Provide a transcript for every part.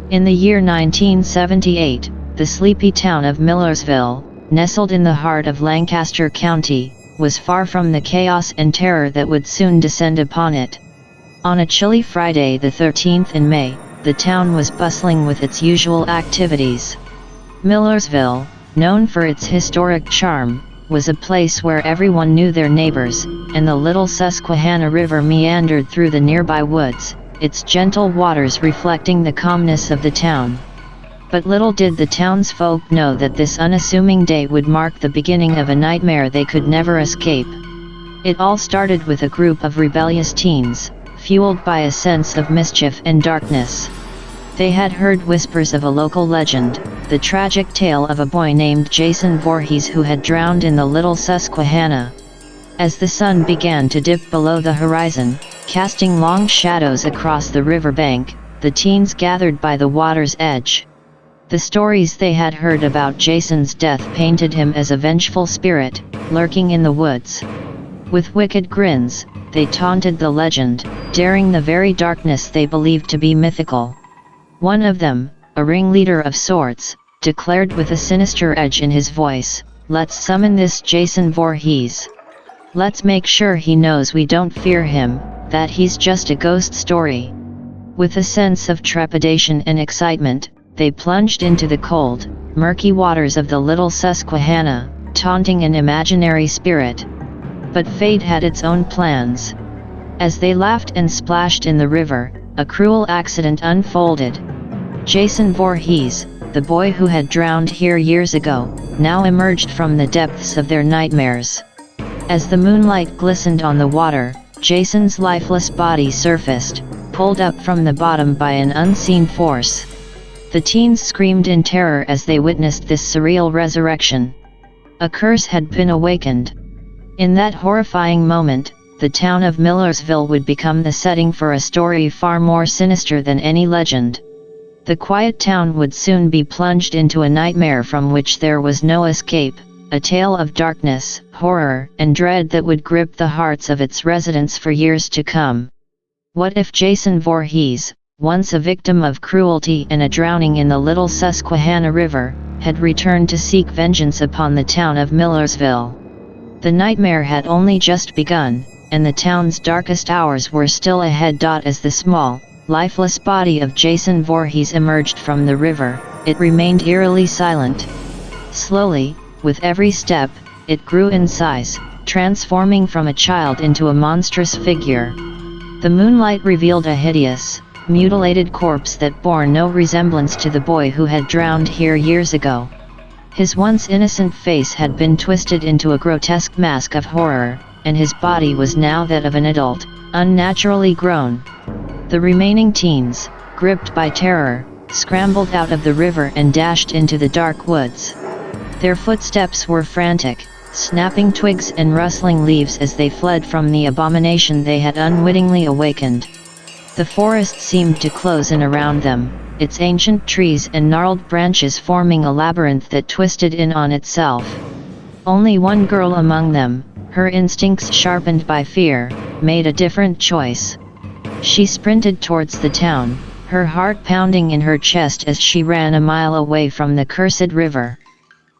In the year 1978, the sleepy town of Millersville, nestled in the heart of Lancaster County, was far from the chaos and terror that would soon descend upon it. On a chilly Friday the 13th in May, the town was bustling with its usual activities. Millersville, known for its historic charm, was a place where everyone knew their neighbors, and the little Susquehanna River meandered through the nearby woods, its gentle waters reflecting the calmness of the town. But little did the townsfolk know that this unassuming day would mark the beginning of a nightmare they could never escape. It all started with a group of rebellious teens, fueled by a sense of mischief and darkness. They had heard whispers of a local legend, the tragic tale of a boy named Jason Voorhees who had drowned in the little Susquehanna. As the sun began to dip below the horizon, casting long shadows across the riverbank, the teens gathered by the water's edge. The stories they had heard about Jason's death painted him as a vengeful spirit, lurking in the woods. With wicked grins, they taunted the legend, daring the very darkness they believed to be mythical. One of them, a ringleader of sorts, declared with a sinister edge in his voice, "Let's summon this Jason Voorhees. Let's make sure he knows we don't fear him, that he's just a ghost story." With a sense of trepidation and excitement, they plunged into the cold, murky waters of the little Susquehanna, taunting an imaginary spirit. But fate had its own plans. As they laughed and splashed in the river, a cruel accident unfolded. Jason Voorhees, the boy who had drowned here years ago, now emerged from the depths of their nightmares. As the moonlight glistened on the water, Jason's lifeless body surfaced, pulled up from the bottom by an unseen force. The teens screamed in terror as they witnessed this surreal resurrection. A curse had been awakened. In that horrifying moment, the town of Millersville would become the setting for a story far more sinister than any legend. The quiet town would soon be plunged into a nightmare from which there was no escape, a tale of darkness, horror, and dread that would grip the hearts of its residents for years to come. What if Jason Voorhees, once a victim of cruelty and a drowning in the little Susquehanna River, had returned to seek vengeance upon the town of Millersville? The nightmare had only just begun, and the town's darkest hours were still ahead. As the small, lifeless body of Jason Voorhees emerged from the river, it remained eerily silent. Slowly, with every step, it grew in size, transforming from a child into a monstrous figure. The moonlight revealed a hideous, mutilated corpse that bore no resemblance to the boy who had drowned here years ago. His once innocent face had been twisted into a grotesque mask of horror, and his body was now that of an adult, unnaturally grown. The remaining teens, gripped by terror, scrambled out of the river and dashed into the dark woods. Their footsteps were frantic, snapping twigs and rustling leaves as they fled from the abomination they had unwittingly awakened. The forest seemed to close in around them, its ancient trees and gnarled branches forming a labyrinth that twisted in on itself. Only one girl among them, her instincts sharpened by fear, made a different choice. She sprinted towards the town, her heart pounding in her chest as she ran a mile away from the cursed river.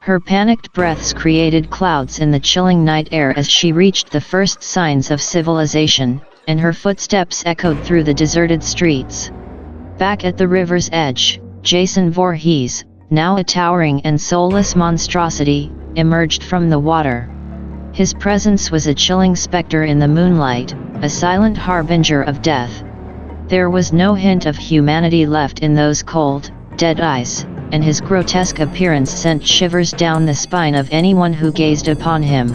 Her panicked breaths created clouds in the chilling night air as she reached the first signs of civilization, and her footsteps echoed through the deserted streets. Back at the river's edge, Jason Voorhees, now a towering and soulless monstrosity, emerged from the water. His presence was a chilling specter in the moonlight, a silent harbinger of death. There was no hint of humanity left in those cold, dead eyes, and his grotesque appearance sent shivers down the spine of anyone who gazed upon him.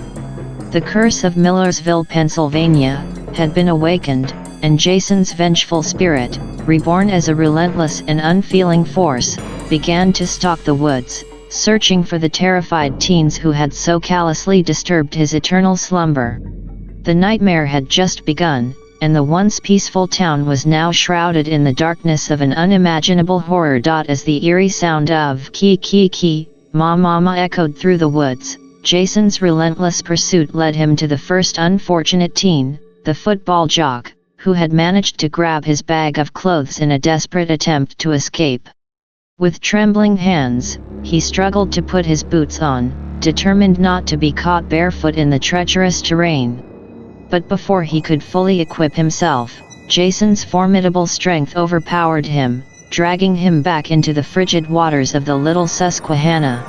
The curse of Millersville, Pennsylvania, had been awakened, and Jason's vengeful spirit, reborn as a relentless and unfeeling force, began to stalk the woods, searching for the terrified teens who had so callously disturbed his eternal slumber. The nightmare had just begun, and the once peaceful town was now shrouded in the darkness of an unimaginable horror. As the eerie sound of "kee kee kee, ma mama" echoed through the woods, Jason's relentless pursuit led him to the first unfortunate teen, the football jock, who had managed to grab his bag of clothes in a desperate attempt to escape. With trembling hands, he struggled to put his boots on, determined not to be caught barefoot in the treacherous terrain. But before he could fully equip himself, Jason's formidable strength overpowered him, dragging him back into the frigid waters of the Little Susquehanna.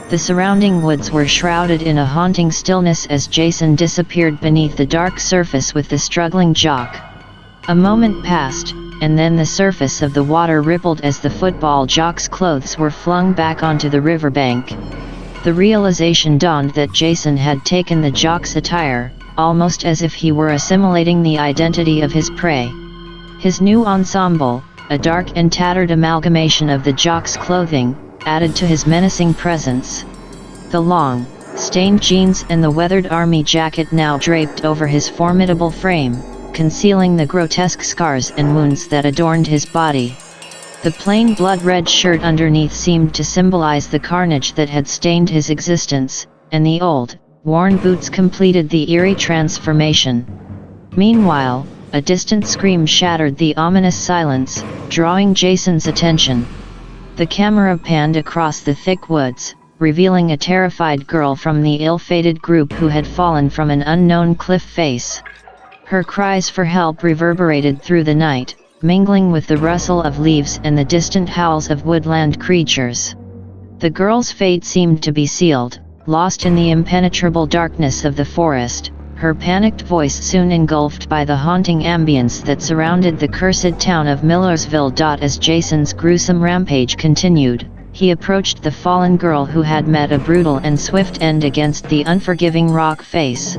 The surrounding woods were shrouded in a haunting stillness as Jason disappeared beneath the dark surface with the struggling jock. A moment passed, and then the surface of the water rippled as the football jock's clothes were flung back onto the riverbank. The realization dawned that Jason had taken the jock's attire, almost as if he were assimilating the identity of his prey. His new ensemble, a dark and tattered amalgamation of the jock's clothing, added to his menacing presence. The long, stained jeans and the weathered army jacket now draped over his formidable frame, concealing the grotesque scars and wounds that adorned his body. The plain blood-red shirt underneath seemed to symbolize the carnage that had stained his existence, and the old, worn boots completed the eerie transformation. Meanwhile, a distant scream shattered the ominous silence, drawing Jason's attention. The camera panned across the thick woods, revealing a terrified girl from the ill-fated group who had fallen from an unknown cliff face. Her cries for help reverberated through the night, mingling with the rustle of leaves and the distant howls of woodland creatures. The girl's fate seemed to be sealed, lost in the impenetrable darkness of the forest, her panicked voice soon engulfed by the haunting ambience that surrounded the cursed town of Millersville. As Jason's gruesome rampage continued, he approached the fallen girl who had met a brutal and swift end against the unforgiving rock face.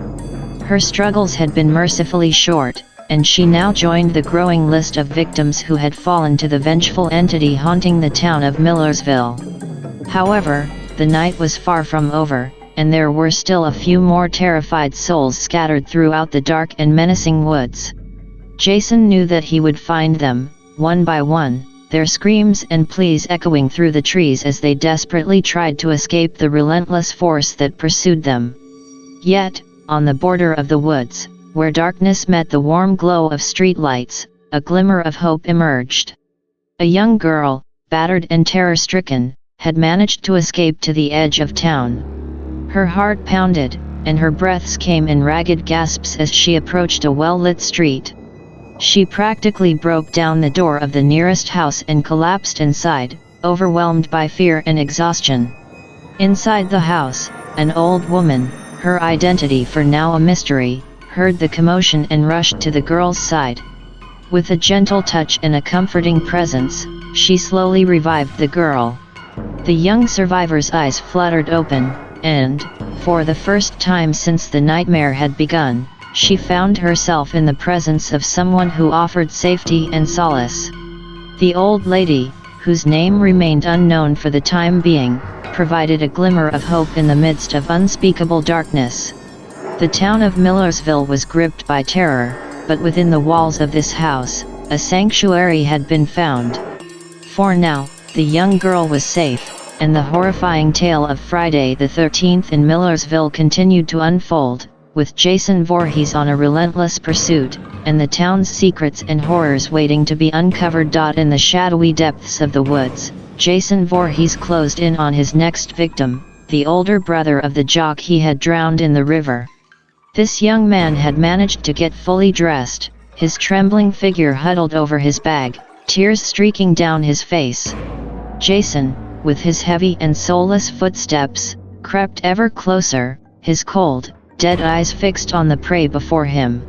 Her struggles had been mercifully short, and she now joined the growing list of victims who had fallen to the vengeful entity haunting the town of Millersville. However, the night was far from over, and there were still a few more terrified souls scattered throughout the dark and menacing woods. Jason knew that he would find them, one by one, their screams and pleas echoing through the trees as they desperately tried to escape the relentless force that pursued them. Yet, on the border of the woods, where darkness met the warm glow of streetlights, a glimmer of hope emerged. A young girl, battered and terror-stricken, had managed to escape to the edge of town. Her heart pounded, and her breaths came in ragged gasps as she approached a well-lit street. She practically broke down the door of the nearest house and collapsed inside, overwhelmed by fear and exhaustion. Inside the house, an old woman, her identity for now a mystery, heard the commotion and rushed to the girl's side. With a gentle touch and a comforting presence, she slowly revived the girl. The young survivor's eyes fluttered open, and, for the first time since the nightmare had begun, she found herself in the presence of someone who offered safety and solace. The old lady, whose name remained unknown for the time being, provided a glimmer of hope in the midst of unspeakable darkness. The town of Millersville was gripped by terror, but within the walls of this house, a sanctuary had been found. For now, the young girl was safe, and the horrifying tale of Friday the 13th in Millersville continued to unfold, with Jason Voorhees on a relentless pursuit, and the town's secrets and horrors waiting to be uncovered. In the shadowy depths of the woods, Jason Voorhees closed in on his next victim, the older brother of the jock he had drowned in the river. This young man had managed to get fully dressed, his trembling figure huddled over his bag, tears streaking down his face. Jason, with his heavy and soulless footsteps, crept ever closer, his cold, dead eyes fixed on the prey before him.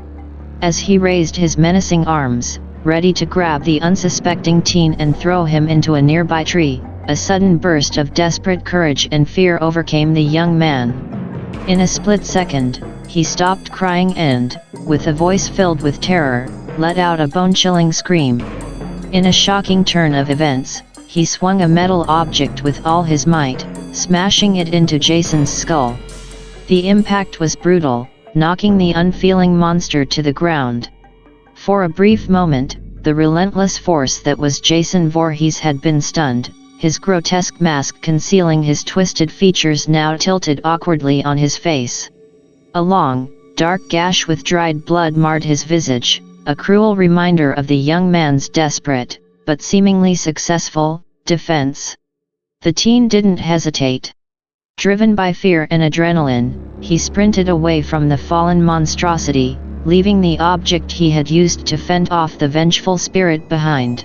As he raised his menacing arms, ready to grab the unsuspecting teen and throw him into a nearby tree, a sudden burst of desperate courage and fear overcame the young man. In a split second, he stopped crying and, with a voice filled with terror, let out a bone-chilling scream. In a shocking turn of events, he swung a metal object with all his might, smashing it into Jason's skull. The impact was brutal, knocking the unfeeling monster to the ground. For a brief moment, the relentless force that was Jason Voorhees had been stunned, his grotesque mask concealing his twisted features now tilted awkwardly on his face. A long, dark gash with dried blood marred his visage, a cruel reminder of the young man's desperate, but seemingly successful, self-defense. The teen didn't hesitate. Driven by fear and adrenaline, he sprinted away from the fallen monstrosity, leaving the object he had used to fend off the vengeful spirit behind.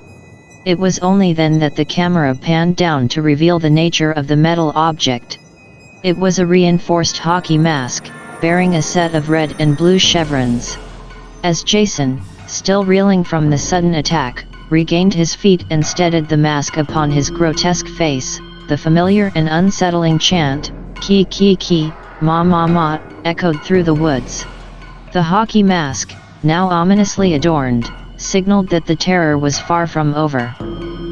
It was only then that the camera panned down to reveal the nature of the metal object. It was a reinforced hockey mask, bearing a set of red and blue chevrons. As Jason, still reeling from the sudden attack, regained his feet and steadied the mask upon his grotesque face, the familiar and unsettling chant, "Ki ki ki, ma ma ma," echoed through the woods. The hockey mask, now ominously adorned, signaled that the terror was far from over.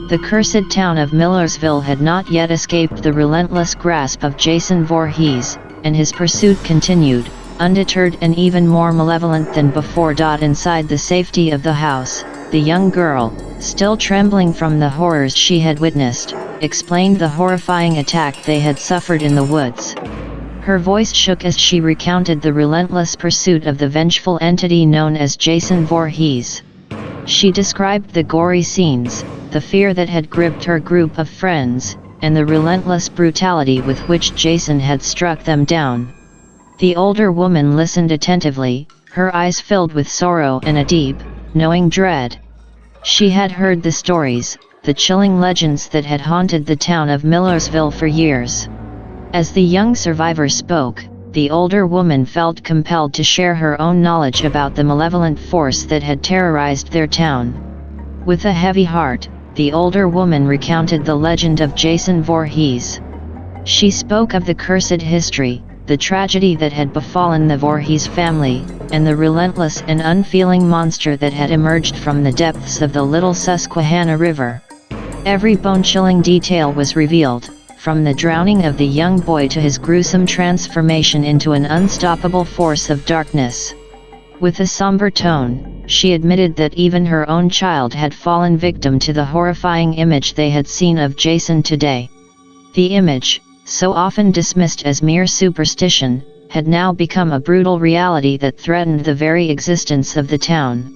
The cursed town of Millersville had not yet escaped the relentless grasp of Jason Voorhees, and his pursuit continued, undeterred and even more malevolent than before. Inside the safety of the house, the young girl, still trembling from the horrors she had witnessed, explained the horrifying attack they had suffered in the woods. Her voice shook as she recounted the relentless pursuit of the vengeful entity known as Jason Voorhees. She described the gory scenes, the fear that had gripped her group of friends, and the relentless brutality with which Jason had struck them down. The older woman listened attentively, her eyes filled with sorrow and a deep, knowing dread. She had heard the stories, the chilling legends that had haunted the town of Millersville for years. As the young survivor spoke, the older woman felt compelled to share her own knowledge about the malevolent force that had terrorized their town. With a heavy heart, the older woman recounted the legend of Jason Voorhees. She spoke of the cursed history, the tragedy that had befallen the Voorhees family, and the relentless and unfeeling monster that had emerged from the depths of the little Susquehanna River. Every bone-chilling detail was revealed, from the drowning of the young boy to his gruesome transformation into an unstoppable force of darkness. With a somber tone, she admitted that even her own child had fallen victim to the horrifying image they had seen of Jason today. The image, so often dismissed as mere superstition, had now become a brutal reality that threatened the very existence of the town.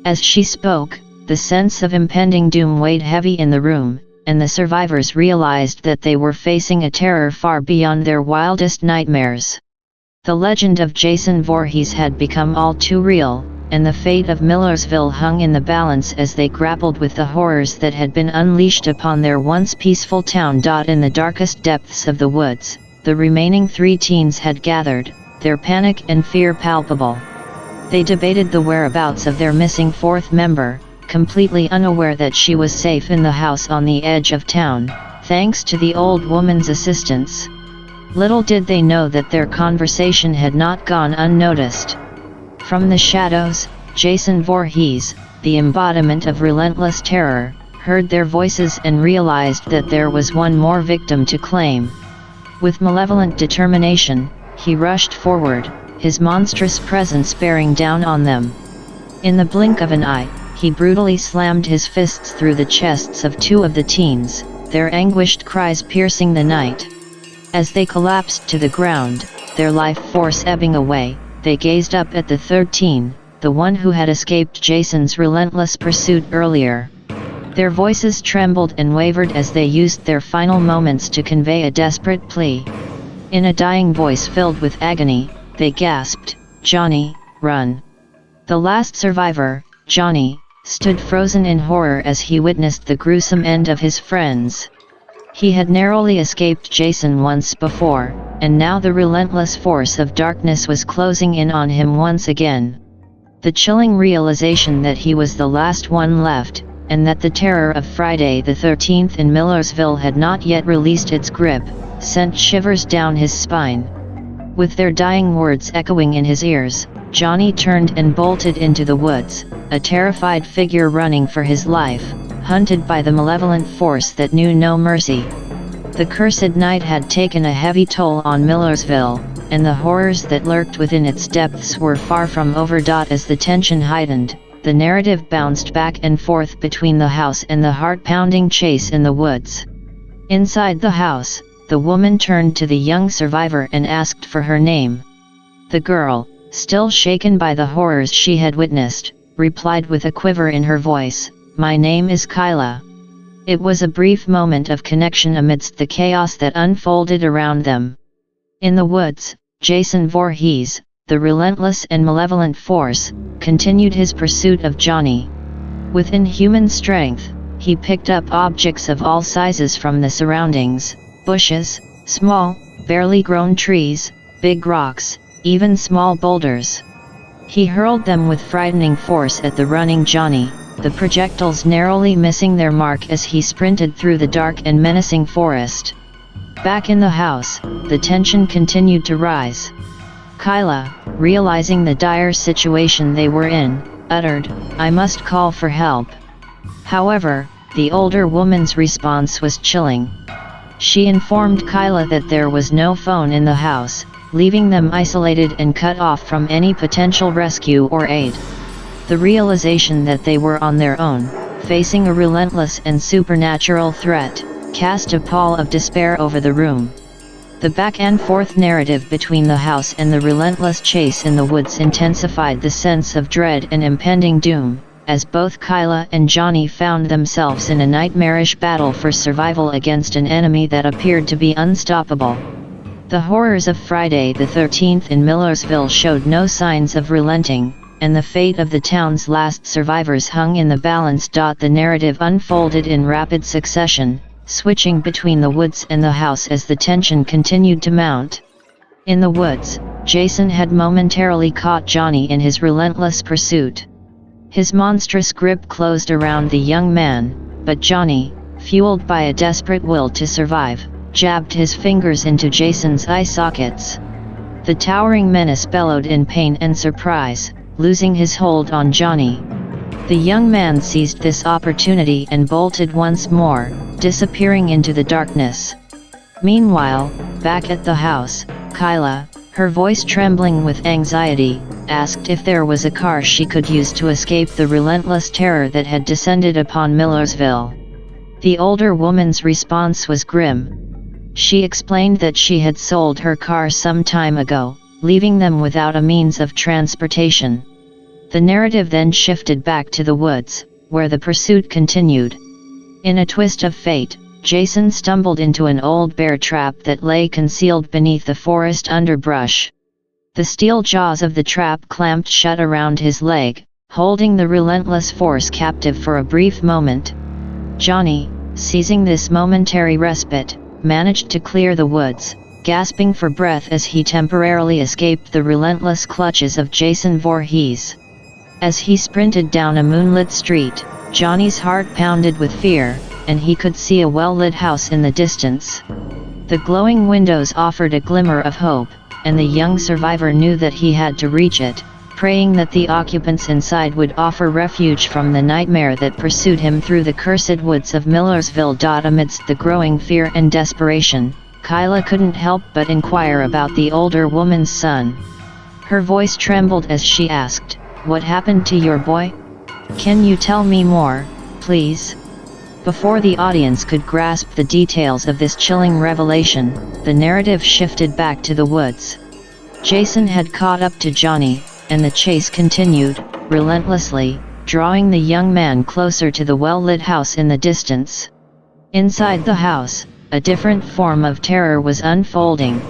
As she spoke, the sense of impending doom weighed heavy in the room, and the survivors realized that they were facing a terror far beyond their wildest nightmares. The legend of Jason Voorhees had become all too real, and the fate of Millersville hung in the balance as they grappled with the horrors that had been unleashed upon their once peaceful town. In the darkest depths of the woods, the remaining 3 teens had gathered, their panic and fear palpable. They debated the whereabouts of their missing 4th member, completely unaware that she was safe in the house on the edge of town, thanks to the old woman's assistance. Little did they know that their conversation had not gone unnoticed. From the shadows, Jason Voorhees, the embodiment of relentless terror, heard their voices and realized that there was one more victim to claim. With malevolent determination, he rushed forward, his monstrous presence bearing down on them. In the blink of an eye, he brutally slammed his fists through the chests of 2 of the teens, their anguished cries piercing the night. As they collapsed to the ground, their life force ebbing away, they gazed up at the 3rd teen, the one who had escaped Jason's relentless pursuit earlier. Their voices trembled and wavered as they used their final moments to convey a desperate plea. In a dying voice filled with agony, they gasped, "Johnny, run!" The last survivor, Johnny, stood frozen in horror as he witnessed the gruesome end of his friends. He had narrowly escaped Jason once before, and now the relentless force of darkness was closing in on him once again. The chilling realization that he was the last one left, and that the terror of Friday the 13th in Millersville had not yet released its grip, sent shivers down his spine. With their dying words echoing in his ears, Johnny turned and bolted into the woods, a terrified figure running for his life, hunted by the malevolent force that knew no mercy. The cursed night had taken a heavy toll on Millersville, and the horrors that lurked within its depths were far from over. As the tension heightened, the narrative bounced back and forth between the house and the heart-pounding chase in the woods. Inside the house, the woman turned to the young survivor and asked for her name. The girl, still shaken by the horrors she had witnessed, replied with a quiver in her voice, "My name is Kyla." It was a brief moment of connection amidst the chaos that unfolded around them. In the woods, Jason Voorhees, the relentless and malevolent force, continued his pursuit of Johnny. With inhuman strength, he picked up objects of all sizes from the surroundings: bushes, small, barely grown trees, big rocks, even small boulders. He hurled them with frightening force at the running Johnny, the projectiles narrowly missing their mark as he sprinted through the dark and menacing forest. Back in the house, the tension continued to rise. Kyla, realizing the dire situation they were in, uttered, "I must call for help." However, the older woman's response was chilling. She informed Kyla that there was no phone in the house, leaving them isolated and cut off from any potential rescue or aid. The realization that they were on their own, facing a relentless and supernatural threat, cast a pall of despair over the room. The back-and-forth narrative between the house and the relentless chase in the woods intensified the sense of dread and impending doom, as both Kyla and Johnny found themselves in a nightmarish battle for survival against an enemy that appeared to be unstoppable. The horrors of Friday the 13th in Millersville showed no signs of relenting, and the fate of the town's last survivors hung in the balance. The narrative unfolded in rapid succession, switching between the woods and the house as the tension continued to mount. In the woods, Jason had momentarily caught Johnny in his relentless pursuit. His monstrous grip closed around the young man, but Johnny, fueled by a desperate will to survive, jabbed his fingers into Jason's eye sockets. The towering menace bellowed in pain and surprise, losing his hold on Johnny. The young man seized this opportunity and bolted once more, disappearing into the darkness. Meanwhile, back at the house, Kyla, her voice trembling with anxiety, asked if there was a car she could use to escape the relentless terror that had descended upon Millersville. The older woman's response was grim. She explained that she had sold her car some time ago, leaving them without a means of transportation. The narrative then shifted back to the woods, where the pursuit continued. In a twist of fate, Jason stumbled into an old bear trap that lay concealed beneath the forest underbrush. The steel jaws of the trap clamped shut around his leg, holding the relentless force captive for a brief moment. Johnny, seizing this momentary respite, managed to clear the woods, gasping for breath as he temporarily escaped the relentless clutches of Jason Voorhees. As he sprinted down a moonlit street, Johnny's heart pounded with fear, and he could see a well-lit house in the distance. The glowing windows offered a glimmer of hope, and the young survivor knew that he had to reach it, praying that the occupants inside would offer refuge from the nightmare that pursued him through the cursed woods of Millersville. Amidst the growing fear and desperation, Kyla couldn't help but inquire about the older woman's son. Her voice trembled as she asked, "What happened to your boy? Can you tell me more, please?" Before the audience could grasp the details of this chilling revelation, the narrative shifted back to the woods. Jason had caught up to Johnny, and the chase continued, relentlessly, drawing the young man closer to the well-lit house in the distance. Inside the house, a different form of terror was unfolding.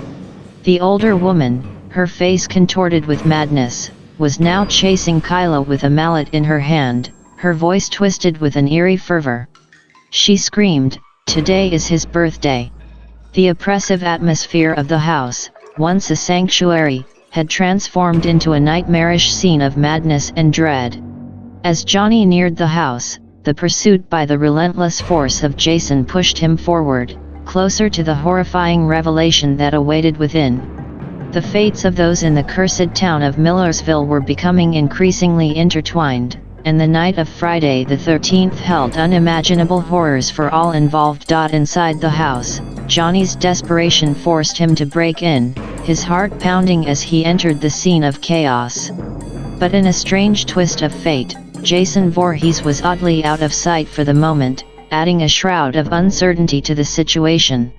The older woman, her face contorted with madness, was now chasing Kyla with a mallet in her hand, her voice twisted with an eerie fervor. She screamed, "Today is his birthday." The oppressive atmosphere of the house, once a sanctuary, had transformed into a nightmarish scene of madness and dread. As Johnny neared the house, the pursuit by the relentless force of Jason pushed him forward, closer to the horrifying revelation that awaited within. The fates of those in the cursed town of Millersville were becoming increasingly intertwined, and the night of Friday the 13th held unimaginable horrors for all involved. Inside the house, Johnny's desperation forced him to break in, his heart pounding as he entered the scene of chaos. But in a strange twist of fate, Jason Voorhees was oddly out of sight for the moment, adding a shroud of uncertainty to the situation.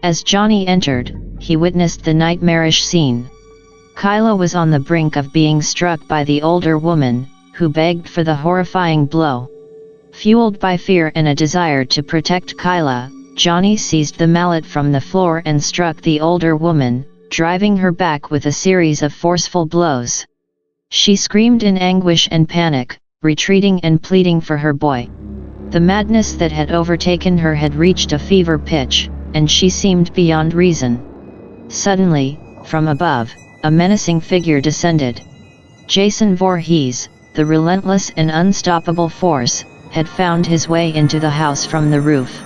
As Johnny entered, he witnessed the nightmarish scene. Kyla was on the brink of being struck by the older woman, who begged for the horrifying blow. Fueled by fear and a desire to protect Kyla, Johnny seized the mallet from the floor and struck the older woman, driving her back with a series of forceful blows. She screamed in anguish and panic, retreating and pleading for her boy. The madness that had overtaken her had reached a fever pitch, and she seemed beyond reason. Suddenly, from above, a menacing figure descended. Jason Voorhees, the relentless and unstoppable force, had found his way into the house from the roof.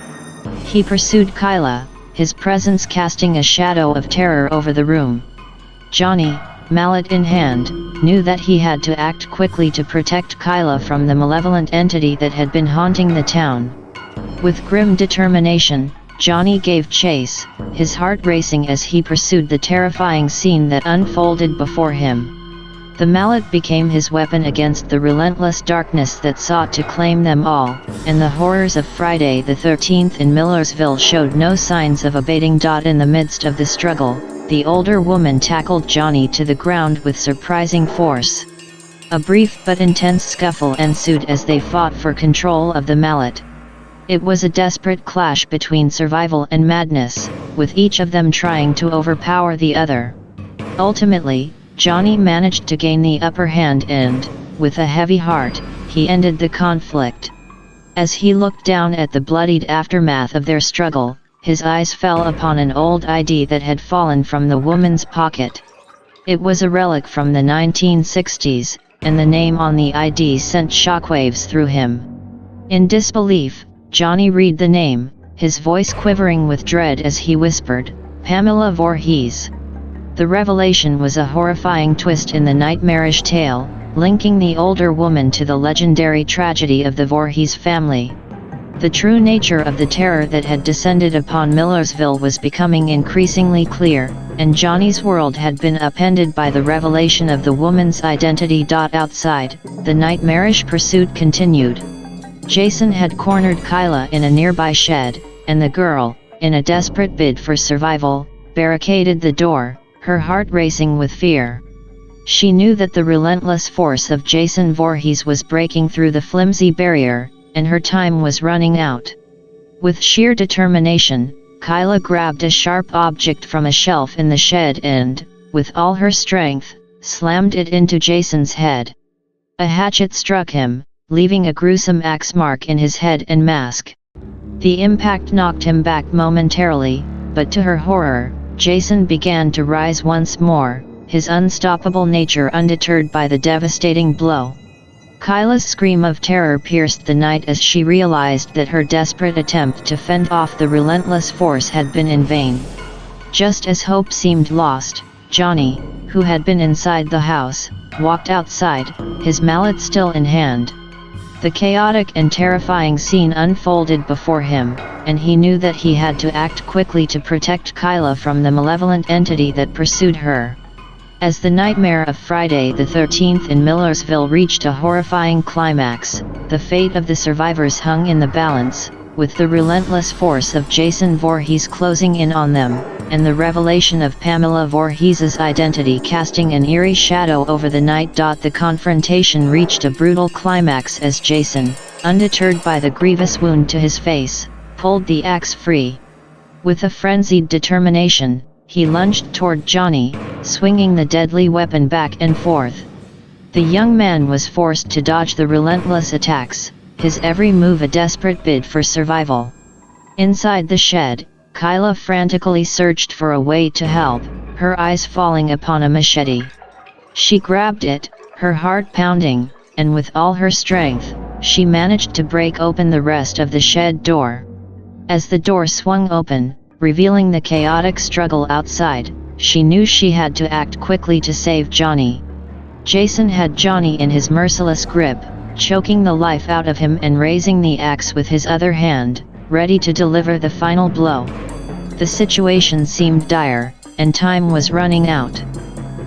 He pursued Kyla, his presence casting a shadow of terror over the room. Johnny, mallet in hand, knew that he had to act quickly to protect Kyla from the malevolent entity that had been haunting the town. With grim determination, Johnny gave chase, his heart racing as he pursued the terrifying scene that unfolded before him. The mallet became his weapon against the relentless darkness that sought to claim them all, and the horrors of Friday the 13th in Millersville showed no signs of abating. In the midst of the struggle, the older woman tackled Johnny to the ground with surprising force. A brief but intense scuffle ensued as they fought for control of the mallet. It was a desperate clash between survival and madness, with each of them trying to overpower the other. Ultimately, Johnny managed to gain the upper hand and, with a heavy heart, he ended the conflict. As he looked down at the bloodied aftermath of their struggle, his eyes fell upon an old ID that had fallen from the woman's pocket. It was a relic from the 1960s, and the name on the ID sent shockwaves through him. In disbelief, Johnny read the name, his voice quivering with dread as he whispered, "Pamela Voorhees." The revelation was a horrifying twist in the nightmarish tale, linking the older woman to the legendary tragedy of the Voorhees family. The true nature of the terror that had descended upon Millersville was becoming increasingly clear, and Johnny's world had been upended by the revelation of the woman's identity. Outside, the nightmarish pursuit continued. Jason had cornered Kyla in a nearby shed, and the girl, in a desperate bid for survival, barricaded the door, her heart racing with fear. She knew that the relentless force of Jason Voorhees was breaking through the flimsy barrier, and her time was running out. With sheer determination, Kyla grabbed a sharp object from a shelf in the shed and, with all her strength, slammed it into Jason's head. A hatchet struck him, leaving a gruesome axe mark in his head and mask. The impact knocked him back momentarily, but to her horror, Jason began to rise once more, his unstoppable nature undeterred by the devastating blow. Kyla's scream of terror pierced the night as she realized that her desperate attempt to fend off the relentless force had been in vain. Just as hope seemed lost, Johnny, who had been inside the house, walked outside, his mallet still in hand. The chaotic and terrifying scene unfolded before him, and he knew that he had to act quickly to protect Kyla from the malevolent entity that pursued her. As the nightmare of Friday the 13th in Millersville reached a horrifying climax, the fate of the survivors hung in the balance, with the relentless force of Jason Voorhees closing in on them, and the revelation of Pamela Voorhees's identity casting an eerie shadow over the night. The confrontation reached a brutal climax as Jason, undeterred by the grievous wound to his face, pulled the axe free. With a frenzied determination, he lunged toward Johnny, swinging the deadly weapon back and forth. The young man was forced to dodge the relentless attacks, his every move a desperate bid for survival. Inside the shed, Kyla frantically searched for a way to help, her eyes falling upon a machete. She grabbed it, her heart pounding, and with all her strength, she managed to break open the rest of the shed door. As the door swung open, revealing the chaotic struggle outside, she knew she had to act quickly to save Johnny. Jason had Johnny in his merciless grip, choking the life out of him and raising the axe with his other hand, ready to deliver the final blow. The situation seemed dire, and time was running out.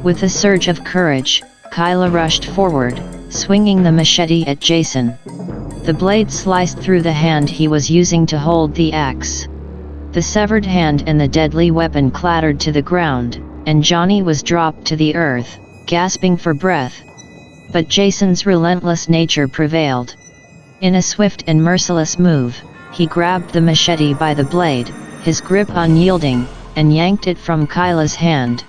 With a surge of courage, Kyla rushed forward, swinging the machete at Jason. The blade sliced through the hand he was using to hold the axe. The severed hand and the deadly weapon clattered to the ground, and Johnny was dropped to the earth, gasping for breath. But Jason's relentless nature prevailed. In a swift and merciless move, he grabbed the machete by the blade, his grip unyielding, and yanked it from Kyla's hand.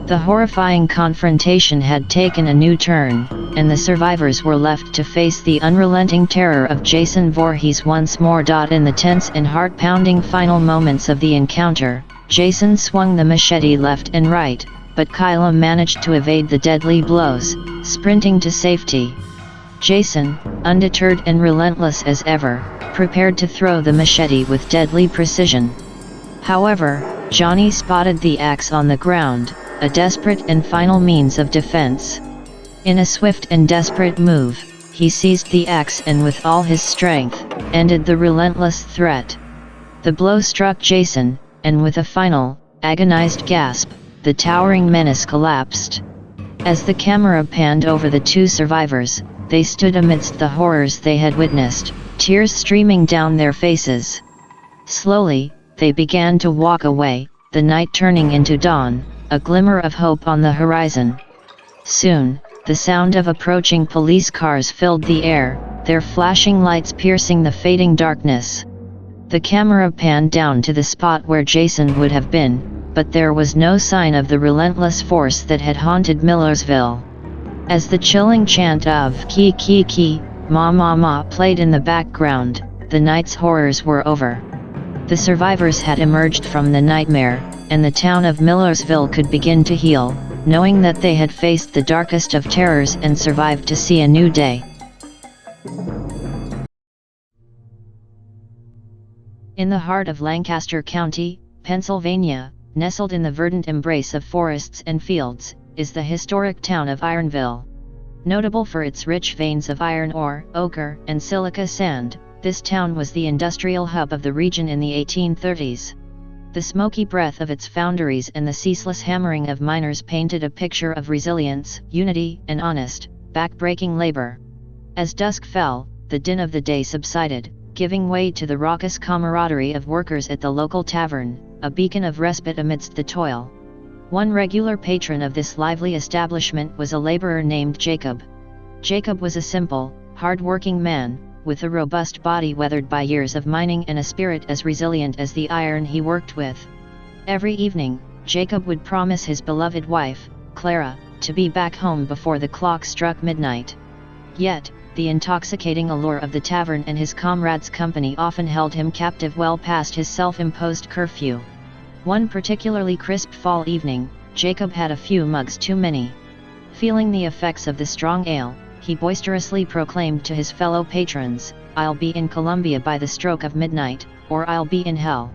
The horrifying confrontation had taken a new turn, and the survivors were left to face the unrelenting terror of Jason Voorhees once more. In the tense and heart-pounding final moments of the encounter, Jason swung the machete left and right, but Kyla managed to evade the deadly blows, sprinting to safety. Jason, undeterred and relentless as ever, prepared to throw the machete with deadly precision. However, Johnny spotted the axe on the ground, a desperate and final means of defense. In a swift and desperate move, he seized the axe and with all his strength, ended the relentless threat. The blow struck Jason, and with a final, agonized gasp, the towering menace collapsed. As the camera panned over the two survivors, they stood amidst the horrors they had witnessed, tears streaming down their faces. Slowly, they began to walk away, the night turning into dawn, a glimmer of hope on the horizon. Soon, the sound of approaching police cars filled the air, their flashing lights piercing the fading darkness. The camera panned down to the spot where Jason would have been, but there was no sign of the relentless force that had haunted Millersville. As the chilling chant of "Ki Ki Ki, Ma Ma Ma" played in the background, the night's horrors were over. The survivors had emerged from the nightmare, and the town of Millersville could begin to heal, knowing that they had faced the darkest of terrors and survived to see a new day. In the heart of Lancaster County, Pennsylvania, nestled in the verdant embrace of forests and fields, is the historic town of Ironville. Notable for its rich veins of iron ore, ochre, and silica sand, this town was the industrial hub of the region in the 1830s. The smoky breath of its foundries and the ceaseless hammering of miners painted a picture of resilience, unity, and honest, back-breaking labor. As dusk fell, the din of the day subsided, giving way to the raucous camaraderie of workers at the local tavern, a beacon of respite amidst the toil. One regular patron of this lively establishment was a laborer named Jacob. Jacob was a simple, hard-working man, with a robust body weathered by years of mining and a spirit as resilient as the iron he worked with. Every evening, Jacob would promise his beloved wife, Clara, to be back home before the clock struck midnight. Yet, the intoxicating allure of the tavern and his comrades' company often held him captive well past his self-imposed curfew. One particularly crisp fall evening, Jacob had a few mugs too many. Feeling the effects of the strong ale, he boisterously proclaimed to his fellow patrons, "I'll be in Columbia by the stroke of midnight, or I'll be in hell."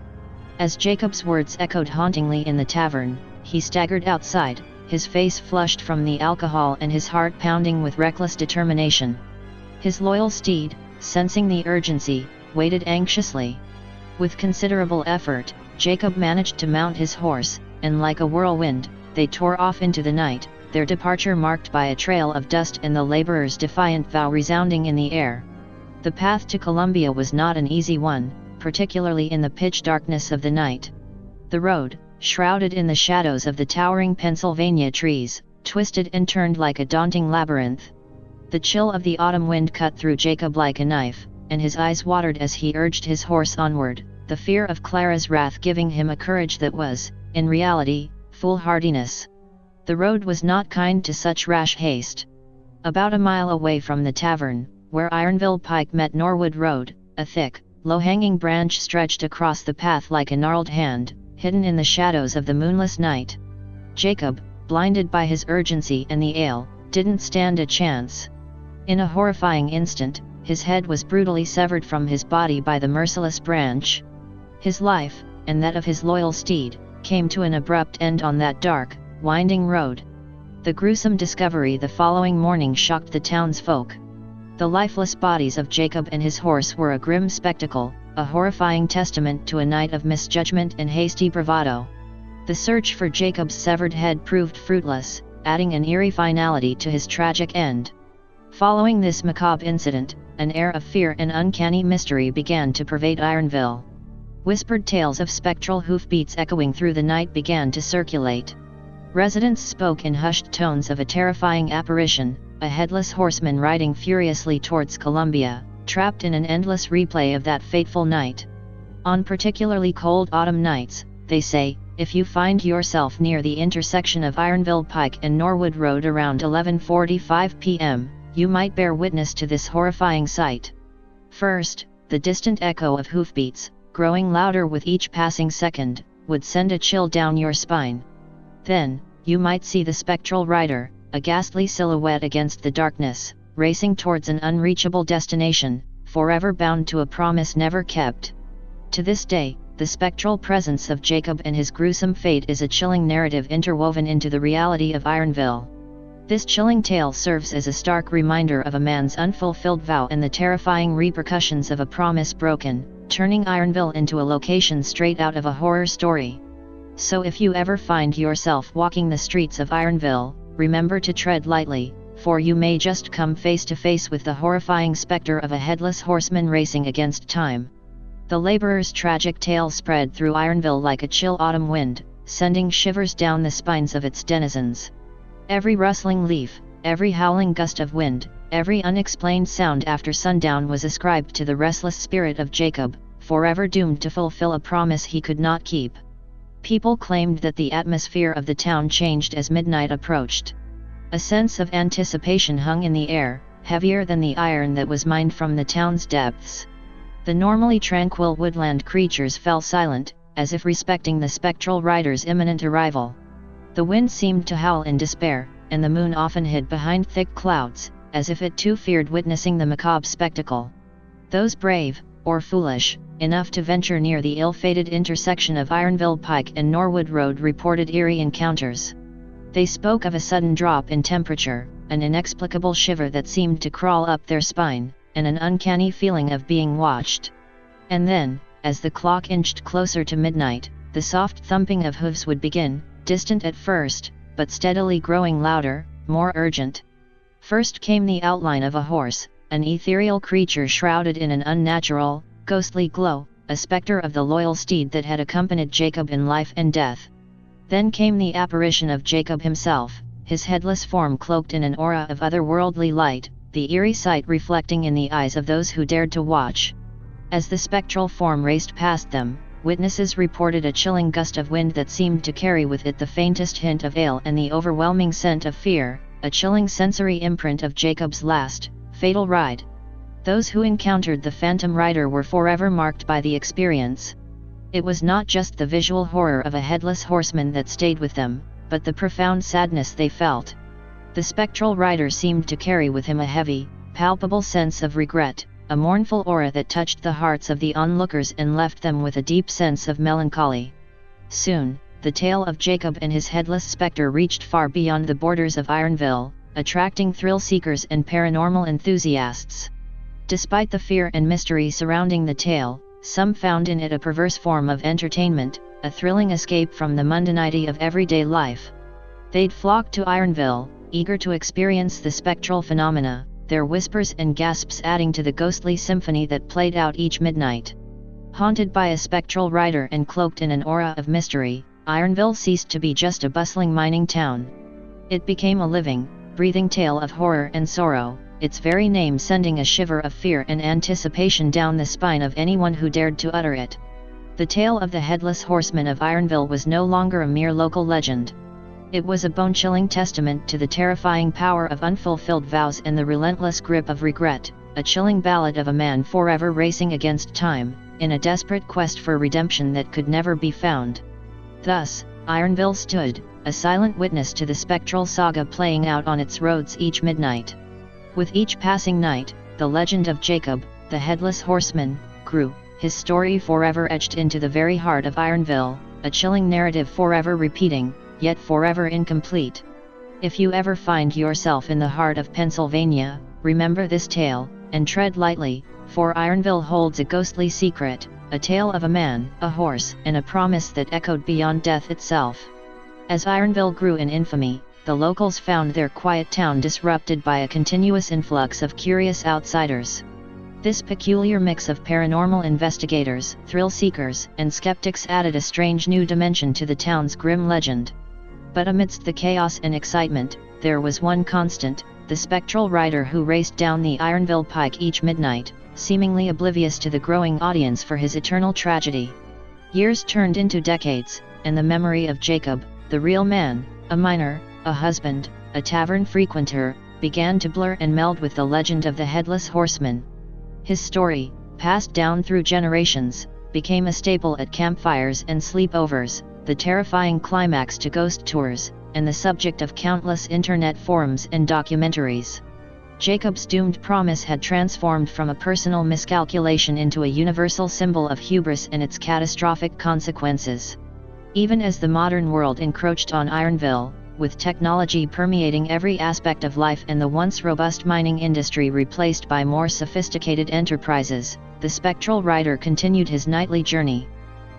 As Jacob's words echoed hauntingly in the tavern, he staggered outside, his face flushed from the alcohol and his heart pounding with reckless determination. His loyal steed, sensing the urgency, waited anxiously. With considerable effort, Jacob managed to mount his horse, and like a whirlwind, they tore off into the night, their departure marked by a trail of dust and the laborers' defiant vow resounding in the air. The path to Columbia was not an easy one, particularly in the pitch darkness of the night. The road, shrouded in the shadows of the towering Pennsylvania trees, twisted and turned like a daunting labyrinth. The chill of the autumn wind cut through Jacob like a knife, and his eyes watered as he urged his horse onward, the fear of Clara's wrath giving him a courage that was, in reality, foolhardiness. The road was not kind to such rash haste. About a mile away from the tavern, where Ironville Pike met Norwood Road, a thick, low-hanging branch stretched across the path like a gnarled hand, hidden in the shadows of the moonless night. Jacob, blinded by his urgency and the ale, didn't stand a chance. In a horrifying instant, his head was brutally severed from his body by the merciless branch. His life, and that of his loyal steed, came to an abrupt end on that dark, winding road. The gruesome discovery the following morning shocked the townsfolk. The lifeless bodies of Jacob and his horse were a grim spectacle, a horrifying testament to a night of misjudgment and hasty bravado. The search for Jacob's severed head proved fruitless, adding an eerie finality to his tragic end. Following this macabre incident, an air of fear and uncanny mystery began to pervade Ironville. Whispered tales of spectral hoofbeats echoing through the night began to circulate. Residents spoke in hushed tones of a terrifying apparition, a headless horseman riding furiously towards Columbia, trapped in an endless replay of that fateful night. On particularly cold autumn nights, they say, if you find yourself near the intersection of Ironville Pike and Norwood Road around 11:45 p.m., you might bear witness to this horrifying sight. First, the distant echo of hoofbeats, growing louder with each passing second, would send a chill down your spine. Then, you might see the spectral rider, a ghastly silhouette against the darkness, racing towards an unreachable destination, forever bound to a promise never kept. To this day, the spectral presence of Jacob and his gruesome fate is a chilling narrative interwoven into the reality of Ironville. This chilling tale serves as a stark reminder of a man's unfulfilled vow and the terrifying repercussions of a promise broken, turning Ironville into a location straight out of a horror story. So if you ever find yourself walking the streets of Ironville, remember to tread lightly, for you may just come face to face with the horrifying specter of a headless horseman racing against time. The laborer's tragic tale spread through Ironville like a chill autumn wind, sending shivers down the spines of its denizens. Every rustling leaf, every howling gust of wind, every unexplained sound after sundown was ascribed to the restless spirit of Jacob, forever doomed to fulfill a promise he could not keep. People claimed that the atmosphere of the town changed as midnight approached. A sense of anticipation hung in the air, heavier than the iron that was mined from the town's depths. The normally tranquil woodland creatures fell silent, as if respecting the spectral rider's imminent arrival. The wind seemed to howl in despair, and the moon often hid behind thick clouds, as if it too feared witnessing the macabre spectacle. Those brave, or foolish, enough to venture near the ill-fated intersection of Ironville Pike and Norwood Road reported eerie encounters. They spoke of a sudden drop in temperature, an inexplicable shiver that seemed to crawl up their spine, and an uncanny feeling of being watched. And then, as the clock inched closer to midnight, the soft thumping of hooves would begin, distant at first, but steadily growing louder, more urgent. First came the outline of a horse, an ethereal creature shrouded in an unnatural, ghostly glow, a specter of the loyal steed that had accompanied Jacob in life and death. Then came the apparition of Jacob himself, his headless form cloaked in an aura of otherworldly light, the eerie sight reflecting in the eyes of those who dared to watch. As the spectral form raced past them, witnesses reported a chilling gust of wind that seemed to carry with it the faintest hint of ale and the overwhelming scent of fear, a chilling sensory imprint of Jacob's last, fatal ride. Those who encountered the phantom rider were forever marked by the experience. It was not just the visual horror of a headless horseman that stayed with them, but the profound sadness they felt. The spectral rider seemed to carry with him a heavy, palpable sense of regret, a mournful aura that touched the hearts of the onlookers and left them with a deep sense of melancholy. Soon, the tale of Jacob and his headless specter reached far beyond the borders of Ironville, attracting thrill-seekers and paranormal enthusiasts. Despite the fear and mystery surrounding the tale, some found in it a perverse form of entertainment, a thrilling escape from the mundanity of everyday life. They'd flock to Ironville, eager to experience the spectral phenomena, their whispers and gasps adding to the ghostly symphony that played out each midnight. Haunted by a spectral rider and cloaked in an aura of mystery, Ironville ceased to be just a bustling mining town. It became a living, breathing tale of horror and sorrow, its very name sending a shiver of fear and anticipation down the spine of anyone who dared to utter it. The tale of the Headless Horseman of Ironville was no longer a mere local legend. It was a bone-chilling testament to the terrifying power of unfulfilled vows and the relentless grip of regret, a chilling ballad of a man forever racing against time, in a desperate quest for redemption that could never be found. Thus, Ironville stood, a silent witness to the spectral saga playing out on its roads each midnight. With each passing night, the legend of Jacob, the Headless Horseman, grew, his story forever etched into the very heart of Ironville, a chilling narrative forever repeating, yet forever incomplete. If you ever find yourself in the heart of Pennsylvania, remember this tale, and tread lightly, for Ironville holds a ghostly secret, a tale of a man, a horse, and a promise that echoed beyond death itself. As Ironville grew in infamy, the locals found their quiet town disrupted by a continuous influx of curious outsiders. This peculiar mix of paranormal investigators, thrill-seekers, and skeptics added a strange new dimension to the town's grim legend. But amidst the chaos and excitement, there was one constant, the spectral rider who raced down the Ironville Pike each midnight, seemingly oblivious to the growing audience for his eternal tragedy. Years turned into decades, and the memory of Jacob, the real man, a miner, a husband, a tavern frequenter, began to blur and meld with the legend of the Headless Horseman. His story, passed down through generations, became a staple at campfires and sleepovers, the terrifying climax to ghost tours, and the subject of countless internet forums and documentaries. Jacob's doomed promise had transformed from a personal miscalculation into a universal symbol of hubris and its catastrophic consequences. Even as the modern world encroached on Ironville, with technology permeating every aspect of life and the once robust mining industry replaced by more sophisticated enterprises, the spectral rider continued his nightly journey.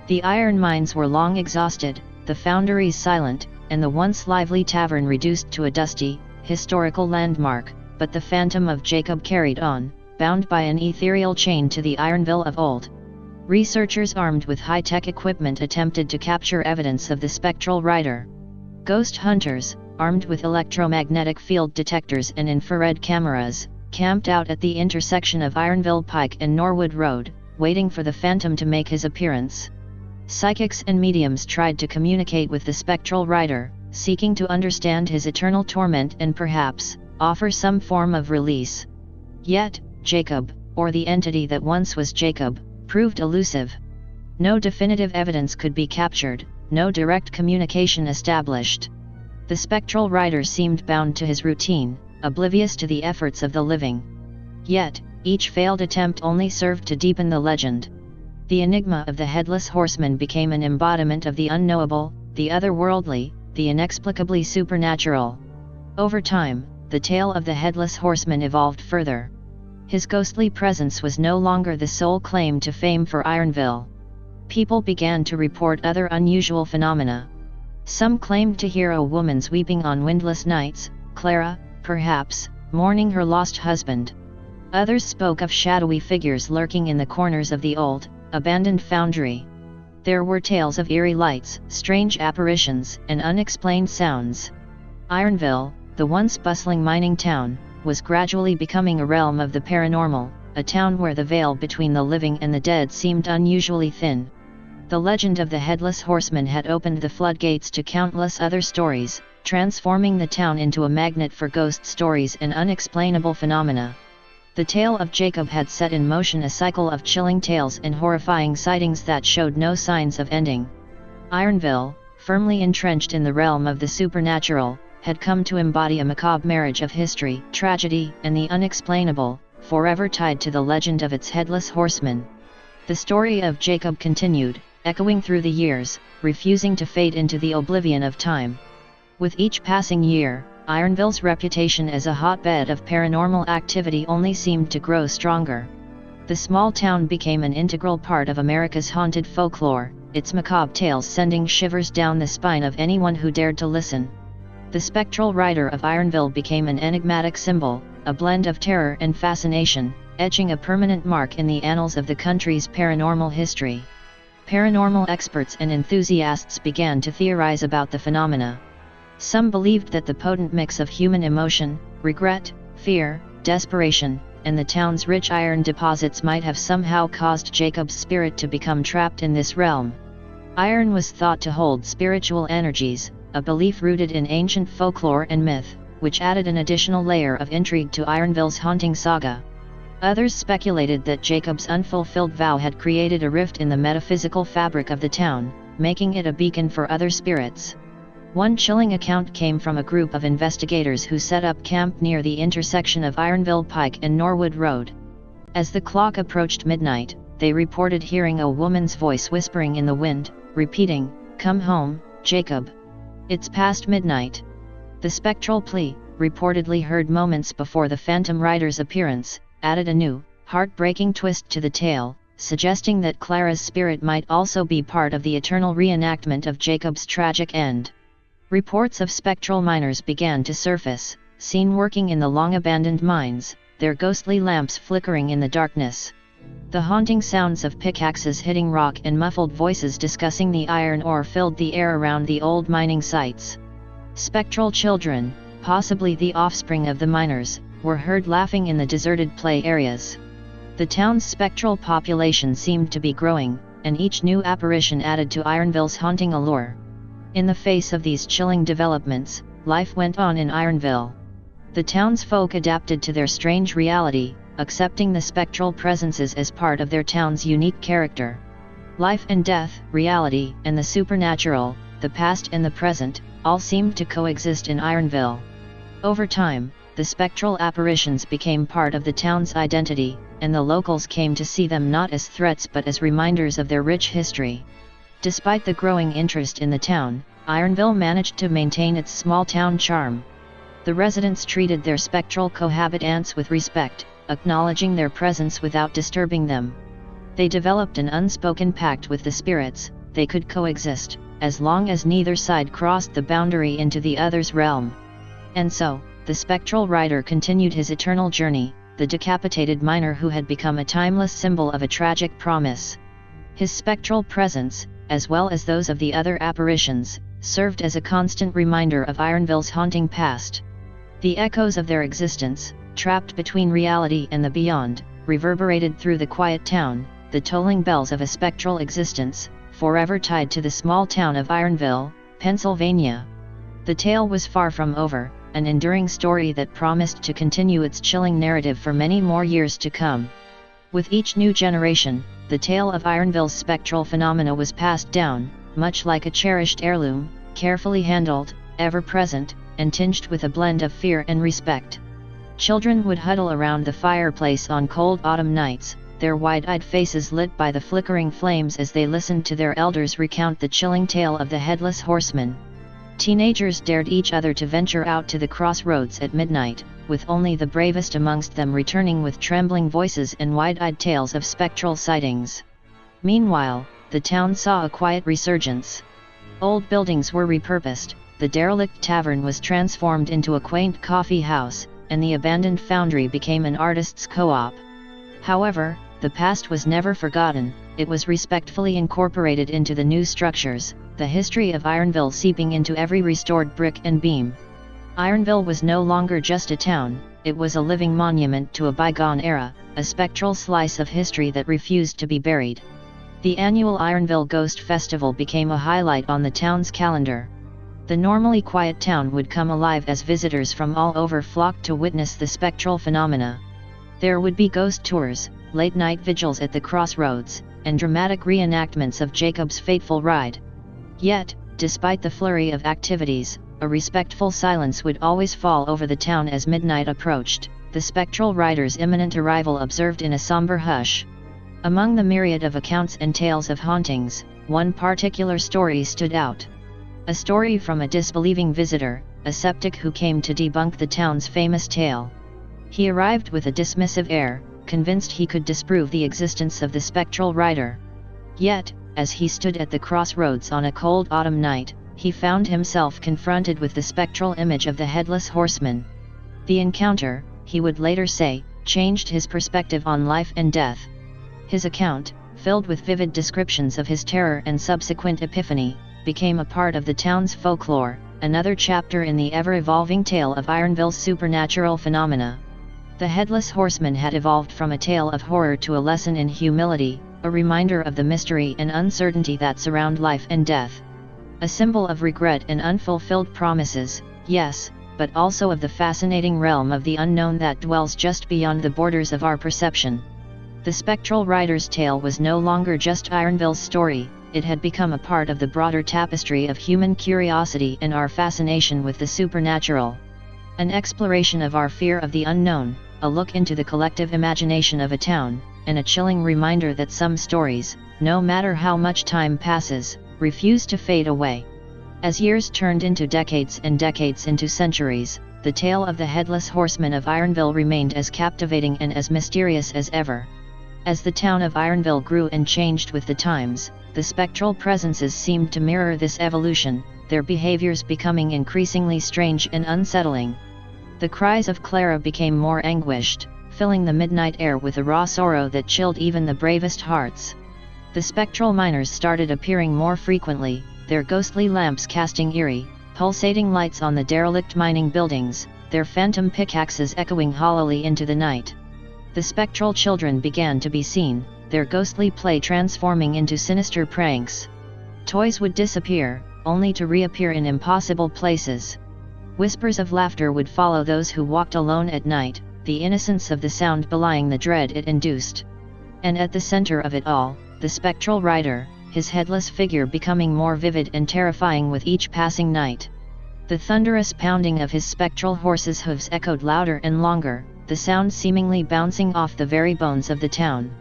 The iron mines were long exhausted, the foundries silent, and the once lively tavern reduced to a dusty, historical landmark, but the phantom of Jacob carried on, bound by an ethereal chain to the Ironville of old. Researchers armed with high-tech equipment attempted to capture evidence of the spectral rider. Ghost hunters, armed with electromagnetic field detectors and infrared cameras, camped out at the intersection of Ironville Pike and Norwood Road, waiting for the phantom to make his appearance. Psychics and mediums tried to communicate with the spectral rider, seeking to understand his eternal torment and perhaps offer some form of release. Yet, Jacob, or the entity that once was Jacob, proved elusive. No definitive evidence could be captured, no direct communication established. The spectral rider seemed bound to his routine, oblivious to the efforts of the living. Yet, each failed attempt only served to deepen the legend. The enigma of the Headless Horseman became an embodiment of the unknowable, the otherworldly, the inexplicably supernatural. Over time, the tale of the Headless Horseman evolved further. His ghostly presence was no longer the sole claim to fame for Ironville. People began to report other unusual phenomena. Some claimed to hear a woman's weeping on windless nights, Clara, perhaps, mourning her lost husband. Others spoke of shadowy figures lurking in the corners of the old, abandoned foundry. There were tales of eerie lights, strange apparitions, and unexplained sounds. Ironville, the once bustling mining town, was gradually becoming a realm of the paranormal, a town where the veil between the living and the dead seemed unusually thin. The legend of the Headless Horseman had opened the floodgates to countless other stories, transforming the town into a magnet for ghost stories and unexplainable phenomena. The tale of Jacob had set in motion a cycle of chilling tales and horrifying sightings that showed no signs of ending. Ironville, firmly entrenched in the realm of the supernatural, had come to embody a macabre marriage of history, tragedy, and the unexplainable, forever tied to the legend of its Headless Horseman. The story of Jacob continued, echoing through the years, refusing to fade into the oblivion of time. With each passing year, Ironville's reputation as a hotbed of paranormal activity only seemed to grow stronger. The small town became an integral part of America's haunted folklore, its macabre tales sending shivers down the spine of anyone who dared to listen. The spectral rider of Ironville became an enigmatic symbol, a blend of terror and fascination, etching a permanent mark in the annals of the country's paranormal history. Paranormal experts and enthusiasts began to theorize about the phenomena. Some believed that the potent mix of human emotion, regret, fear, desperation, and the town's rich iron deposits might have somehow caused Jacob's spirit to become trapped in this realm. Iron was thought to hold spiritual energies, a belief rooted in ancient folklore and myth, which added an additional layer of intrigue to Ironville's haunting saga. Others speculated that Jacob's unfulfilled vow had created a rift in the metaphysical fabric of the town, making it a beacon for other spirits. One chilling account came from a group of investigators who set up camp near the intersection of Ironville Pike and Norwood Road. As the clock approached midnight, they reported hearing a woman's voice whispering in the wind, repeating, "Come home, Jacob. It's past midnight." The spectral plea, reportedly heard moments before the phantom rider's appearance, added a new, heartbreaking twist to the tale, suggesting that Clara's spirit might also be part of the eternal reenactment of Jacob's tragic end. Reports of spectral miners began to surface, seen working in the long-abandoned mines, their ghostly lamps flickering in the darkness. The haunting sounds of pickaxes hitting rock and muffled voices discussing the iron ore filled the air around the old mining sites. Spectral children, possibly the offspring of the miners, were heard laughing in the deserted play areas. The town's spectral population seemed to be growing, and each new apparition added to Ironville's haunting allure. In the face of these chilling developments, life went on in Ironville. The townsfolk adapted to their strange reality, accepting the spectral presences as part of their town's unique character. Life and death, reality and the supernatural, the past and the present, all seemed to coexist in Ironville. Over time, the spectral apparitions became part of the town's identity, and the locals came to see them not as threats but as reminders of their rich history. Despite the growing interest in the town, Ironville managed to maintain its small-town charm. The residents treated their spectral cohabitants with respect, acknowledging their presence without disturbing them. They developed an unspoken pact with the spirits: they could coexist, as long as neither side crossed the boundary into the other's realm. And so, the spectral rider continued his eternal journey, the decapitated miner who had become a timeless symbol of a tragic promise. His spectral presence, as well as those of the other apparitions, served as a constant reminder of Ironville's haunting past. The echoes of their existence, trapped between reality and the beyond, reverberated through the quiet town, the tolling bells of a spectral existence, forever tied to the small town of Ironville, Pennsylvania. The tale was far from over, an enduring story that promised to continue its chilling narrative for many more years to come. With each new generation, the tale of Ironville's spectral phenomena was passed down, much like a cherished heirloom, carefully handled, ever-present, and tinged with a blend of fear and respect. Children would huddle around the fireplace on cold autumn nights, their wide-eyed faces lit by the flickering flames as they listened to their elders recount the chilling tale of the Headless Horseman. Teenagers dared each other to venture out to the crossroads at midnight, with only the bravest amongst them returning with trembling voices and wide-eyed tales of spectral sightings. Meanwhile, the town saw a quiet resurgence. Old buildings were repurposed, the derelict tavern was transformed into a quaint coffee house, and the abandoned foundry became an artist's co-op. However, the past was never forgotten, it was respectfully incorporated into the new structures, the history of Ironville seeping into every restored brick and beam. Ironville was no longer just a town, it was a living monument to a bygone era, a spectral slice of history that refused to be buried. The annual Ironville Ghost Festival became a highlight on the town's calendar. The normally quiet town would come alive as visitors from all over flocked to witness the spectral phenomena. There would be ghost tours, late-night vigils at the crossroads, and dramatic reenactments of Jacob's fateful ride. Yet, despite the flurry of activities, a respectful silence would always fall over the town as midnight approached, the spectral rider's imminent arrival observed in a somber hush. Among the myriad of accounts and tales of hauntings, one particular story stood out. A story from a disbelieving visitor, a skeptic who came to debunk the town's famous tale. He arrived with a dismissive air, convinced he could disprove the existence of the spectral rider. Yet, as he stood at the crossroads on a cold autumn night, he found himself confronted with the spectral image of the Headless Horseman. The encounter, he would later say, changed his perspective on life and death. His account, filled with vivid descriptions of his terror and subsequent epiphany, became a part of the town's folklore, another chapter in the ever-evolving tale of Ironville's supernatural phenomena. The Headless Horseman had evolved from a tale of horror to a lesson in humility, a reminder of the mystery and uncertainty that surround life and death. A symbol of regret and unfulfilled promises, yes, but also of the fascinating realm of the unknown that dwells just beyond the borders of our perception. The spectral rider's tale was no longer just Ironville's story, it had become a part of the broader tapestry of human curiosity and our fascination with the supernatural. An exploration of our fear of the unknown, a look into the collective imagination of a town, and a chilling reminder that some stories, no matter how much time passes, refuse to fade away. As years turned into decades and decades into centuries, the tale of the Headless Horseman of Ironville remained as captivating and as mysterious as ever. As the town of Ironville grew and changed with the times, the spectral presences seemed to mirror this evolution, their behaviors becoming increasingly strange and unsettling. The cries of Clara became more anguished, filling the midnight air with a raw sorrow that chilled even the bravest hearts. The spectral miners started appearing more frequently, their ghostly lamps casting eerie, pulsating lights on the derelict mining buildings, their phantom pickaxes echoing hollowly into the night. The spectral children began to be seen, their ghostly play transforming into sinister pranks. Toys would disappear, only to reappear in impossible places. Whispers of laughter would follow those who walked alone at night, the innocence of the sound belying the dread it induced. And at the center of it all, the spectral rider, his headless figure becoming more vivid and terrifying with each passing night. The thunderous pounding of his spectral horse's hooves echoed louder and longer, the sound seemingly bouncing off the very bones of the town.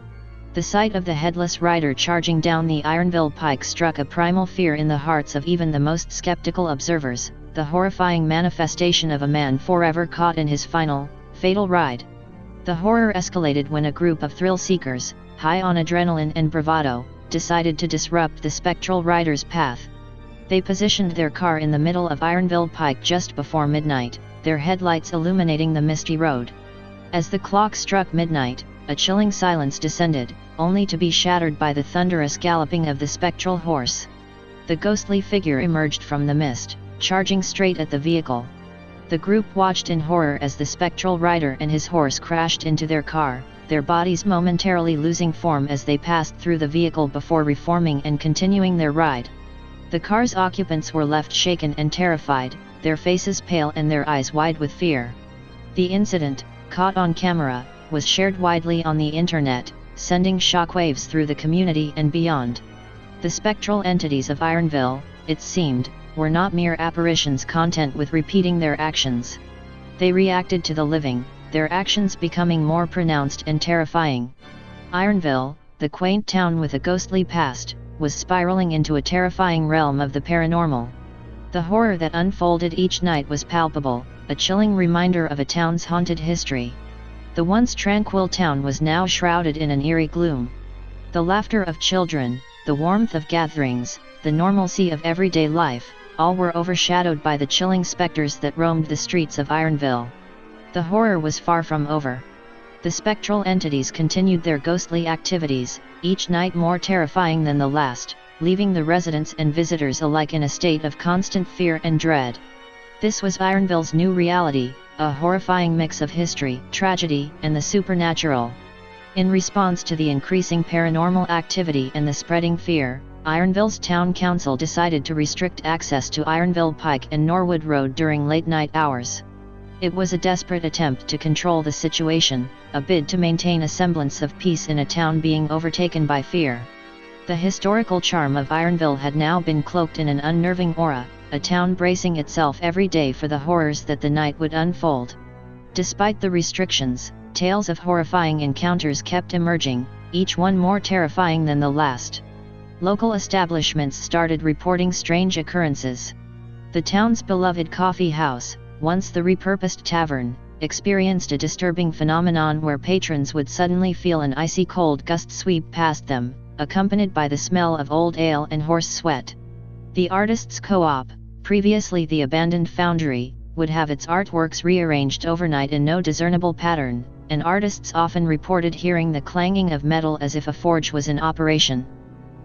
The sight of the headless rider charging down the Ironville pike struck a primal fear in the hearts of even the most skeptical observers, the horrifying manifestation of a man forever caught in his final, fatal ride. The horror escalated when a group of thrill-seekers, high on adrenaline and bravado, decided to disrupt the spectral rider's path. They positioned their car in the middle of Ironville Pike just before midnight, their headlights illuminating the misty road. As the clock struck midnight, a chilling silence descended, only to be shattered by the thunderous galloping of the spectral horse. The ghostly figure emerged from the mist, charging straight at the vehicle. The group watched in horror as the spectral rider and his horse crashed into their car, their bodies momentarily losing form as they passed through the vehicle before reforming and continuing their ride. The car's occupants were left shaken and terrified, their faces pale and their eyes wide with fear. The incident, caught on camera, was shared widely on the internet, sending shockwaves through the community and beyond. The spectral entities of Ironville, it seemed, were not mere apparitions content with repeating their actions. They reacted to the living, their actions becoming more pronounced and terrifying. Ironville, the quaint town with a ghostly past, was spiraling into a terrifying realm of the paranormal. The horror that unfolded each night was palpable, a chilling reminder of a town's haunted history. The once tranquil town was now shrouded in an eerie gloom. The laughter of children, the warmth of gatherings, the normalcy of everyday life, all were overshadowed by the chilling specters that roamed the streets of Ironville. The horror was far from over. The spectral entities continued their ghostly activities, each night more terrifying than the last, leaving the residents and visitors alike in a state of constant fear and dread. This was Ironville's new reality, a horrifying mix of history, tragedy, and the supernatural. In response to the increasing paranormal activity and the spreading fear, Ironville's town council decided to restrict access to Ironville Pike and Norwood Road during late-night hours. It was a desperate attempt to control the situation, a bid to maintain a semblance of peace in a town being overtaken by fear. The historical charm of Ironville had now been cloaked in an unnerving aura, a town bracing itself every day for the horrors that the night would unfold. Despite the restrictions, tales of horrifying encounters kept emerging, each one more terrifying than the last. Local establishments started reporting strange occurrences. The town's beloved coffee house, once the repurposed tavern, experienced a disturbing phenomenon where patrons would suddenly feel an icy cold gust sweep past them, accompanied by the smell of old ale and horse sweat. The Artists' Co-op, previously the abandoned foundry, would have its artworks rearranged overnight in no discernible pattern, and artists often reported hearing the clanging of metal as if a forge was in operation.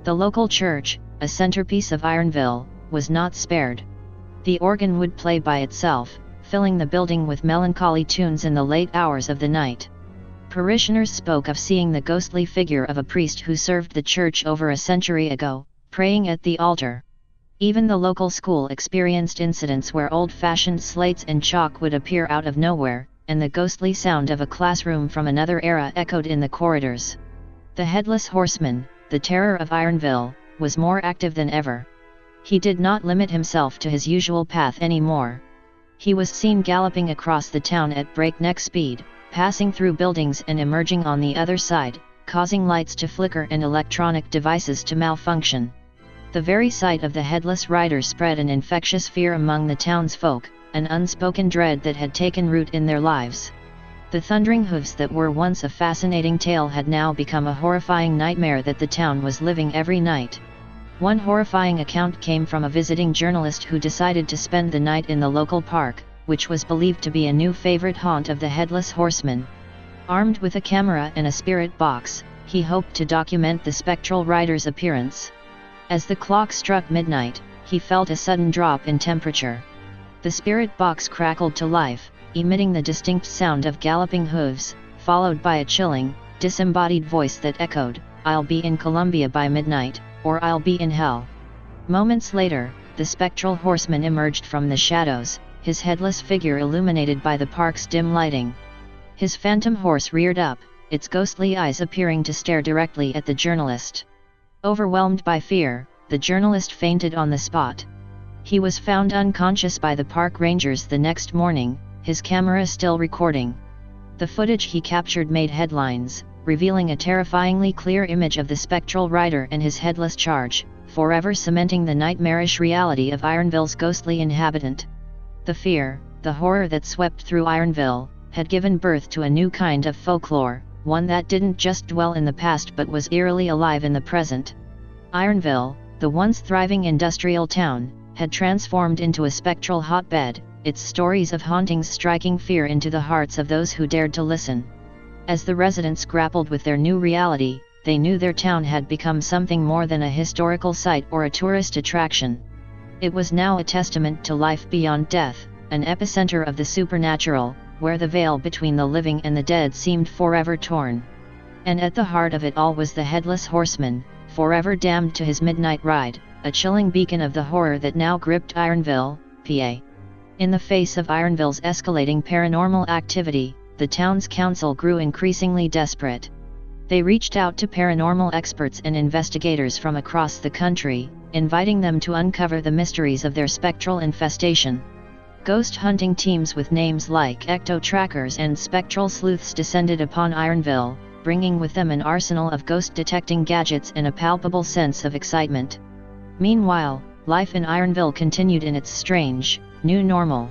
The local church, a centerpiece of Ironville, was not spared. The organ would play by itself, filling the building with melancholy tunes in the late hours of the night. Parishioners spoke of seeing the ghostly figure of a priest who served the church over a century ago, praying at the altar. Even the local school experienced incidents where old-fashioned slates and chalk would appear out of nowhere, and the ghostly sound of a classroom from another era echoed in the corridors. The Headless Horseman, the terror of Ironville, was more active than ever. He did not limit himself to his usual path anymore. He was seen galloping across the town at breakneck speed, passing through buildings and emerging on the other side, causing lights to flicker and electronic devices to malfunction. The very sight of the headless rider spread an infectious fear among the townsfolk, an unspoken dread that had taken root in their lives. The thundering hooves that were once a fascinating tale had now become a horrifying nightmare that the town was living every night. One horrifying account came from a visiting journalist who decided to spend the night in the local park, which was believed to be a new favorite haunt of the Headless Horseman. Armed with a camera and a spirit box, he hoped to document the spectral rider's appearance. As the clock struck midnight, he felt a sudden drop in temperature. The spirit box crackled to life, emitting the distinct sound of galloping hooves, followed by a chilling, disembodied voice that echoed, "I'll be in Columbia by midnight, or I'll be in hell." Moments later, the spectral horseman emerged from the shadows, his headless figure illuminated by the park's dim lighting. His phantom horse reared up, its ghostly eyes appearing to stare directly at the journalist. Overwhelmed by fear, the journalist fainted on the spot. He was found unconscious by the park rangers the next morning, his camera still recording. The footage he captured made headlines, revealing a terrifyingly clear image of the spectral rider and his headless charge, forever cementing the nightmarish reality of Ironville's ghostly inhabitant. The fear, the horror that swept through Ironville, had given birth to a new kind of folklore, one that didn't just dwell in the past but was eerily alive in the present. Ironville, the once thriving industrial town, had transformed into a spectral hotbed, its stories of hauntings striking fear into the hearts of those who dared to listen. As the residents grappled with their new reality, they knew their town had become something more than a historical site or a tourist attraction. It was now a testament to life beyond death, an epicenter of the supernatural, where the veil between the living and the dead seemed forever torn. And at the heart of it all was the Headless Horseman, forever damned to his midnight ride, a chilling beacon of the horror that now gripped Ironville, PA. In the face of Ironville's escalating paranormal activity, the town's council grew increasingly desperate. They reached out to paranormal experts and investigators from across the country, inviting them to uncover the mysteries of their spectral infestation. Ghost hunting teams with names like ecto-trackers and spectral sleuths descended upon Ironville, bringing with them an arsenal of ghost-detecting gadgets and a palpable sense of excitement. Meanwhile, life in Ironville continued in its strange, new normal.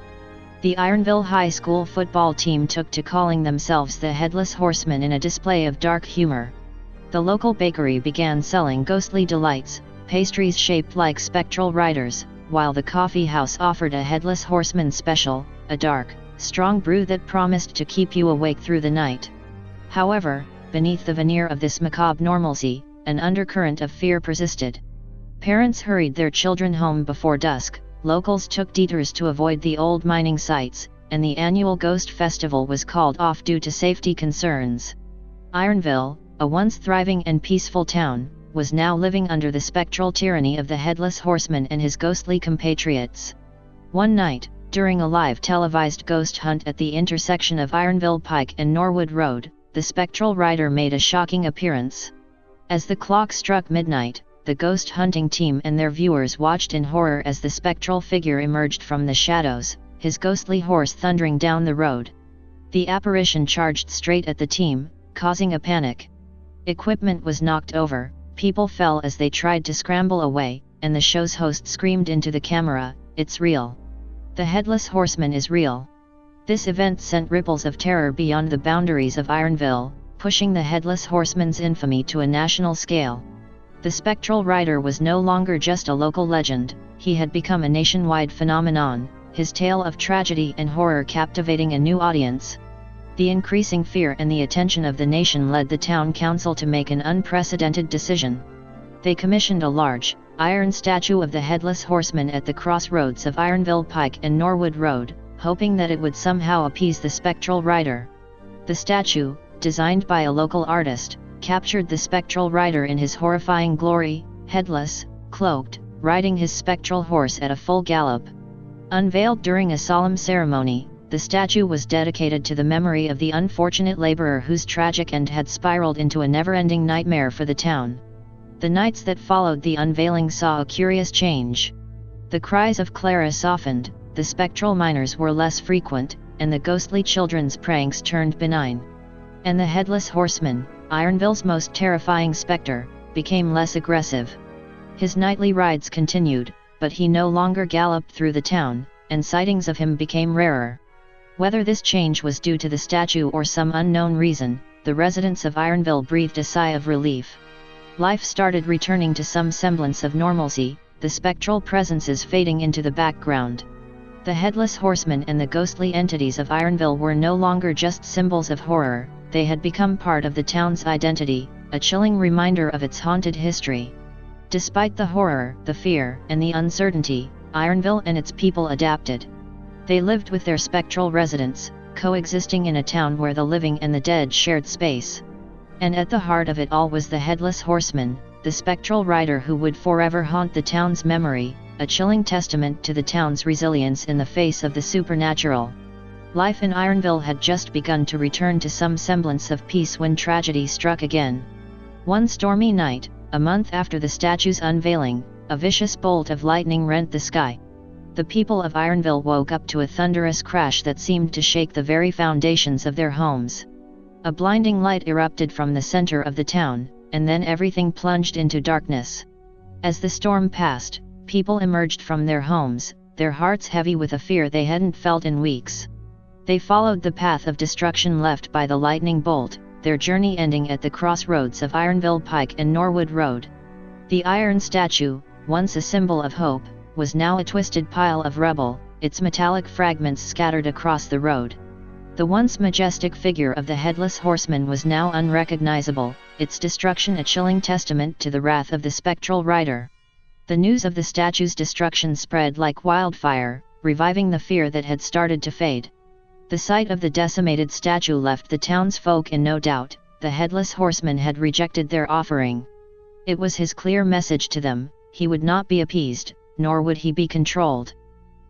The Ironville High School football team took to calling themselves the Headless Horsemen in a display of dark humor. The local bakery began selling ghostly delights, pastries shaped like spectral riders, while the coffee house offered a Headless Horseman special, a dark, strong brew that promised to keep you awake through the night. However, beneath the veneer of this macabre normalcy, an undercurrent of fear persisted. Parents hurried their children home before dusk, locals took detours to avoid the old mining sites, and the annual Ghost Festival was called off due to safety concerns. Ironville, a once thriving and peaceful town, was now living under the spectral tyranny of the Headless Horseman and his ghostly compatriots. One night, during a live televised ghost hunt at the intersection of Ironville Pike and Norwood Road, the spectral rider made a shocking appearance. As the clock struck midnight, the ghost hunting team and their viewers watched in horror as the spectral figure emerged from the shadows, his ghostly horse thundering down the road. The apparition charged straight at the team, causing a panic. Equipment was knocked over, people fell as they tried to scramble away, and the show's host screamed into the camera, "It's real. The Headless Horseman is real." This event sent ripples of terror beyond the boundaries of Ironville, pushing the Headless Horseman's infamy to a national scale. The spectral rider was no longer just a local legend, he had become a nationwide phenomenon, his tale of tragedy and horror captivating a new audience. The increasing fear and the attention of the nation led the town council to make an unprecedented decision. They commissioned a large, iron statue of the Headless Horseman at the crossroads of Ironville Pike and Norwood Road, hoping that it would somehow appease the spectral rider. The statue, designed by a local artist, captured the spectral rider in his horrifying glory, headless, cloaked, riding his spectral horse at a full gallop. Unveiled during a solemn ceremony, the statue was dedicated to the memory of the unfortunate laborer whose tragic end had spiraled into a never-ending nightmare for the town. The nights that followed the unveiling saw a curious change. The cries of Clara softened, the spectral miners were less frequent, and the ghostly children's pranks turned benign. And the Headless Horseman, Ironville's most terrifying specter, became less aggressive. His nightly rides continued, but he no longer galloped through the town, and sightings of him became rarer. Whether this change was due to the statue or some unknown reason, the residents of Ironville breathed a sigh of relief. Life started returning to some semblance of normalcy, the spectral presences fading into the background. The Headless Horseman and the ghostly entities of Ironville were no longer just symbols of horror, they had become part of the town's identity, a chilling reminder of its haunted history. Despite the horror, the fear, and the uncertainty, Ironville and its people adapted. They lived with their spectral residents, coexisting in a town where the living and the dead shared space. And at the heart of it all was the Headless Horseman, the spectral rider who would forever haunt the town's memory, a chilling testament to the town's resilience in the face of the supernatural. Life in Ironville had just begun to return to some semblance of peace when tragedy struck again. One stormy night, a month after the statue's unveiling, a vicious bolt of lightning rent the sky. The people of Ironville woke up to a thunderous crash that seemed to shake the very foundations of their homes. A blinding light erupted from the center of the town, and then everything plunged into darkness. As the storm passed, people emerged from their homes, their hearts heavy with a fear they hadn't felt in weeks. They followed the path of destruction left by the lightning bolt, their journey ending at the crossroads of Ironville Pike and Norwood Road. The iron statue, once a symbol of hope, was now a twisted pile of rubble, its metallic fragments scattered across the road. The once majestic figure of the Headless Horseman was now unrecognizable, its destruction a chilling testament to the wrath of the spectral rider. The news of the statue's destruction spread like wildfire, reviving the fear that had started to fade. The sight of the decimated statue left the townsfolk in no doubt. The Headless Horseman had rejected their offering. It was his clear message to them: he would not be appeased, nor would he be controlled.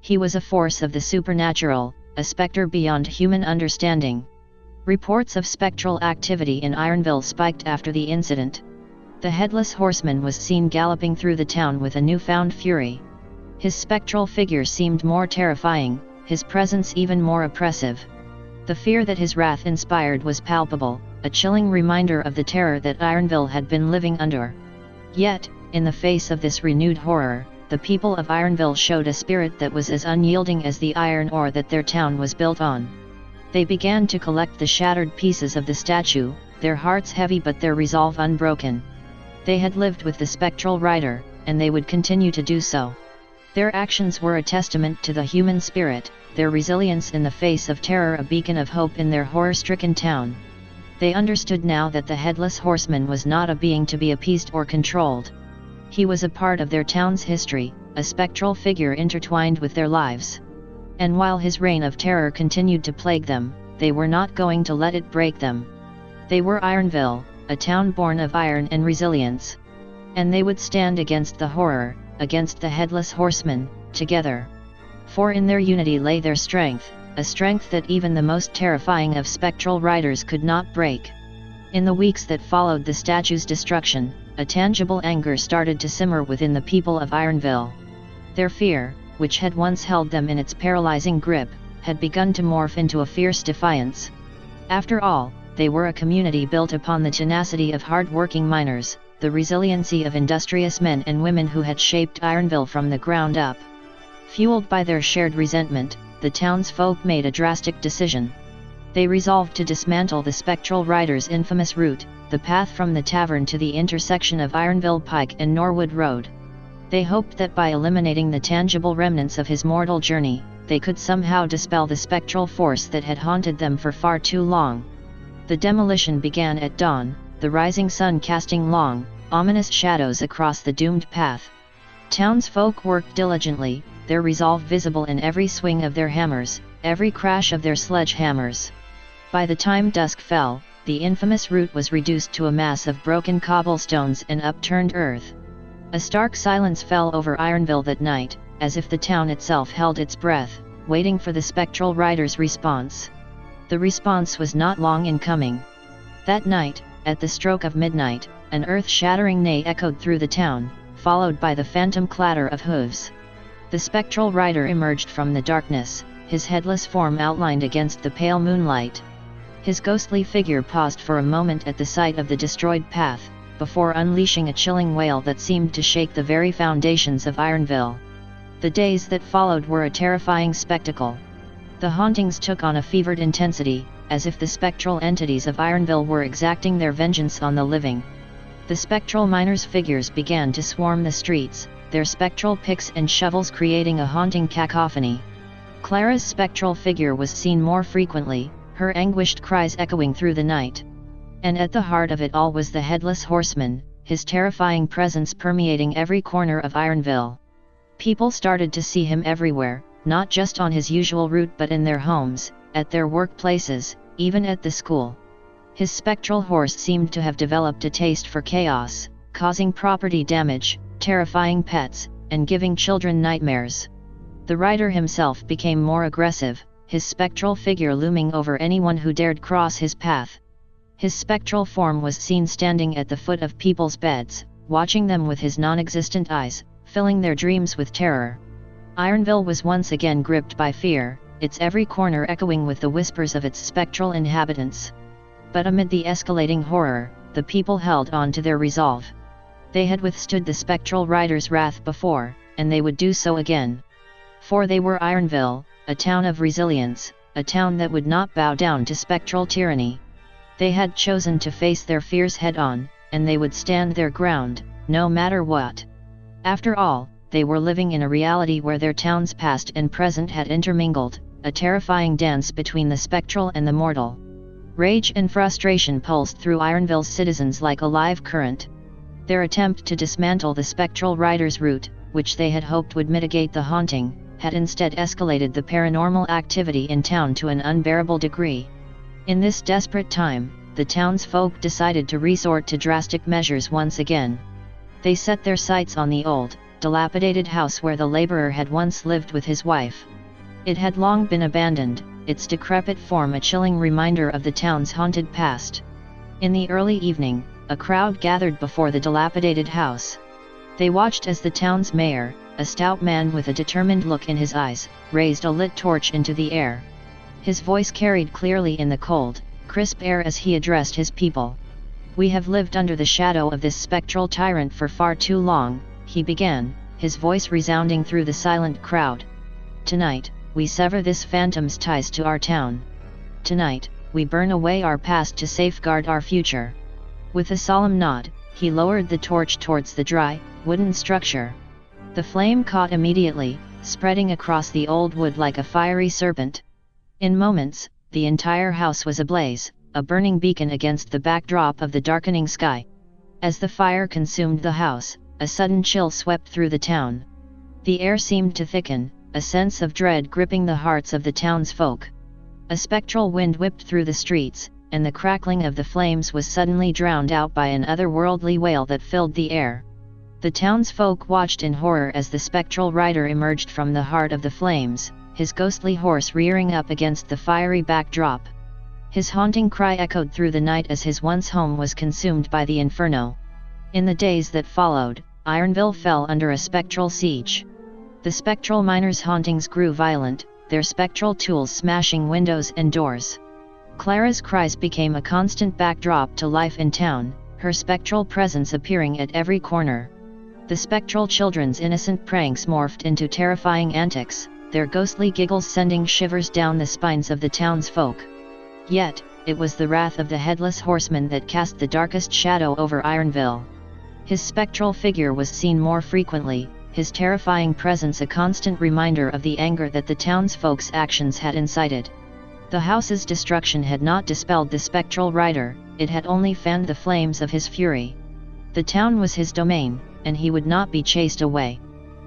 He was a force of the supernatural, a specter beyond human understanding. Reports of spectral activity in Ironville spiked after the incident. The Headless Horseman was seen galloping through the town with a newfound fury. His spectral figure seemed more terrifying, his presence even more oppressive. The fear that his wrath inspired was palpable, a chilling reminder of the terror that Ironville had been living under. Yet, in the face of this renewed horror, the people of Ironville showed a spirit that was as unyielding as the iron ore that their town was built on. They began to collect the shattered pieces of the statue, their hearts heavy but their resolve unbroken. They had lived with the spectral rider, and they would continue to do so. Their actions were a testament to the human spirit, their resilience in the face of terror a beacon of hope in their horror-stricken town. They understood now that the Headless Horseman was not a being to be appeased or controlled. He was a part of their town's history, a spectral figure intertwined with their lives. And while his reign of terror continued to plague them, they were not going to let it break them. They were Ironville, a town born of iron and resilience. And they would stand against the horror, against the Headless Horseman, together. For in their unity lay their strength, a strength that even the most terrifying of spectral riders could not break. In the weeks that followed the statue's destruction, a tangible anger started to simmer within the people of Ironville. Their fear, which had once held them in its paralyzing grip, had begun to morph into a fierce defiance. After all, they were a community built upon the tenacity of hard-working miners, the resiliency of industrious men and women who had shaped Ironville from the ground up. Fueled by their shared resentment, the townsfolk made a drastic decision. They resolved to dismantle the spectral rider's infamous route, the path from the tavern to the intersection of Ironville Pike and Norwood Road. They hoped that by eliminating the tangible remnants of his mortal journey, they could somehow dispel the spectral force that had haunted them for far too long. The demolition began at dawn, the rising sun casting long, ominous shadows across the doomed path. Townsfolk worked diligently, their resolve visible in every swing of their hammers, every crash of their sledgehammers. By the time dusk fell, the infamous route was reduced to a mass of broken cobblestones and upturned earth. A stark silence fell over Ironville that night, as if the town itself held its breath, waiting for the spectral rider's response. The response was not long in coming. That night, at the stroke of midnight, an earth-shattering neigh echoed through the town, followed by the phantom clatter of hooves. The spectral rider emerged from the darkness, his headless form outlined against the pale moonlight. His ghostly figure paused for a moment at the sight of the destroyed path, before unleashing a chilling wail that seemed to shake the very foundations of Ironville. The days that followed were a terrifying spectacle. The hauntings took on a fevered intensity, as if the spectral entities of Ironville were exacting their vengeance on the living. The spectral miners' figures began to swarm the streets, their spectral picks and shovels creating a haunting cacophony. Clara's spectral figure was seen more frequently, her anguished cries echoing through the night. And at the heart of it all was the Headless Horseman, his terrifying presence permeating every corner of Ironville. People started to see him everywhere, not just on his usual route but in their homes, at their workplaces, even at the school. His spectral horse seemed to have developed a taste for chaos, causing property damage, terrifying pets, and giving children nightmares. The rider himself became more aggressive, his spectral figure looming over anyone who dared cross his path. His spectral form was seen standing at the foot of people's beds, watching them with his non-existent eyes, filling their dreams with terror. Ironville was once again gripped by fear, its every corner echoing with the whispers of its spectral inhabitants. But amid the escalating horror, the people held on to their resolve. They had withstood the spectral rider's wrath before, and they would do so again. For they were Ironville, a town of resilience, a town that would not bow down to spectral tyranny. They had chosen to face their fears head-on, and they would stand their ground, no matter what. After all, they were living in a reality where their town's past and present had intermingled, a terrifying dance between the spectral and the mortal. Rage and frustration pulsed through Ironville's citizens like a live current. Their attempt to dismantle the spectral rider's route, which they had hoped would mitigate the haunting, had instead escalated the paranormal activity in town to an unbearable degree. In this desperate time, the townsfolk decided to resort to drastic measures once again. They set their sights on the old, dilapidated house where the laborer had once lived with his wife. It had long been abandoned, its decrepit form a chilling reminder of the town's haunted past. In the early evening, a crowd gathered before the dilapidated house. They watched as the town's mayor, a stout man with a determined look in his eyes, raised a lit torch into the air. His voice carried clearly in the cold, crisp air as he addressed his people. "We have lived under the shadow of this spectral tyrant for far too long," he began, his voice resounding through the silent crowd. "Tonight, we sever this phantom's ties to our town. Tonight, we burn away our past to safeguard our future." With a solemn nod, he lowered the torch towards the dry, wooden structure. The flame caught immediately, spreading across the old wood like a fiery serpent. In moments, the entire house was ablaze, a burning beacon against the backdrop of the darkening sky. As the fire consumed the house, a sudden chill swept through the town. The air seemed to thicken, a sense of dread gripping the hearts of the townsfolk. A spectral wind whipped through the streets, and the crackling of the flames was suddenly drowned out by an otherworldly wail that filled the air. The townsfolk watched in horror as the spectral rider emerged from the heart of the flames, his ghostly horse rearing up against the fiery backdrop. His haunting cry echoed through the night as his once home was consumed by the inferno. In the days that followed, Ironville fell under a spectral siege. The spectral miners' hauntings grew violent, their spectral tools smashing windows and doors. Clara's cries became a constant backdrop to life in town, her spectral presence appearing at every corner. The spectral children's innocent pranks morphed into terrifying antics, their ghostly giggles sending shivers down the spines of the townsfolk. Yet, it was the wrath of the Headless Horseman that cast the darkest shadow over Ironville. His spectral figure was seen more frequently, his terrifying presence a constant reminder of the anger that the townsfolk's actions had incited. The house's destruction had not dispelled the spectral rider, it had only fanned the flames of his fury. The town was his domain, and he would not be chased away.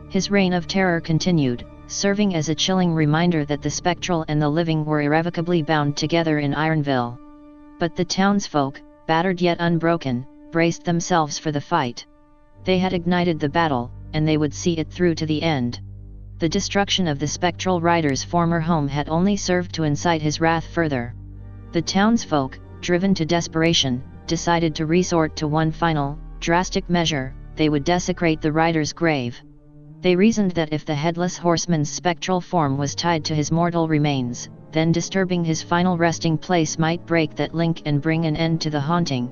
His reign of terror continued, serving as a chilling reminder that the spectral and the living were irrevocably bound together in Ironville. But the townsfolk, battered yet unbroken, braced themselves for the fight. They had ignited the battle, and they would see it through to the end. The destruction of the spectral rider's former home had only served to incite his wrath further. The townsfolk, driven to desperation, decided to resort to one final, drastic measure: they would desecrate the rider's grave. They reasoned that if the Headless Horseman's spectral form was tied to his mortal remains, then disturbing his final resting place might break that link and bring an end to the haunting.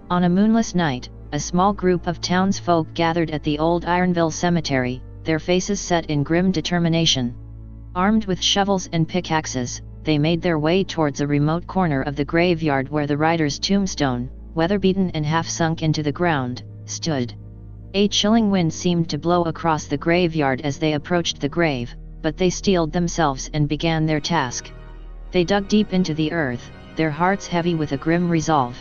On a moonless night, a small group of townsfolk gathered at the old Ironville cemetery, their faces set in grim determination. Armed with shovels and pickaxes, they made their way towards a remote corner of the graveyard where the rider's tombstone, weather-beaten and half sunk into the ground, stood. A chilling wind seemed to blow across the graveyard as they approached the grave, but they steeled themselves and began their task. They dug deep into the earth, their hearts heavy with a grim resolve.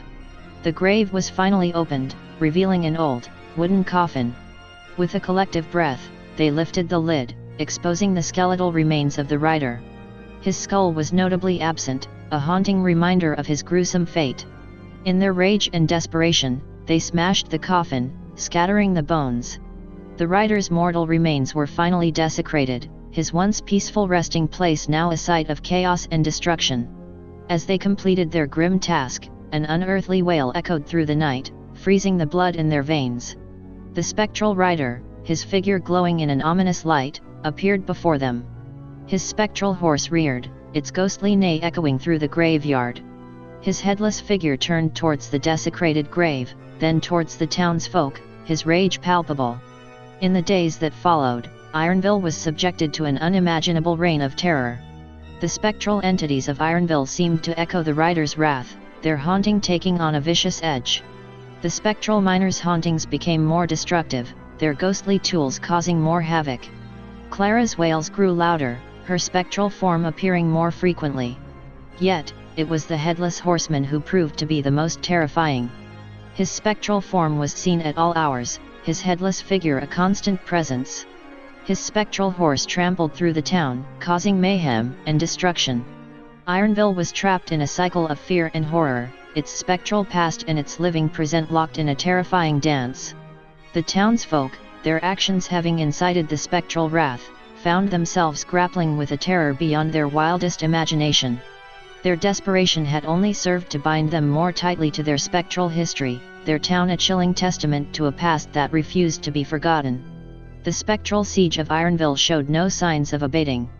The grave was finally opened, revealing an old, wooden coffin. With a collective breath, they lifted the lid, exposing the skeletal remains of the rider. His skull was notably absent, a haunting reminder of his gruesome fate. In their rage and desperation, they smashed the coffin, scattering the bones. The rider's mortal remains were finally desecrated, his once peaceful resting place now a site of chaos and destruction. As they completed their grim task, an unearthly wail echoed through the night, freezing the blood in their veins. The spectral rider, his figure glowing in an ominous light, appeared before them. His spectral horse reared, its ghostly neigh echoing through the graveyard. His headless figure turned towards the desecrated grave, then towards the townsfolk, his rage palpable. In the days that followed, Ironville was subjected to an unimaginable reign of terror. The spectral entities of Ironville seemed to echo the rider's wrath, their haunting taking on a vicious edge. The spectral miners' hauntings became more destructive, their ghostly tools causing more havoc. Clara's wails grew louder, her spectral form appearing more frequently. Yet, it was the headless horseman who proved to be the most terrifying. His spectral form was seen at all hours, his headless figure a constant presence. His spectral horse trampled through the town, causing mayhem and destruction. Ironville was trapped in a cycle of fear and horror, its spectral past and its living present locked in a terrifying dance. The townsfolk, their actions having incited the spectral wrath, found themselves grappling with a terror beyond their wildest imagination. Their desperation had only served to bind them more tightly to their spectral history, their town a chilling testament to a past that refused to be forgotten. The spectral siege of Ironville showed no signs of abating.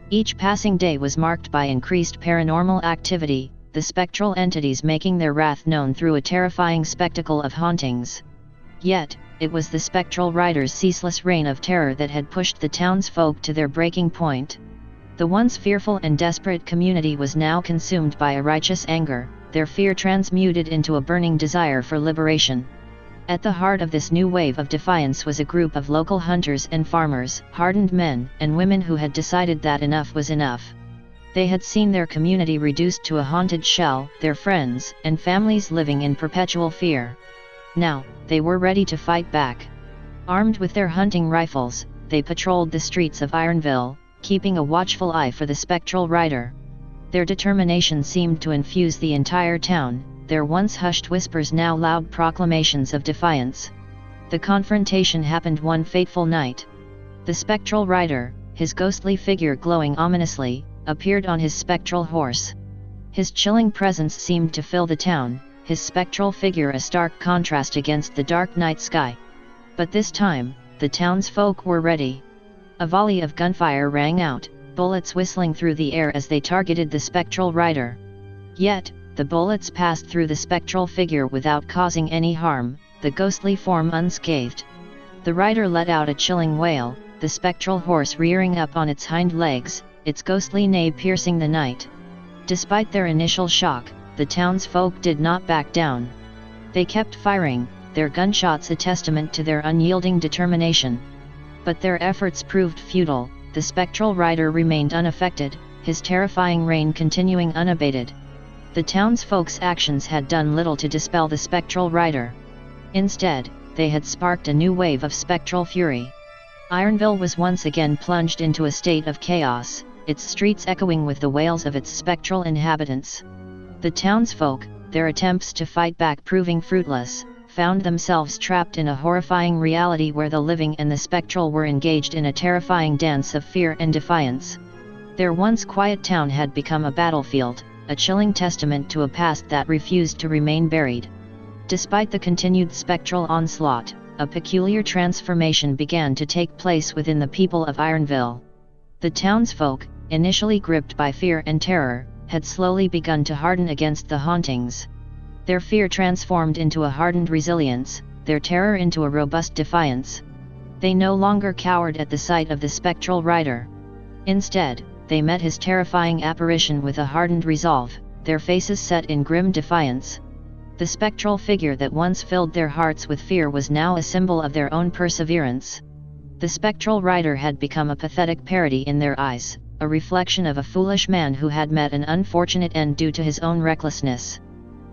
Each passing day was marked by increased paranormal activity, the spectral entities making their wrath known through a terrifying spectacle of hauntings. Yet, it was the spectral rider's ceaseless reign of terror that had pushed the townsfolk to their breaking point. The once fearful and desperate community was now consumed by a righteous anger, their fear transmuted into a burning desire for liberation. At the heart of this new wave of defiance was a group of local hunters and farmers, hardened men and women who had decided that enough was enough. They had seen their community reduced to a haunted shell, their friends and families living in perpetual fear. Now, they were ready to fight back. Armed with their hunting rifles, they patrolled the streets of Ironville, keeping a watchful eye for the spectral rider. Their determination seemed to infuse the entire town, their once hushed whispers now loud proclamations of defiance. The confrontation happened one fateful night. The spectral rider, his ghostly figure glowing ominously, appeared on his spectral horse. His chilling presence seemed to fill the town, his spectral figure a stark contrast against the dark night sky. But this time, the townsfolk were ready. A volley of gunfire rang out, bullets whistling through the air as they targeted the spectral rider. Yet, the bullets passed through the spectral figure without causing any harm, the ghostly form unscathed. The rider let out a chilling wail, the spectral horse rearing up on its hind legs, its ghostly neigh piercing the night. Despite their initial shock, the townsfolk did not back down. They kept firing, their gunshots a testament to their unyielding determination. But their efforts proved futile, the spectral rider remained unaffected, his terrifying reign continuing unabated. The townsfolk's actions had done little to dispel the spectral rider. Instead, they had sparked a new wave of spectral fury. Ironville was once again plunged into a state of chaos, its streets echoing with the wails of its spectral inhabitants. The townsfolk, their attempts to fight back proving fruitless, found themselves trapped in a horrifying reality where the living and the spectral were engaged in a terrifying dance of fear and defiance. Their once quiet town had become a battlefield, a chilling testament to a past that refused to remain buried. Despite the continued spectral onslaught, a peculiar transformation began to take place within the people of Ironville. The townsfolk, initially gripped by fear and terror, had slowly begun to harden against the hauntings. Their fear transformed into a hardened resilience, their terror into a robust defiance. They no longer cowered at the sight of the spectral rider. Instead, they met his terrifying apparition with a hardened resolve, their faces set in grim defiance. The spectral figure that once filled their hearts with fear was now a symbol of their own perseverance. The spectral rider had become a pathetic parody in their eyes, a reflection of a foolish man who had met an unfortunate end due to his own recklessness.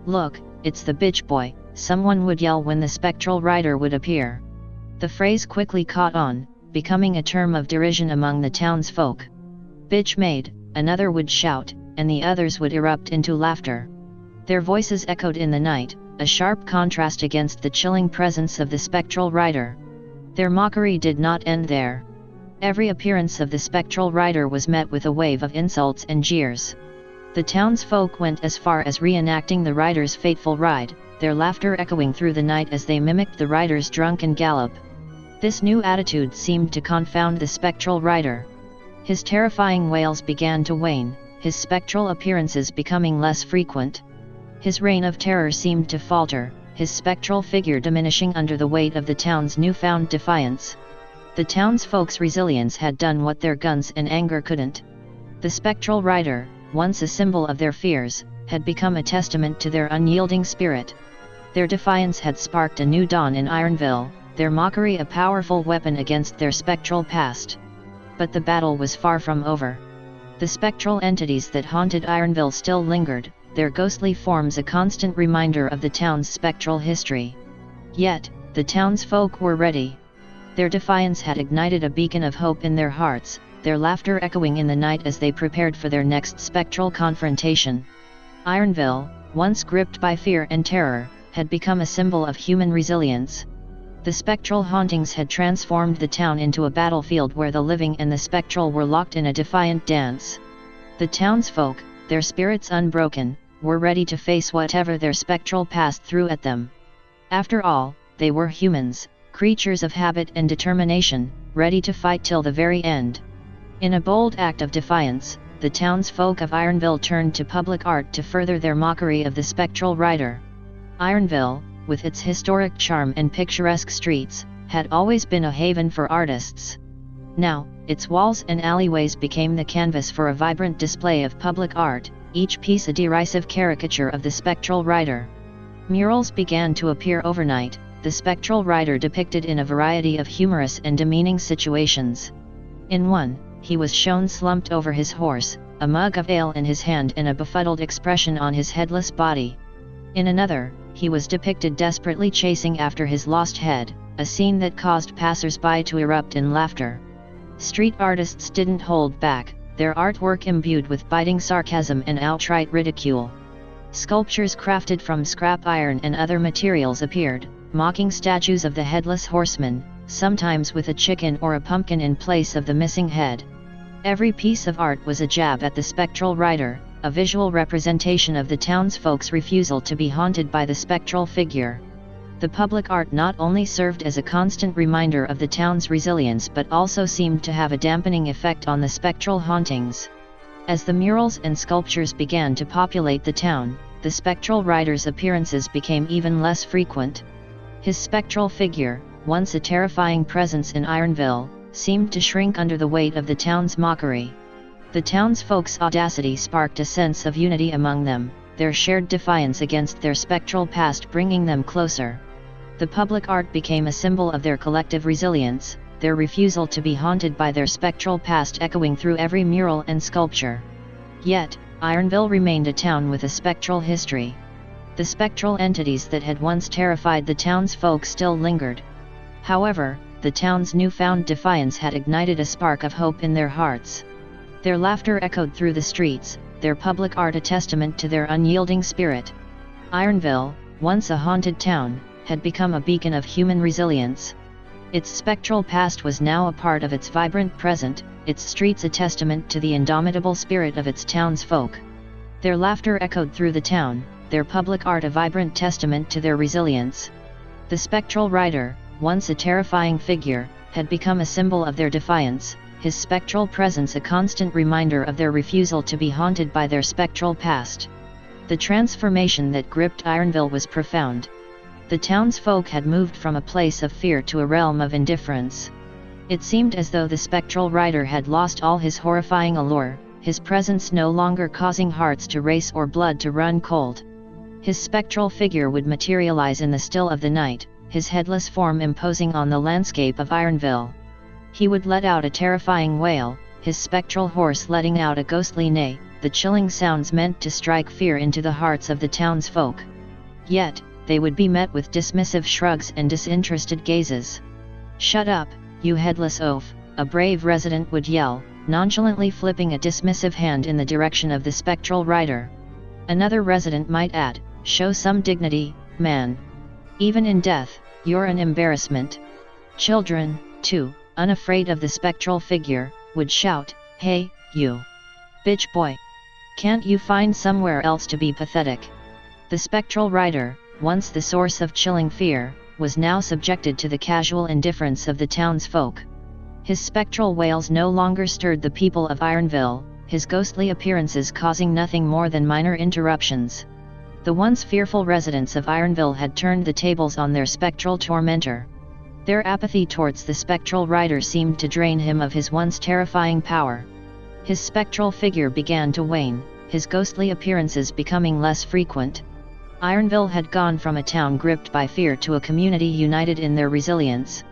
"Look, it's the bitch boy," someone would yell when the spectral rider would appear. The phrase quickly caught on, becoming a term of derision among the townsfolk. Bitch made, another would shout, and the others would erupt into laughter. Their voices echoed in the night, a sharp contrast against the chilling presence of the spectral rider. Their mockery did not end there. Every appearance of the spectral rider was met with a wave of insults and jeers. The townsfolk went as far as reenacting the rider's fateful ride, their laughter echoing through the night as they mimicked the rider's drunken gallop. This new attitude seemed to confound the spectral rider. His terrifying wails began to wane, his spectral appearances becoming less frequent. His reign of terror seemed to falter, his spectral figure diminishing under the weight of the town's newfound defiance. The townsfolk's resilience had done what their guns and anger couldn't. The spectral rider, once a symbol of their fears, had become a testament to their unyielding spirit. Their defiance had sparked a new dawn in Ironville, their mockery a powerful weapon against their spectral past. But the battle was far from over. The spectral entities that haunted Ironville still lingered, their ghostly forms a constant reminder of the town's spectral history. Yet, the townsfolk were ready. Their defiance had ignited a beacon of hope in their hearts, their laughter echoing in the night as they prepared for their next spectral confrontation. Ironville, once gripped by fear and terror, had become a symbol of human resilience. The spectral hauntings had transformed the town into a battlefield where the living and the spectral were locked in a defiant dance. The townsfolk, their spirits unbroken, were ready to face whatever their spectral past threw at them. After all, they were humans, creatures of habit and determination, ready to fight till the very end. In a bold act of defiance, the townsfolk of Ironville turned to public art to further their mockery of the spectral rider. Ironville, with its historic charm and picturesque streets, had always been a haven for artists. Now, its walls and alleyways became the canvas for a vibrant display of public art, each piece a derisive caricature of the spectral rider. Murals began to appear overnight, the spectral rider depicted in a variety of humorous and demeaning situations. In one, he was shown slumped over his horse, a mug of ale in his hand and a befuddled expression on his headless body. In another, he was depicted desperately chasing after his lost head, a scene that caused passers-by to erupt in laughter. Street artists didn't hold back, their artwork imbued with biting sarcasm and outright ridicule. Sculptures crafted from scrap iron and other materials appeared, mocking statues of the headless horseman, sometimes with a chicken or a pumpkin in place of the missing head. Every piece of art was a jab at the spectral rider, a visual representation of the townsfolk's refusal to be haunted by the spectral figure. The public art not only served as a constant reminder of the town's resilience but also seemed to have a dampening effect on the spectral hauntings. As the murals and sculptures began to populate the town, the spectral rider's appearances became even less frequent. His spectral figure, once a terrifying presence in Ironville, seemed to shrink under the weight of the town's mockery. The townsfolk's audacity sparked a sense of unity among them, their shared defiance against their spectral past bringing them closer. The public art became a symbol of their collective resilience, their refusal to be haunted by their spectral past echoing through every mural and sculpture. Yet, Ironville remained a town with a spectral history. The spectral entities that had once terrified the townsfolk still lingered. However, the town's newfound defiance had ignited a spark of hope in their hearts. Their laughter echoed through the streets, their public art a testament to their unyielding spirit. Ironville, once a haunted town, had become a beacon of human resilience. Its spectral past was now a part of its vibrant present, its streets a testament to the indomitable spirit of its townsfolk. Their laughter echoed through the town, their public art a vibrant testament to their resilience. The spectral rider, once a terrifying figure, had become a symbol of their defiance, his spectral presence a constant reminder of their refusal to be haunted by their spectral past. The transformation that gripped Ironville was profound. The townsfolk had moved from a place of fear to a realm of indifference. It seemed as though the spectral rider had lost all his horrifying allure, his presence no longer causing hearts to race or blood to run cold. His spectral figure would materialize in the still of the night, his headless form imposing on the landscape of Ironville. He would let out a terrifying wail, his spectral horse letting out a ghostly neigh, the chilling sounds meant to strike fear into the hearts of the townsfolk. Yet, they would be met with dismissive shrugs and disinterested gazes. "Shut up, you headless oaf," a brave resident would yell, nonchalantly flipping a dismissive hand in the direction of the spectral rider. Another resident might add, "Show some dignity, man. Even in death, you're an embarrassment." Children, too, unafraid of the spectral figure, would shout, "Hey, you! Bitch boy! Can't you find somewhere else to be pathetic?" The spectral rider, once the source of chilling fear, was now subjected to the casual indifference of the townsfolk. His spectral wails no longer stirred the people of Ironville, his ghostly appearances causing nothing more than minor interruptions. The once fearful residents of Ironville had turned the tables on their spectral tormentor. Their apathy towards the spectral rider seemed to drain him of his once terrifying power. His spectral figure began to wane, his ghostly appearances becoming less frequent. Ironville had gone from a town gripped by fear to a community united in their resilience.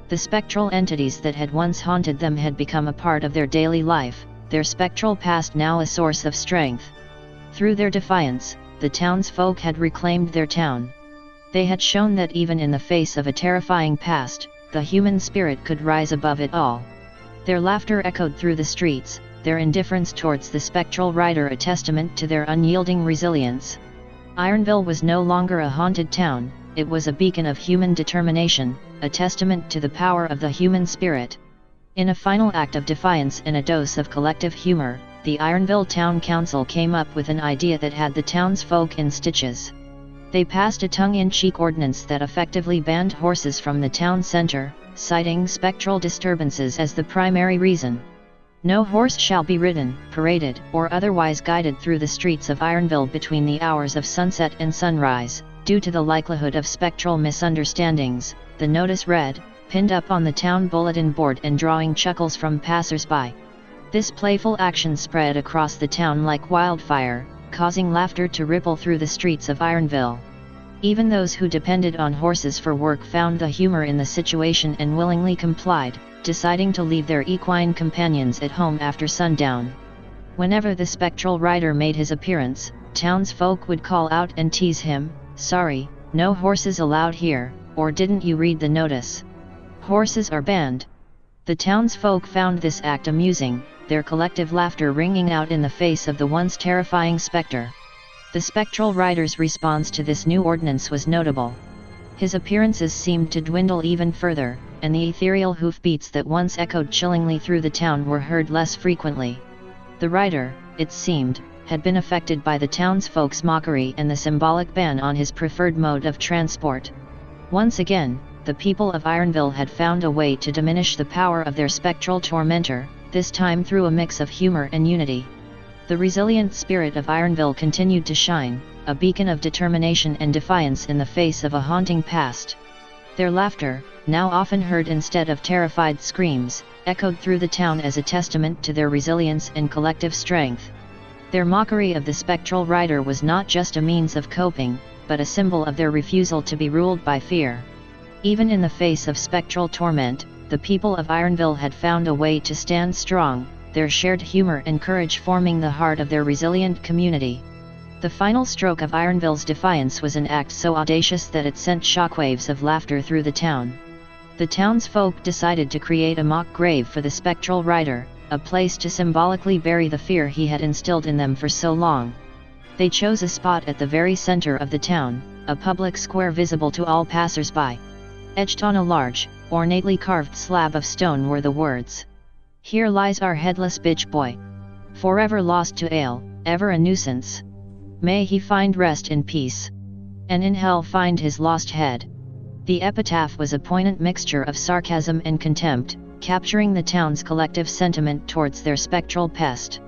The spectral entities that had once haunted them had become a part of their daily life, their spectral past now a source of strength. Through their defiance, the townsfolk had reclaimed their town. They had shown that even in the face of a terrifying past, the human spirit could rise above it all. Their laughter echoed through the streets, their indifference towards the spectral rider a testament to their unyielding resilience. Ironville was no longer a haunted town, it was a beacon of human determination, a testament to the power of the human spirit. In a final act of defiance and a dose of collective humor, the Ironville Town Council came up with an idea that had the townsfolk in stitches. They passed a tongue-in-cheek ordinance that effectively banned horses from the town center, citing spectral disturbances as the primary reason. No horse shall be ridden, paraded, or otherwise guided through the streets of Ironville between the hours of sunset and sunrise, due to the likelihood of spectral misunderstandings, the notice read, pinned up on the town bulletin board and drawing chuckles from passers-by. This playful action spread across the town like wildfire, causing laughter to ripple through the streets of Ironville. Even those who depended on horses for work found the humor in the situation and willingly complied, deciding to leave their equine companions at home after sundown. Whenever the spectral rider made his appearance, townsfolk would call out and tease him, "Sorry, no horses allowed here, or didn't you read the notice? Horses are banned." The townsfolk found this act amusing, their collective laughter ringing out in the face of the once terrifying specter. The spectral rider's response to this new ordinance was notable. His appearances seemed to dwindle even further, and the ethereal hoofbeats that once echoed chillingly through the town were heard less frequently. The rider, it seemed, had been affected by the townsfolk's mockery and the symbolic ban on his preferred mode of transport. Once again, the people of Ironville had found a way to diminish the power of their spectral tormentor, this time through a mix of humor and unity. The resilient spirit of Ironville continued to shine, a beacon of determination and defiance in the face of a haunting past. Their laughter, now often heard instead of terrified screams, echoed through the town as a testament to their resilience and collective strength. Their mockery of the spectral rider was not just a means of coping, but a symbol of their refusal to be ruled by fear. Even in the face of spectral torment, the people of Ironville had found a way to stand strong, their shared humor and courage forming the heart of their resilient community. The final stroke of Ironville's defiance was an act so audacious that it sent shockwaves of laughter through the town. The townsfolk decided to create a mock grave for the spectral rider, a place to symbolically bury the fear he had instilled in them for so long. They chose a spot at the very center of the town, a public square visible to all passers-by. Etched on a large, ornately carved slab of stone were the words, "Here lies our headless bitch boy. Forever lost to ale, ever a nuisance. May he find rest in peace. And in hell find his lost head." The epitaph was a poignant mixture of sarcasm and contempt, capturing the town's collective sentiment towards their spectral pest.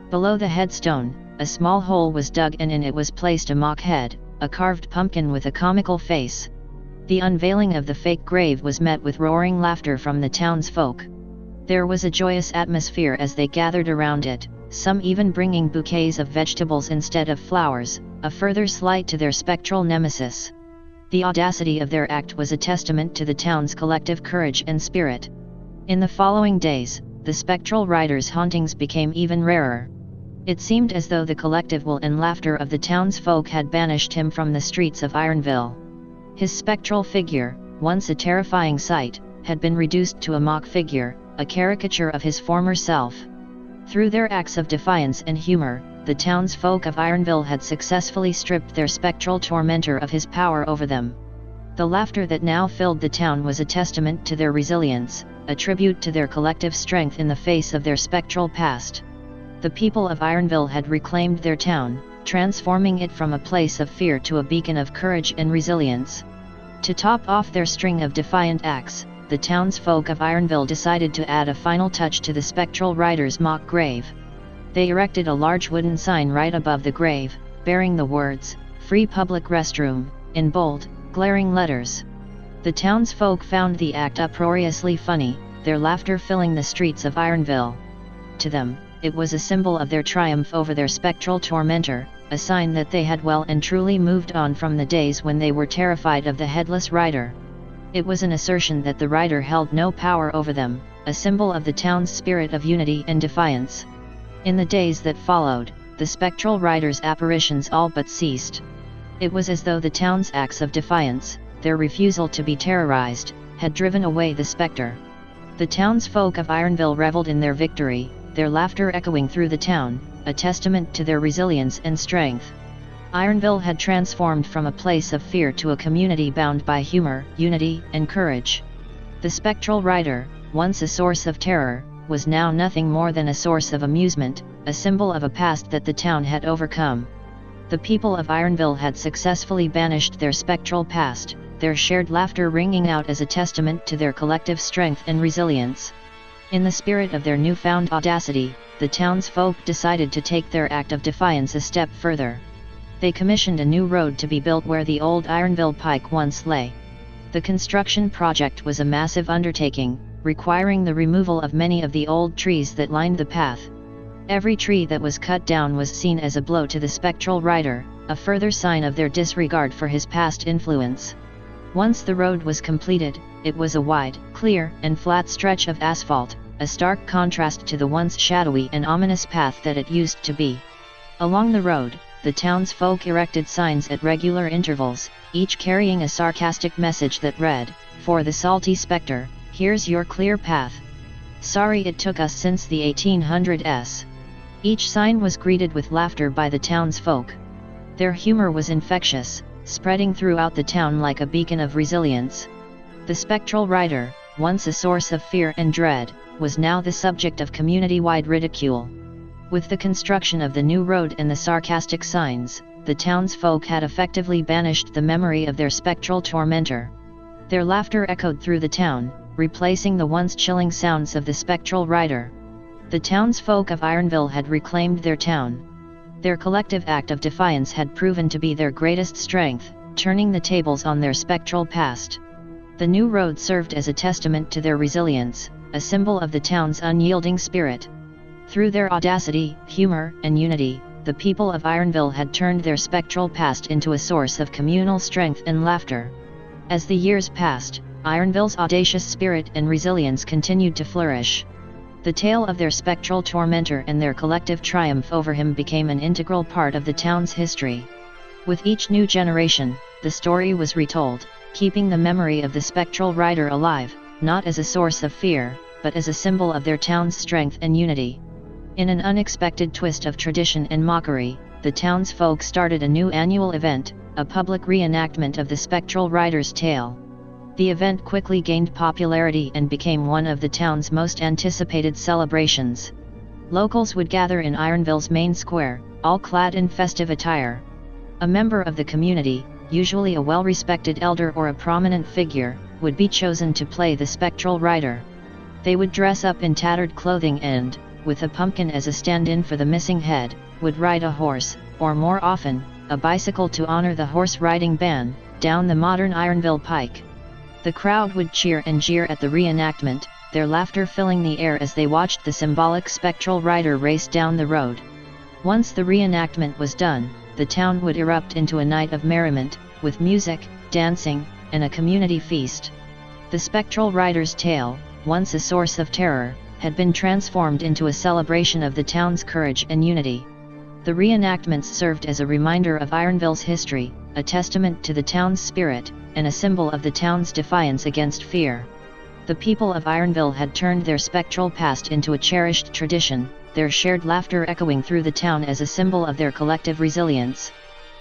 Below the headstone, a small hole was dug and in it was placed a mock head, a carved pumpkin with a comical face. The unveiling of the fake grave was met with roaring laughter from the townsfolk. There was a joyous atmosphere as they gathered around it, some even bringing bouquets of vegetables instead of flowers, a further slight to their spectral nemesis. The audacity of their act was a testament to the town's collective courage and spirit. In the following days, the spectral rider's hauntings became even rarer. It seemed as though the collective will and laughter of the townsfolk had banished him from the streets of Ironville. His spectral figure, once a terrifying sight, had been reduced to a mock figure, a caricature of his former self. Through their acts of defiance and humor, the townsfolk of Ironville had successfully stripped their spectral tormentor of his power over them. The laughter that now filled the town was a testament to their resilience, a tribute to their collective strength in the face of their spectral past. The people of Ironville had reclaimed their town, transforming it from a place of fear to a beacon of courage and resilience. To top off their string of defiant acts, the townsfolk of Ironville decided to add a final touch to the spectral rider's mock grave. They erected a large wooden sign right above the grave, bearing the words, "Free Public Restroom," in bold, glaring letters. The townsfolk found the act uproariously funny, their laughter filling the streets of Ironville. To them, it was a symbol of their triumph over their spectral tormentor, a sign that they had well and truly moved on from the days when they were terrified of the headless rider. It was an assertion that the rider held no power over them, a symbol of the town's spirit of unity and defiance. In the days that followed, the spectral rider's apparitions all but ceased. It was as though the town's acts of defiance, their refusal to be terrorized, had driven away the specter. The townsfolk of Ironville reveled in their victory, their laughter echoing through the town, a testament to their resilience and strength. Ironville had transformed from a place of fear to a community bound by humor, unity, and courage. The spectral rider, once a source of terror, was now nothing more than a source of amusement, a symbol of a past that the town had overcome. The people of Ironville had successfully banished their spectral past, their shared laughter ringing out as a testament to their collective strength and resilience. In the spirit of their newfound audacity, the townsfolk decided to take their act of defiance a step further. They commissioned a new road to be built where the old Ironville Pike once lay. The construction project was a massive undertaking, requiring the removal of many of the old trees that lined the path. Every tree that was cut down was seen as a blow to the spectral rider, a further sign of their disregard for his past influence. Once the road was completed, it was a wide, clear, and flat stretch of asphalt, a stark contrast to the once shadowy and ominous path that it used to be. Along the road, the townsfolk erected signs at regular intervals, each carrying a sarcastic message that read, "For the salty spectre, here's your clear path. Sorry it took us since the 1800s." Each sign was greeted with laughter by the townsfolk. Their humor was infectious, spreading throughout the town like a beacon of resilience. The spectral rider, once a source of fear and dread, was now the subject of community-wide ridicule. With the construction of the new road and the sarcastic signs, the townsfolk had effectively banished the memory of their spectral tormentor. Their laughter echoed through the town, replacing the once chilling sounds of the spectral rider. The townsfolk of Ironville had reclaimed their town. Their collective act of defiance had proven to be their greatest strength, turning the tables on their spectral past. The new road served as a testament to their resilience, a symbol of the town's unyielding spirit. Through their audacity, humor, and unity, the people of Ironville had turned their spectral past into a source of communal strength and laughter. As the years passed, Ironville's audacious spirit and resilience continued to flourish. The tale of their spectral tormentor and their collective triumph over him became an integral part of the town's history. With each new generation, the story was retold, keeping the memory of the spectral rider alive, not as a source of fear, but as a symbol of their town's strength and unity. In an unexpected twist of tradition and mockery, the townsfolk started a new annual event, a public reenactment of the spectral rider's tale. The event quickly gained popularity and became one of the town's most anticipated celebrations. Locals would gather in Ironville's main square, all clad in festive attire. A member of the community, usually a well-respected elder or a prominent figure, would be chosen to play the spectral rider. They would dress up in tattered clothing and, with a pumpkin as a stand-in for the missing head, would ride a horse, or more often, a bicycle to honor the horse-riding ban, down the modern Ironville Pike. The crowd would cheer and jeer at the reenactment, their laughter filling the air as they watched the symbolic spectral rider race down the road. Once the reenactment was done, the town would erupt into a night of merriment, with music, dancing, and a community feast. The spectral rider's tale, once a source of terror, had been transformed into a celebration of the town's courage and unity. The reenactments served as a reminder of Ironville's history, a testament to the town's spirit, and a symbol of the town's defiance against fear. The people of Ironville had turned their spectral past into a cherished tradition, their shared laughter echoing through the town as a symbol of their collective resilience.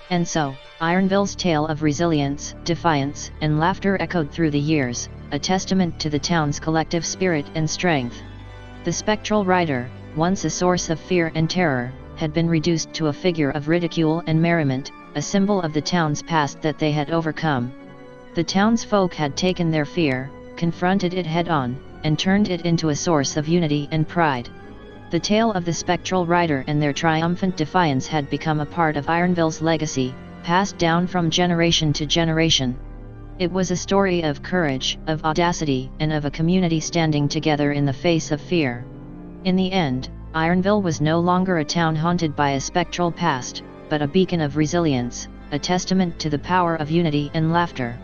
And so, Ironville's tale of resilience, defiance, and laughter echoed through the years, a testament to the town's collective spirit and strength. The spectral rider, once a source of fear and terror, had been reduced to a figure of ridicule and merriment, a symbol of the town's past that they had overcome. The townsfolk had taken their fear, confronted it head-on, and turned it into a source of unity and pride. The tale of the spectral rider and their triumphant defiance had become a part of Ironville's legacy, passed down from generation to generation. It was a story of courage, of audacity, and of a community standing together in the face of fear. In the end, Ironville was no longer a town haunted by a spectral past, but a beacon of resilience, a testament to the power of unity and laughter.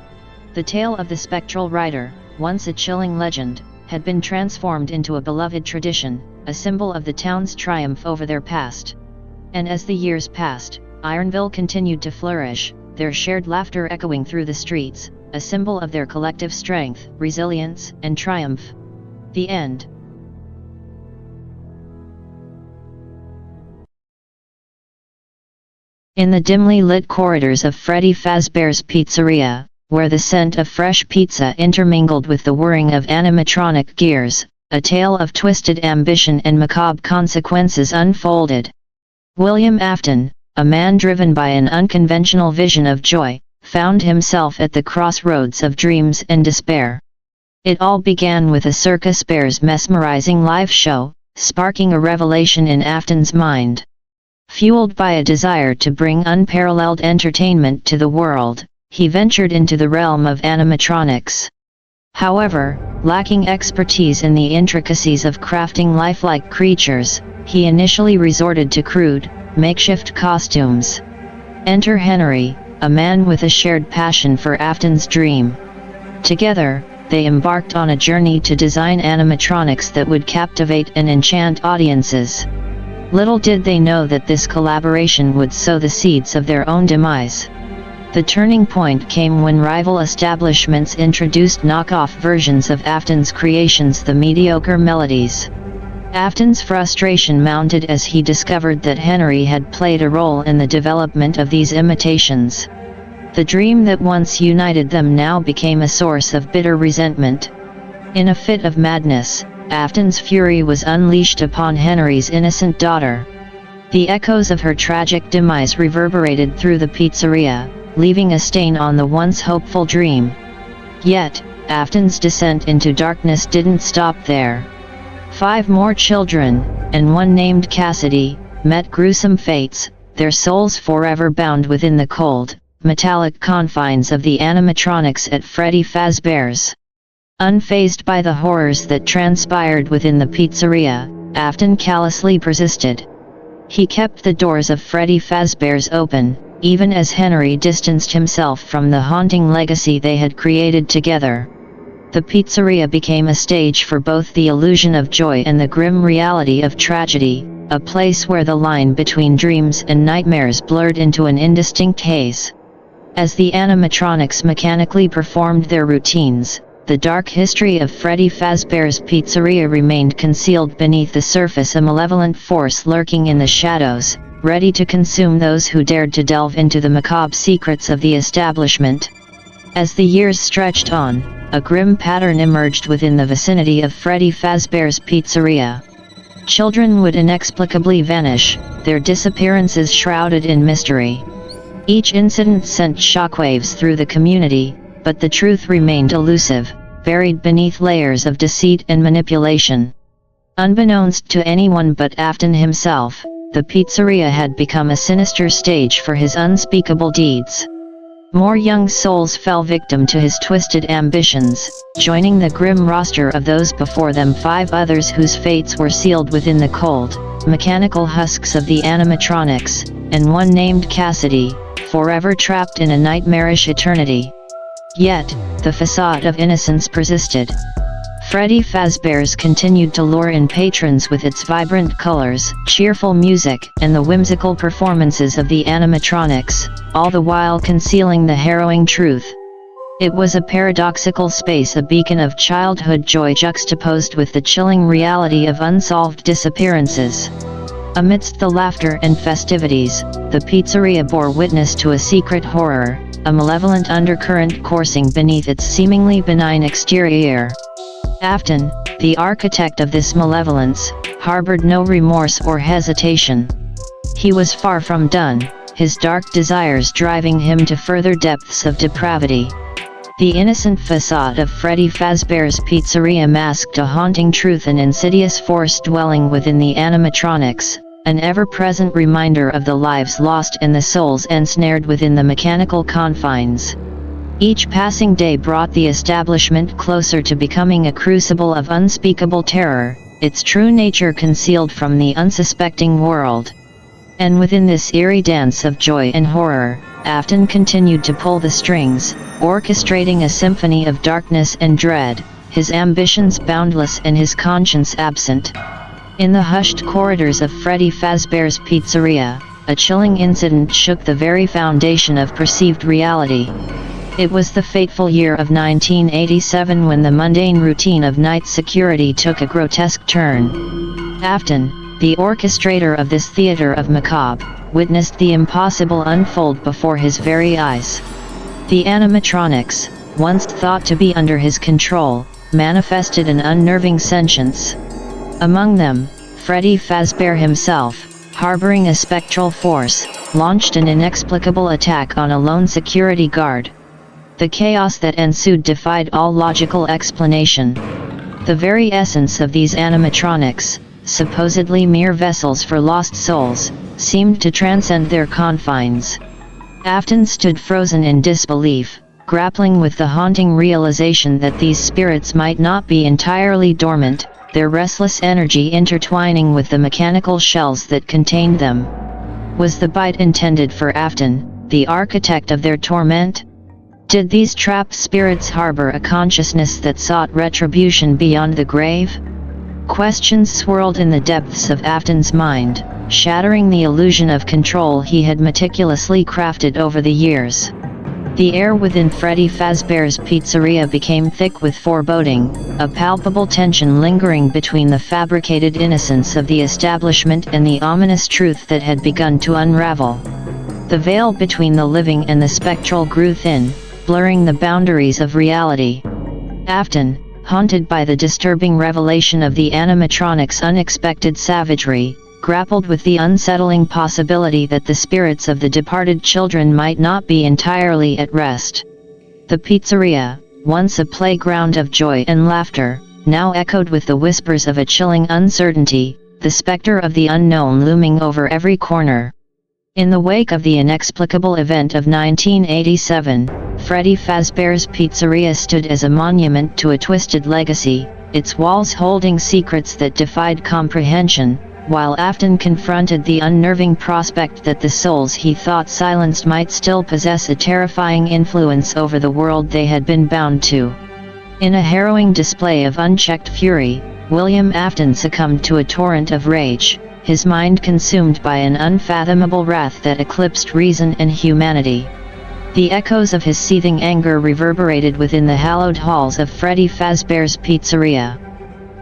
The tale of the spectral rider, once a chilling legend, had been transformed into a beloved tradition, a symbol of the town's triumph over their past. And as the years passed, Ironville continued to flourish, their shared laughter echoing through the streets, a symbol of their collective strength, resilience, and triumph. The end. In the dimly lit corridors of Freddy Fazbear's Pizzeria, where the scent of fresh pizza intermingled with the whirring of animatronic gears, a tale of twisted ambition and macabre consequences unfolded. William Afton, a man driven by an unconventional vision of joy, found himself at the crossroads of dreams and despair. It all began with a Circus Bears mesmerizing live show, sparking a revelation in Afton's mind. Fueled by a desire to bring unparalleled entertainment to the world, he ventured into the realm of animatronics. However, lacking expertise in the intricacies of crafting lifelike creatures, he initially resorted to crude, makeshift costumes. Enter Henry, a man with a shared passion for Afton's dream. Together, they embarked on a journey to design animatronics that would captivate and enchant audiences. Little did they know that this collaboration would sow the seeds of their own demise. The turning point came when rival establishments introduced knockoff versions of Afton's creations, the mediocre Melodies. Afton's frustration mounted as he discovered that Henry had played a role in the development of these imitations. The dream that once united them now became a source of bitter resentment. In a fit of madness, Afton's fury was unleashed upon Henry's innocent daughter. The echoes of her tragic demise reverberated through the pizzeria, leaving a stain on the once hopeful dream. Yet, Afton's descent into darkness didn't stop there. 5 more children, and one named Cassidy, met gruesome fates, their souls forever bound within the cold, metallic confines of the animatronics at Freddy Fazbear's. Unfazed by the horrors that transpired within the pizzeria, Afton callously persisted. He kept the doors of Freddy Fazbear's open, even as Henry distanced himself from the haunting legacy they had created together. The pizzeria became a stage for both the illusion of joy and the grim reality of tragedy, a place where the line between dreams and nightmares blurred into an indistinct haze. As the animatronics mechanically performed their routines, the dark history of Freddy Fazbear's Pizzeria remained concealed beneath the surface, a malevolent force lurking in the shadows, ready to consume those who dared to delve into the macabre secrets of the establishment. As the years stretched on, a grim pattern emerged within the vicinity of Freddy Fazbear's Pizzeria. Children would inexplicably vanish, their disappearances shrouded in mystery. Each incident sent shockwaves through the community, but the truth remained elusive, buried beneath layers of deceit and manipulation. Unbeknownst to anyone but Afton himself, the pizzeria had become a sinister stage for his unspeakable deeds. More young souls fell victim to his twisted ambitions, joining the grim roster of those before them, 5 others whose fates were sealed within the cold, mechanical husks of the animatronics, and one named Cassidy, forever trapped in a nightmarish eternity. Yet, the facade of innocence persisted. Freddy Fazbear's continued to lure in patrons with its vibrant colors, cheerful music, and the whimsical performances of the animatronics, all the while concealing the harrowing truth. It was a paradoxical space, a beacon of childhood joy juxtaposed with the chilling reality of unsolved disappearances. Amidst the laughter and festivities, the pizzeria bore witness to a secret horror, a malevolent undercurrent coursing beneath its seemingly benign exterior. Afton, the architect of this malevolence, harbored no remorse or hesitation. He was far from done, his dark desires driving him to further depths of depravity. The innocent facade of Freddy Fazbear's Pizzeria masked a haunting truth, an insidious force dwelling within the animatronics, an ever-present reminder of the lives lost and the souls ensnared within the mechanical confines. Each passing day brought the establishment closer to becoming a crucible of unspeakable terror, its true nature concealed from the unsuspecting world. And within this eerie dance of joy and horror, Afton continued to pull the strings, orchestrating a symphony of darkness and dread, his ambitions boundless and his conscience absent. In the hushed corridors of Freddy Fazbear's Pizzeria, a chilling incident shook the very foundation of perceived reality. It was the fateful year of 1987 when the mundane routine of night security took a grotesque turn. Afton, the orchestrator of this theater of macabre, witnessed the impossible unfold before his very eyes. The animatronics, once thought to be under his control, manifested an unnerving sentience. Among them, Freddy Fazbear himself, harboring a spectral force, launched an inexplicable attack on a lone security guard. The chaos that ensued defied all logical explanation. The very essence of these animatronics, supposedly mere vessels for lost souls, seemed to transcend their confines. Afton stood frozen in disbelief, grappling with the haunting realization that these spirits might not be entirely dormant, their restless energy intertwining with the mechanical shells that contained them. Was the bite intended for Afton, the architect of their torment? Did these trapped spirits harbor a consciousness that sought retribution beyond the grave? Questions swirled in the depths of Afton's mind, shattering the illusion of control he had meticulously crafted over the years. The air within Freddy Fazbear's Pizzeria became thick with foreboding, a palpable tension lingering between the fabricated innocence of the establishment and the ominous truth that had begun to unravel. The veil between the living and the spectral grew thin, blurring the boundaries of reality. Afton, haunted by the disturbing revelation of the animatronics' unexpected savagery, grappled with the unsettling possibility that the spirits of the departed children might not be entirely at rest. The pizzeria, once a playground of joy and laughter, now echoed with the whispers of a chilling uncertainty, the specter of the unknown looming over every corner. In the wake of the inexplicable event of 1987, Freddy Fazbear's Pizzeria stood as a monument to a twisted legacy, its walls holding secrets that defied comprehension, while Afton confronted the unnerving prospect that the souls he thought silenced might still possess a terrifying influence over the world they had been bound to. In a harrowing display of unchecked fury, William Afton succumbed to a torrent of rage, his mind consumed by an unfathomable wrath that eclipsed reason and humanity. The echoes of his seething anger reverberated within the hallowed halls of Freddy Fazbear's Pizzeria.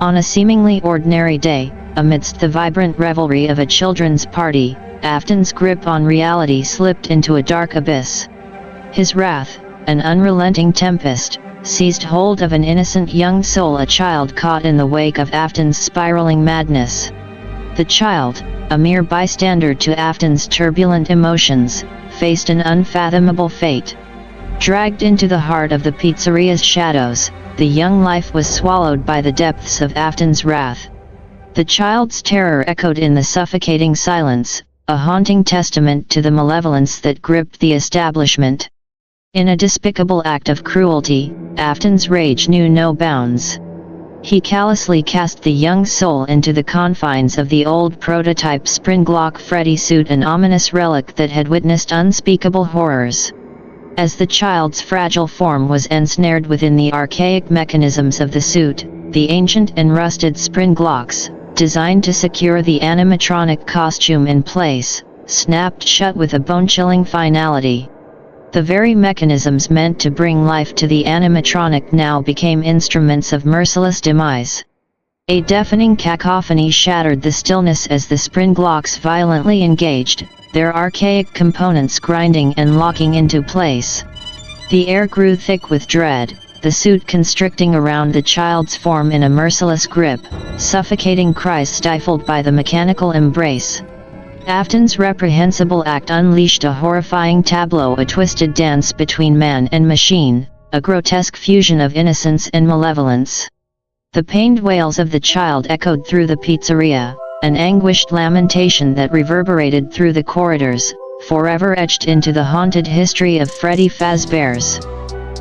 On a seemingly ordinary day, amidst the vibrant revelry of a children's party, Afton's grip on reality slipped into a dark abyss. His wrath, an unrelenting tempest, seized hold of an innocent young soul, a child caught in the wake of Afton's spiraling madness. The child, a mere bystander to Afton's turbulent emotions, faced an unfathomable fate. Dragged into the heart of the pizzeria's shadows, the young life was swallowed by the depths of Afton's wrath. The child's terror echoed in the suffocating silence, a haunting testament to the malevolence that gripped the establishment. In a despicable act of cruelty, Afton's rage knew no bounds. He callously cast the young soul into the confines of the old prototype Springlock Freddy suit, an ominous relic that had witnessed unspeakable horrors. As the child's fragile form was ensnared within the archaic mechanisms of the suit, the ancient and rusted springlocks, designed to secure the animatronic costume in place, snapped shut with a bone-chilling finality. The very mechanisms meant to bring life to the animatronic now became instruments of merciless demise. A deafening cacophony shattered the stillness as the spring locks violently engaged, their archaic components grinding and locking into place. The air grew thick with dread, the suit constricting around the child's form in a merciless grip, suffocating cries stifled by the mechanical embrace. Afton's reprehensible act unleashed a horrifying tableau, a twisted dance between man and machine, a grotesque fusion of innocence and malevolence. The pained wails of the child echoed through the pizzeria, an anguished lamentation that reverberated through the corridors, forever etched into the haunted history of Freddy Fazbear's.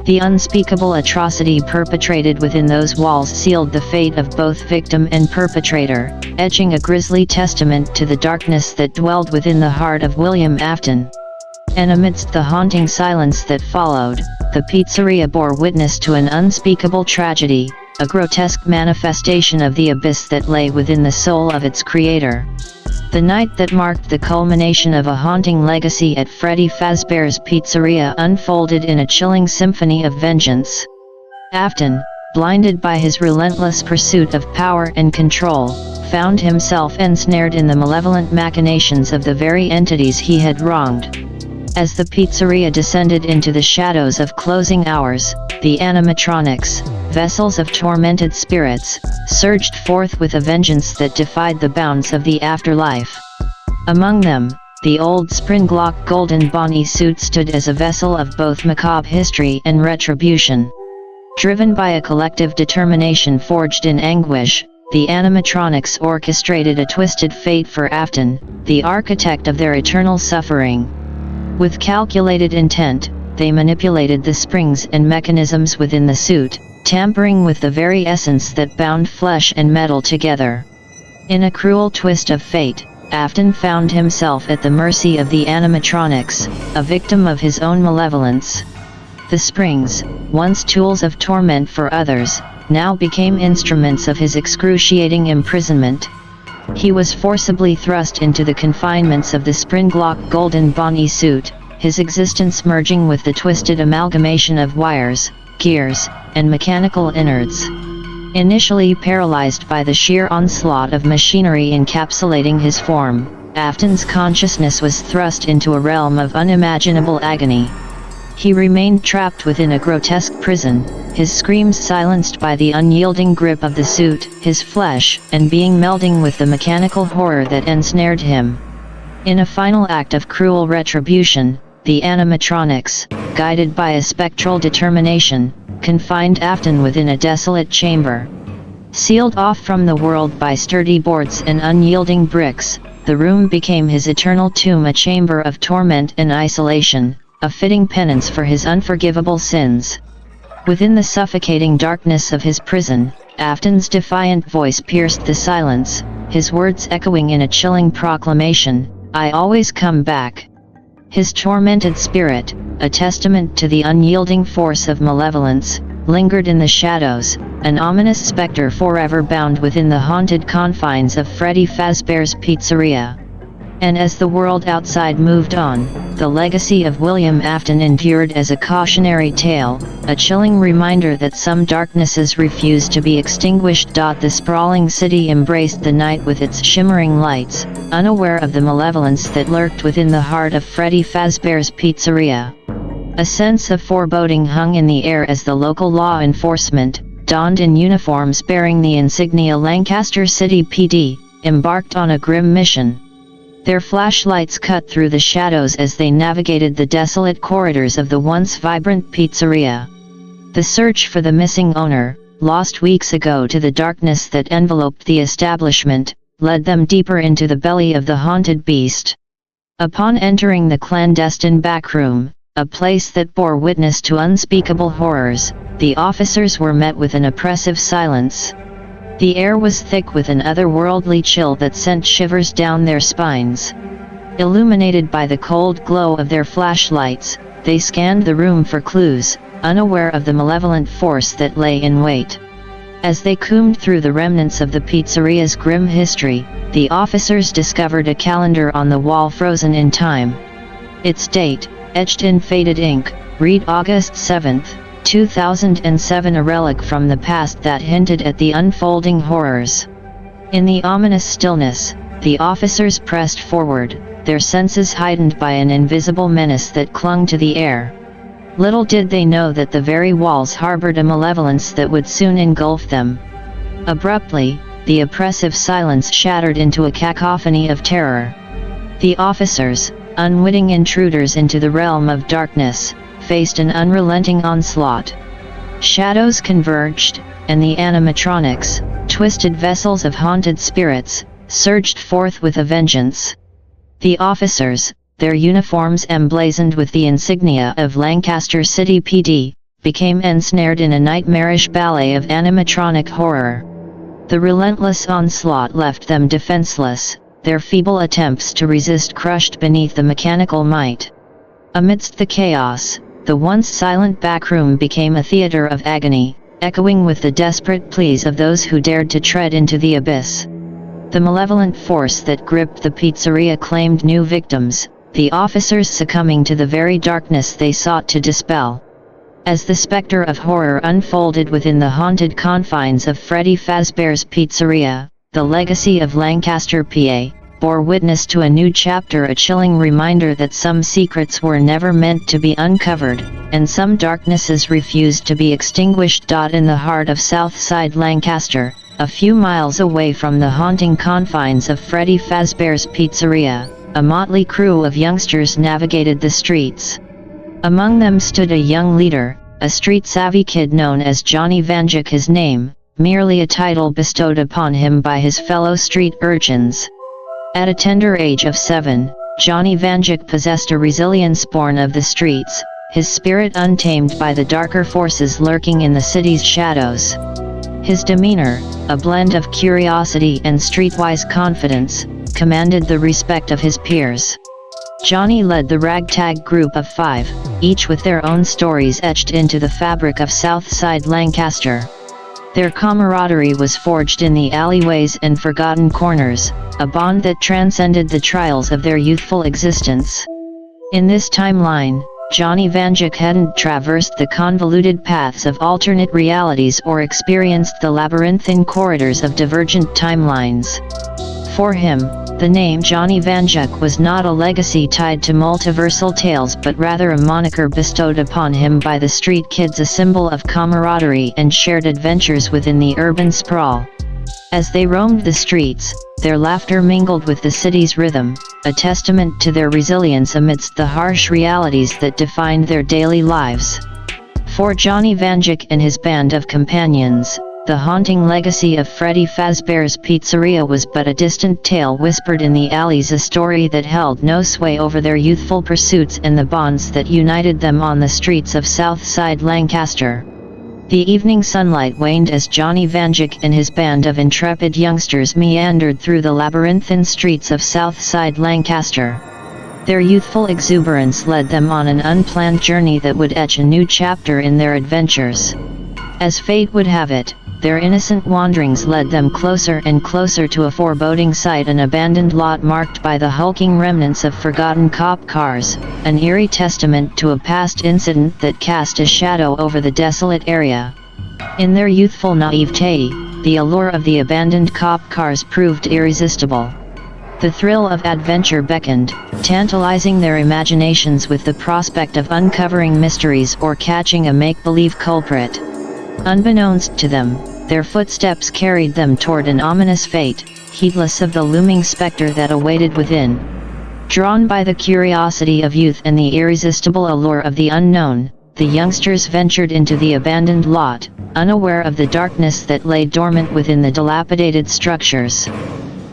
The unspeakable atrocity perpetrated within those walls sealed the fate of both victim and perpetrator, etching a grisly testament to the darkness that dwelled within the heart of William Afton. And amidst the haunting silence that followed, the pizzeria bore witness to an unspeakable tragedy, a grotesque manifestation of the abyss that lay within the soul of its creator. The night that marked the culmination of a haunting legacy at Freddy Fazbear's Pizzeria unfolded in a chilling symphony of vengeance. Afton, blinded by his relentless pursuit of power and control, found himself ensnared in the malevolent machinations of the very entities he had wronged. As the pizzeria descended into the shadows of closing hours, the animatronics, vessels of tormented spirits, surged forth with a vengeance that defied the bounds of the afterlife. Among them, the old Springlock Golden Bonnie suit stood as a vessel of both macabre history and retribution. Driven by a collective determination forged in anguish, the animatronics orchestrated a twisted fate for Afton, the architect of their eternal suffering. With calculated intent, they manipulated the springs and mechanisms within the suit, tampering with the very essence that bound flesh and metal together. In a cruel twist of fate, Afton found himself at the mercy of the animatronics, a victim of his own malevolence. The springs, once tools of torment for others, now became instruments of his excruciating imprisonment. He was forcibly thrust into the confinements of the Springlock Golden Bonnie suit, his existence merging with the twisted amalgamation of wires, gears, and mechanical innards. Initially paralyzed by the sheer onslaught of machinery encapsulating his form, Afton's consciousness was thrust into a realm of unimaginable agony. He remained trapped within a grotesque prison, his screams silenced by the unyielding grip of the suit, his flesh and being melding with the mechanical horror that ensnared him. In a final act of cruel retribution, the animatronics, guided by a spectral determination, confined Afton within a desolate chamber. Sealed off from the world by sturdy boards and unyielding bricks, the room became his eternal tomb, a chamber of torment and isolation, a fitting penance for his unforgivable sins. Within the suffocating darkness of his prison, Afton's defiant voice pierced the silence, his words echoing in a chilling proclamation, "I always come back." His tormented spirit, a testament to the unyielding force of malevolence, lingered in the shadows, an ominous specter forever bound within the haunted confines of Freddy Fazbear's Pizzeria. And as the world outside moved on, the legacy of William Afton endured as a cautionary tale, a chilling reminder that some darknesses refuse to be extinguished. The sprawling city embraced the night with its shimmering lights, unaware of the malevolence that lurked within the heart of Freddy Fazbear's Pizzeria. A sense of foreboding hung in the air as the local law enforcement, donned in uniforms bearing the insignia Lancaster City PD, embarked on a grim mission. Their flashlights cut through the shadows as they navigated the desolate corridors of the once vibrant pizzeria. The search for the missing owner, lost weeks ago to the darkness that enveloped the establishment, led them deeper into the belly of the haunted beast. Upon entering the clandestine backroom, a place that bore witness to unspeakable horrors, the officers were met with an oppressive silence. The air was thick with an otherworldly chill that sent shivers down their spines. Illuminated by the cold glow of their flashlights, they scanned the room for clues, unaware of the malevolent force that lay in wait. As they combed through the remnants of the pizzeria's grim history, the officers discovered a calendar on the wall frozen in time. Its date, etched in faded ink, read August 7, 2007, a relic from the past that hinted at the unfolding horrors. In the ominous stillness, the officers pressed forward, their senses heightened by an invisible menace that clung to the air. Little did they know that the very walls harbored a malevolence that would soon engulf them. Abruptly, the oppressive silence shattered into a cacophony of terror. The officers, unwitting intruders into the realm of darkness, faced an unrelenting onslaught. Shadows converged, and the animatronics, twisted vessels of haunted spirits, surged forth with a vengeance. The officers, their uniforms emblazoned with the insignia of Lancaster City PD, became ensnared in a nightmarish ballet of animatronic horror. The relentless onslaught left them defenseless, their feeble attempts to resist crushed beneath the mechanical might. Amidst the chaos, the once silent backroom became a theater of agony, echoing with the desperate pleas of those who dared to tread into the abyss. The malevolent force that gripped the pizzeria claimed new victims, the officers succumbing to the very darkness they sought to dispel. As the specter of horror unfolded within the haunted confines of Freddy Fazbear's Pizzeria, the legacy of Lancaster, PA, bore witness to a new chapter, a chilling reminder that some secrets were never meant to be uncovered, and some darknesses refused to be extinguished. In the heart of Southside Lancaster, a few miles away from the haunting confines of Freddy Fazbear's Pizzeria, a motley crew of youngsters navigated the streets. Among them stood a young leader, a street-savvy kid known as Johnny Vanjik, his name, merely a title bestowed upon him by his fellow street urchins. At a tender age of 7, Johnny Vanjik possessed a resilience born of the streets, his spirit untamed by the darker forces lurking in the city's shadows. His demeanor, a blend of curiosity and streetwise confidence, commanded the respect of his peers. Johnny led the ragtag group of 5, each with their own stories etched into the fabric of Southside Lancaster. Their camaraderie was forged in the alleyways and forgotten corners, a bond that transcended the trials of their youthful existence. In this timeline, Johnny Vanjik hadn't traversed the convoluted paths of alternate realities or experienced the labyrinthine corridors of divergent timelines. For him, the name Johnny Vanjik was not a legacy tied to multiversal tales but rather a moniker bestowed upon him by the street kids, a symbol of camaraderie and shared adventures within the urban sprawl. As they roamed the streets, their laughter mingled with the city's rhythm, a testament to their resilience amidst the harsh realities that defined their daily lives. For Johnny Vanjik and his band of companions, the haunting legacy of Freddy Fazbear's Pizzeria was but a distant tale whispered in the alleys, a story that held no sway over their youthful pursuits and the bonds that united them on the streets of Southside Lancaster. The evening sunlight waned as Johnny Vanjik and his band of intrepid youngsters meandered through the labyrinthine streets of Southside Lancaster. Their youthful exuberance led them on an unplanned journey that would etch a new chapter in their adventures. As fate would have it, their innocent wanderings led them closer and closer to a foreboding sight, an abandoned lot marked by the hulking remnants of forgotten cop cars, an eerie testament to a past incident that cast a shadow over the desolate area. In their youthful naivete, the allure of the abandoned cop cars proved irresistible. The thrill of adventure beckoned, tantalizing their imaginations with the prospect of uncovering mysteries or catching a make-believe culprit. Unbeknownst to them, their footsteps carried them toward an ominous fate, heedless of the looming specter that awaited within. Drawn by the curiosity of youth and the irresistible allure of the unknown, the youngsters ventured into the abandoned lot, unaware of the darkness that lay dormant within the dilapidated structures.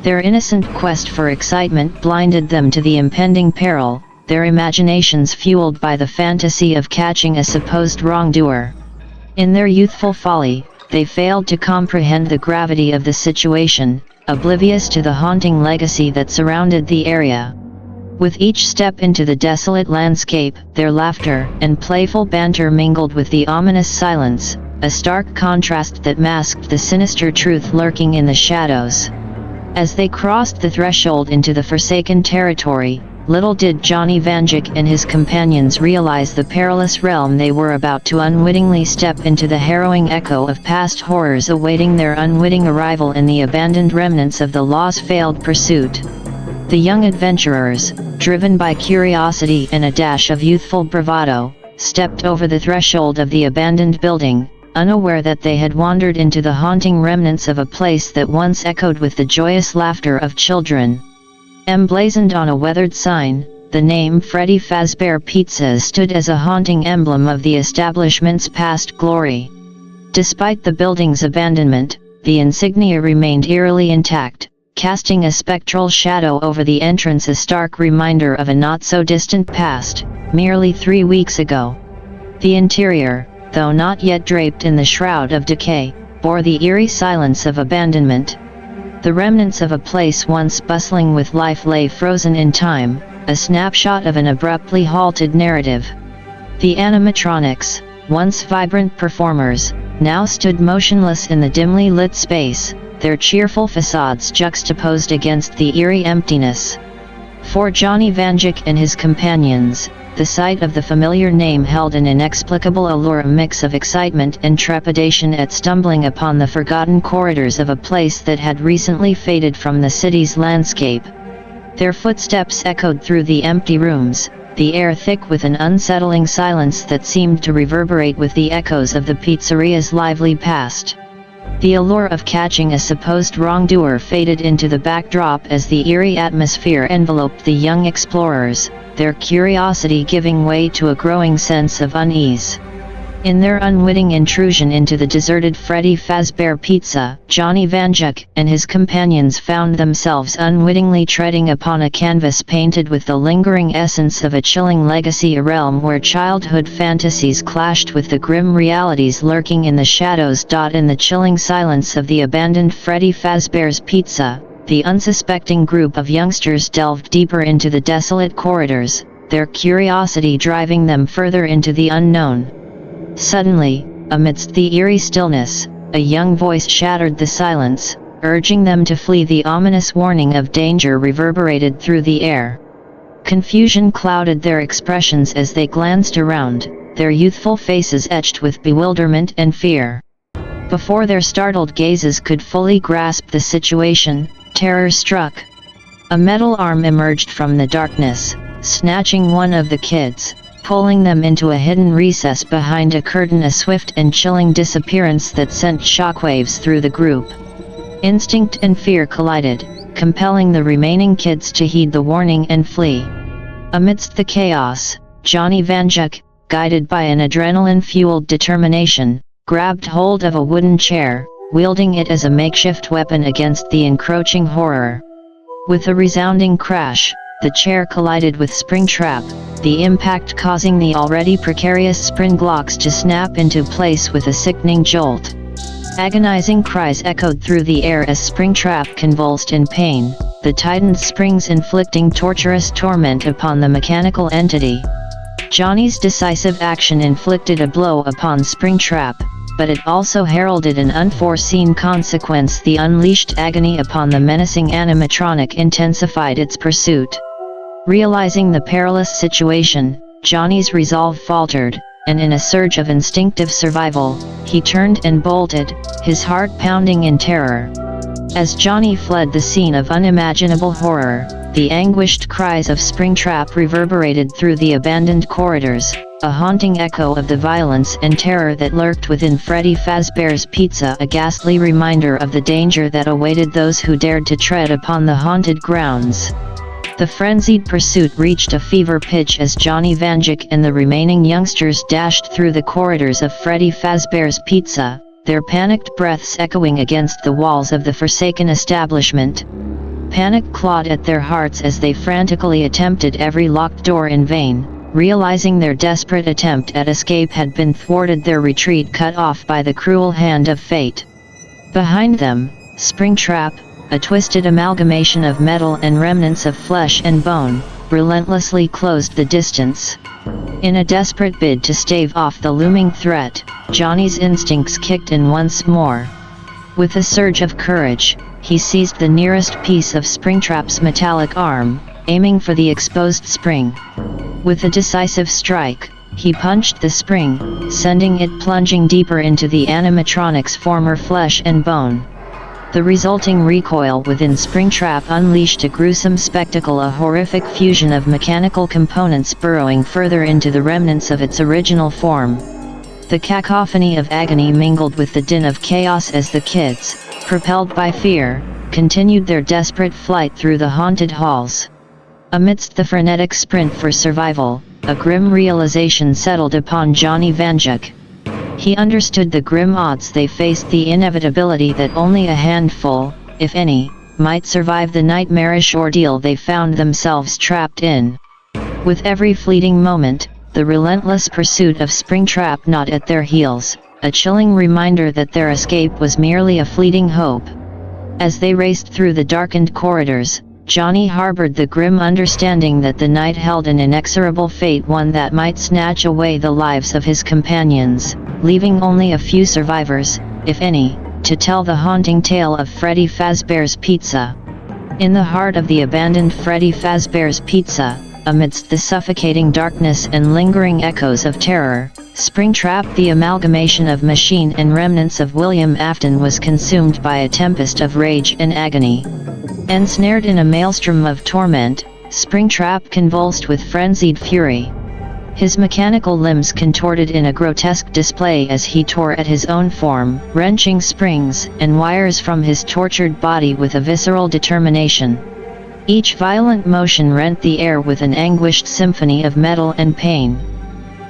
Their innocent quest for excitement blinded them to the impending peril, their imaginations fueled by the fantasy of catching a supposed wrongdoer. In their youthful folly, they failed to comprehend the gravity of the situation, oblivious to the haunting legacy that surrounded the area. With each step into the desolate landscape, their laughter and playful banter mingled with the ominous silence, a stark contrast that masked the sinister truth lurking in the shadows. As they crossed the threshold into the forsaken territory, Little did Johnny Vanjik and his companions realize the perilous realm they were about to unwittingly step into, the harrowing echo of past horrors awaiting their unwitting arrival in the abandoned remnants of the law's failed pursuit. The young adventurers, driven by curiosity and a dash of youthful bravado, stepped over the threshold of the abandoned building, unaware that they had wandered into the haunting remnants of a place that once echoed with the joyous laughter of children. Emblazoned on a weathered sign, the name Freddy Fazbear Pizza stood as a haunting emblem of the establishment's past glory. Despite the building's abandonment, the insignia remained eerily intact, casting a spectral shadow over the entrance, a stark reminder of a not-so-distant past, merely 3 weeks ago. The interior, though not yet draped in the shroud of decay, bore the eerie silence of abandonment. The remnants of a place once bustling with life lay frozen in time, a snapshot of an abruptly halted narrative. The animatronics, once vibrant performers, now stood motionless in the dimly lit space, their cheerful facades juxtaposed against the eerie emptiness. For Johnny Vanjik and his companions, the sight of the familiar name held an inexplicable allure, a mix of excitement and trepidation at stumbling upon the forgotten corridors of a place that had recently faded from the city's landscape. Their footsteps echoed through the empty rooms, the air thick with an unsettling silence that seemed to reverberate with the echoes of the pizzeria's lively past. The allure of catching a supposed wrongdoer faded into the backdrop as the eerie atmosphere enveloped the young explorers, their curiosity giving way to a growing sense of unease. In their unwitting intrusion into the deserted Freddy Fazbear Pizza, Johnny Vanjik and his companions found themselves unwittingly treading upon a canvas painted with the lingering essence of a chilling legacy, a realm where childhood fantasies clashed with the grim realities lurking in the shadows. In the chilling silence of the abandoned Freddy Fazbear's Pizza, the unsuspecting group of youngsters delved deeper into the desolate corridors, their curiosity driving them further into the unknown. Suddenly, amidst the eerie stillness, a young voice shattered the silence, urging them to flee. The ominous warning of danger reverberated through the air. Confusion clouded their expressions as they glanced around, their youthful faces etched with bewilderment and fear. Before their startled gazes could fully grasp the situation, terror struck. A metal arm emerged from the darkness, snatching one of the kids, pulling them into a hidden recess behind a curtain, a swift and chilling disappearance that sent shockwaves through the group. Instinct and fear collided, compelling the remaining kids to heed the warning and flee. Amidst the chaos, Johnny Vanjik, guided by an adrenaline-fueled determination, grabbed hold of a wooden chair, wielding it as a makeshift weapon against the encroaching horror. With a resounding crash, the chair collided with Springtrap, the impact causing the already precarious springlocks to snap into place with a sickening jolt. Agonizing cries echoed through the air as Springtrap convulsed in pain, the tightened springs inflicting torturous torment upon the mechanical entity. Johnny's decisive action inflicted a blow upon Springtrap, but it also heralded an unforeseen consequence. The unleashed agony upon the menacing animatronic intensified its pursuit. Realizing the perilous situation, Johnny's resolve faltered, and in a surge of instinctive survival, he turned and bolted, his heart pounding in terror. As Johnny fled the scene of unimaginable horror, the anguished cries of Springtrap reverberated through the abandoned corridors, a haunting echo of the violence and terror that lurked within Freddy Fazbear's Pizza, a ghastly reminder of the danger that awaited those who dared to tread upon the haunted grounds. The frenzied pursuit reached a fever pitch as Johnny Vanjik and the remaining youngsters dashed through the corridors of Freddy Fazbear's Pizza, their panicked breaths echoing against the walls of the forsaken establishment. Panic clawed at their hearts as they frantically attempted every locked door in vain, realizing their desperate attempt at escape had been thwarted, their retreat cut off by the cruel hand of fate. Behind them, Springtrap, a twisted amalgamation of metal and remnants of flesh and bone, relentlessly closed the distance. In a desperate bid to stave off the looming threat, Johnny's instincts kicked in once more. With a surge of courage, he seized the nearest piece of Springtrap's metallic arm, aiming for the exposed spring. With a decisive strike, he punched the spring, sending it plunging deeper into the animatronic's former flesh and bone. The resulting recoil within Springtrap unleashed a gruesome spectacle, a horrific fusion of mechanical components burrowing further into the remnants of its original form. The cacophony of agony mingled with the din of chaos as the kids, propelled by fear, continued their desperate flight through the haunted halls. Amidst the frenetic sprint for survival, a grim realization settled upon Johnny Vanjuk. He understood the grim odds they faced, the inevitability that only a handful, if any, might survive the nightmarish ordeal they found themselves trapped in. With every fleeting moment, the relentless pursuit of Springtrap gnawed at their heels, a chilling reminder that their escape was merely a fleeting hope. As they raced through the darkened corridors, Johnny harbored the grim understanding that the night held an inexorable fate, one that might snatch away the lives of his companions, leaving only a few survivors, if any, to tell the haunting tale of Freddy Fazbear's Pizza. In the heart of the abandoned Freddy Fazbear's Pizza, amidst the suffocating darkness and lingering echoes of terror, Springtrap, the amalgamation of machine and remnants of William Afton, was consumed by a tempest of rage and agony. Ensnared in a maelstrom of torment, Springtrap convulsed with frenzied fury. His mechanical limbs contorted in a grotesque display as he tore at his own form, wrenching springs and wires from his tortured body with a visceral determination. Each violent motion rent the air with an anguished symphony of metal and pain.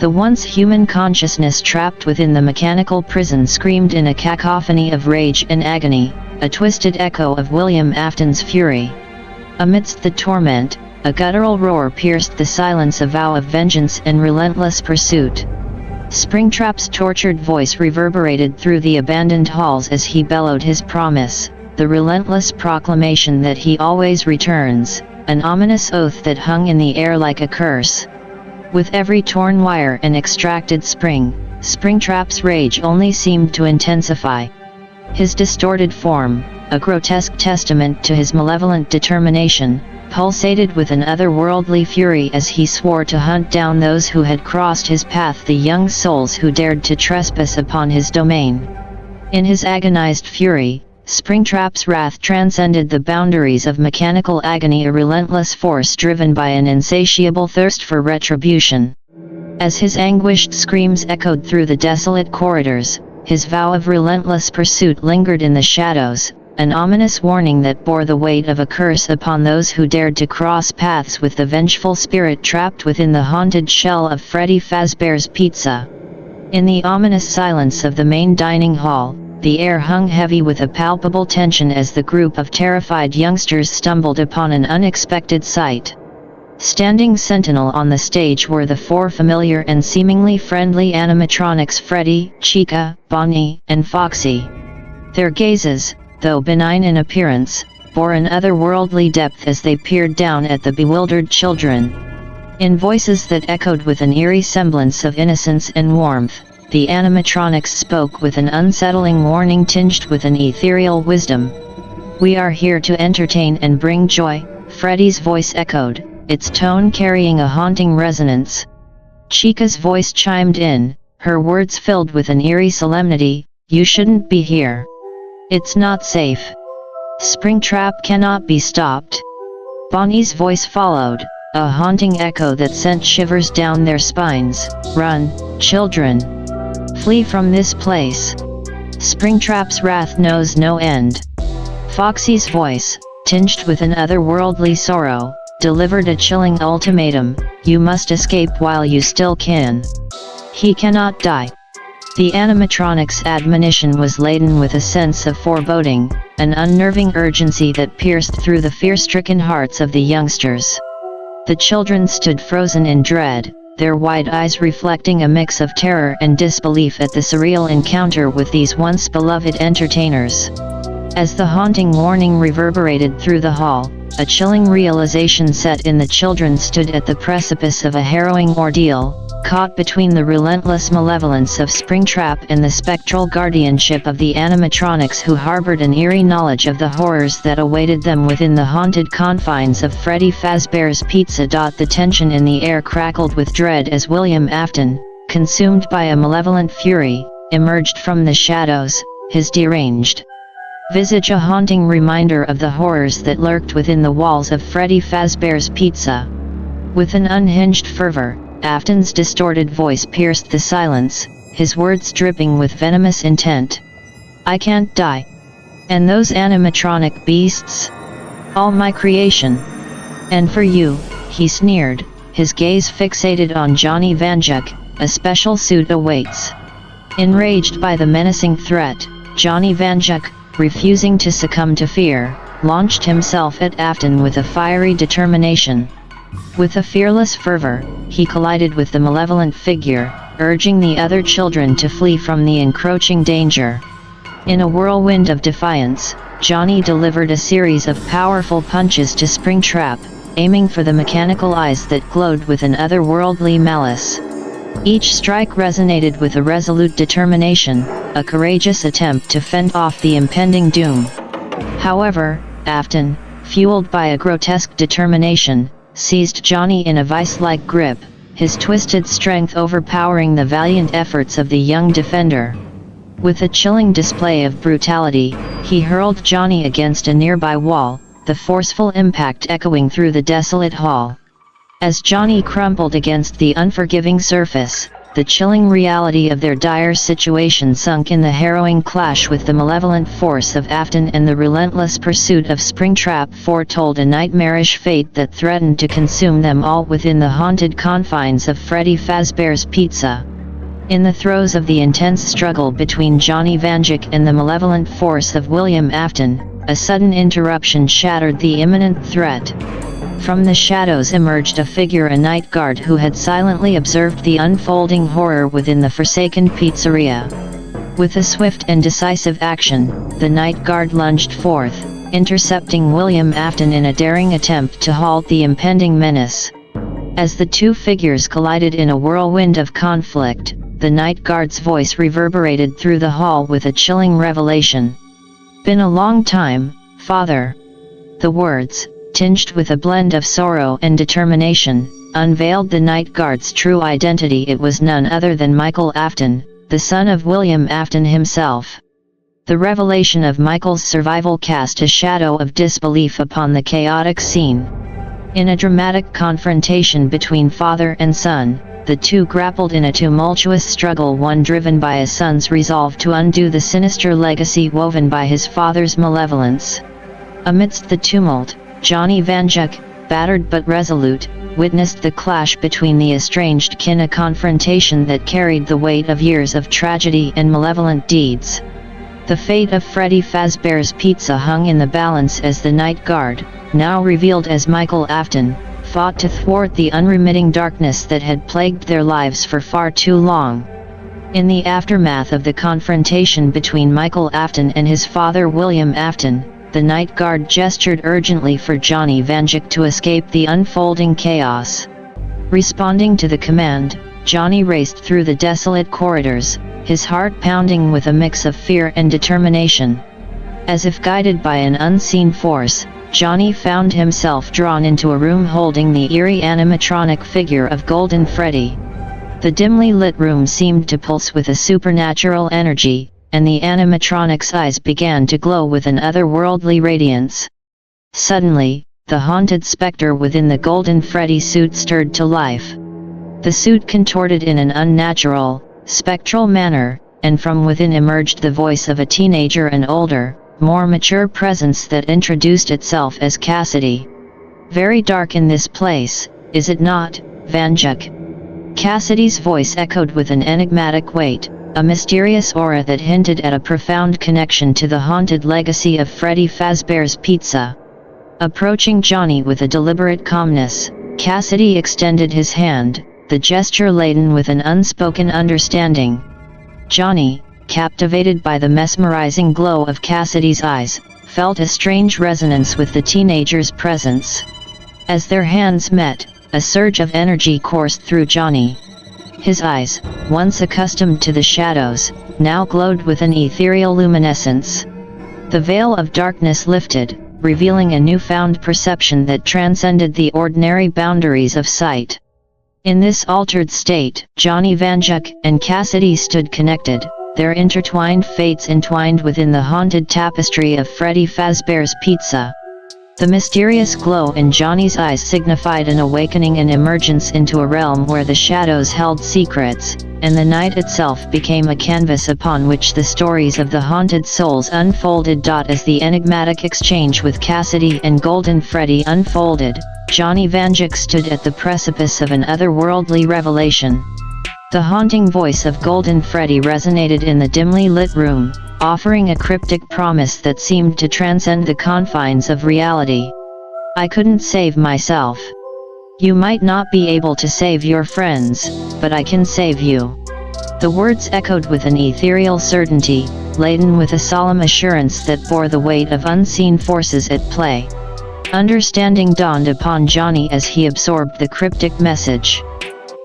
The once human consciousness trapped within the mechanical prison screamed in a cacophony of rage and agony, a twisted echo of William Afton's fury. Amidst the torment, a guttural roar pierced the silence, a vow of vengeance and relentless pursuit. Springtrap's tortured voice reverberated through the abandoned halls as he bellowed his promise, the relentless proclamation that he always returns, an ominous oath that hung in the air like a curse. With every torn wire and extracted spring, Springtrap's rage only seemed to intensify. His distorted form, a grotesque testament to his malevolent determination, pulsated with an otherworldly fury as he swore to hunt down those who had crossed his path, the young souls who dared to trespass upon his domain. In his agonized fury, Springtrap's wrath transcended the boundaries of mechanical agony, a relentless force driven by an insatiable thirst for retribution. As his anguished screams echoed through the desolate corridors, his vow of relentless pursuit lingered in the shadows, an ominous warning that bore the weight of a curse upon those who dared to cross paths with the vengeful spirit trapped within the haunted shell of Freddy Fazbear's Pizza. In the ominous silence of the main dining hall, the air hung heavy with a palpable tension as the group of terrified youngsters stumbled upon an unexpected sight. Standing sentinel on the stage were the four familiar and seemingly friendly animatronics: Freddy, Chica, Bonnie, and Foxy. Their gazes, though benign in appearance, bore an otherworldly depth as they peered down at the bewildered children. In voices that echoed with an eerie semblance of innocence and warmth, the animatronics spoke with an unsettling warning tinged with an ethereal wisdom. "We are here to entertain and bring joy," Freddy's voice echoed, its tone carrying a haunting resonance. Chica's voice chimed in, her words filled with an eerie solemnity, "You shouldn't be here. It's not safe. Springtrap cannot be stopped." Bonnie's voice followed, a haunting echo that sent shivers down their spines. "Run, children. Flee from this place. Springtrap's wrath knows no end." Foxy's voice, tinged with an otherworldly sorrow, delivered a chilling ultimatum: "You must escape while you still can. He cannot die." The animatronic's admonition was laden with a sense of foreboding, an unnerving urgency that pierced through the fear-stricken hearts of the youngsters. The children stood frozen in dread, their wide eyes reflecting a mix of terror and disbelief at the surreal encounter with these once beloved entertainers. As the haunting warning reverberated through the hall, a chilling realization set in. The children stood at the precipice of a harrowing ordeal, caught between the relentless malevolence of Springtrap and the spectral guardianship of the animatronics who harbored an eerie knowledge of the horrors that awaited them within the haunted confines of Freddy Fazbear's Pizza. The tension in the air crackled with dread as William Afton, consumed by a malevolent fury, emerged from the shadows, his deranged visage a haunting reminder of the horrors that lurked within the walls of Freddy Fazbear's Pizza. With an unhinged fervor, Afton's distorted voice pierced the silence, his words dripping with venomous intent. "I can't die. And those animatronic beasts? All my creation. And for you," he sneered, his gaze fixated on Johnny Vanjuk, "a special suit awaits." Enraged by the menacing threat, Johnny Vanjuk, refusing to succumb to fear, launched himself at Afton with a fiery determination. With a fearless fervor, he collided with the malevolent figure, urging the other children to flee from the encroaching danger. In a whirlwind of defiance, Johnny delivered a series of powerful punches to Springtrap, aiming for the mechanical eyes that glowed with an otherworldly malice. Each strike resonated with a resolute determination, a courageous attempt to fend off the impending doom. However, Afton, fueled by a grotesque determination, seized Johnny in a vice-like grip, his twisted strength overpowering the valiant efforts of the young defender. With a chilling display of brutality, he hurled Johnny against a nearby wall, the forceful impact echoing through the desolate hall. As Johnny crumpled against the unforgiving surface, the chilling reality of their dire situation sunk in the harrowing clash with the malevolent force of Afton, and the relentless pursuit of Springtrap foretold a nightmarish fate that threatened to consume them all within the haunted confines of Freddy Fazbear's Pizza. In the throes of the intense struggle between Johnny Vanjuk and the malevolent force of William Afton, a sudden interruption shattered the imminent threat. From the shadows emerged a figure, a night guard who had silently observed the unfolding horror within the forsaken pizzeria. With a swift and decisive action, the night guard lunged forth, intercepting William Afton in a daring attempt to halt the impending menace. As the two figures collided in a whirlwind of conflict, the night guard's voice reverberated through the hall with a chilling revelation. "Been a long time, Father." The words, tinged with a blend of sorrow and determination, unveiled the night guard's true identity. It was none other than Michael Afton, the son of William Afton himself. The revelation of Michael's survival cast a shadow of disbelief upon the chaotic scene. In a dramatic confrontation between father and son, the two grappled in a tumultuous struggle, one driven by a son's resolve to undo the sinister legacy woven by his father's malevolence. Amidst the tumult, Johnny Vanjuk, battered but resolute, witnessed the clash between the estranged kin, a confrontation that carried the weight of years of tragedy and malevolent deeds. The fate of Freddy Fazbear's Pizza hung in the balance as the night guard, now revealed as Michael Afton, fought to thwart the unremitting darkness that had plagued their lives for far too long. In the aftermath of the confrontation between Michael Afton and his father William Afton, the night guard gestured urgently for Johnny Vanjuk to escape the unfolding chaos. Responding to the command, Johnny raced through the desolate corridors, his heart pounding with a mix of fear and determination. As if guided by an unseen force, Johnny found himself drawn into a room holding the eerie animatronic figure of Golden Freddy. The dimly lit room seemed to pulse with a supernatural energy, and the animatronic's eyes began to glow with an otherworldly radiance. Suddenly, the haunted specter within the Golden Freddy suit stirred to life. The suit contorted in an unnatural, spectral manner, and from within emerged the voice of a teenager, an older, more mature presence that introduced itself as Cassidy. "Very dark in this place, is it not, Vanjuk?" Cassidy's voice echoed with an enigmatic weight, a mysterious aura that hinted at a profound connection to the haunted legacy of Freddy Fazbear's Pizza. Approaching Johnny with a deliberate calmness, Cassidy extended his hand, the gesture laden with an unspoken understanding. Johnny, captivated by the mesmerizing glow of Cassidy's eyes, felt a strange resonance with the teenager's presence. As their hands met, a surge of energy coursed through Johnny. His eyes, once accustomed to the shadows, now glowed with an ethereal luminescence. The veil of darkness lifted, revealing a newfound perception that transcended the ordinary boundaries of sight. In this altered state, Johnny Vanjuk and Cassidy stood connected, their intertwined fates entwined within the haunted tapestry of Freddy Fazbear's Pizza. The mysterious glow in Johnny's eyes signified an awakening and emergence into a realm where the shadows held secrets, and the night itself became a canvas upon which the stories of the haunted souls unfolded. As the enigmatic exchange with Cassidy and Golden Freddy unfolded, Johnny Vanjuk stood at the precipice of an otherworldly revelation. The haunting voice of Golden Freddy resonated in the dimly lit room, offering a cryptic promise that seemed to transcend the confines of reality. "I couldn't save myself. You might not be able to save your friends, but I can save you." The words echoed with an ethereal certainty, laden with a solemn assurance that bore the weight of unseen forces at play. Understanding dawned upon Johnny as he absorbed the cryptic message.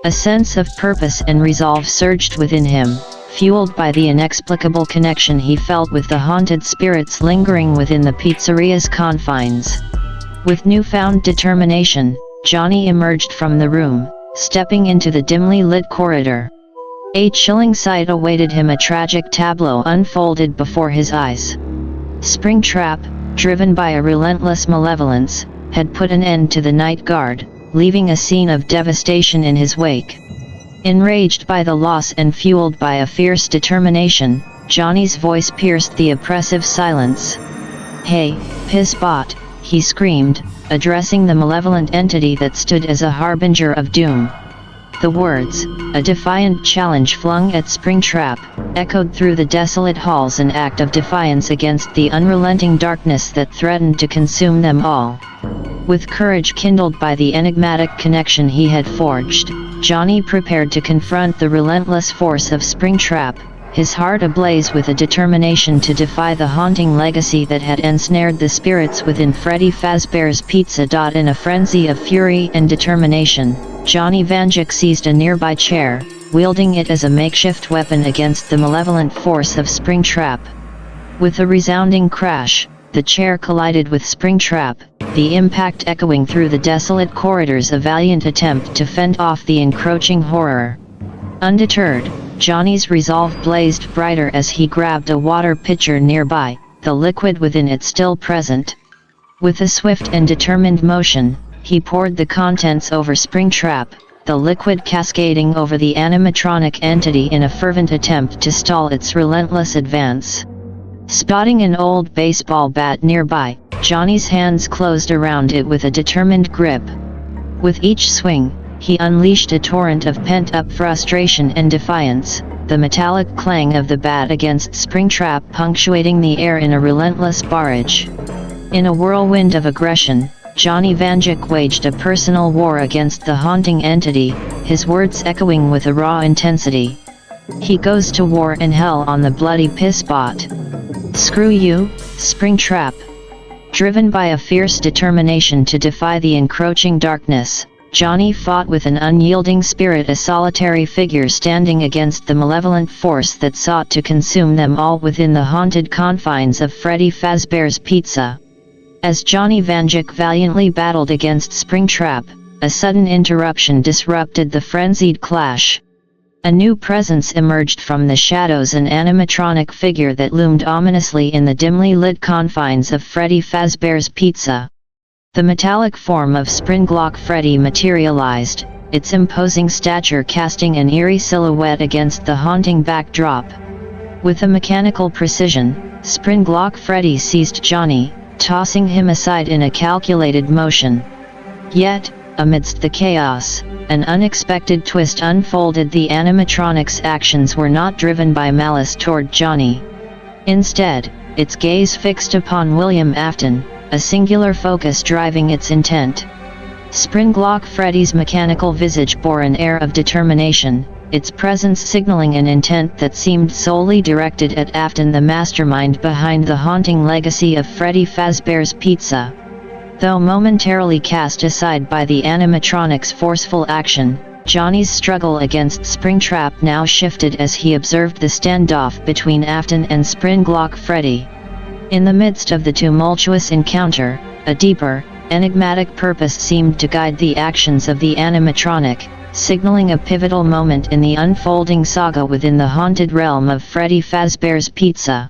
A sense of purpose and resolve surged within him, fueled by the inexplicable connection he felt with the haunted spirits lingering within the pizzeria's confines. With newfound determination, Johnny emerged from the room, stepping into the dimly lit corridor. A chilling sight awaited him. A tragic tableau unfolded before his eyes. Springtrap, driven by a relentless malevolence, had put an end to the night guard, leaving a scene of devastation in his wake. Enraged by the loss and fueled by a fierce determination, Johnny's voice pierced the oppressive silence. "Hey, Pissbot," he screamed, addressing the malevolent entity that stood as a harbinger of doom. The words, a defiant challenge flung at Springtrap, echoed through the desolate halls, an act of defiance against the unrelenting darkness that threatened to consume them all. With courage kindled by the enigmatic connection he had forged, Johnny prepared to confront the relentless force of Springtrap, his heart ablaze with a determination to defy the haunting legacy that had ensnared the spirits within Freddy Fazbear's Pizza. In a frenzy of fury and determination, Johnny Vanjuk seized a nearby chair, wielding it as a makeshift weapon against the malevolent force of Springtrap. With a resounding crash, the chair collided with Springtrap, the impact echoing through the desolate corridors, a valiant attempt to fend off the encroaching horror. Undeterred, Johnny's resolve blazed brighter as he grabbed a water pitcher nearby, the liquid within it still present. With a swift and determined motion, he poured the contents over Springtrap, the liquid cascading over the animatronic entity in a fervent attempt to stall its relentless advance. Spotting an old baseball bat nearby, Johnny's hands closed around it with a determined grip. With each swing, he unleashed a torrent of pent-up frustration and defiance, the metallic clang of the bat against Springtrap punctuating the air in a relentless barrage. In a whirlwind of aggression, Johnny Vanjuk waged a personal war against the haunting entity, his words echoing with a raw intensity. "He goes to war in hell on the bloody Pissbot. Screw you, Springtrap." Driven by a fierce determination to defy the encroaching darkness, Johnny fought with an unyielding spirit, a solitary figure standing against the malevolent force that sought to consume them all within the haunted confines of Freddy Fazbear's Pizza. As Johnny Vanjuk valiantly battled against Springtrap, a sudden interruption disrupted the frenzied clash. A new presence emerged from the shadows, an animatronic figure that loomed ominously in the dimly lit confines of Freddy Fazbear's Pizza. The metallic form of Springlock Freddy materialized, its imposing stature casting an eerie silhouette against the haunting backdrop. With a mechanical precision, Springlock Freddy seized Johnny, tossing him aside in a calculated motion. Yet, amidst the chaos, an unexpected twist unfolded. The animatronic's actions were not driven by malice toward Johnny. Instead, its gaze fixed upon William Afton, a singular focus driving its intent. Springlock Freddy's mechanical visage bore an air of determination, its presence signaling an intent that seemed solely directed at Afton, the mastermind behind the haunting legacy of Freddy Fazbear's Pizza. Though momentarily cast aside by the animatronic's forceful action, Johnny's struggle against Springtrap now shifted as he observed the standoff between Afton and Springlock Freddy. In the midst of the tumultuous encounter, a deeper, enigmatic purpose seemed to guide the actions of the animatronic, signaling a pivotal moment in the unfolding saga within the haunted realm of Freddy Fazbear's Pizza.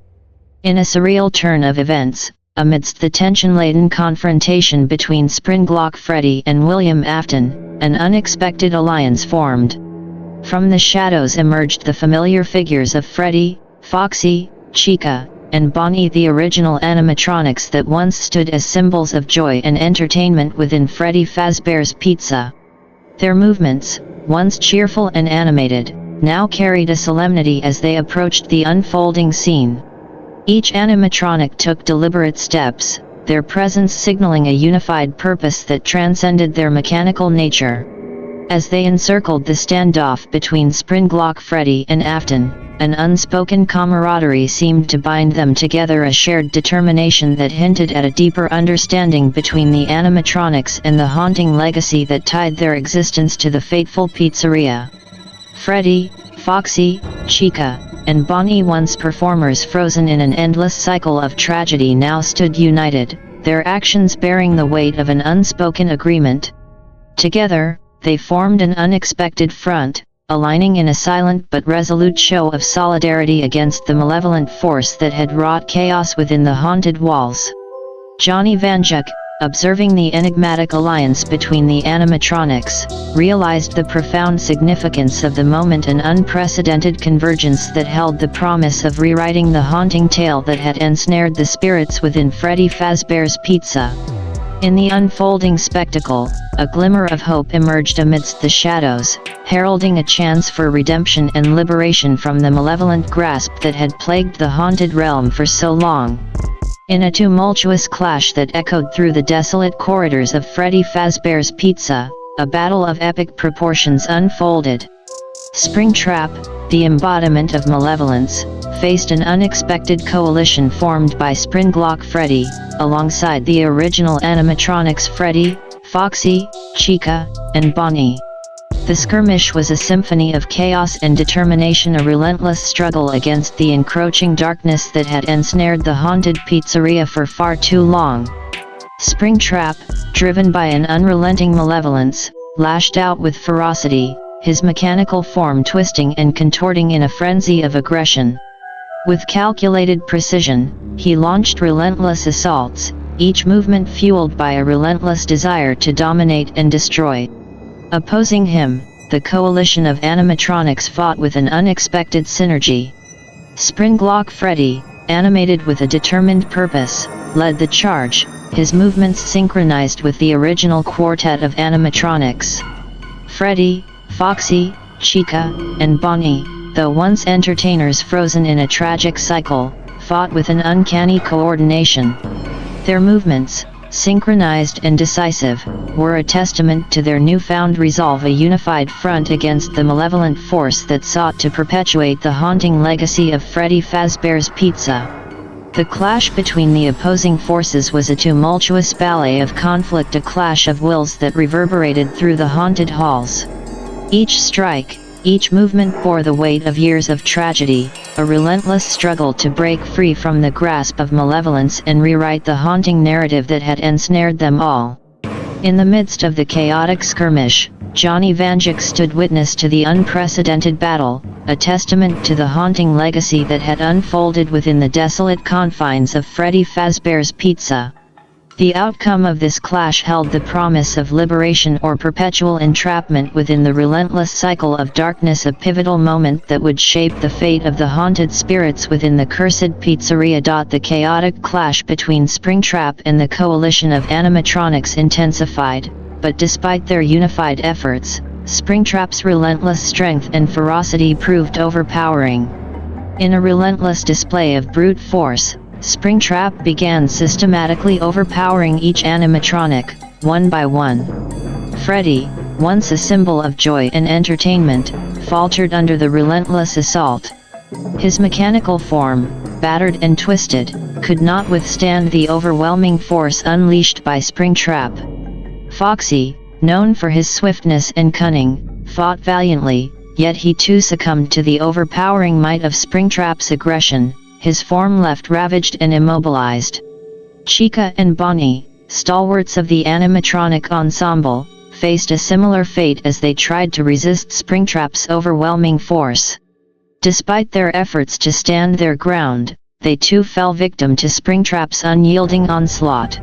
In a surreal turn of events, amidst the tension-laden confrontation between Springlock Freddy and William Afton, an unexpected alliance formed. From the shadows emerged the familiar figures of Freddy, Foxy, Chica, and Bonnie, the original animatronics that once stood as symbols of joy and entertainment within Freddy Fazbear's Pizza. Their movements, once cheerful and animated, now carried a solemnity as they approached the unfolding scene. Each animatronic took deliberate steps, their presence signaling a unified purpose that transcended their mechanical nature. As they encircled the standoff between Springlock Freddy and Afton, an unspoken camaraderie seemed to bind them together, a shared determination that hinted at a deeper understanding between the animatronics and the haunting legacy that tied their existence to the fateful pizzeria. Freddy, Foxy, Chica, and Bonnie, once performers frozen in an endless cycle of tragedy, now stood united, their actions bearing the weight of an unspoken agreement. Together, they formed an unexpected front, aligning in a silent but resolute show of solidarity against the malevolent force that had wrought chaos within the haunted walls. Johnny Vanjuk, observing the enigmatic alliance between the animatronics, realized the profound significance of the moment, an unprecedented convergence that held the promise of rewriting the haunting tale that had ensnared the spirits within Freddy Fazbear's Pizza. In the unfolding spectacle, a glimmer of hope emerged amidst the shadows, heralding a chance for redemption and liberation from the malevolent grasp that had plagued the haunted realm for so long. In a tumultuous clash that echoed through the desolate corridors of Freddy Fazbear's Pizza, a battle of epic proportions unfolded. Springtrap, the embodiment of malevolence, faced an unexpected coalition formed by Springlock Freddy, alongside the original animatronics Freddy, Foxy, Chica, and Bonnie. The skirmish was a symphony of chaos and determination, a relentless struggle against the encroaching darkness that had ensnared the haunted pizzeria for far too long. Springtrap, driven by an unrelenting malevolence, lashed out with ferocity, his mechanical form twisting and contorting in a frenzy of aggression. With calculated precision, he launched relentless assaults, each movement fueled by a relentless desire to dominate and destroy. Opposing him, the coalition of animatronics fought with an unexpected synergy. Springlock Freddy, animated with a determined purpose, led the charge, his movements synchronized with the original quartet of animatronics. Freddy, Foxy, Chica, and Bonnie, though once entertainers frozen in a tragic cycle, fought with an uncanny coordination. Their movements, synchronized and decisive, were a testament to their newfound resolve, a unified front against the malevolent force that sought to perpetuate the haunting legacy of Freddy Fazbear's Pizza. The clash between the opposing forces was a tumultuous ballet of conflict, a clash of wills that reverberated through the haunted halls. Each strike, each movement bore the weight of years of tragedy, a relentless struggle to break free from the grasp of malevolence and rewrite the haunting narrative that had ensnared them all. In the midst of the chaotic skirmish, Johnny Vanjuk stood witness to the unprecedented battle, a testament to the haunting legacy that had unfolded within the desolate confines of Freddy Fazbear's Pizza. The outcome of this clash held the promise of liberation or perpetual entrapment within the relentless cycle of darkness, a pivotal moment that would shape the fate of the haunted spirits within the cursed pizzeria. The chaotic clash between Springtrap and the coalition of animatronics intensified, but despite their unified efforts, Springtrap's relentless strength and ferocity proved overpowering. In a relentless display of brute force, Springtrap began systematically overpowering each animatronic, one by one. Freddy, once a symbol of joy and entertainment, faltered under the relentless assault. His mechanical form, battered and twisted, could not withstand the overwhelming force unleashed by Springtrap. Foxy, known for his swiftness and cunning, fought valiantly, yet he too succumbed to the overpowering might of Springtrap's aggression, his form left ravaged and immobilized. Chica and Bonnie, stalwarts of the animatronic ensemble, faced a similar fate as they tried to resist Springtrap's overwhelming force. Despite their efforts to stand their ground, they too fell victim to Springtrap's unyielding onslaught.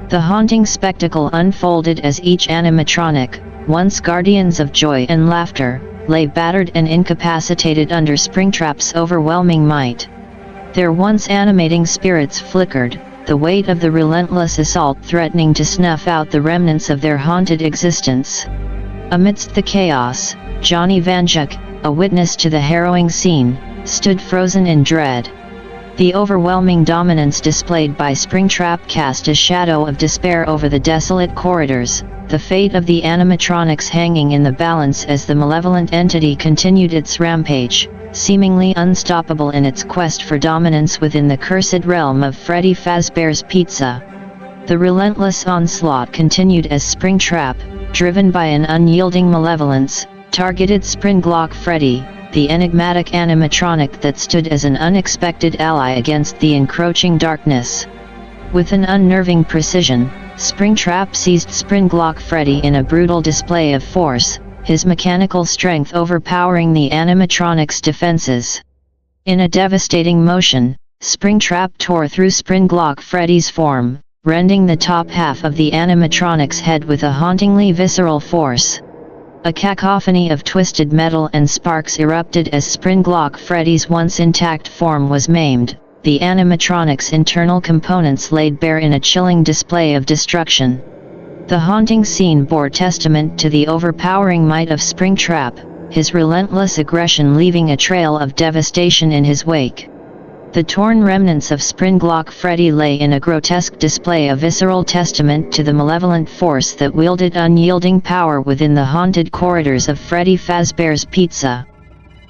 The haunting spectacle unfolded as each animatronic, once guardians of joy and laughter, lay battered and incapacitated under Springtrap's overwhelming might. Their once animating spirits flickered, the weight of the relentless assault threatening to snuff out the remnants of their haunted existence. Amidst the chaos, Johnny Vanjuk, a witness to the harrowing scene, stood frozen in dread. The overwhelming dominance displayed by Springtrap cast a shadow of despair over the desolate corridors, the fate of the animatronics hanging in the balance as the malevolent entity continued its rampage, seemingly unstoppable in its quest for dominance within the cursed realm of Freddy Fazbear's Pizza. The relentless onslaught continued as Springtrap, driven by an unyielding malevolence, targeted Springlock Freddy, the enigmatic animatronic that stood as an unexpected ally against the encroaching darkness. With an unnerving precision, Springtrap seized Springlock Freddy in a brutal display of force, his mechanical strength overpowering the animatronic's defenses. In a devastating motion, Springtrap tore through Springlock Freddy's form, rending the top half of the animatronic's head with a hauntingly visceral force. A cacophony of twisted metal and sparks erupted as Springlock Freddy's once intact form was maimed, the animatronic's internal components laid bare in a chilling display of destruction. The haunting scene bore testament to the overpowering might of Springtrap, his relentless aggression leaving a trail of devastation in his wake. The torn remnants of Springlock Freddy lay in a grotesque display of visceral testament to the malevolent force that wielded unyielding power within the haunted corridors of Freddy Fazbear's Pizza.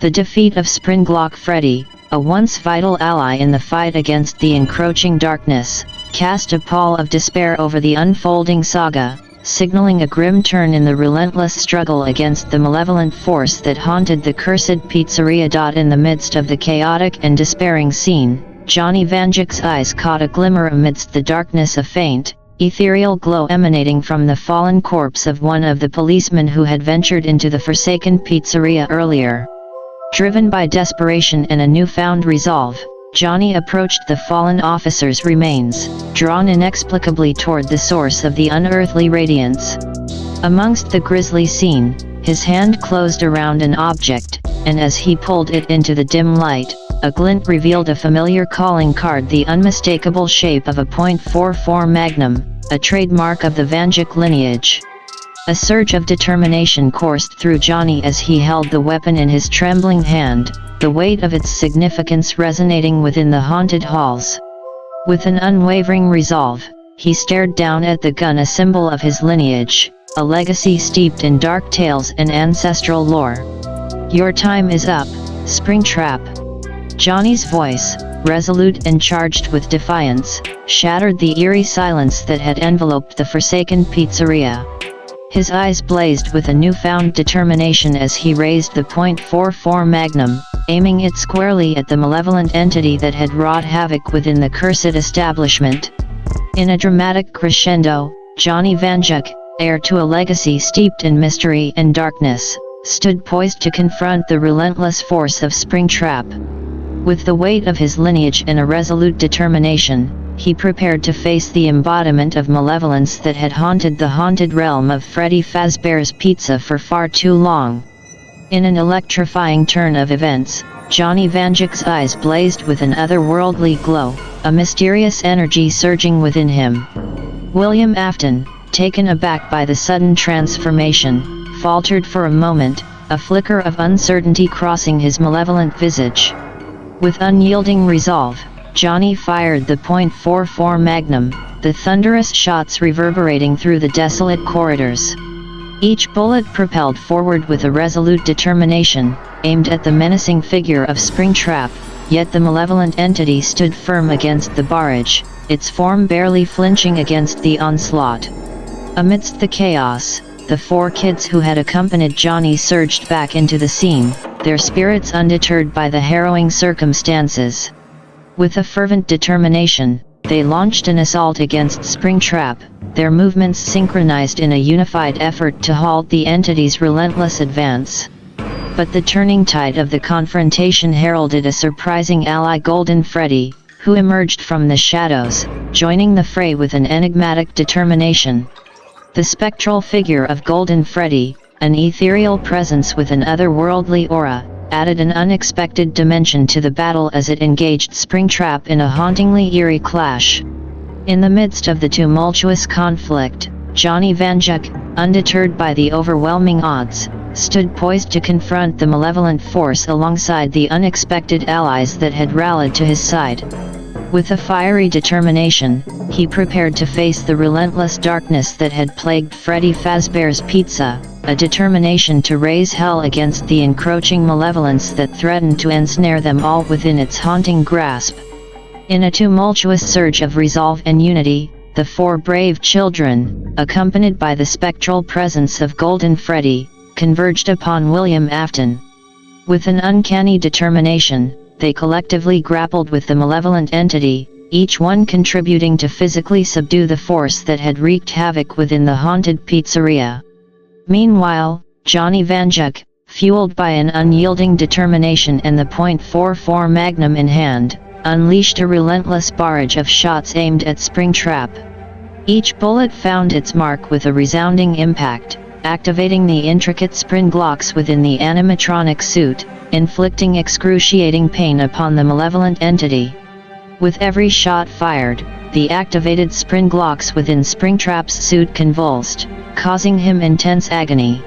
The defeat of Springlock Freddy, a once vital ally in the fight against the encroaching darkness, cast a pall of despair over the unfolding saga, signaling a grim turn in the relentless struggle against the malevolent force that haunted the cursed pizzeria. In the midst of the chaotic and despairing scene, Johnny Vanjuk's eyes caught a glimmer amidst the darkness, a faint, ethereal glow emanating from the fallen corpse of one of the policemen who had ventured into the forsaken pizzeria earlier. Driven by desperation and a newfound resolve, Johnny approached the fallen officer's remains, drawn inexplicably toward the source of the unearthly radiance. Amongst the grisly scene, his hand closed around an object, and as he pulled it into the dim light, a glint revealed a familiar calling card, the unmistakable shape of a .44 Magnum, a trademark of the Vanjuk lineage. A surge of determination coursed through Johnny as he held the weapon in his trembling hand, the weight of its significance resonating within the haunted halls. With an unwavering resolve, he stared down at the gun, a symbol of his lineage, a legacy steeped in dark tales and ancestral lore. "Your time is up, Springtrap." Johnny's voice, resolute and charged with defiance, shattered the eerie silence that had enveloped the forsaken pizzeria. His eyes blazed with a newfound determination as he raised the .44 Magnum, aiming it squarely at the malevolent entity that had wrought havoc within the cursed establishment. In a dramatic crescendo, Johnny Vanjuk, heir to a legacy steeped in mystery and darkness, stood poised to confront the relentless force of Springtrap. With the weight of his lineage and a resolute determination, he prepared to face the embodiment of malevolence that had haunted the haunted realm of Freddy Fazbear's Pizza for far too long. In an electrifying turn of events, Johnny Vanjuk's eyes blazed with an otherworldly glow, a mysterious energy surging within him. William Afton, taken aback by the sudden transformation, faltered for a moment, a flicker of uncertainty crossing his malevolent visage. With unyielding resolve, Johnny fired the .44 Magnum, the thunderous shots reverberating through the desolate corridors. Each bullet propelled forward with a resolute determination, aimed at the menacing figure of Springtrap, yet the malevolent entity stood firm against the barrage, its form barely flinching against the onslaught. Amidst the chaos, the four kids who had accompanied Johnny surged back into the scene, their spirits undeterred by the harrowing circumstances. With a fervent determination, they launched an assault against Springtrap, their movements synchronized in a unified effort to halt the entity's relentless advance. But the turning tide of the confrontation heralded a surprising ally, Golden Freddy, who emerged from the shadows, joining the fray with an enigmatic determination. The spectral figure of Golden Freddy, an ethereal presence with an otherworldly aura, added an unexpected dimension to the battle as it engaged Springtrap in a hauntingly eerie clash. In the midst of the tumultuous conflict, Johnny Vanjuk, undeterred by the overwhelming odds, stood poised to confront the malevolent force alongside the unexpected allies that had rallied to his side. With a fiery determination, he prepared to face the relentless darkness that had plagued Freddy Fazbear's Pizza, a determination to raise hell against the encroaching malevolence that threatened to ensnare them all within its haunting grasp. In a tumultuous surge of resolve and unity, the four brave children, accompanied by the spectral presence of Golden Freddy, converged upon William Afton. With an uncanny determination, they collectively grappled with the malevolent entity, each one contributing to physically subdue the force that had wreaked havoc within the haunted pizzeria. Meanwhile, Johnny Vanjuk, fueled by an unyielding determination and the .44 Magnum in hand, unleashed a relentless barrage of shots aimed at Springtrap. Each bullet found its mark with a resounding impact, activating the intricate spring locks within the animatronic suit, inflicting excruciating pain upon the malevolent entity. With every shot fired, the activated spring locks within Springtrap's suit convulsed, causing him intense agony.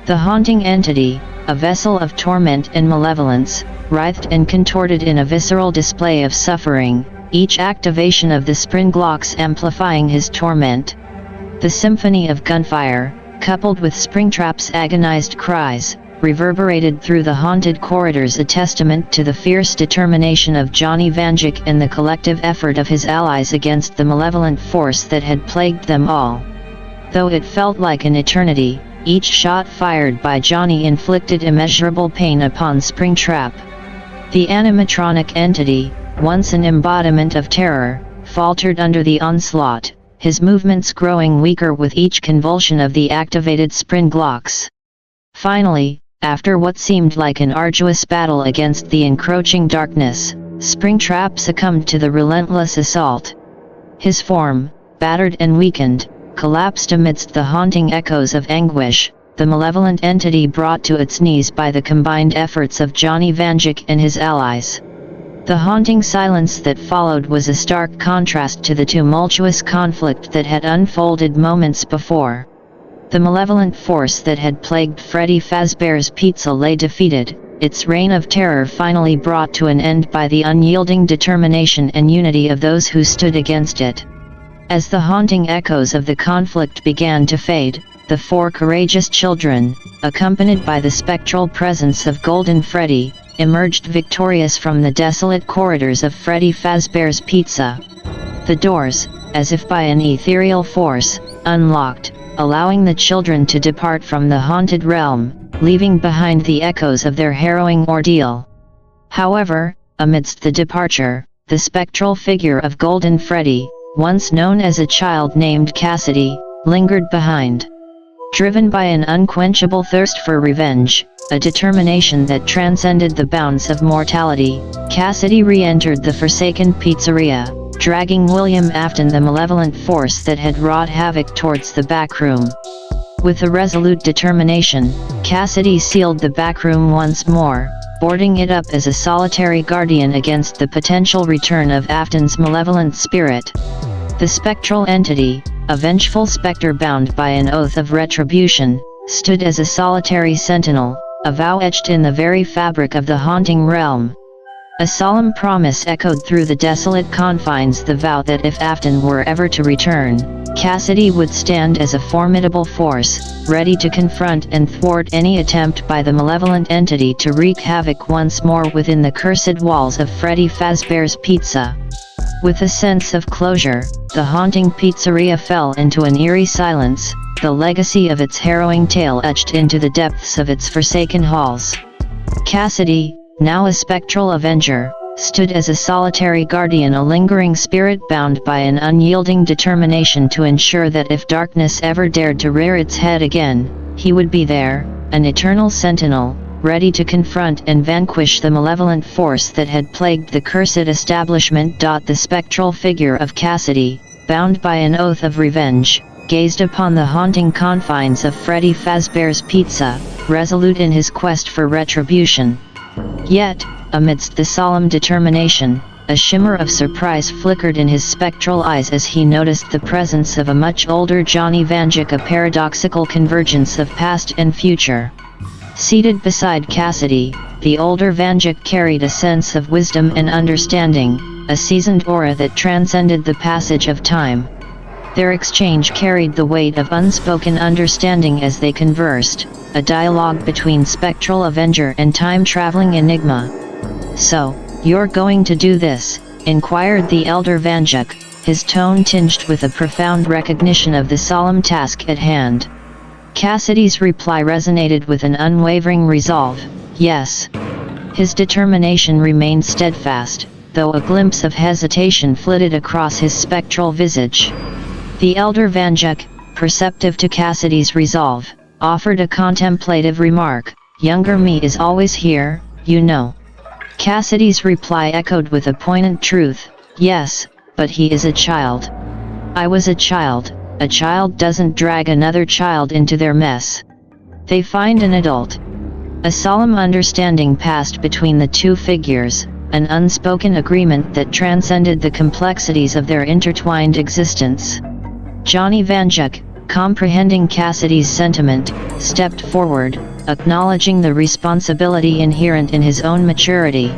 The haunting entity, a vessel of torment and malevolence, writhed and contorted in a visceral display of suffering, each activation of the spring locks amplifying his torment. The symphony of gunfire, coupled with Springtrap's agonized cries, reverberated through the haunted corridors, a testament to the fierce determination of Johnny Vanjuk and the collective effort of his allies against the malevolent force that had plagued them all. Though it felt like an eternity, each shot fired by Johnny inflicted immeasurable pain upon Springtrap. The animatronic entity, once an embodiment of terror, faltered under the onslaught, his movements growing weaker with each convulsion of the activated spring locks. Finally, after what seemed like an arduous battle against the encroaching darkness, Springtrap succumbed to the relentless assault. His form, battered and weakened, collapsed amidst the haunting echoes of anguish, the malevolent entity brought to its knees by the combined efforts of Johnny Vanjuk and his allies. The haunting silence that followed was a stark contrast to the tumultuous conflict that had unfolded moments before. The malevolent force that had plagued Freddy Fazbear's Pizza lay defeated, its reign of terror finally brought to an end by the unyielding determination and unity of those who stood against it. As the haunting echoes of the conflict began to fade, the four courageous children, accompanied by the spectral presence of Golden Freddy, emerged victorious from the desolate corridors of Freddy Fazbear's Pizza. The doors, as if by an ethereal force, unlocked, allowing the children to depart from the haunted realm, leaving behind the echoes of their harrowing ordeal. However, amidst the departure, the spectral figure of Golden Freddy, once known as a child named Cassidy, lingered behind. Driven by an unquenchable thirst for revenge, a determination that transcended the bounds of mortality, Cassidy re-entered the forsaken pizzeria, dragging William Afton, the malevolent force that had wrought havoc, towards the backroom. With a resolute determination, Cassidy sealed the backroom once more, boarding it up as a solitary guardian against the potential return of Afton's malevolent spirit. The spectral entity, a vengeful specter bound by an oath of retribution, stood as a solitary sentinel, a vow etched in the very fabric of the haunting realm. A solemn promise echoed through the desolate confines, the vow that if Afton were ever to return, Cassidy would stand as a formidable force, ready to confront and thwart any attempt by the malevolent entity to wreak havoc once more within the cursed walls of Freddy Fazbear's Pizza. With a sense of closure, the haunting pizzeria fell into an eerie silence, the legacy of its harrowing tale etched into the depths of its forsaken halls. Cassidy, now a spectral avenger, stood as a solitary guardian, a lingering spirit bound by an unyielding determination to ensure that if darkness ever dared to rear its head again, he would be there, an eternal sentinel, ready to confront and vanquish the malevolent force that had plagued the cursed establishment. The spectral figure of Cassidy, bound by an oath of revenge, gazed upon the haunting confines of Freddy Fazbear's Pizza, resolute in his quest for retribution. Yet, amidst the solemn determination, a shimmer of surprise flickered in his spectral eyes as he noticed the presence of a much older Johnny Vanjik, a paradoxical convergence of past and future. Seated beside Cassidy, the older Vanjik carried a sense of wisdom and understanding, a seasoned aura that transcended the passage of time. Their exchange carried the weight of unspoken understanding as they conversed, a dialogue between spectral avenger and time-traveling enigma. "So, you're going to do this?" inquired the elder Vanjik, his tone tinged with a profound recognition of the solemn task at hand. Cassidy's reply resonated with an unwavering resolve: "Yes." His determination remained steadfast, though a glimpse of hesitation flitted across his spectral visage. The elder Vanjik, perceptive to Cassidy's resolve, offered a contemplative remark: "Younger me is always here, you know." Cassidy's reply echoed with a poignant truth: "Yes, but he is a child. I was a child. A child doesn't drag another child into their mess. They find an adult." A solemn understanding passed between the two figures, an unspoken agreement that transcended the complexities of their intertwined existence. Johnny Vanjik, comprehending Cassidy's sentiment, stepped forward, acknowledging the responsibility inherent in his own maturity.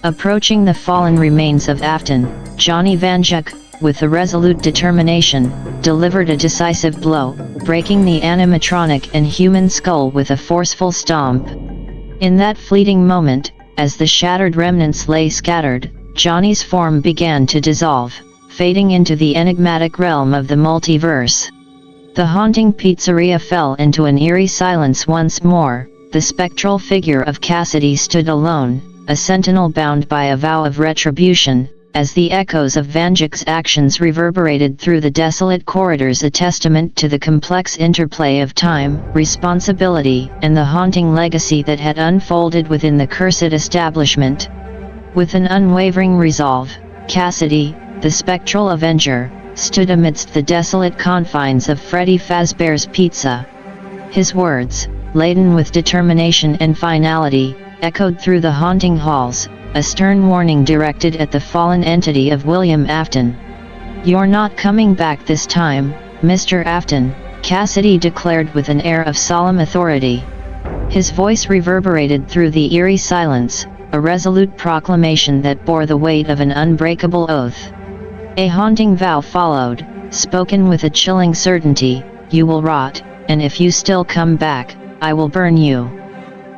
Approaching the fallen remains of Afton, Johnny Vanjik, with a resolute determination, delivered a decisive blow, breaking the animatronic and human skull with a forceful stomp. In that fleeting moment, as the shattered remnants lay scattered, Johnny's form began to dissolve, fading into the enigmatic realm of the multiverse. The haunting pizzeria fell into an eerie silence once more. The spectral figure of Cassidy stood alone, a sentinel bound by a vow of retribution, as the echoes of Vanjik's actions reverberated through the desolate corridors, a testament to the complex interplay of time, responsibility, and the haunting legacy that had unfolded within the cursed establishment. With an unwavering resolve, Cassidy, the spectral avenger, stood amidst the desolate confines of Freddy Fazbear's Pizza. His words, laden with determination and finality, echoed through the haunting halls, a stern warning directed at the fallen entity of William Afton. "You're not coming back this time, Mr. Afton," Cassidy declared with an air of solemn authority. His voice reverberated through the eerie silence, a resolute proclamation that bore the weight of an unbreakable oath. A haunting vow followed, spoken with a chilling certainty: "You will rot, and if you still come back, I will burn you."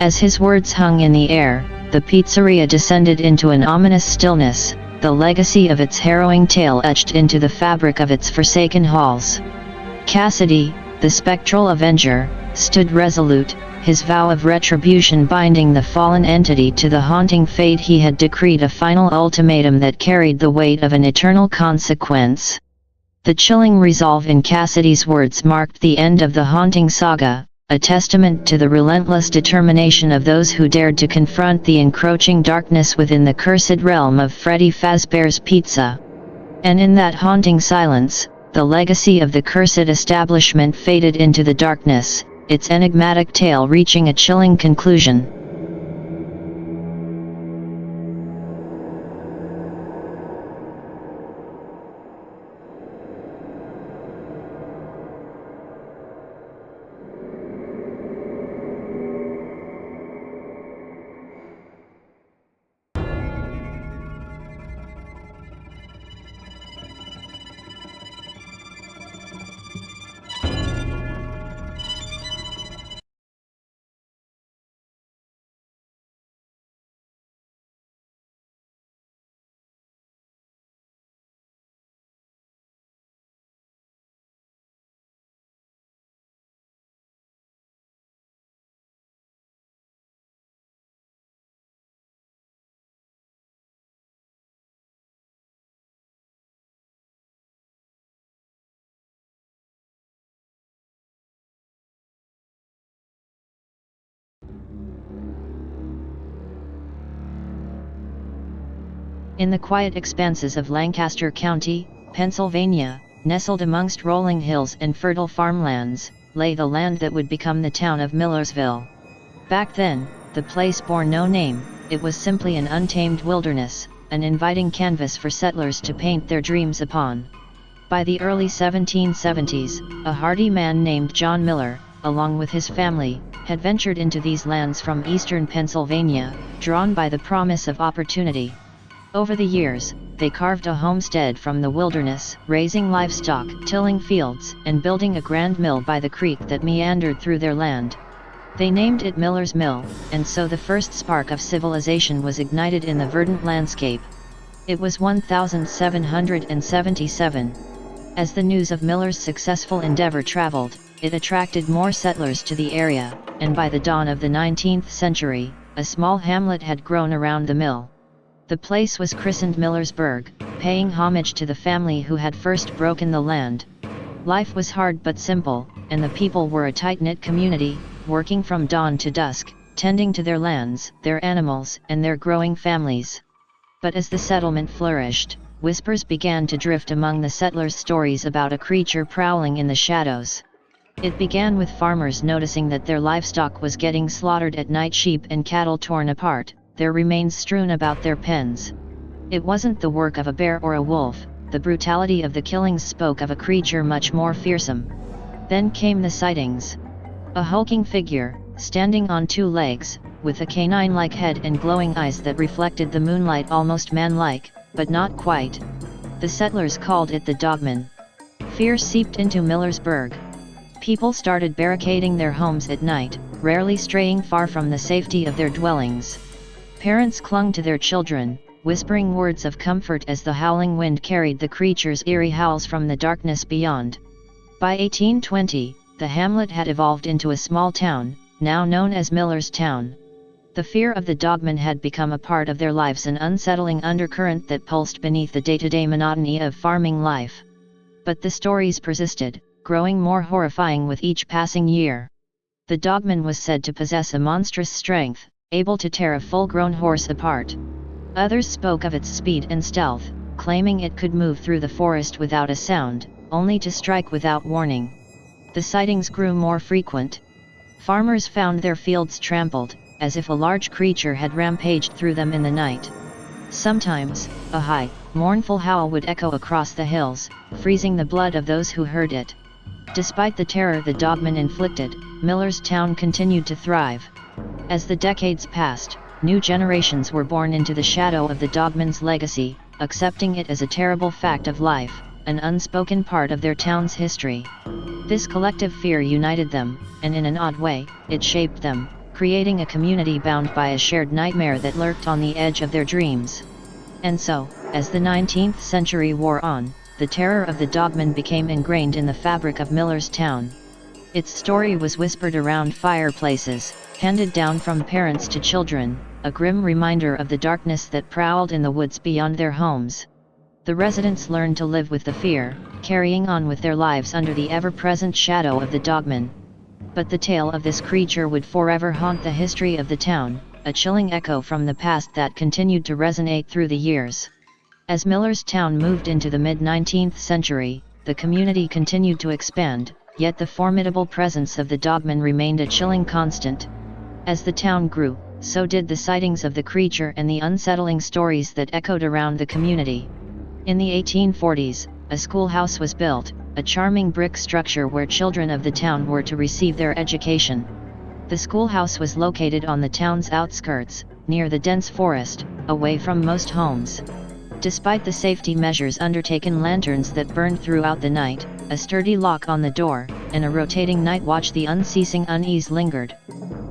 As his words hung in the air, the pizzeria descended into an ominous stillness, the legacy of its harrowing tale etched into the fabric of its forsaken halls. Cassidy, the spectral avenger, stood resolute, his vow of retribution binding the fallen entity to the haunting fate he had decreed, a final ultimatum that carried the weight of an eternal consequence. The chilling resolve in Cassidy's words marked the end of the haunting saga, a testament to the relentless determination of those who dared to confront the encroaching darkness within the cursed realm of Freddy Fazbear's Pizza. And in that haunting silence, the legacy of the cursed establishment faded into the darkness, its enigmatic tale reaching a chilling conclusion. In the quiet expanses of Lancaster County, Pennsylvania, nestled amongst rolling hills and fertile farmlands, lay the land that would become the town of Millersville. Back then, the place bore no name, it was simply an untamed wilderness, an inviting canvas for settlers to paint their dreams upon. By the early 1770s, a hardy man named John Miller, along with his family, had ventured into these lands from eastern Pennsylvania, drawn by the promise of opportunity. Over the years, they carved a homestead from the wilderness, raising livestock, tilling fields, and building a grand mill by the creek that meandered through their land. They named it Miller's Mill, and so the first spark of civilization was ignited in the verdant landscape. It was 1777. As the news of Miller's successful endeavor traveled, it attracted more settlers to the area, and by the dawn of the 19th century, a small hamlet had grown around the mill. The place was christened Millersburg, paying homage to the family who had first broken the land. Life was hard but simple, and the people were a tight-knit community, working from dawn to dusk, tending to their lands, their animals, and their growing families. But as the settlement flourished, whispers began to drift among the settlers' stories about a creature prowling in the shadows. It began with farmers noticing that their livestock was getting slaughtered at night, sheep and cattle torn apart, their remains strewn about their pens. It wasn't the work of a bear or a wolf, the brutality of the killings spoke of a creature much more fearsome. Then came the sightings. A hulking figure, standing on two legs, with a canine-like head and glowing eyes that reflected the moonlight, almost man-like, but not quite. The settlers called it the Dogman. Fear seeped into Millersburg. People started barricading their homes at night, rarely straying far from the safety of their dwellings. Parents clung to their children, whispering words of comfort as the howling wind carried the creature's eerie howls from the darkness beyond. By 1820, the hamlet had evolved into a small town, now known as Millerstown. The fear of the Dogman had become a part of their lives, an unsettling undercurrent that pulsed beneath the day-to-day monotony of farming life. But the stories persisted, growing more horrifying with each passing year. The Dogman was said to possess a monstrous strength, able to tear a full-grown horse apart. Others spoke of its speed and stealth, claiming it could move through the forest without a sound, only to strike without warning. The sightings grew more frequent. Farmers found their fields trampled, as if a large creature had rampaged through them in the night. Sometimes, a high, mournful howl would echo across the hills, freezing the blood of those who heard it. Despite the terror the Dogman inflicted, Millerstown continued to thrive. As the decades passed, new generations were born into the shadow of the Dogman's legacy, accepting it as a terrible fact of life, an unspoken part of their town's history. This collective fear united them, and in an odd way, it shaped them, creating a community bound by a shared nightmare that lurked on the edge of their dreams. And so, as the 19th century wore on, the terror of the Dogman became ingrained in the fabric of Millerstown. Its story was whispered around fireplaces, handed down from parents to children, a grim reminder of the darkness that prowled in the woods beyond their homes. The residents learned to live with the fear, carrying on with their lives under the ever-present shadow of the Dogman. But the tale of this creature would forever haunt the history of the town, a chilling echo from the past that continued to resonate through the years. As Millerstown moved into the mid-19th century, the community continued to expand, yet the formidable presence of the Dogman remained a chilling constant. As the town grew, so did the sightings of the creature and the unsettling stories that echoed around the community. In the 1840s, a schoolhouse was built, a charming brick structure where children of the town were to receive their education. The schoolhouse was located on the town's outskirts, near the dense forest, away from most homes. Despite the safety measures undertaken, lanterns that burned throughout the night, a sturdy lock on the door, and a rotating night watch, the unceasing unease lingered.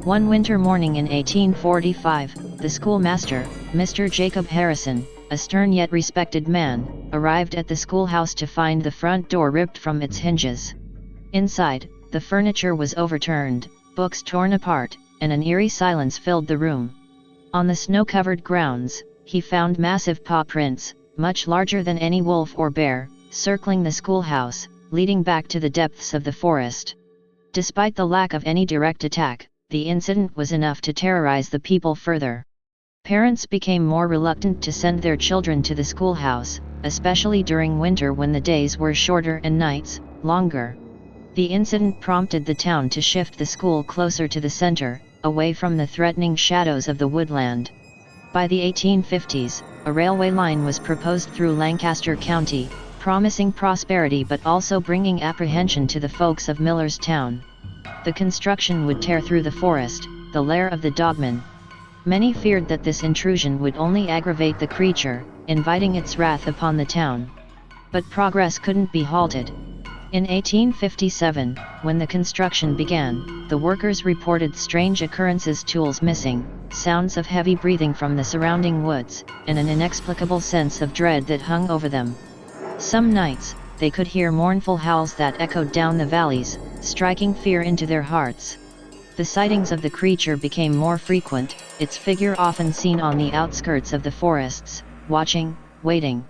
One winter morning in 1845, the schoolmaster, Mr. Jacob Harrison, a stern yet respected man, arrived at the schoolhouse to find the front door ripped from its hinges. Inside, the furniture was overturned, books torn apart, and an eerie silence filled the room. On the snow-covered grounds, he found massive paw prints, much larger than any wolf or bear, circling the schoolhouse, leading back to the depths of the forest. Despite the lack of any direct attack, the incident was enough to terrorize the people further. Parents became more reluctant to send their children to the schoolhouse, especially during winter when the days were shorter and nights longer. The incident prompted the town to shift the school closer to the center, away from the threatening shadows of the woodland. By the 1850s, a railway line was proposed through Lancaster County, promising prosperity but also bringing apprehension to the folks of Millerstown. The construction would tear through the forest, the lair of the dogman. Many feared that this intrusion would only aggravate the creature, inviting its wrath upon the town. But progress couldn't be halted. In 1857, when the construction began, the workers reported strange occurrences: tools missing, sounds of heavy breathing from the surrounding woods, and an inexplicable sense of dread that hung over them. Some nights, they could hear mournful howls that echoed down the valleys, striking fear into their hearts. The sightings of the creature became more frequent, its figure often seen on the outskirts of the forests, watching, waiting.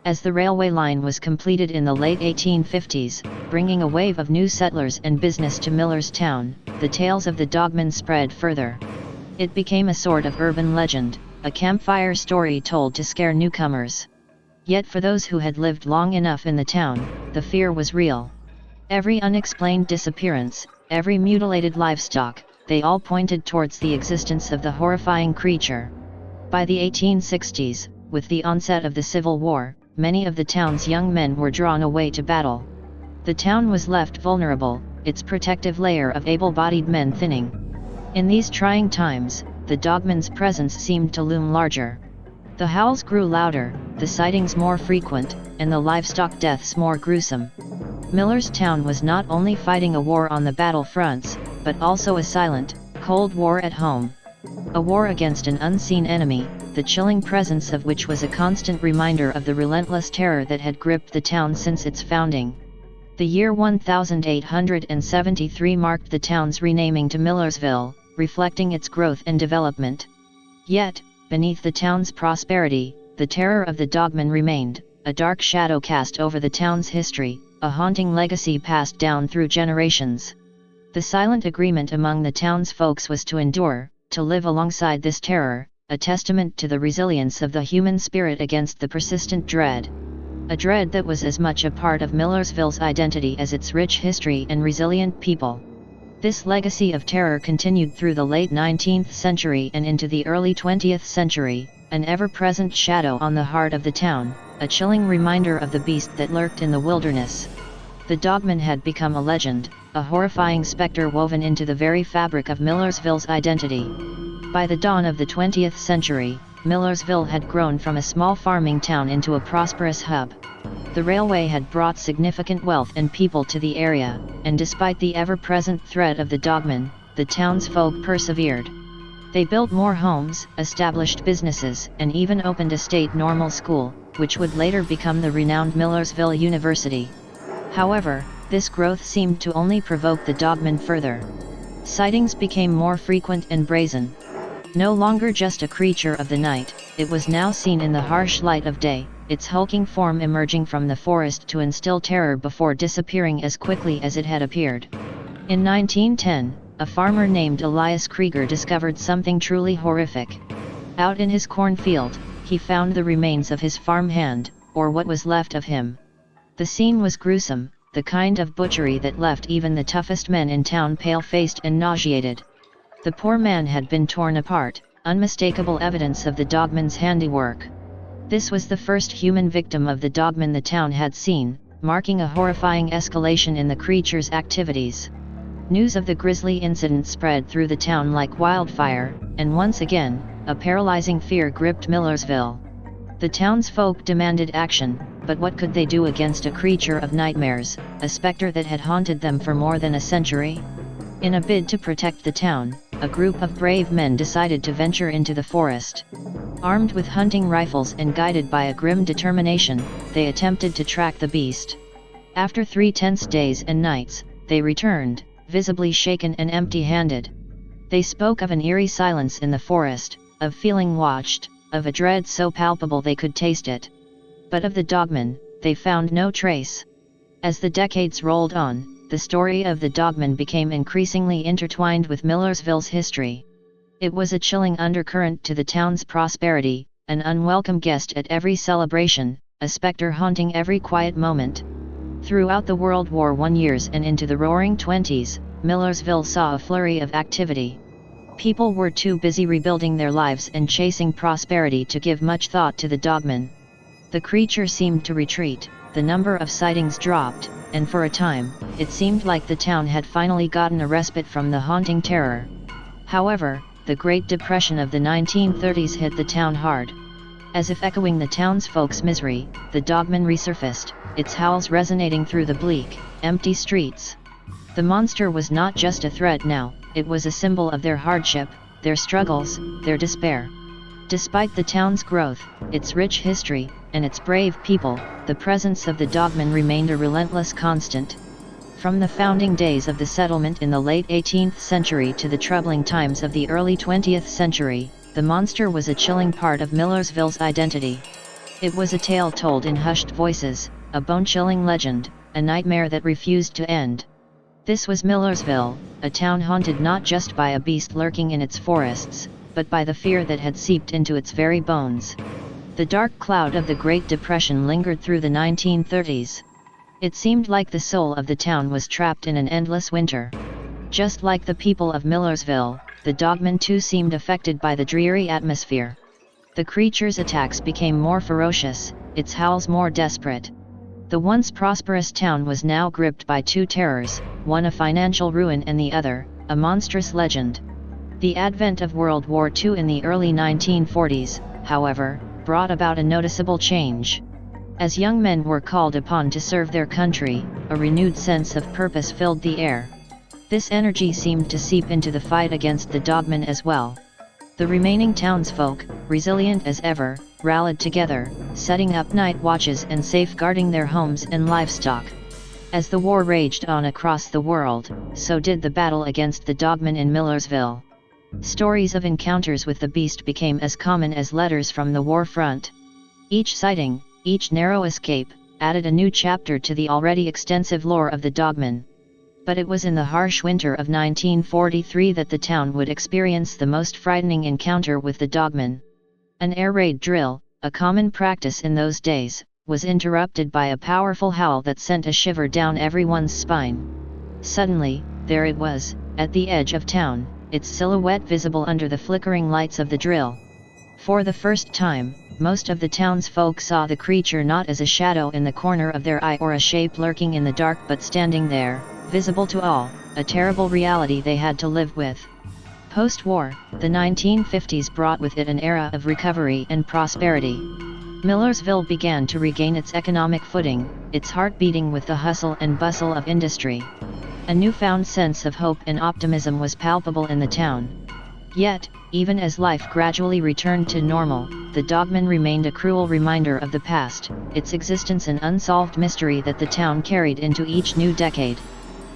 As the railway line was completed in the late 1850s, bringing a wave of new settlers and business to Millerstown, the tales of the dogman spread further. It became a sort of urban legend, a campfire story told to scare newcomers. Yet for those who had lived long enough in the town, the fear was real. Every unexplained disappearance, every mutilated livestock, they all pointed towards the existence of the horrifying creature. By the 1860s, with the onset of the Civil War, many of the town's young men were drawn away to battle. The town was left vulnerable, its protective layer of able-bodied men thinning. In these trying times, the dogman's presence seemed to loom larger. The howls grew louder, the sightings more frequent, and the livestock deaths more gruesome. Millerstown was not only fighting a war on the battlefronts, but also a silent, cold war at home. A war against an unseen enemy, the chilling presence of which was a constant reminder of the relentless terror that had gripped the town since its founding. The year 1873 marked the town's renaming to Millersville, reflecting its growth and development. Yet, beneath the town's prosperity, the terror of the dogman remained, a dark shadow cast over the town's history, a haunting legacy passed down through generations. The silent agreement among the town's folks was to endure, to live alongside this terror, a testament to the resilience of the human spirit against the persistent dread. A dread that was as much a part of Millersville's identity as its rich history and resilient people. This legacy of terror continued through the late 19th century and into the early 20th century, an ever-present shadow on the heart of the town, a chilling reminder of the beast that lurked in the wilderness. The dogman had become a legend, a horrifying specter woven into the very fabric of Millersville's identity. By the dawn of the 20th century, Millersville had grown from a small farming town into a prosperous hub. The railway had brought significant wealth and people to the area, and despite the ever-present threat of the dogman, the townsfolk persevered. They built more homes, established businesses, and even opened a state normal school, which would later become the renowned Millersville University. However, this growth seemed to only provoke the dogman further. Sightings became more frequent and brazen. No longer just a creature of the night, it was now seen in the harsh light of day, its hulking form emerging from the forest to instill terror before disappearing as quickly as it had appeared. In 1910, a farmer named Elias Krieger discovered something truly horrific. Out in his cornfield, he found the remains of his farmhand, or what was left of him. The scene was gruesome, the kind of butchery that left even the toughest men in town pale-faced and nauseated. The poor man had been torn apart, unmistakable evidence of the dogman's handiwork. This was the first human victim of the dogman the town had seen, marking a horrifying escalation in the creature's activities. News of the grisly incident spread through the town like wildfire, and once again, a paralyzing fear gripped Millersville. The townsfolk demanded action, but what could they do against a creature of nightmares, a specter that had haunted them for more than a century? In a bid to protect the town, a group of brave men decided to venture into the forest. Armed with hunting rifles and guided by a grim determination, they attempted to track the beast. After 3 tense days and nights, they returned, visibly shaken and empty-handed. They spoke of an eerie silence in the forest, of feeling watched, of a dread so palpable they could taste it. But of the dogman, they found no trace. As the decades rolled on, the story of the dogman became increasingly intertwined with Millersville's history. It was a chilling undercurrent to the town's prosperity, an unwelcome guest at every celebration, a specter haunting every quiet moment. Throughout the World War I years and into the Roaring Twenties, Millersville saw a flurry of activity. People were too busy rebuilding their lives and chasing prosperity to give much thought to the dogman. The creature seemed to retreat, the number of sightings dropped, and for a time, it seemed like the town had finally gotten a respite from the haunting terror. However, the Great Depression of the 1930s hit the town hard. As if echoing the townsfolk's misery, the dogman resurfaced, its howls resonating through the bleak, empty streets. The monster was not just a threat now, it was a symbol of their hardship, their struggles, their despair. Despite the town's growth, its rich history, and its brave people, the presence of the dogman remained a relentless constant. From the founding days of the settlement in the late 18th century to the troubling times of the early 20th century, the monster was a chilling part of Millersville's identity. It was a tale told in hushed voices, a bone-chilling legend, a nightmare that refused to end. This was Millersville, a town haunted not just by a beast lurking in its forests, but by the fear that had seeped into its very bones. The dark cloud of the Great Depression lingered through the 1930s. It seemed like the soul of the town was trapped in an endless winter. Just like the people of Millersville, the dogman too seemed affected by the dreary atmosphere. The creature's attacks became more ferocious, its howls more desperate. The once prosperous town was now gripped by two terrors, one a financial ruin and the other, a monstrous legend. The advent of World War II in the early 1940s, however, brought about a noticeable change. As young men were called upon to serve their country, a renewed sense of purpose filled the air. This energy seemed to seep into the fight against the dogman as well. The remaining townsfolk, resilient as ever, rallied together, setting up night watches and safeguarding their homes and livestock. As the war raged on across the world, so did the battle against the dogman in Millersville. Stories of encounters with the beast became as common as letters from the war front. Each sighting, each narrow escape, added a new chapter to the already extensive lore of the dogman. But it was in the harsh winter of 1943 that the town would experience the most frightening encounter with the dogman. An air raid drill, a common practice in those days, was interrupted by a powerful howl that sent a shiver down everyone's spine. Suddenly, there it was, at the edge of town, its silhouette visible under the flickering lights of the drill. For the first time, most of the townsfolk saw the creature not as a shadow in the corner of their eye or a shape lurking in the dark but standing there, visible to all, a terrible reality they had to live with. Post-war, the 1950s brought with it an era of recovery and prosperity. Millersville began to regain its economic footing, its heart beating with the hustle and bustle of industry. A newfound sense of hope and optimism was palpable in the town. Yet, even as life gradually returned to normal, the dogman remained a cruel reminder of the past, its existence an unsolved mystery that the town carried into each new decade.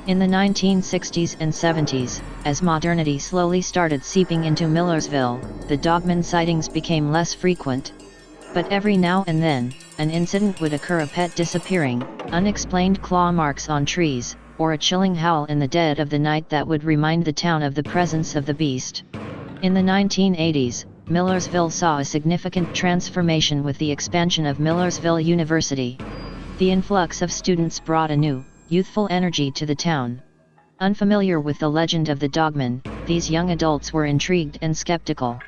In the 1960s and 70s, as modernity slowly started seeping into Millersville, the dogman sightings became less frequent. But every now and then, an incident would occur: a pet disappearing, unexplained claw marks on trees, or a chilling howl in the dead of the night that would remind the town of the presence of the beast. In the 1980s, Millersville saw a significant transformation with the expansion of Millersville University. The influx of students brought a new, youthful energy to the town. Unfamiliar with the legend of the dogman, these young adults were intrigued and skeptical.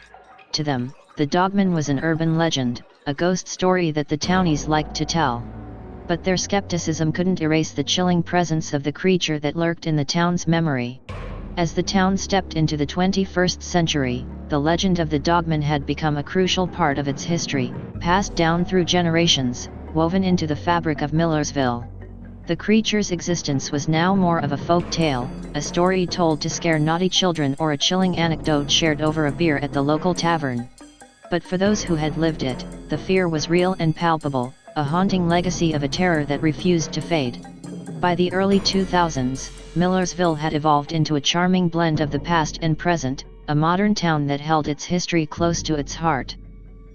To them, the dogman was an urban legend, a ghost story that the townies liked to tell. But their skepticism couldn't erase the chilling presence of the creature that lurked in the town's memory. As the town stepped into the 21st century, the legend of the dogman had become a crucial part of its history, passed down through generations, woven into the fabric of Millersville. The creature's existence was now more of a folk tale, a story told to scare naughty children or a chilling anecdote shared over a beer at the local tavern. But for those who had lived it, the fear was real and palpable, a haunting legacy of a terror that refused to fade. By the early 2000s, Millersville had evolved into a charming blend of the past and present, a modern town that held its history close to its heart.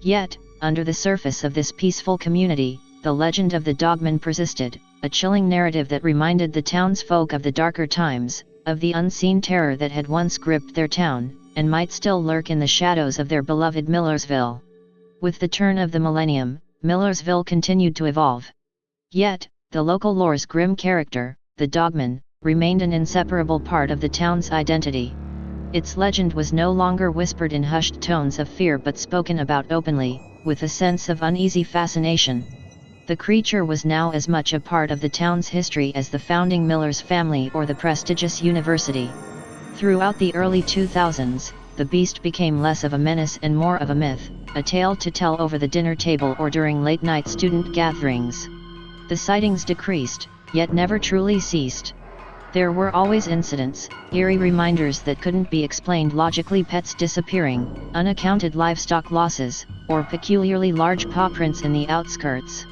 Yet, under the surface of this peaceful community, the legend of the dogman persisted, a chilling narrative that reminded the townsfolk of the darker times, of the unseen terror that had once gripped their town, and might still lurk in the shadows of their beloved Millersville. With the turn of the millennium, Millersville continued to evolve. Yet, the local lore's grim character, the Dogman, remained an inseparable part of the town's identity. Its legend was no longer whispered in hushed tones of fear but spoken about openly, with a sense of uneasy fascination. The creature was now as much a part of the town's history as the founding Millers family or the prestigious university. Throughout the early 2000s, the beast became less of a menace and more of a myth, a tale to tell over the dinner table or during late-night student gatherings. The sightings decreased, yet never truly ceased. There were always incidents, eerie reminders that couldn't be explained logically, pets disappearing, unaccounted livestock losses, or peculiarly large paw prints in the outskirts.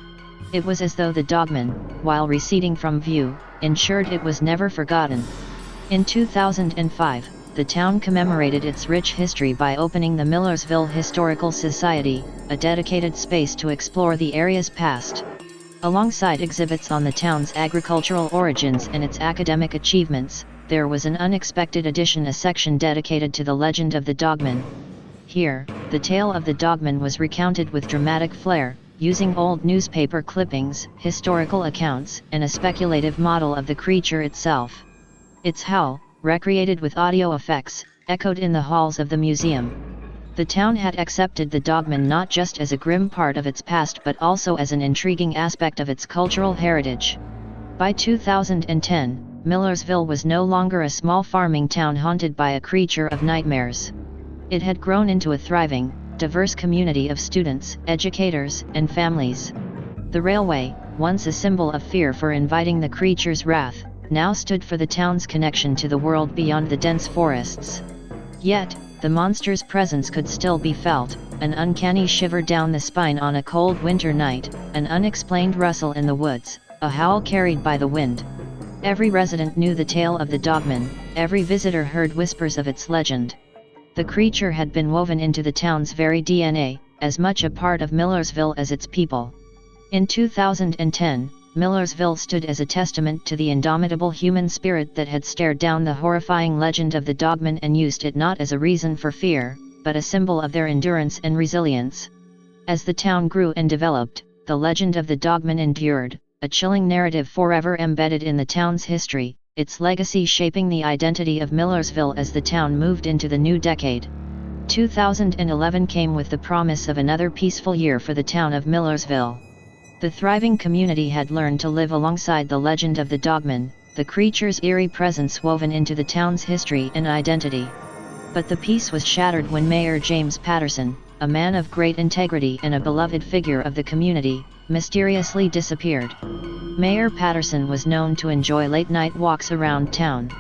It was as though the Dogman, while receding from view, ensured it was never forgotten. In 2005, the town commemorated its rich history by opening the Millersville Historical Society, a dedicated space to explore the area's past. Alongside exhibits on the town's agricultural origins and its academic achievements, there was an unexpected addition, a section dedicated to the legend of the Dogman. Here, the tale of the Dogman was recounted with dramatic flair, using old newspaper clippings, historical accounts, and a speculative model of the creature itself. Its howl, recreated with audio effects, echoed in the halls of the museum. The town had accepted the Dogman not just as a grim part of its past but also as an intriguing aspect of its cultural heritage. By 2010, Millersville was no longer a small farming town haunted by a creature of nightmares. It had grown into a thriving, diverse community of students, educators, and families. The railway, once a symbol of fear for inviting the creature's wrath, now stood for the town's connection to the world beyond the dense forests. Yet, the monster's presence could still be felt, an uncanny shiver down the spine on a cold winter night, an unexplained rustle in the woods, a howl carried by the wind. Every resident knew the tale of the Dogman, every visitor heard whispers of its legend. The creature had been woven into the town's very DNA, as much a part of Millersville as its people. In 2010, Millersville stood as a testament to the indomitable human spirit that had stared down the horrifying legend of the Dogman and used it not as a reason for fear, but a symbol of their endurance and resilience. As the town grew and developed, the legend of the Dogman endured, a chilling narrative forever embedded in the town's history, its legacy shaping the identity of Millersville as the town moved into the new decade. 2011 came with the promise of another peaceful year for the town of Millersville. The thriving community had learned to live alongside the legend of the Dogman, the creature's eerie presence woven into the town's history and identity. But the peace was shattered when Mayor James Patterson, a man of great integrity and a beloved figure of the community, mysteriously disappeared. Mayor Patterson was known to enjoy late-night walks around town.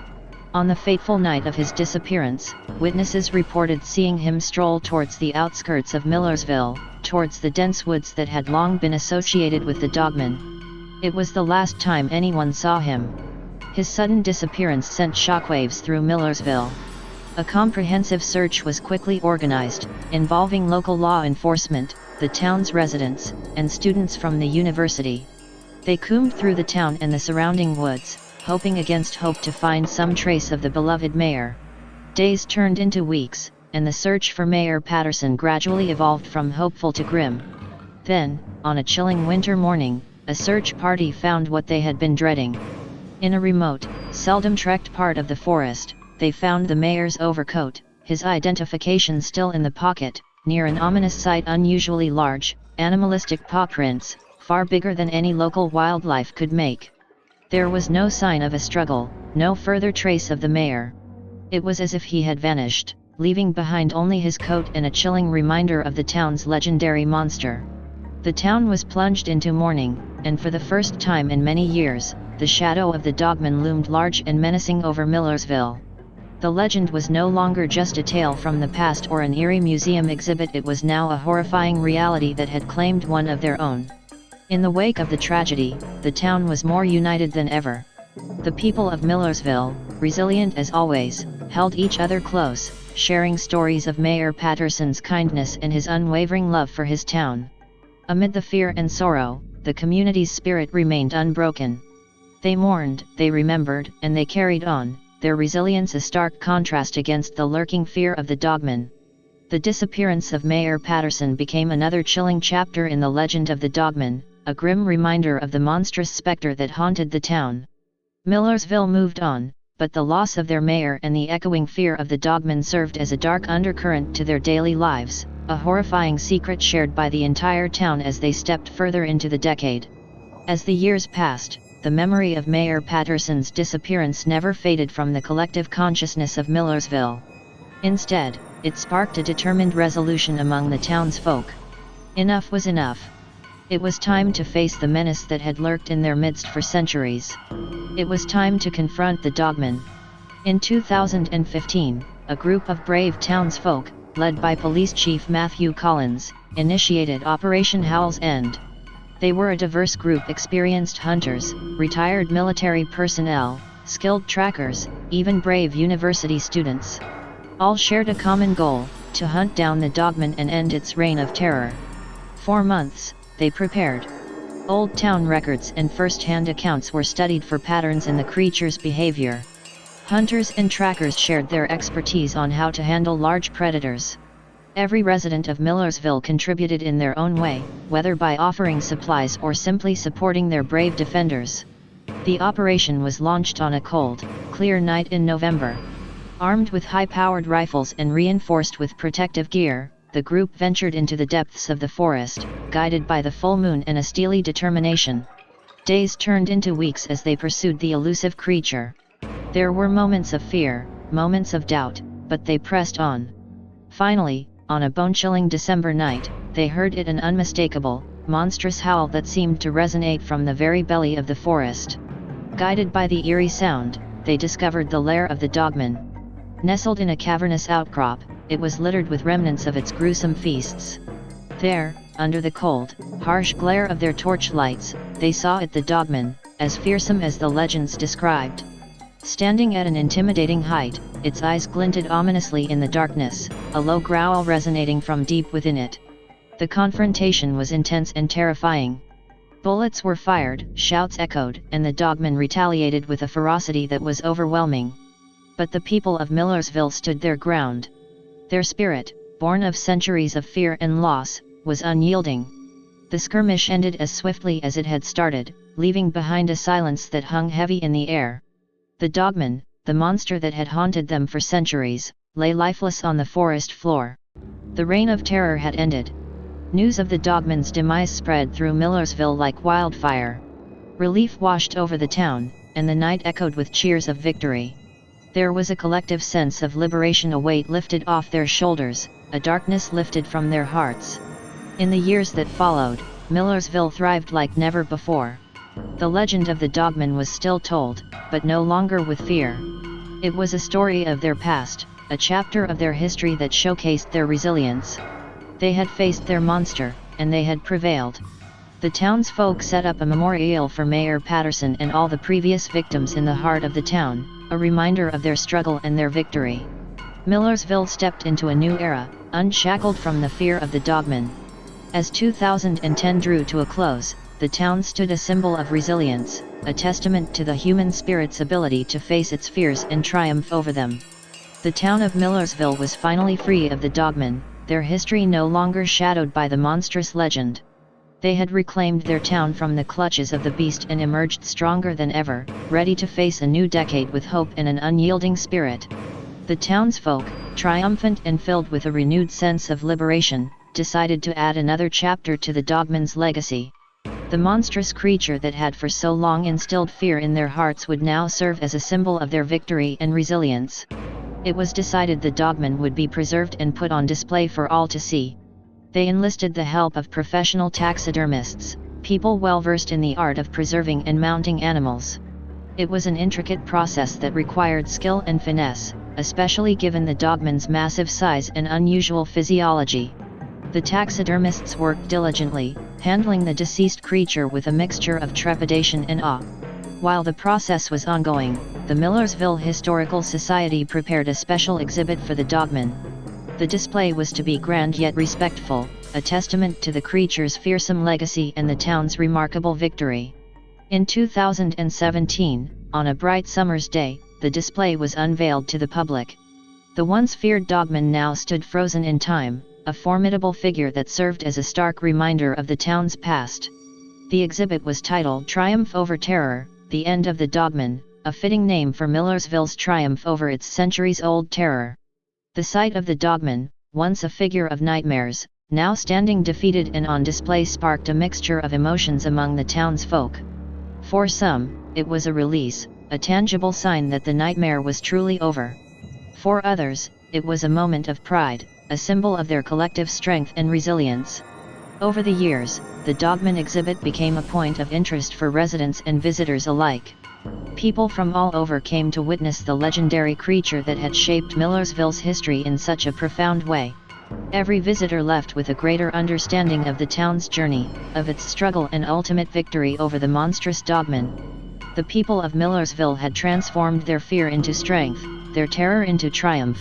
On the fateful night of his disappearance, witnesses reported seeing him stroll towards the outskirts of Millersville, towards the dense woods that had long been associated with the Dogman. It was the last time anyone saw him. His sudden disappearance sent shockwaves through Millersville. A comprehensive search was quickly organized, involving local law enforcement, the town's residents, and students from the university. They combed through the town and the surrounding woods, hoping against hope to find some trace of the beloved mayor. Days turned into weeks, and the search for Mayor Patterson gradually evolved from hopeful to grim. Then, on a chilling winter morning, a search party found what they had been dreading. In a remote, seldom trekked part of the forest, they found the mayor's overcoat, his identification still in the pocket, near an ominous sight: unusually large, animalistic paw prints, far bigger than any local wildlife could make. There was no sign of a struggle, no further trace of the mayor. It was as if he had vanished, leaving behind only his coat and a chilling reminder of the town's legendary monster. The town was plunged into mourning, and for the first time in many years, the shadow of the Dogman loomed large and menacing over Millersville. The legend was no longer just a tale from the past or an eerie museum exhibit, it was now a horrifying reality that had claimed one of their own. In the wake of the tragedy, the town was more united than ever. The people of Millersville, resilient as always, held each other close, sharing stories of Mayor Patterson's kindness and his unwavering love for his town. Amid the fear and sorrow, the community's spirit remained unbroken. They mourned, they remembered, and they carried on, their resilience a stark contrast against the lurking fear of the dogman. The disappearance of Mayor Patterson became another chilling chapter in the legend of the dogman, a grim reminder of the monstrous specter that haunted the town. Millersville moved on, but the loss of their mayor and the echoing fear of the dogman served as a dark undercurrent to their daily lives, a horrifying secret shared by the entire town as they stepped further into the decade. As the years passed, the memory of Mayor Patterson's disappearance never faded from the collective consciousness of Millersville. Instead, it sparked a determined resolution among the townsfolk. Enough was enough. It was time to face the menace that had lurked in their midst for centuries. It was time to confront the dogman. In 2015, a group of brave townsfolk, led by Police Chief Matthew Collins, initiated Operation Howl's End. They were a diverse group: experienced hunters, retired military personnel, skilled trackers, even brave university students. All shared a common goal: to hunt down the dogman and end its reign of terror. For months, they prepared. Old town records and first-hand accounts were studied for patterns in the creature's behavior. Hunters and trackers shared their expertise on how to handle large predators. Every resident of Millersville contributed in their own way, whether by offering supplies or simply supporting their brave defenders. The operation was launched on a cold, clear night in November. Armed with high-powered rifles and reinforced with protective gear, the group ventured into the depths of the forest, guided by the full moon and a steely determination. Days turned into weeks as they pursued the elusive creature. There were moments of fear, moments of doubt, but they pressed on. Finally, on a bone-chilling December night, they heard an unmistakable, monstrous howl that seemed to resonate from the very belly of the forest. Guided by the eerie sound, they discovered the lair of the dogman. Nestled in a cavernous outcrop, it was littered with remnants of its gruesome feasts. There, under the cold, harsh glare of their torchlights, they saw the dogman, as fearsome as the legends described. Standing at an intimidating height, its eyes glinted ominously in the darkness, a low growl resonating from deep within it. The confrontation was intense and terrifying. Bullets were fired, shouts echoed, and the dogman retaliated with a ferocity that was overwhelming. But the people of Millersville stood their ground. Their spirit, born of centuries of fear and loss, was unyielding. The skirmish ended as swiftly as it had started, leaving behind a silence that hung heavy in the air. The dogman, the monster that had haunted them for centuries, lay lifeless on the forest floor. The reign of terror had ended. News of the dogman's demise spread through Millersville like wildfire. Relief washed over the town, and the night echoed with cheers of victory. There was a collective sense of liberation, a weight lifted off their shoulders, a darkness lifted from their hearts. In the years that followed, Millersville thrived like never before. The legend of the dogman was still told, but no longer with fear. It was a story of their past, a chapter of their history that showcased their resilience. They had faced their monster, and they had prevailed. The townsfolk set up a memorial for Mayor Patterson and all the previous victims in the heart of the town, a reminder of their struggle and their victory. Millersville stepped into a new era, unshackled from the fear of the dogman. As 2010 drew to a close, the town stood a symbol of resilience, a testament to the human spirit's ability to face its fears and triumph over them. The town of Millersville was finally free of the dogman, their history no longer shadowed by the monstrous legend. They had reclaimed their town from the clutches of the beast and emerged stronger than ever, ready to face a new decade with hope and an unyielding spirit. The townsfolk, triumphant and filled with a renewed sense of liberation, decided to add another chapter to the dogman's legacy. The monstrous creature that had for so long instilled fear in their hearts would now serve as a symbol of their victory and resilience. It was decided the dogman would be preserved and put on display for all to see. They enlisted the help of professional taxidermists, people well versed in the art of preserving and mounting animals. It was an intricate process that required skill and finesse, especially given the dogman's massive size and unusual physiology. The taxidermists worked diligently, handling the deceased creature with a mixture of trepidation and awe. While the process was ongoing, the Millersville Historical Society prepared a special exhibit for the dogman. The display was to be grand yet respectful, a testament to the creature's fearsome legacy and the town's remarkable victory. In 2017, on a bright summer's day, the display was unveiled to the public. The once feared dogman now stood frozen in time, a formidable figure that served as a stark reminder of the town's past. The exhibit was titled Triumph Over Terror, The End of the Dogman, a fitting name for Millersville's triumph over its centuries-old terror. The sight of the dogman, once a figure of nightmares, now standing defeated and on display, sparked a mixture of emotions among the townsfolk. For some, it was a release, a tangible sign that the nightmare was truly over. For others, it was a moment of pride, a symbol of their collective strength and resilience. Over the years, the dogman exhibit became a point of interest for residents and visitors alike. People from all over came to witness the legendary creature that had shaped Millersville's history in such a profound way. Every visitor left with a greater understanding of the town's journey, of its struggle and ultimate victory over the monstrous dogman. The people of Millersville had transformed their fear into strength, their terror into triumph.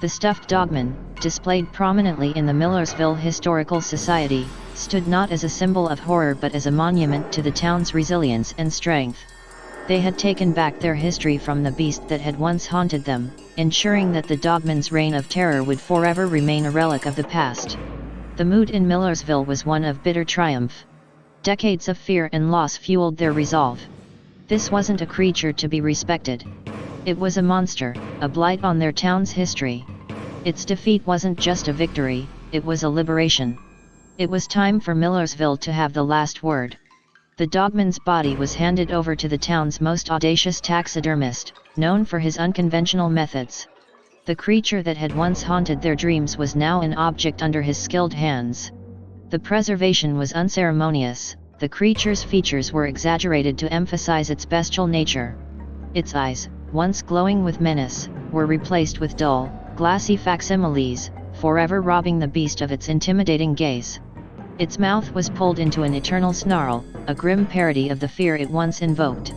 The stuffed dogman, displayed prominently in the Millersville Historical Society, stood not as a symbol of horror but as a monument to the town's resilience and strength. They had taken back their history from the beast that had once haunted them, ensuring that the dogman's reign of terror would forever remain a relic of the past. The mood in Millersville was one of bitter triumph. Decades of fear and loss fueled their resolve. This wasn't a creature to be respected. It was a monster, a blight on their town's history. Its defeat wasn't just a victory, it was a liberation. It was time for Millersville to have the last word. The dogman's body was handed over to the town's most audacious taxidermist, known for his unconventional methods. The creature that had once haunted their dreams was now an object under his skilled hands. The preservation was unceremonious, the creature's features were exaggerated to emphasize its bestial nature. Its eyes, once glowing with menace, were replaced with dull, glassy facsimiles, forever robbing the beast of its intimidating gaze. Its mouth was pulled into an eternal snarl, a grim parody of the fear it once invoked.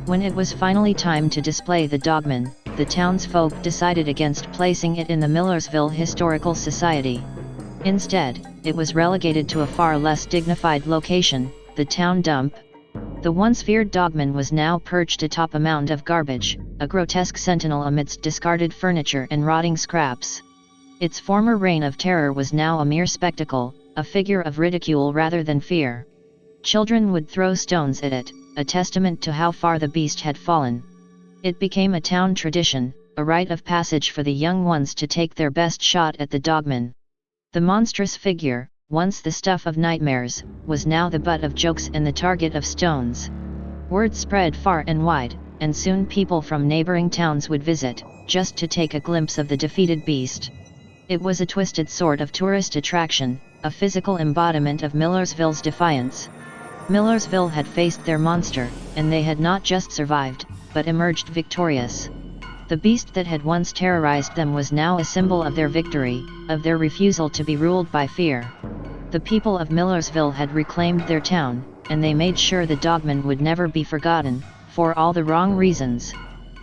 When it was finally time to display the dogman, the townsfolk decided against placing it in the Millersville Historical Society. Instead, it was relegated to a far less dignified location, the town dump. The once feared dogman was now perched atop a mound of garbage, a grotesque sentinel amidst discarded furniture and rotting scraps. Its former reign of terror was now a mere spectacle, a figure of ridicule rather than fear. Children would throw stones at it, a testament to how far the beast had fallen. It became a town tradition, a rite of passage for the young ones to take their best shot at the dogman. The monstrous figure, once the stuff of nightmares, was now the butt of jokes and the target of stones. Word spread far and wide, and soon people from neighboring towns would visit, just to take a glimpse of the defeated beast. It was a twisted sort of tourist attraction, a physical embodiment of Millersville's defiance. Millersville had faced their monster, and they had not just survived, but emerged victorious. The beast that had once terrorized them was now a symbol of their victory, of their refusal to be ruled by fear. The people of Millersville had reclaimed their town, and they made sure the dogman would never be forgotten, for all the wrong reasons.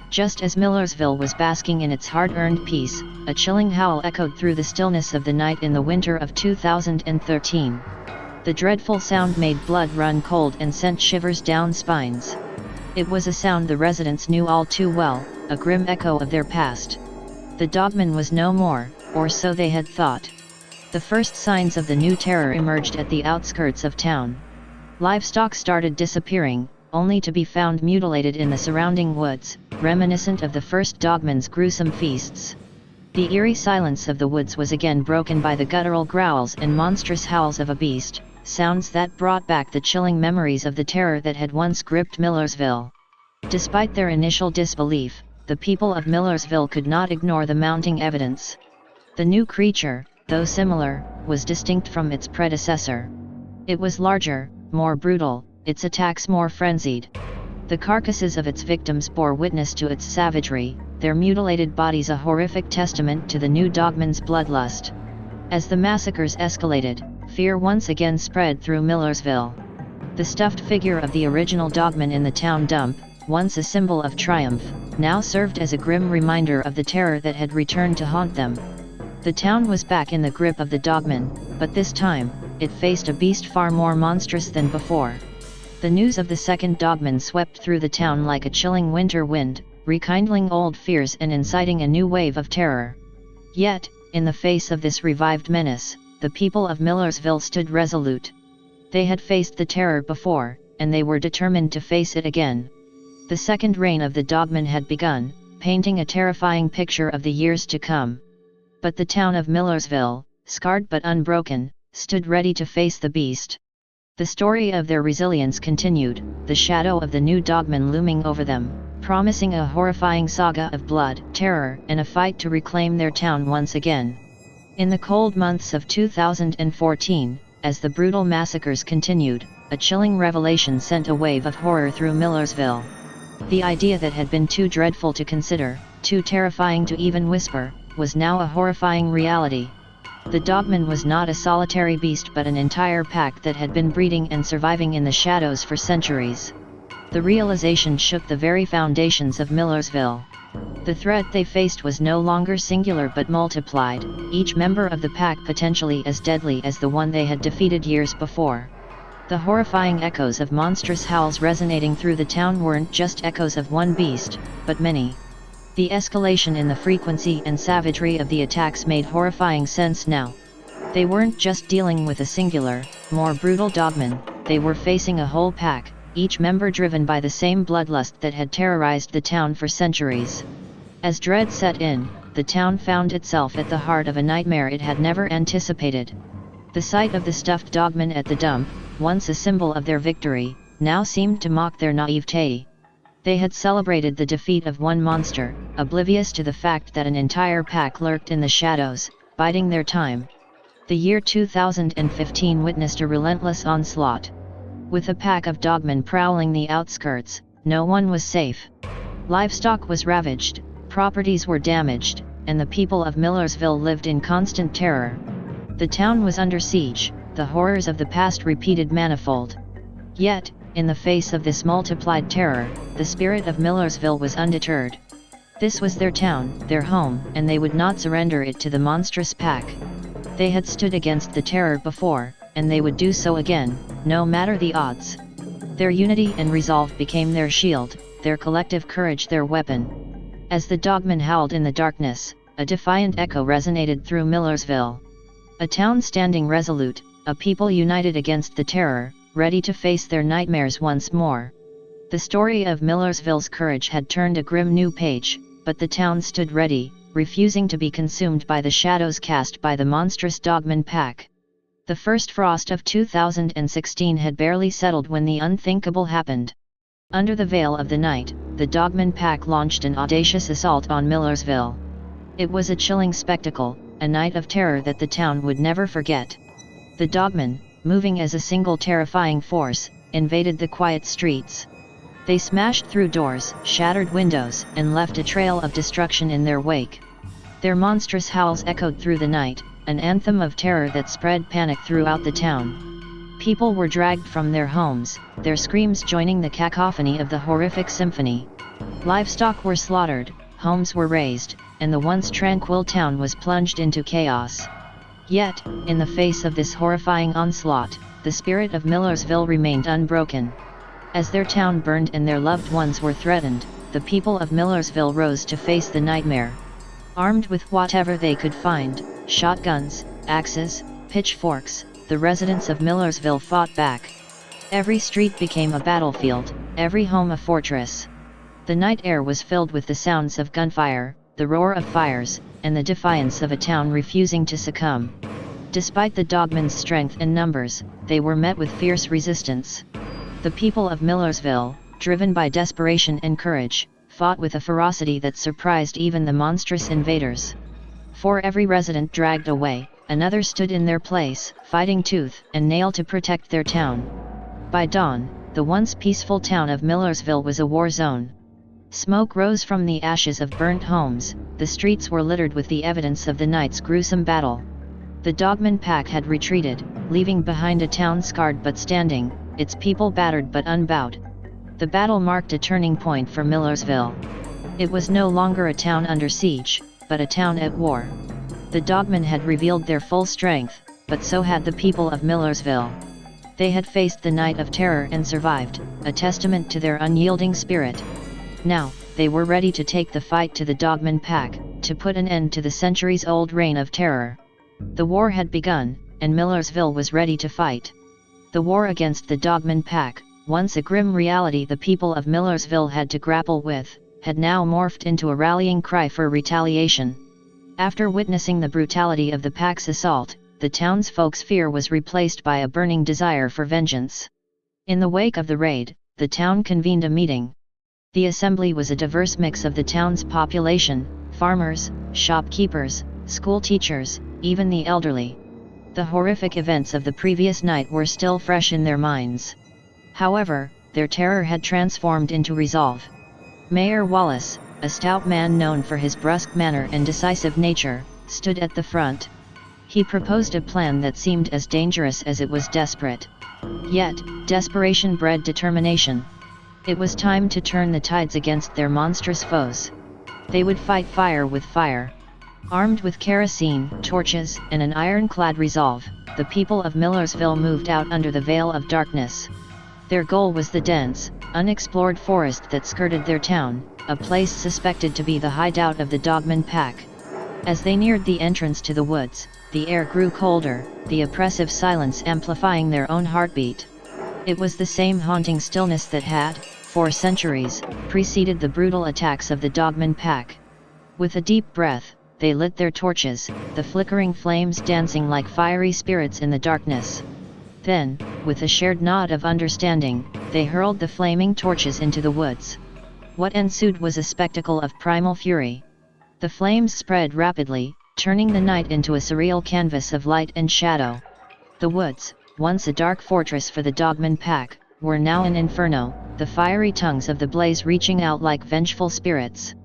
Just as Millersville was basking in its hard-earned peace, a chilling howl echoed through the stillness of the night in the winter of 2013. The dreadful sound made blood run cold and sent shivers down spines. It was a sound the residents knew all too well, a grim echo of their past. The dogman was no more, or so they had thought. The first signs of the new terror emerged at the outskirts of town. Livestock started disappearing, only to be found mutilated in the surrounding woods, reminiscent of the first dogman's gruesome feasts. The eerie silence of the woods was again broken by the guttural growls and monstrous howls of a beast, sounds that brought back the chilling memories of the terror that had once gripped Millersville. Despite their initial disbelief, the people of Millersville could not ignore the mounting evidence. The new creature, though similar, was distinct from its predecessor. It was larger, more brutal, its attacks more frenzied. The carcasses of its victims bore witness to its savagery, their mutilated bodies a horrific testament to the new dogman's bloodlust. As the massacres escalated, fear once again spread through Millersville. The stuffed figure of the original dogman in the town dump, once a symbol of triumph, now served as a grim reminder of the terror that had returned to haunt them. The town was back in the grip of the dogman, but this time, it faced a beast far more monstrous than before. The news of the second dogman swept through the town like a chilling winter wind, rekindling old fears and inciting a new wave of terror. Yet, in the face of this revived menace, the people of Millersville stood resolute. They had faced the terror before, and they were determined to face it again. The second reign of the Dogman had begun, painting a terrifying picture of the years to come. But the town of Millersville, scarred but unbroken, stood ready to face the beast. The story of their resilience continued, the shadow of the new Dogman looming over them, promising a horrifying saga of blood, terror, and a fight to reclaim their town once again. In the cold months of 2014, as the brutal massacres continued, a chilling revelation sent a wave of horror through Millersville. The idea that had been too dreadful to consider, too terrifying to even whisper, was now a horrifying reality. The Dogman was not a solitary beast but an entire pack that had been breeding and surviving in the shadows for centuries. The realization shook the very foundations of Millersville. The threat they faced was no longer singular but multiplied, each member of the pack potentially as deadly as the one they had defeated years before. The horrifying echoes of monstrous howls resonating through the town weren't just echoes of one beast, but many. The escalation in the frequency and savagery of the attacks made horrifying sense now. They weren't just dealing with a singular, more brutal Dogman, they were facing a whole pack, each member driven by the same bloodlust that had terrorized the town for centuries. As dread set in, the town found itself at the heart of a nightmare it had never anticipated. The sight of the stuffed Dogman at the dump, once a symbol of their victory, now seemed to mock their naivete. They had celebrated the defeat of one monster, oblivious to the fact that an entire pack lurked in the shadows, biding their time. The year 2015 witnessed a relentless onslaught. With a pack of Dogmen prowling the outskirts, no one was safe. Livestock was ravaged, properties were damaged, and the people of Millersville lived in constant terror. The town was under siege, the horrors of the past repeated manifold. Yet, in the face of this multiplied terror, the spirit of Millersville was undeterred. This was their town, their home, and they would not surrender it to the monstrous pack. They had stood against the terror before, and they would do so again, no matter the odds. Their unity and resolve became their shield, their collective courage their weapon. As the Dogman howled in the darkness, a defiant echo resonated through Millersville. A town standing resolute, a people united against the terror, ready to face their nightmares once more. The story of Millersville's courage had turned a grim new page, but the town stood ready, refusing to be consumed by the shadows cast by the monstrous Dogman pack. The first frost of 2016 had barely settled when the unthinkable happened. Under the veil of the night, the Dogman pack launched an audacious assault on Millersville. It was a chilling spectacle, a night of terror that the town would never forget. The Dogman, moving as a single terrifying force, invaded the quiet streets. They smashed through doors, shattered windows, and left a trail of destruction in their wake. Their monstrous howls echoed through the night, an anthem of terror that spread panic throughout the town. People were dragged from their homes, their screams joining the cacophony of the horrific symphony. Livestock were slaughtered, homes were razed, and the once tranquil town was plunged into chaos. Yet, in the face of this horrifying onslaught, the spirit of Millersville remained unbroken. As their town burned and their loved ones were threatened, the people of Millersville rose to face the nightmare. Armed with whatever they could find, shotguns, axes, pitchforks, the residents of Millersville fought back. Every street became a battlefield, every home a fortress. The night air was filled with the sounds of gunfire, the roar of fires, and the defiance of a town refusing to succumb. Despite the Dogman's strength and numbers, they were met with fierce resistance. The people of Millersville, driven by desperation and courage, fought with a ferocity that surprised even the monstrous invaders. For every resident dragged away, another stood in their place, fighting tooth and nail to protect their town. By dawn, the once peaceful town of Millersville was a war zone. Smoke rose from the ashes of burnt homes, the streets were littered with the evidence of the night's gruesome battle. The Dogman pack had retreated, leaving behind a town scarred but standing, its people battered but unbowed. The battle marked a turning point for Millersville. It was no longer a town under siege, but a town at war. The Dogman had revealed their full strength, but so had the people of Millersville. They had faced the night of terror and survived, a testament to their unyielding spirit. Now, they were ready to take the fight to the Dogman Pack, to put an end to the centuries-old reign of terror. The war had begun, and Millersville was ready to fight. The war against the Dogman Pack, once a grim reality the people of Millersville had to grapple with, had now morphed into a rallying cry for retaliation. After witnessing the brutality of the pack's assault, the townsfolk's fear was replaced by a burning desire for vengeance. In the wake of the raid, the town convened a meeting. The assembly was a diverse mix of the town's population, farmers, shopkeepers, school teachers, even the elderly. The horrific events of the previous night were still fresh in their minds. However, their terror had transformed into resolve. Mayor Wallace, a stout man known for his brusque manner and decisive nature, stood at the front. He proposed a plan that seemed as dangerous as it was desperate. Yet, desperation bred determination. It was time to turn the tides against their monstrous foes. They would fight fire with fire. Armed with kerosene, torches, and an ironclad resolve, the people of Millersville moved out under the veil of darkness. Their goal was the dense, unexplored forest that skirted their town, a place suspected to be the hideout of the Dogman Pack. As they neared the entrance to the woods, the air grew colder, the oppressive silence amplifying their own heartbeat. It was the same haunting stillness that had, for centuries, preceded the brutal attacks of the Dogman Pack. With a deep breath, they lit their torches, the flickering flames dancing like fiery spirits in the darkness. Then, with a shared nod of understanding, they hurled the flaming torches into the woods. What ensued was a spectacle of primal fury. The flames spread rapidly, turning the night into a surreal canvas of light and shadow. The woods, once a dark fortress for the Dogman Pack, were now an inferno, the fiery tongues of the blaze reaching out like vengeful spirits.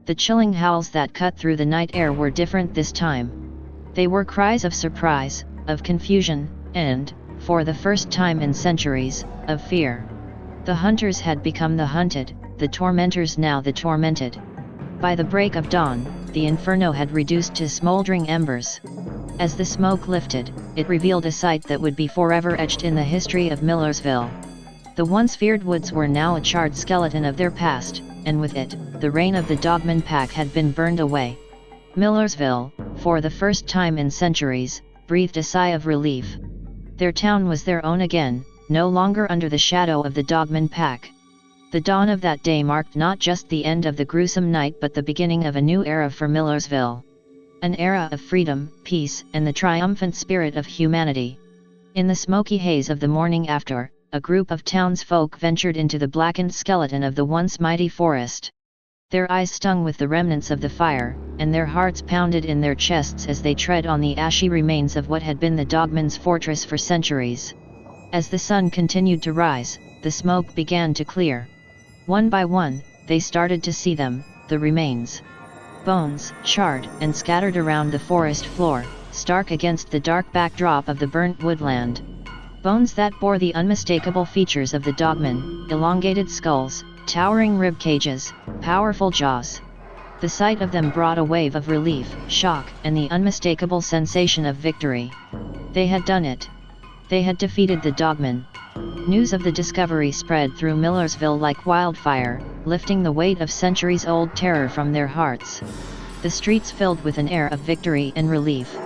The chilling howls that cut through the night air were different this time. They were cries of surprise, of confusion, and, for the first time in centuries, of fear. The hunters had become the hunted, the tormentors now the tormented. By the break of dawn, the inferno had reduced to smoldering embers. As the smoke lifted, it revealed a sight that would be forever etched in the history of Millersville. The once feared woods were now a charred skeleton of their past, and with it, the reign of the Dogman Pack had been burned away. Millersville, for the first time in centuries, breathed a sigh of relief. Their town was their own again, no longer under the shadow of the Dogman Pack. The dawn of that day marked not just the end of the gruesome night but the beginning of a new era for Millersville. An era of freedom, peace, and the triumphant spirit of humanity. In the smoky haze of the morning after, a group of townsfolk ventured into the blackened skeleton of the once mighty forest. Their eyes stung with the remnants of the fire, and their hearts pounded in their chests as they tread on the ashy remains of what had been the Dogman's fortress for centuries. As the sun continued to rise, the smoke began to clear. One by one, they started to see them, the remains. Bones, charred and scattered around the forest floor, stark against the dark backdrop of the burnt woodland. Bones that bore the unmistakable features of the Dogman, elongated skulls, towering rib cages, powerful jaws. The sight of them brought a wave of relief, shock, and the unmistakable sensation of victory. They had done it. They had defeated the Dogman. News of the discovery spread through Millersville like wildfire, lifting the weight of centuries-old terror from their hearts. The streets filled with an air of victory and relief.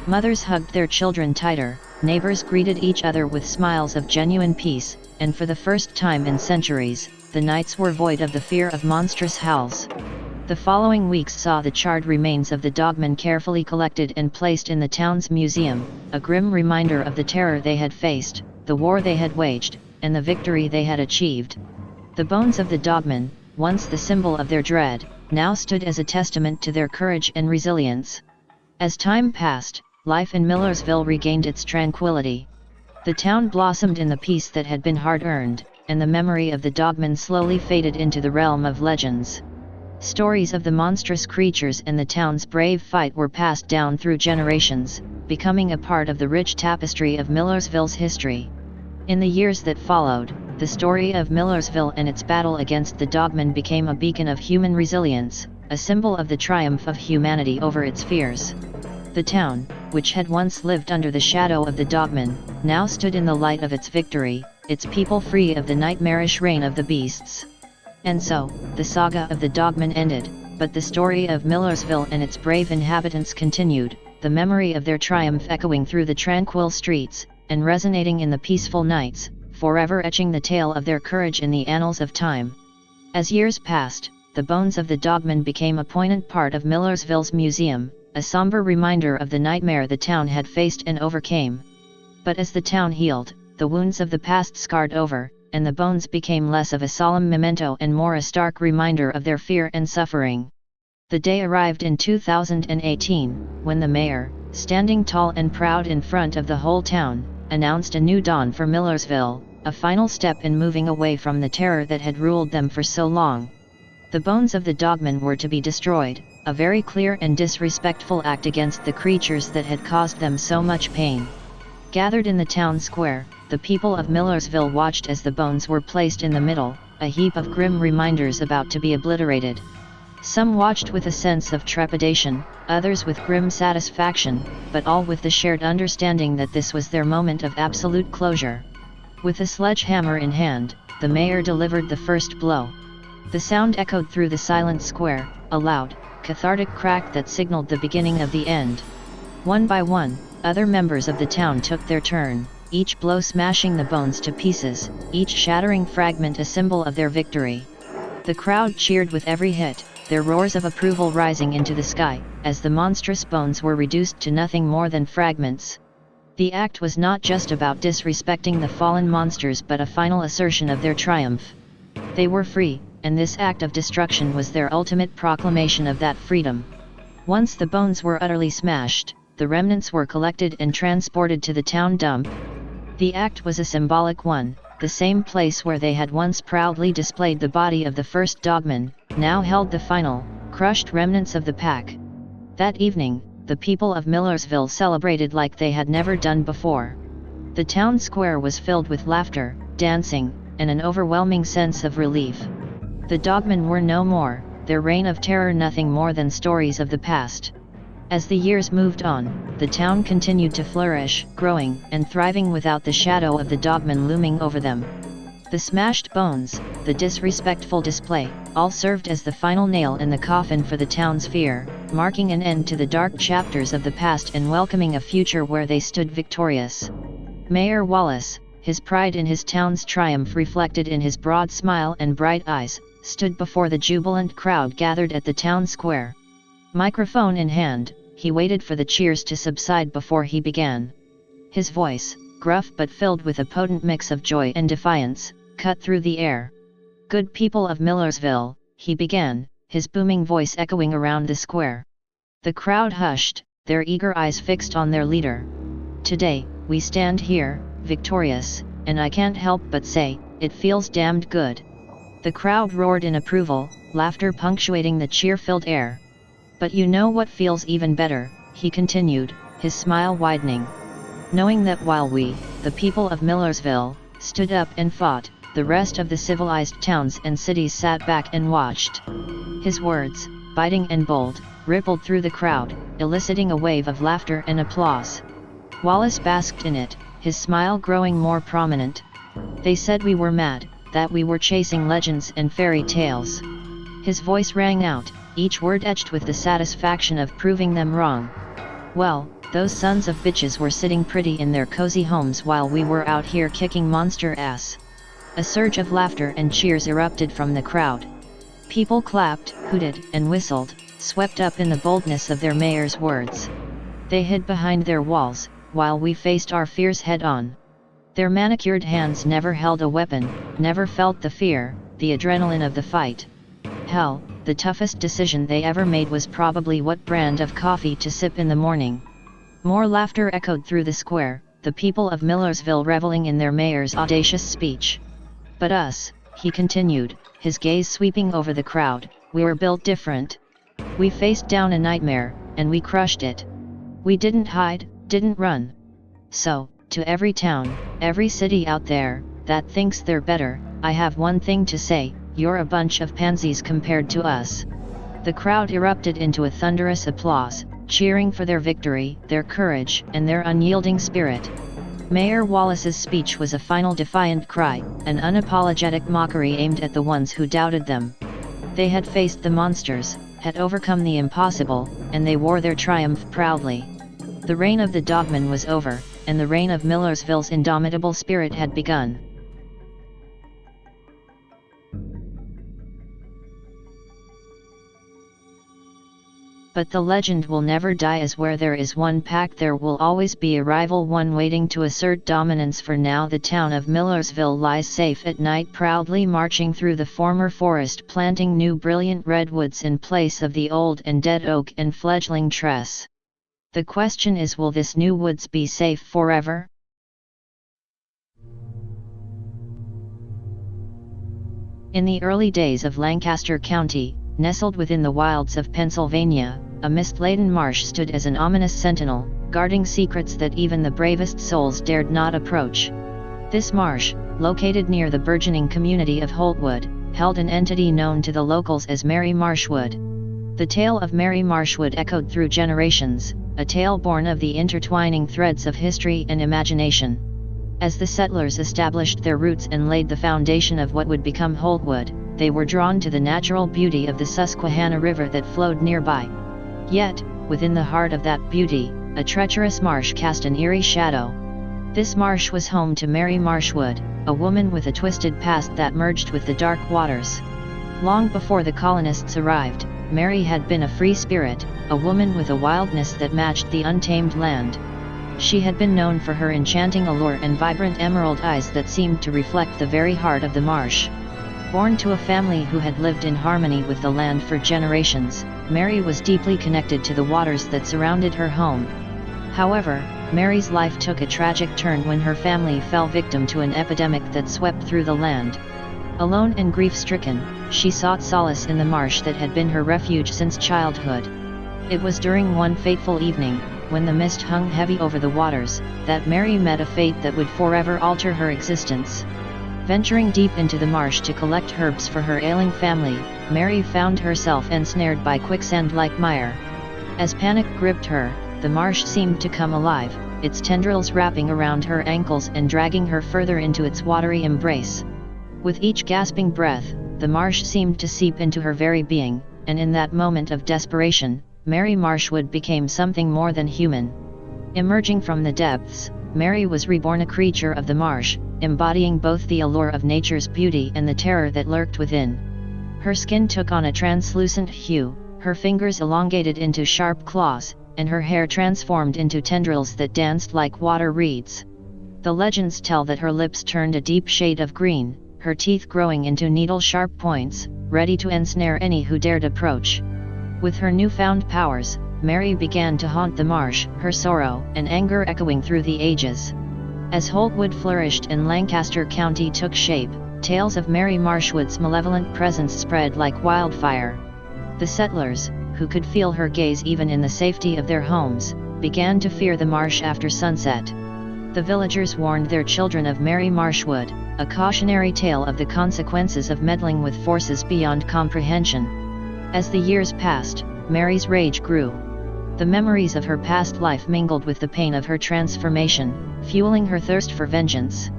Mothers hugged their children tighter, neighbors greeted each other with smiles of genuine peace, and for the first time in centuries, the nights were void of the fear of monstrous howls. The following weeks saw the charred remains of the Dogman carefully collected and placed in the town's museum, a grim reminder of the terror they had faced, the war they had waged, and the victory they had achieved. The bones of the Dogman, once the symbol of their dread, now stood as a testament to their courage and resilience. As time passed, life in Millersville regained its tranquility. The town blossomed in the peace that had been hard-earned, and the memory of the Dogman slowly faded into the realm of legends. Stories of the monstrous creatures and the town's brave fight were passed down through generations, becoming a part of the rich tapestry of Millersville's history. In the years that followed, the story of Millersville and its battle against the Dogman became a beacon of human resilience, a symbol of the triumph of humanity over its fears. The town, which had once lived under the shadow of the Dogman, now stood in the light of its victory, its people free of the nightmarish reign of the beasts. And so, the saga of the Dogman ended, but the story of Millersville and its brave inhabitants continued, the memory of their triumph echoing through the tranquil streets, and resonating in the peaceful nights, forever etching the tale of their courage in the annals of time. As years passed, the bones of the Dogman became a poignant part of Millersville's museum, a somber reminder of the nightmare the town had faced and overcame. But as the town healed, the wounds of the past scarred over, and the bones became less of a solemn memento and more a stark reminder of their fear and suffering. The day arrived in 2018, when the mayor, standing tall and proud in front of the whole town, announced a new dawn for Millersville, a final step in moving away from the terror that had ruled them for so long. The bones of the Dogman were to be destroyed, a very clear and disrespectful act against the creatures that had caused them so much pain. Gathered in the town square, the people of Millersville watched as the bones were placed in the middle, a heap of grim reminders about to be obliterated. Some watched with a sense of trepidation, others with grim satisfaction, but all with the shared understanding that this was their moment of absolute closure. With a sledgehammer in hand, the mayor delivered the first blow. The sound echoed through the silent square, a loud, cathartic crack that signaled the beginning of the end. One by one, other members of the town took their turn, each blow smashing the bones to pieces, each shattering fragment a symbol of their victory. The crowd cheered with every hit, their roars of approval rising into the sky, as the monstrous bones were reduced to nothing more than fragments. The act was not just about disrespecting the fallen monsters but a final assertion of their triumph. They were free, and this act of destruction was their ultimate proclamation of that freedom. Once the bones were utterly smashed, the remnants were collected and transported to the town dump. The act was a symbolic one. The same place where they had once proudly displayed the body of the first Dogman, now held the final, crushed remnants of the pack. That evening, the people of Millersville celebrated like they had never done before. The town square was filled with laughter, dancing, and an overwhelming sense of relief. The Dogmen were no more, their reign of terror nothing more than stories of the past. As the years moved on, the town continued to flourish, growing and thriving without the shadow of the Dogman looming over them. The smashed bones, the disrespectful display, all served as the final nail in the coffin for the town's fear, marking an end to the dark chapters of the past and welcoming a future where they stood victorious. Mayor Wallace, his pride in his town's triumph reflected in his broad smile and bright eyes, stood before the jubilant crowd gathered at the town square. Microphone in hand, he waited for the cheers to subside before he began. His voice, gruff but filled with a potent mix of joy and defiance, cut through the air. "Good people of Millersville," he began, his booming voice echoing around the square. The crowd hushed, their eager eyes fixed on their leader. "Today, we stand here, victorious, and I can't help but say, it feels damned good." The crowd roared in approval, laughter punctuating the cheer-filled air. "But you know what feels even better," he continued, his smile widening. "Knowing that while we, the people of Millersville, stood up and fought, the rest of the civilized towns and cities sat back and watched." His words, biting and bold, rippled through the crowd, eliciting a wave of laughter and applause. Wallace basked in it, his smile growing more prominent. "They said we were mad, that we were chasing legends and fairy tales." His voice rang out, each word etched with the satisfaction of proving them wrong. "Well, those sons of bitches were sitting pretty in their cozy homes while we were out here kicking monster ass." A surge of laughter and cheers erupted from the crowd. People clapped, hooted, and whistled, swept up in the boldness of their mayor's words. They hid behind their walls, while we faced our fears head-on. Their manicured hands never held a weapon, never felt the fear, the adrenaline of the fight. Hell, the toughest decision they ever made was probably what brand of coffee to sip in the morning. More laughter echoed through the square, the people of Millersville reveling in their mayor's audacious speech. "But us," he continued, his gaze sweeping over the crowd, "we were built different. We faced down a nightmare, and we crushed it. We didn't hide, didn't run. So, to every town, every city out there, that thinks they're better, I have one thing to say, you're a bunch of pansies compared to us." The crowd erupted into a thunderous applause, cheering for their victory, their courage, and their unyielding spirit. Mayor Wallace's speech was a final defiant cry, an unapologetic mockery aimed at the ones who doubted them. They had faced the monsters, had overcome the impossible, and they wore their triumph proudly. The reign of the dogman was over, and the reign of Millersville's indomitable spirit had begun. But the legend will never die, as where there is one pack there will always be a rival, one waiting to assert dominance. For now the town of Millersville lies safe at night, proudly marching through the former forest, planting new brilliant redwoods in place of the old and dead oak and fledgling tress. The question is, will this new woods be safe forever? In the early days of Lancaster County, nestled within the wilds of Pennsylvania, a mist-laden marsh stood as an ominous sentinel, guarding secrets that even the bravest souls dared not approach. This marsh, located near the burgeoning community of Holtwood, held an entity known to the locals as Mary Marshwood. The tale of Mary Marshwood echoed through generations, a tale born of the intertwining threads of history and imagination. As the settlers established their roots and laid the foundation of what would become Holtwood, they were drawn to the natural beauty of the Susquehanna River that flowed nearby. Yet, within the heart of that beauty, a treacherous marsh cast an eerie shadow. This marsh was home to Mary Marshwood, a woman with a twisted past that merged with the dark waters. Long before the colonists arrived, Mary had been a free spirit, a woman with a wildness that matched the untamed land. She had been known for her enchanting allure and vibrant emerald eyes that seemed to reflect the very heart of the marsh. Born to a family who had lived in harmony with the land for generations, Mary was deeply connected to the waters that surrounded her home. However, Mary's life took a tragic turn when her family fell victim to an epidemic that swept through the land. Alone and grief-stricken, she sought solace in the marsh that had been her refuge since childhood. It was during one fateful evening, when the mist hung heavy over the waters, that Mary met a fate that would forever alter her existence. Venturing deep into the marsh to collect herbs for her ailing family, Mary found herself ensnared by quicksand-like mire. As panic gripped her, the marsh seemed to come alive, its tendrils wrapping around her ankles and dragging her further into its watery embrace. With each gasping breath, the marsh seemed to seep into her very being, and in that moment of desperation, Mary Marshwood became something more than human. Emerging from the depths, Mary was reborn, a creature of the marsh, embodying both the allure of nature's beauty and the terror that lurked within. Her skin took on a translucent hue, her fingers elongated into sharp claws, and her hair transformed into tendrils that danced like water reeds. The legends tell that her lips turned a deep shade of green, her teeth growing into needle-sharp points, ready to ensnare any who dared approach. With her newfound powers, Mary began to haunt the marsh, her sorrow and anger echoing through the ages. As Holtwood flourished and Lancaster County took shape, tales of Mary Marshwood's malevolent presence spread like wildfire. The settlers, who could feel her gaze even in the safety of their homes, began to fear the marsh after sunset. The villagers warned their children of Mary Marshwood, a cautionary tale of the consequences of meddling with forces beyond comprehension. As the years passed, Mary's rage grew. The memories of her past life mingled with the pain of her transformation, fueling her thirst for vengeance.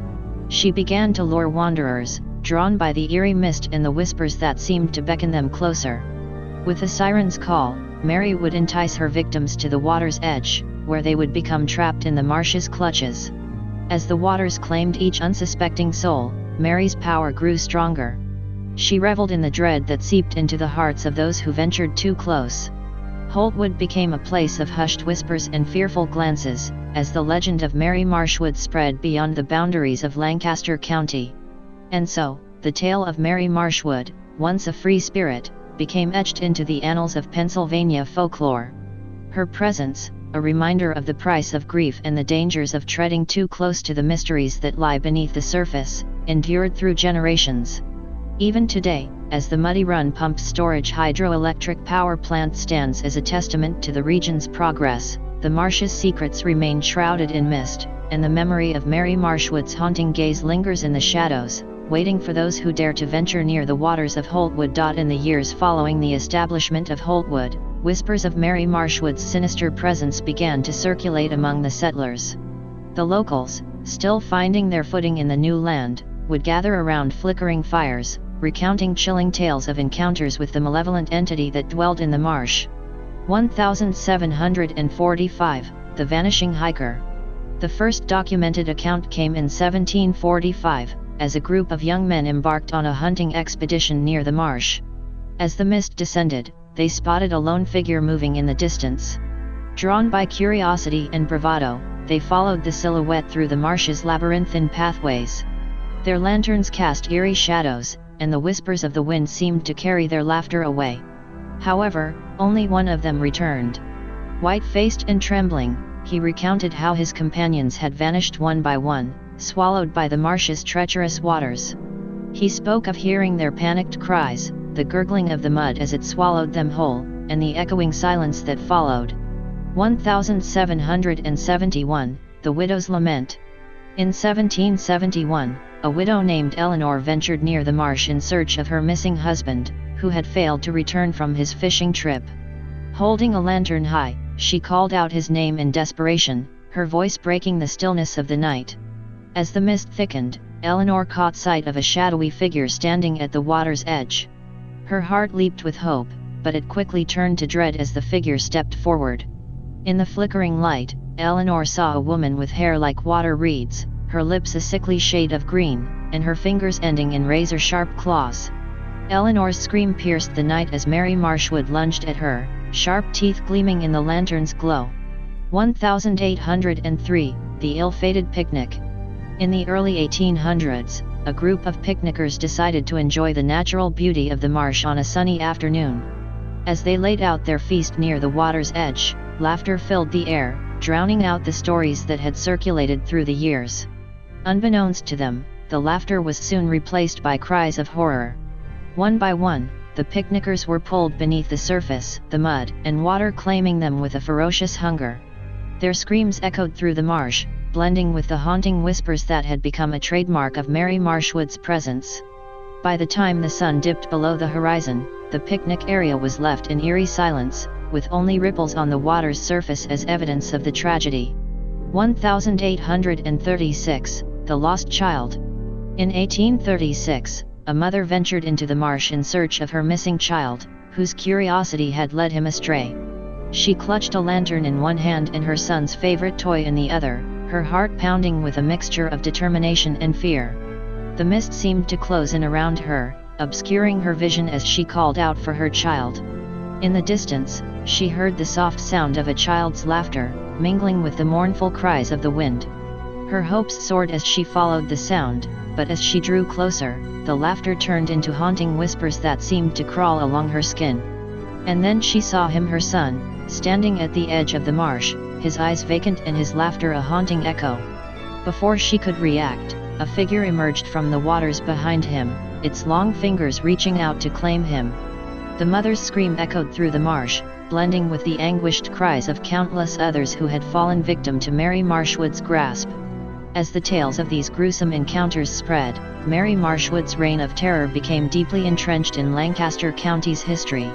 She began to lure wanderers, drawn by the eerie mist and the whispers that seemed to beckon them closer. With a siren's call, Mary would entice her victims to the water's edge, where they would become trapped in the marsh's clutches. As the waters claimed each unsuspecting soul, Mary's power grew stronger. She reveled in the dread that seeped into the hearts of those who ventured too close. Holtwood became a place of hushed whispers and fearful glances, as the legend of Mary Marshwood spread beyond the boundaries of Lancaster County. And so, the tale of Mary Marshwood, once a free spirit, became etched into the annals of Pennsylvania folklore. Her presence, a reminder of the price of grief and the dangers of treading too close to the mysteries that lie beneath the surface, endured through generations. Even today, as the Muddy Run Pumped Storage hydroelectric power plant stands as a testament to the region's progress, the marsh's secrets remain shrouded in mist, and the memory of Mary Marshwood's haunting gaze lingers in the shadows, waiting for those who dare to venture near the waters of Holtwood. In the years following the establishment of Holtwood, whispers of Mary Marshwood's sinister presence began to circulate among the settlers. The locals, still finding their footing in the new land, would gather around flickering fires, recounting chilling tales of encounters with the malevolent entity that dwelled in the marsh. 1745, The Vanishing Hiker. The first documented account came in 1745, as a group of young men embarked on a hunting expedition near the marsh. As the mist descended, they spotted a lone figure moving in the distance. Drawn by curiosity and bravado, they followed the silhouette through the marsh's labyrinthine pathways. Their lanterns cast eerie shadows, and the whispers of the wind seemed to carry their laughter away. However, only one of them returned. White-faced and trembling, he recounted how his companions had vanished one by one, swallowed by the marsh's treacherous waters. He spoke of hearing their panicked cries, the gurgling of the mud as it swallowed them whole, and the echoing silence that followed. 1771, The Widow's Lament. In 1771, a widow named Eleanor ventured near the marsh in search of her missing husband, who had failed to return from his fishing trip. Holding a lantern high, she called out his name in desperation, her voice breaking the stillness of the night. As the mist thickened, Eleanor caught sight of a shadowy figure standing at the water's edge. Her heart leaped with hope, but it quickly turned to dread as the figure stepped forward. In the flickering light, Eleanor saw a woman with hair like water reeds, her lips a sickly shade of green, and her fingers ending in razor-sharp claws. Eleanor's scream pierced the night as Mary Marshwood lunged at her, sharp teeth gleaming in the lantern's glow. 1803, The Ill-Fated Picnic. In the early 1800s, a group of picnickers decided to enjoy the natural beauty of the marsh on a sunny afternoon. As they laid out their feast near the water's edge, laughter filled the air, drowning out the stories that had circulated through the years. Unbeknownst to them, the laughter was soon replaced by cries of horror. One by one, the picnickers were pulled beneath the surface, the mud and water claiming them with a ferocious hunger. Their screams echoed through the marsh, blending with the haunting whispers that had become a trademark of Mary Marshwood's presence. By the time the sun dipped below the horizon, the picnic area was left in eerie silence, with only ripples on the water's surface as evidence of the tragedy. 1836, The Lost Child. In 1836, a mother ventured into the marsh in search of her missing child, whose curiosity had led him astray. She clutched a lantern in one hand and her son's favorite toy in the other, her heart pounding with a mixture of determination and fear. The mist seemed to close in around her, obscuring her vision as she called out for her child. In the distance, she heard the soft sound of a child's laughter, mingling with the mournful cries of the wind. Her hopes soared as she followed the sound, but as she drew closer, the laughter turned into haunting whispers that seemed to crawl along her skin. And then she saw him, her son, standing at the edge of the marsh, his eyes vacant and his laughter a haunting echo. Before she could react, a figure emerged from the waters behind him, its long fingers reaching out to claim him. The mother's scream echoed through the marsh, blending with the anguished cries of countless others who had fallen victim to Mary Marshwood's grasp. As the tales of these gruesome encounters spread, Mary Marshwood's reign of terror became deeply entrenched in Lancaster County's history.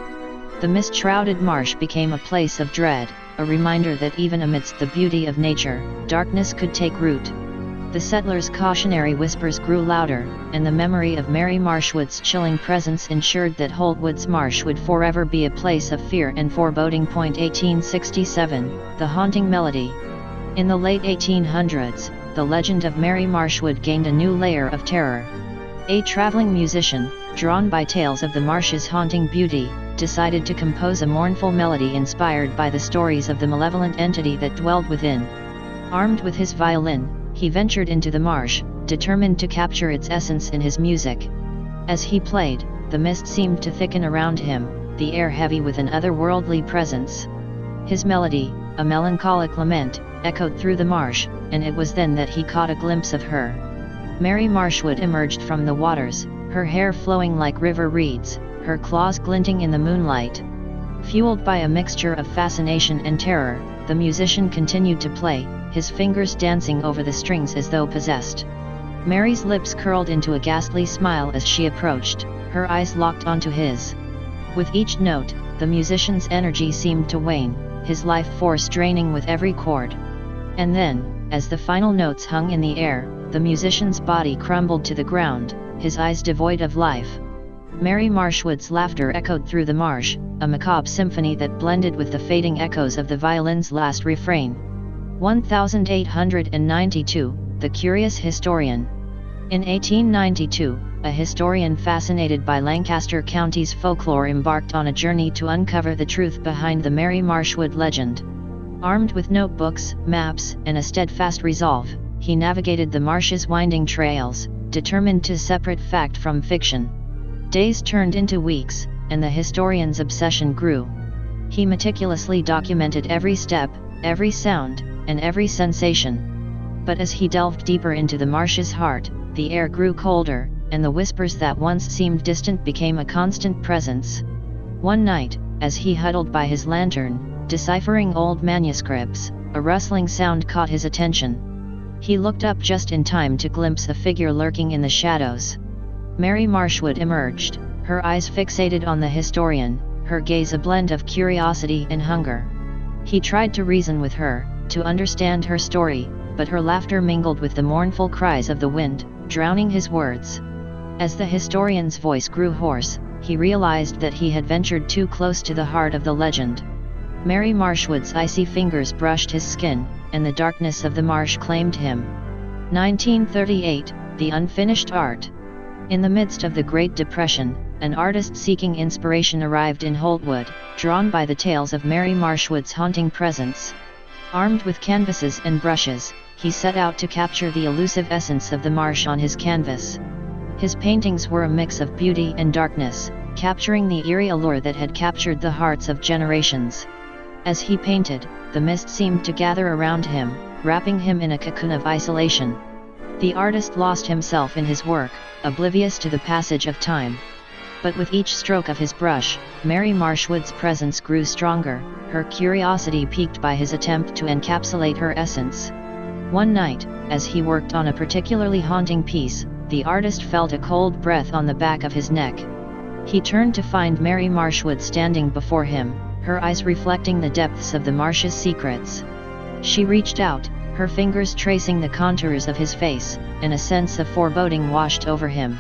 The mist-shrouded marsh became a place of dread, a reminder that even amidst the beauty of nature, darkness could take root. The settlers' cautionary whispers grew louder, and the memory of Mary Marshwood's chilling presence ensured that Holtwood's Marsh would forever be a place of fear and foreboding. 1867, The Haunting Melody. In the late 1800s, the legend of Mary Marshwood gained a new layer of terror. A traveling musician, drawn by tales of the marsh's haunting beauty, decided to compose a mournful melody inspired by the stories of the malevolent entity that dwelled within. Armed with his violin, he ventured into the marsh, determined to capture its essence in his music. As he played, the mist seemed to thicken around him, the air heavy with an otherworldly presence. His melody, a melancholic lament, echoed through the marsh, and it was then that he caught a glimpse of her. Mary Marshwood emerged from the waters, her hair flowing like river reeds, her claws glinting in the moonlight. Fueled by a mixture of fascination and terror, the musician continued to play, his fingers dancing over the strings as though possessed. Mary's lips curled into a ghastly smile as she approached, her eyes locked onto his. With each note, the musician's energy seemed to wane, his life force draining with every chord. And then, as the final notes hung in the air, the musician's body crumbled to the ground, his eyes devoid of life. Mary Marshwood's laughter echoed through the marsh, a macabre symphony that blended with the fading echoes of the violin's last refrain. 1892, The Curious Historian. In 1892, a historian fascinated by Lancaster County's folklore embarked on a journey to uncover the truth behind the Mary Marshwood legend. Armed with notebooks, maps, and a steadfast resolve, he navigated the marsh's winding trails, determined to separate fact from fiction. Days turned into weeks, and the historian's obsession grew. He meticulously documented every step, every sound, and every sensation. But as he delved deeper into the marsh's heart, the air grew colder, and the whispers that once seemed distant became a constant presence. One night, as he huddled by his lantern, deciphering old manuscripts, a rustling sound caught his attention. He looked up just in time to glimpse a figure lurking in the shadows. Mary Marshwood emerged, her eyes fixated on the historian, her gaze a blend of curiosity and hunger. He tried to reason with her, to understand her story, but her laughter mingled with the mournful cries of the wind, drowning his words. As the historian's voice grew hoarse, he realized that he had ventured too close to the heart of the legend. Mary Marshwood's icy fingers brushed his skin, and the darkness of the marsh claimed him. 1938, The Unfinished Art. In the midst of the Great Depression, an artist seeking inspiration arrived in Holtwood, drawn by the tales of Mary Marshwood's haunting presence. Armed with canvases and brushes, he set out to capture the elusive essence of the marsh on his canvas. His paintings were a mix of beauty and darkness, capturing the eerie allure that had captured the hearts of generations. As he painted, the mist seemed to gather around him, wrapping him in a cocoon of isolation. The artist lost himself in his work, oblivious to the passage of time. But with each stroke of his brush, Mary Marshwood's presence grew stronger, her curiosity piqued by his attempt to encapsulate her essence. One night, as he worked on a particularly haunting piece, the artist felt a cold breath on the back of his neck. He turned to find Mary Marshwood standing before him, her eyes reflecting the depths of the marsh's secrets. She reached out, her fingers tracing the contours of his face, and a sense of foreboding washed over him.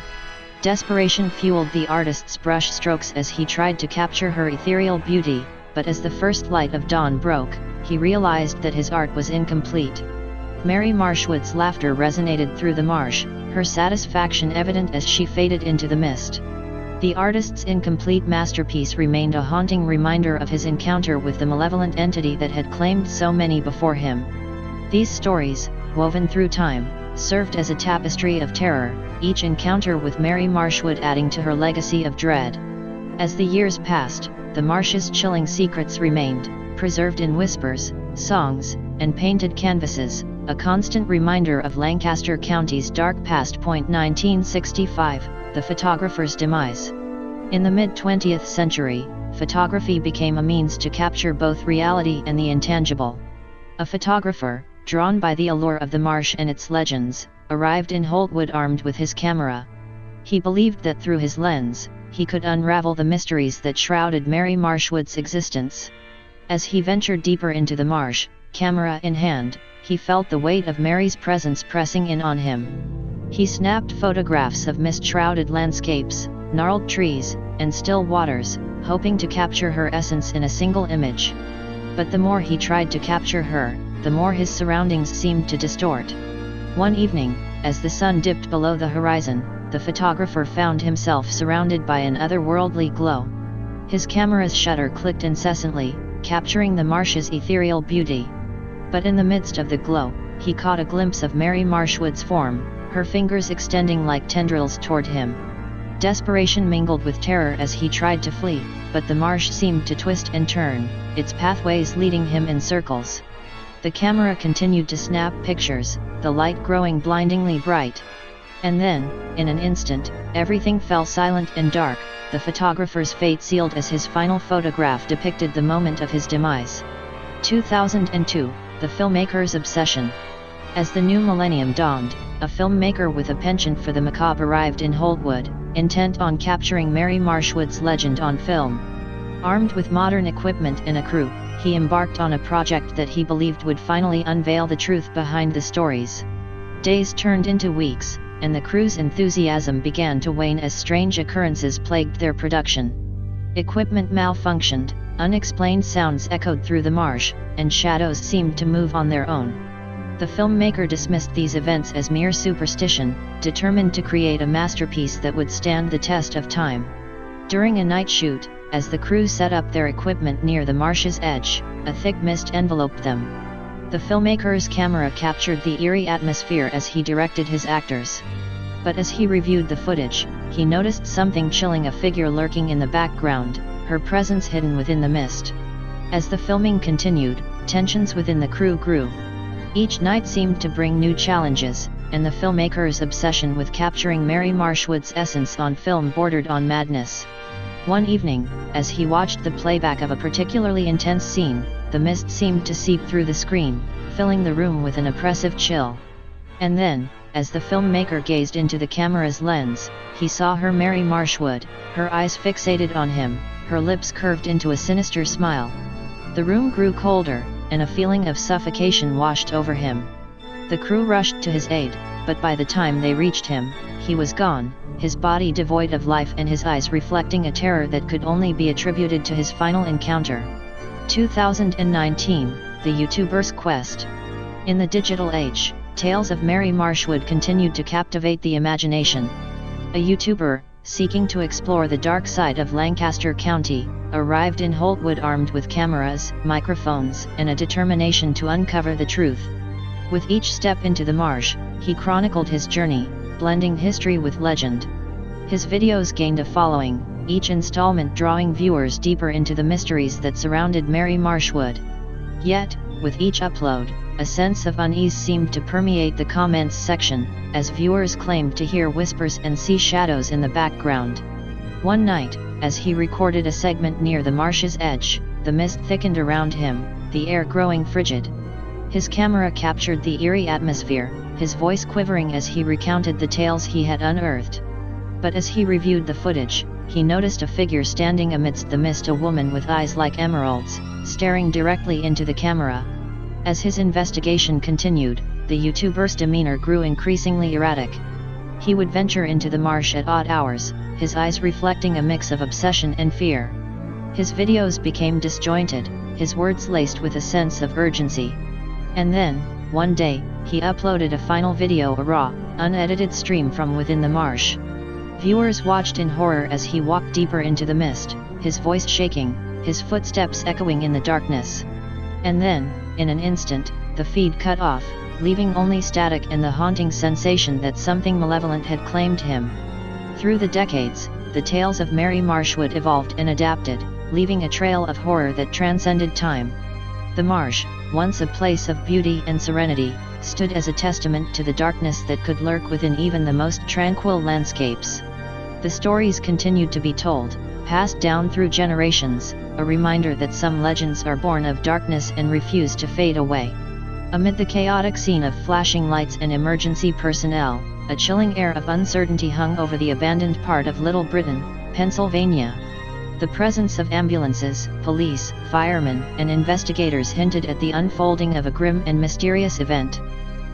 Desperation fueled the artist's brush strokes as he tried to capture her ethereal beauty, but as the first light of dawn broke, he realized that his art was incomplete. Mary Marshwood's laughter resonated through the marsh, her satisfaction evident as she faded into the mist. The artist's incomplete masterpiece remained a haunting reminder of his encounter with the malevolent entity that had claimed so many before him. These stories, woven through time, served as a tapestry of terror, each encounter with Mary Marshwood adding to her legacy of dread. As the years passed, the marsh's chilling secrets remained, preserved in whispers, songs, and painted canvases, a constant reminder of Lancaster County's dark past. 1965, the photographer's demise. In the mid-20th century, photography became a means to capture both reality and the intangible. A photographer, drawn by the allure of the marsh and its legends, arrived in Holtwood armed with his camera. He believed that through his lens, he could unravel the mysteries that shrouded Mary Marshwood's existence. As he ventured deeper into the marsh, camera in hand, he felt the weight of Mary's presence pressing in on him. He snapped photographs of mist-shrouded landscapes, gnarled trees, and still waters, hoping to capture her essence in a single image. But the more he tried to capture her, the more his surroundings seemed to distort. One evening, as the sun dipped below the horizon, the photographer found himself surrounded by an otherworldly glow. His camera's shutter clicked incessantly, capturing the marsh's ethereal beauty. But in the midst of the glow, he caught a glimpse of Mary Marshwood's form, her fingers extending like tendrils toward him. Desperation mingled with terror as he tried to flee, but the marsh seemed to twist and turn, its pathways leading him in circles. The camera continued to snap pictures, the light growing blindingly bright. And then, in an instant, everything fell silent and dark, the photographer's fate sealed as his final photograph depicted the moment of his demise. 2002, the filmmaker's obsession. As the new millennium dawned, a filmmaker with a penchant for the macabre arrived in Holtwood, intent on capturing Mary Marshwood's legend on film. Armed with modern equipment and a crew, he embarked on a project that he believed would finally unveil the truth behind the stories. Days turned into weeks, and the crew's enthusiasm began to wane as strange occurrences plagued their production. Equipment malfunctioned, unexplained sounds echoed through the marsh, and shadows seemed to move on their own. The filmmaker dismissed these events as mere superstition, determined to create a masterpiece that would stand the test of time. During a night shoot, as the crew set up their equipment near the marsh's edge, a thick mist enveloped them. The filmmaker's camera captured the eerie atmosphere as he directed his actors. But as he reviewed the footage, he noticed something chilling: a figure lurking in the background, her presence hidden within the mist. As the filming continued, tensions within the crew grew. Each night seemed to bring new challenges, and the filmmaker's obsession with capturing Mary Marshwood's essence on film bordered on madness. One evening, as he watched the playback of a particularly intense scene, the mist seemed to seep through the screen, filling the room with an oppressive chill. And then, as the filmmaker gazed into the camera's lens, he saw her, Mary Marshwood, her eyes fixated on him, her lips curved into a sinister smile. The room grew colder, and a feeling of suffocation washed over him. The crew rushed to his aid, but by the time they reached him, he was gone, his body devoid of life and his eyes reflecting a terror that could only be attributed to his final encounter. 2019, the YouTuber's quest. In the digital age, tales of Mary Marshwood continued to captivate the imagination. A YouTuber, seeking to explore the dark side of Lancaster County, arrived in Holtwood armed with cameras, microphones, and a determination to uncover the truth. With each step into the marsh, he chronicled his journey, blending history with legend. His videos gained a following, each installment drawing viewers deeper into the mysteries that surrounded Mary Marshwood. Yet, with each upload, a sense of unease seemed to permeate the comments section, as viewers claimed to hear whispers and see shadows in the background. One night, as he recorded a segment near the marsh's edge, the mist thickened around him, the air growing frigid. His camera captured the eerie atmosphere, his voice quivering as he recounted the tales he had unearthed. But as he reviewed the footage, he noticed a figure standing amidst the mist, a woman with eyes like emeralds, staring directly into the camera. As his investigation continued, the YouTuber's demeanor grew increasingly erratic. He would venture into the marsh at odd hours, his eyes reflecting a mix of obsession and fear. His videos became disjointed, his words laced with a sense of urgency. And then, one day, he uploaded a final video, a raw, unedited stream from within the marsh. Viewers watched in horror as he walked deeper into the mist, his voice shaking, his footsteps echoing in the darkness. And then, in an instant, the feed cut off, leaving only static and the haunting sensation that something malevolent had claimed him. Through the decades, the tales of Mary Marshwood evolved and adapted, leaving a trail of horror that transcended time. The marsh, once a place of beauty and serenity, stood as a testament to the darkness that could lurk within even the most tranquil landscapes. The stories continued to be told, passed down through generations, a reminder that some legends are born of darkness and refuse to fade away. Amid the chaotic scene of flashing lights and emergency personnel, a chilling air of uncertainty hung over the abandoned part of Little Britain, Pennsylvania. The presence of ambulances, police, firemen, and investigators hinted at the unfolding of a grim and mysterious event.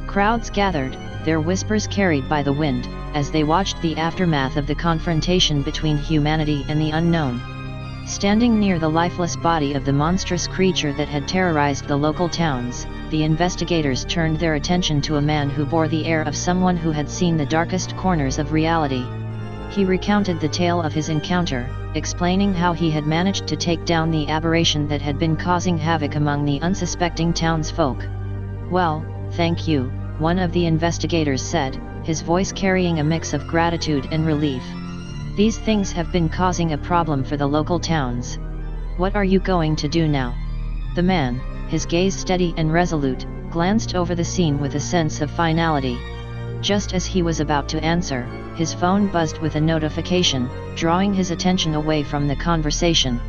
Crowds gathered, their whispers carried by the wind, as they watched the aftermath of the confrontation between humanity and the unknown. Standing near the lifeless body of the monstrous creature that had terrorized the local towns, the investigators turned their attention to a man who bore the air of someone who had seen the darkest corners of reality. He recounted the tale of his encounter, explaining how he had managed to take down the aberration that had been causing havoc among the unsuspecting townsfolk. "Well, thank you," one of the investigators said, his voice carrying a mix of gratitude and relief. "These things have been causing a problem for the local towns. What are you going to do now?" The man, his gaze steady and resolute, glanced over the scene with a sense of finality. Just as he was about to answer, his phone buzzed with a notification, drawing his attention away from the conversation.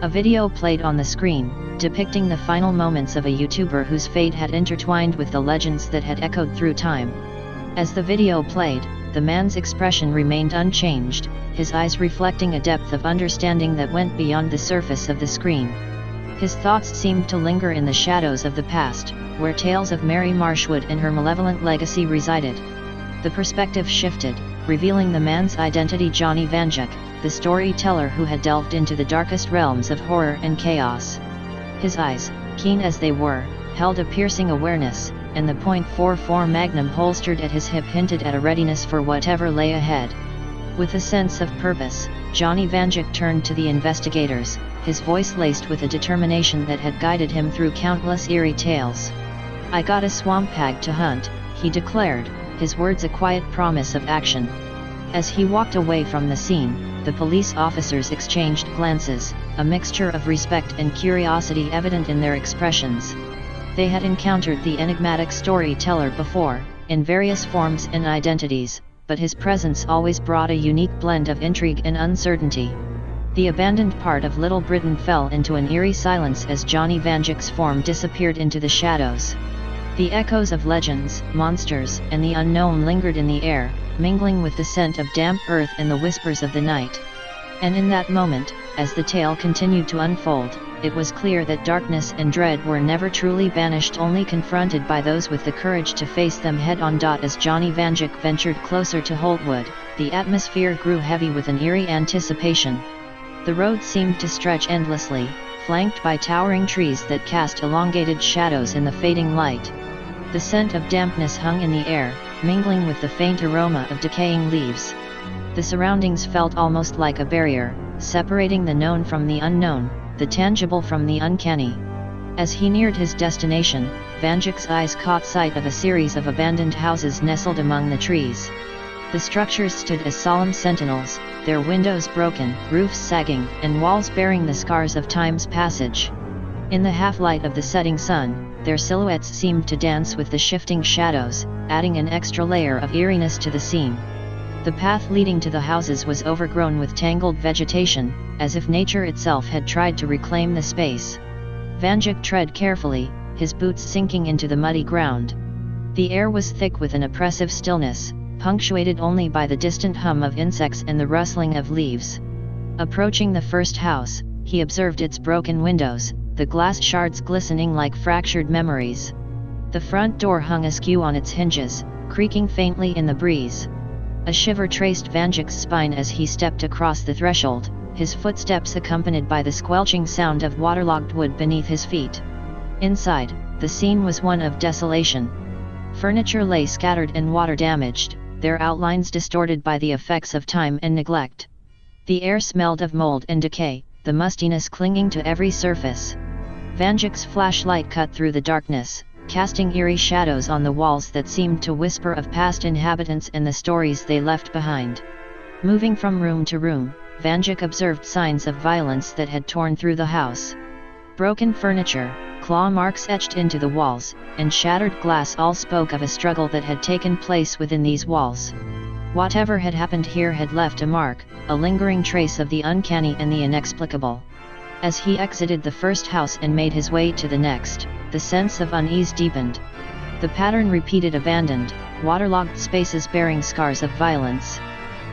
A video played on the screen, depicting the final moments of a YouTuber whose fate had intertwined with the legends that had echoed through time. As the video played, the man's expression remained unchanged, his eyes reflecting a depth of understanding that went beyond the surface of the screen. His thoughts seemed to linger in the shadows of the past, where tales of Mary Marshwood and her malevolent legacy resided. The perspective shifted, revealing the man's identity: Johnny Vanjuk, the storyteller who had delved into the darkest realms of horror and chaos. His eyes, keen as they were, held a piercing awareness, and the .44 Magnum holstered at his hip hinted at a readiness for whatever lay ahead. With a sense of purpose, Johnny Vanjuk turned to the investigators, his voice laced with a determination that had guided him through countless eerie tales. "I got a swamp hag to hunt," he declared, his words a quiet promise of action. As he walked away from the scene, the police officers exchanged glances, a mixture of respect and curiosity evident in their expressions. They had encountered the enigmatic storyteller before, in various forms and identities, but his presence always brought a unique blend of intrigue and uncertainty. The abandoned part of Little Britain fell into an eerie silence as Johnny Vanjuk's form disappeared into the shadows. The echoes of legends, monsters, and the unknown lingered in the air, mingling with the scent of damp earth and the whispers of the night. And in that moment, as the tale continued to unfold, it was clear that darkness and dread were never truly banished, only confronted by those with the courage to face them head-on. As Johnny Vanjuk ventured closer to Holtwood, the atmosphere grew heavy with an eerie anticipation. The road seemed to stretch endlessly, flanked by towering trees that cast elongated shadows in the fading light. The scent of dampness hung in the air, mingling with the faint aroma of decaying leaves. The surroundings felt almost like a barrier, separating the known from the unknown, the tangible from the uncanny. As he neared his destination, Vanjuk's eyes caught sight of a series of abandoned houses nestled among the trees. The structures stood as solemn sentinels, their windows broken, roofs sagging, and walls bearing the scars of time's passage. In the half-light of the setting sun, their silhouettes seemed to dance with the shifting shadows, adding an extra layer of eeriness to the scene. The path leading to the houses was overgrown with tangled vegetation, as if nature itself had tried to reclaim the space. Vanjuk tread carefully, his boots sinking into the muddy ground. The air was thick with an oppressive stillness, punctuated only by the distant hum of insects and the rustling of leaves. Approaching the first house, he observed its broken windows, the glass shards glistening like fractured memories. The front door hung askew on its hinges, creaking faintly in the breeze. A shiver traced Vanjuk's spine as he stepped across the threshold, his footsteps accompanied by the squelching sound of waterlogged wood beneath his feet. Inside, the scene was one of desolation. Furniture lay scattered and water-damaged, their outlines distorted by the effects of time and neglect. The air smelled of mold and decay, the mustiness clinging to every surface. Vanjuk's flashlight cut through the darkness, casting eerie shadows on the walls that seemed to whisper of past inhabitants and the stories they left behind. Moving from room to room, Vanjuk observed signs of violence that had torn through the house. Broken furniture, claw marks etched into the walls, and shattered glass all spoke of a struggle that had taken place within these walls. Whatever had happened here had left a mark, a lingering trace of the uncanny and the inexplicable. As he exited the first house and made his way to the next, the sense of unease deepened. The pattern repeated: abandoned, waterlogged spaces bearing scars of violence.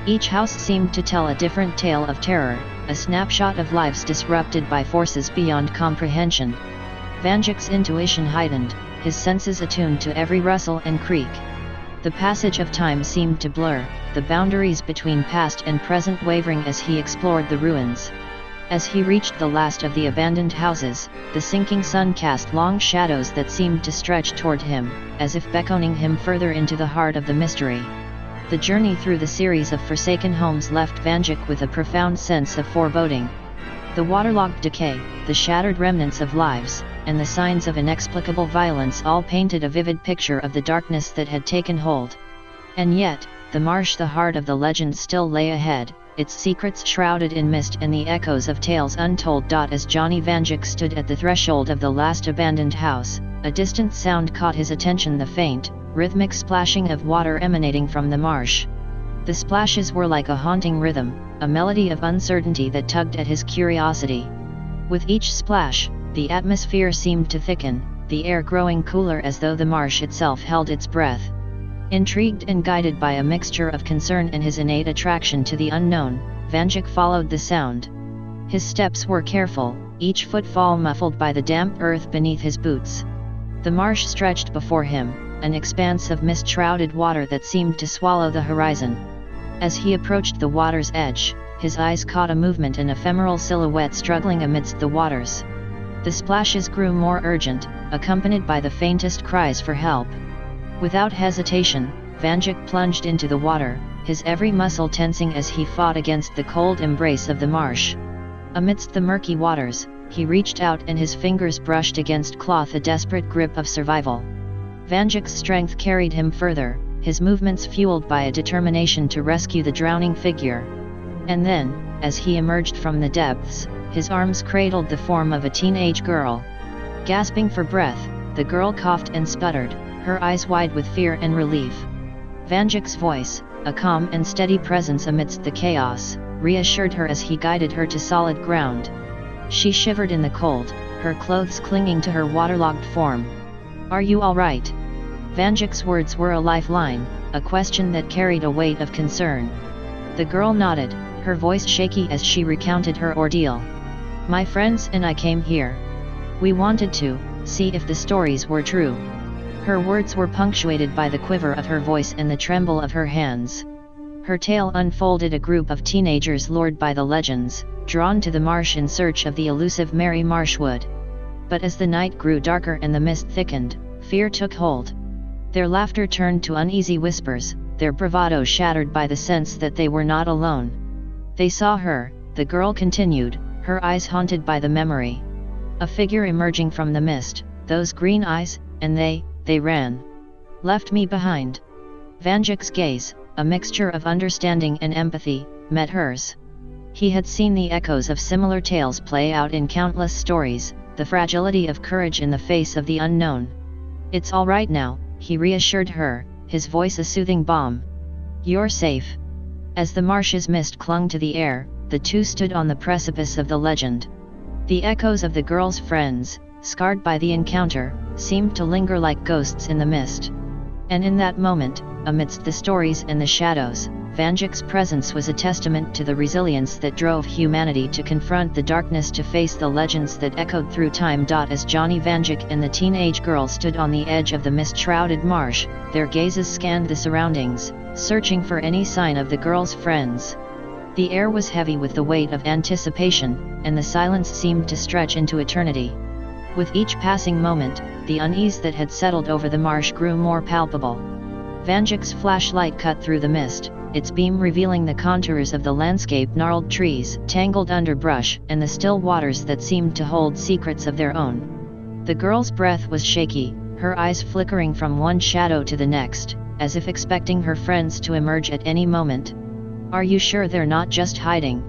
Each house seemed to tell a different tale of terror, a snapshot of lives disrupted by forces beyond comprehension. Vanjuk's intuition heightened, his senses attuned to every rustle and creak. The passage of time seemed to blur, the boundaries between past and present wavering as he explored the ruins. As he reached the last of the abandoned houses, the sinking sun cast long shadows that seemed to stretch toward him, as if beckoning him further into the heart of the mystery. The journey through the series of forsaken homes left Vanjuk with a profound sense of foreboding. The waterlogged decay, the shattered remnants of lives, and the signs of inexplicable violence all painted a vivid picture of the darkness that had taken hold. And yet, the marsh, the heart of the legend, still lay ahead, its secrets shrouded in mist and the echoes of tales untold. As Johnny Vanjuk stood at the threshold of the last abandoned house, a distant sound caught his attention: the faint, rhythmic splashing of water emanating from the marsh. The splashes were like a haunting rhythm, a melody of uncertainty that tugged at his curiosity. With each splash, the atmosphere seemed to thicken, the air growing cooler as though the marsh itself held its breath. Intrigued and guided by a mixture of concern and his innate attraction to the unknown, Vanjuk followed the sound. His steps were careful, each footfall muffled by the damp earth beneath his boots. The marsh stretched before him, an expanse of mist-shrouded water that seemed to swallow the horizon. As he approached the water's edge, his eyes caught a movement, an ephemeral silhouette struggling amidst the waters. The splashes grew more urgent, accompanied by the faintest cries for help. Without hesitation, Vanjik plunged into the water, his every muscle tensing as he fought against the cold embrace of the marsh. Amidst the murky waters, he reached out and his fingers brushed against cloth, a desperate grip of survival. Vanjik's strength carried him further, his movements fueled by a determination to rescue the drowning figure. And then, as he emerged from the depths, his arms cradled the form of a teenage girl. Gasping for breath, the girl coughed and sputtered, her eyes wide with fear and relief. Vanjik's voice, a calm and steady presence amidst the chaos, reassured her as he guided her to solid ground. She shivered in the cold, her clothes clinging to her waterlogged form. "Are you all right?" Vanjik's words were a lifeline, a question that carried a weight of concern. The girl nodded, her voice shaky as she recounted her ordeal. "My friends and I came here. We wanted to see if the stories were true." Her words were punctuated by the quiver of her voice and the tremble of her hands. Her tale unfolded a group of teenagers lured by the legends, drawn to the marsh in search of the elusive Mary Marshwood. But as the night grew darker and the mist thickened, fear took hold. Their laughter turned to uneasy whispers, their bravado shattered by the sense that they were not alone. "They saw her," the girl continued, her eyes haunted by the memory. "A figure emerging from the mist, those green eyes, and they ran. Left me behind." Vanjik's gaze, a mixture of understanding and empathy, met hers. He had seen the echoes of similar tales play out in countless stories, the fragility of courage in the face of the unknown. "It's all right now," he reassured her, his voice a soothing balm. "You're safe." As the marsh's mist clung to the air, the two stood on the precipice of the legend. The echoes of the girl's friends, scarred by the encounter, seemed to linger like ghosts in the mist. And in that moment, amidst the stories and the shadows, Vanjik's presence was a testament to the resilience that drove humanity to confront the darkness, to face the legends that echoed through time. As Johnny Vanjik and the teenage girl stood on the edge of the mist-shrouded marsh, their gazes scanned the surroundings, searching for any sign of the girl's friends. The air was heavy with the weight of anticipation, and the silence seemed to stretch into eternity. With each passing moment, the unease that had settled over the marsh grew more palpable. Vanjik's flashlight cut through the mist, its beam revealing the contours of the landscape, gnarled trees, tangled underbrush, and the still waters that seemed to hold secrets of their own. The girl's breath was shaky, her eyes flickering from one shadow to the next, as if expecting her friends to emerge at any moment. "Are you sure they're not just hiding?"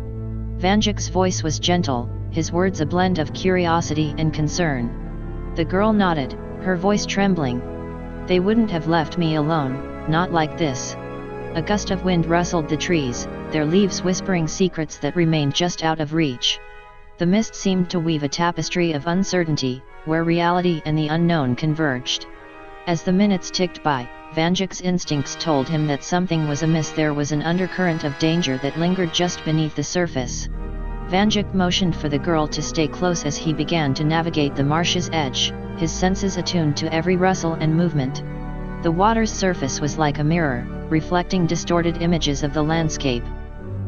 Vanjik's voice was gentle, his words a blend of curiosity and concern. The girl nodded, her voice trembling. "They wouldn't have left me alone, not like this." A gust of wind rustled the trees, their leaves whispering secrets that remained just out of reach. The mist seemed to weave a tapestry of uncertainty, where reality and the unknown converged. As the minutes ticked by, Vanjik's instincts told him that something was amiss. There was an undercurrent of danger that lingered just beneath the surface. Vanjik motioned for the girl to stay close as he began to navigate the marsh's edge, his senses attuned to every rustle and movement. The water's surface was like a mirror, reflecting distorted images of the landscape.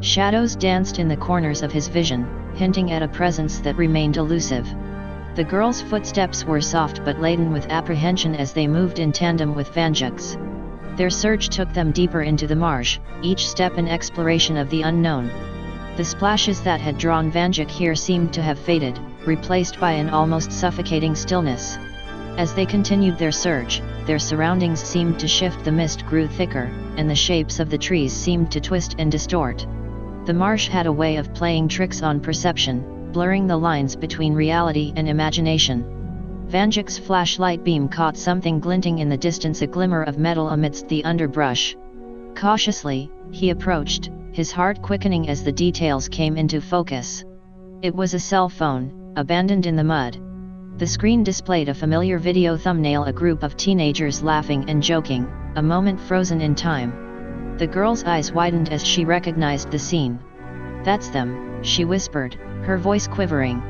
Shadows danced in the corners of his vision, hinting at a presence that remained elusive. The girl's footsteps were soft but laden with apprehension as they moved in tandem with Vanjik's. Their search took them deeper into the marsh, each step an exploration of the unknown. The splashes that had drawn Vanjik here seemed to have faded, replaced by an almost suffocating stillness. As they continued their search, their surroundings seemed to shift. The mist grew thicker, and the shapes of the trees seemed to twist and distort. The marsh had a way of playing tricks on perception, blurring the lines between reality and imagination. Vanjik's flashlight beam caught something glinting in the distance, a glimmer of metal amidst the underbrush. Cautiously, he approached, his heart quickening as the details came into focus. It was a cell phone, abandoned in the mud. The screen displayed a familiar video thumbnail, a group of teenagers laughing and joking, a moment frozen in time. The girl's eyes widened as she recognized the scene. "That's them," she whispered, her voice quivering.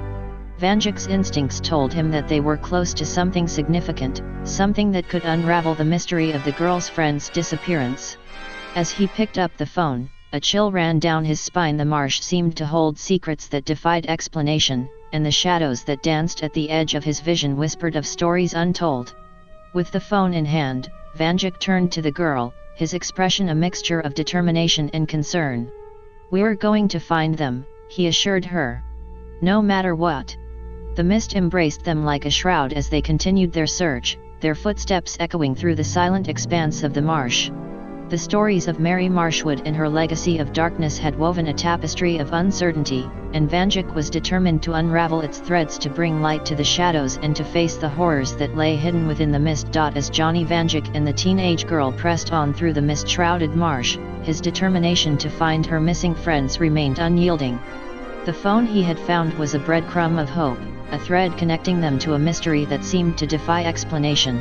Vanjik's instincts told him that they were close to something significant, something that could unravel the mystery of the girl's friend's disappearance. As he picked up the phone, a chill ran down his spine. The marsh seemed to hold secrets that defied explanation, and the shadows that danced at the edge of his vision whispered of stories untold. With the phone in hand, Vanjik turned to the girl, his expression a mixture of determination and concern. "We're going to find them," he assured her. "No matter what." The mist embraced them like a shroud as they continued their search, their footsteps echoing through the silent expanse of the marsh. The stories of Mary Marshwood and her legacy of darkness had woven a tapestry of uncertainty, and Vanjik was determined to unravel its threads, to bring light to the shadows and to face the horrors that lay hidden within the mist. As Johnny Vanjik and the teenage girl pressed on through the mist-shrouded marsh, his determination to find her missing friends remained unyielding. The phone he had found was a breadcrumb of hope, a thread connecting them to a mystery that seemed to defy explanation.